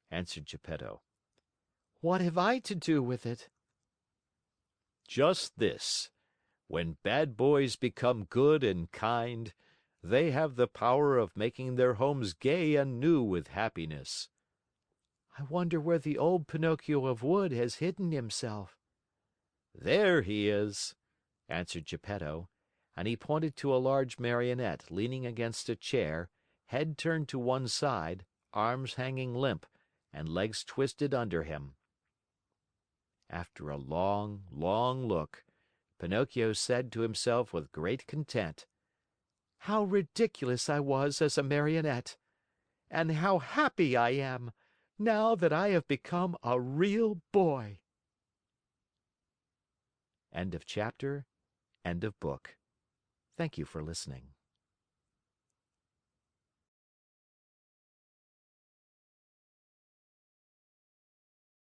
answered Gepetto. "What have I to do with it?" "Just this. When bad boys become good and kind, they have the power of making their homes gay and new with happiness." "I wonder where the old Pinocchio of wood has hidden himself." "There he is," answered Gepetto, and he pointed to a large Marionette leaning against a chair, head turned to one side, arms hanging limp, and legs twisted under him. After a long, long look, Pinocchio said to himself with great content, "How ridiculous I was as a Marionette! And how happy I am, now that I have become a real boy!" End of chapter. End of book. Thank you for listening.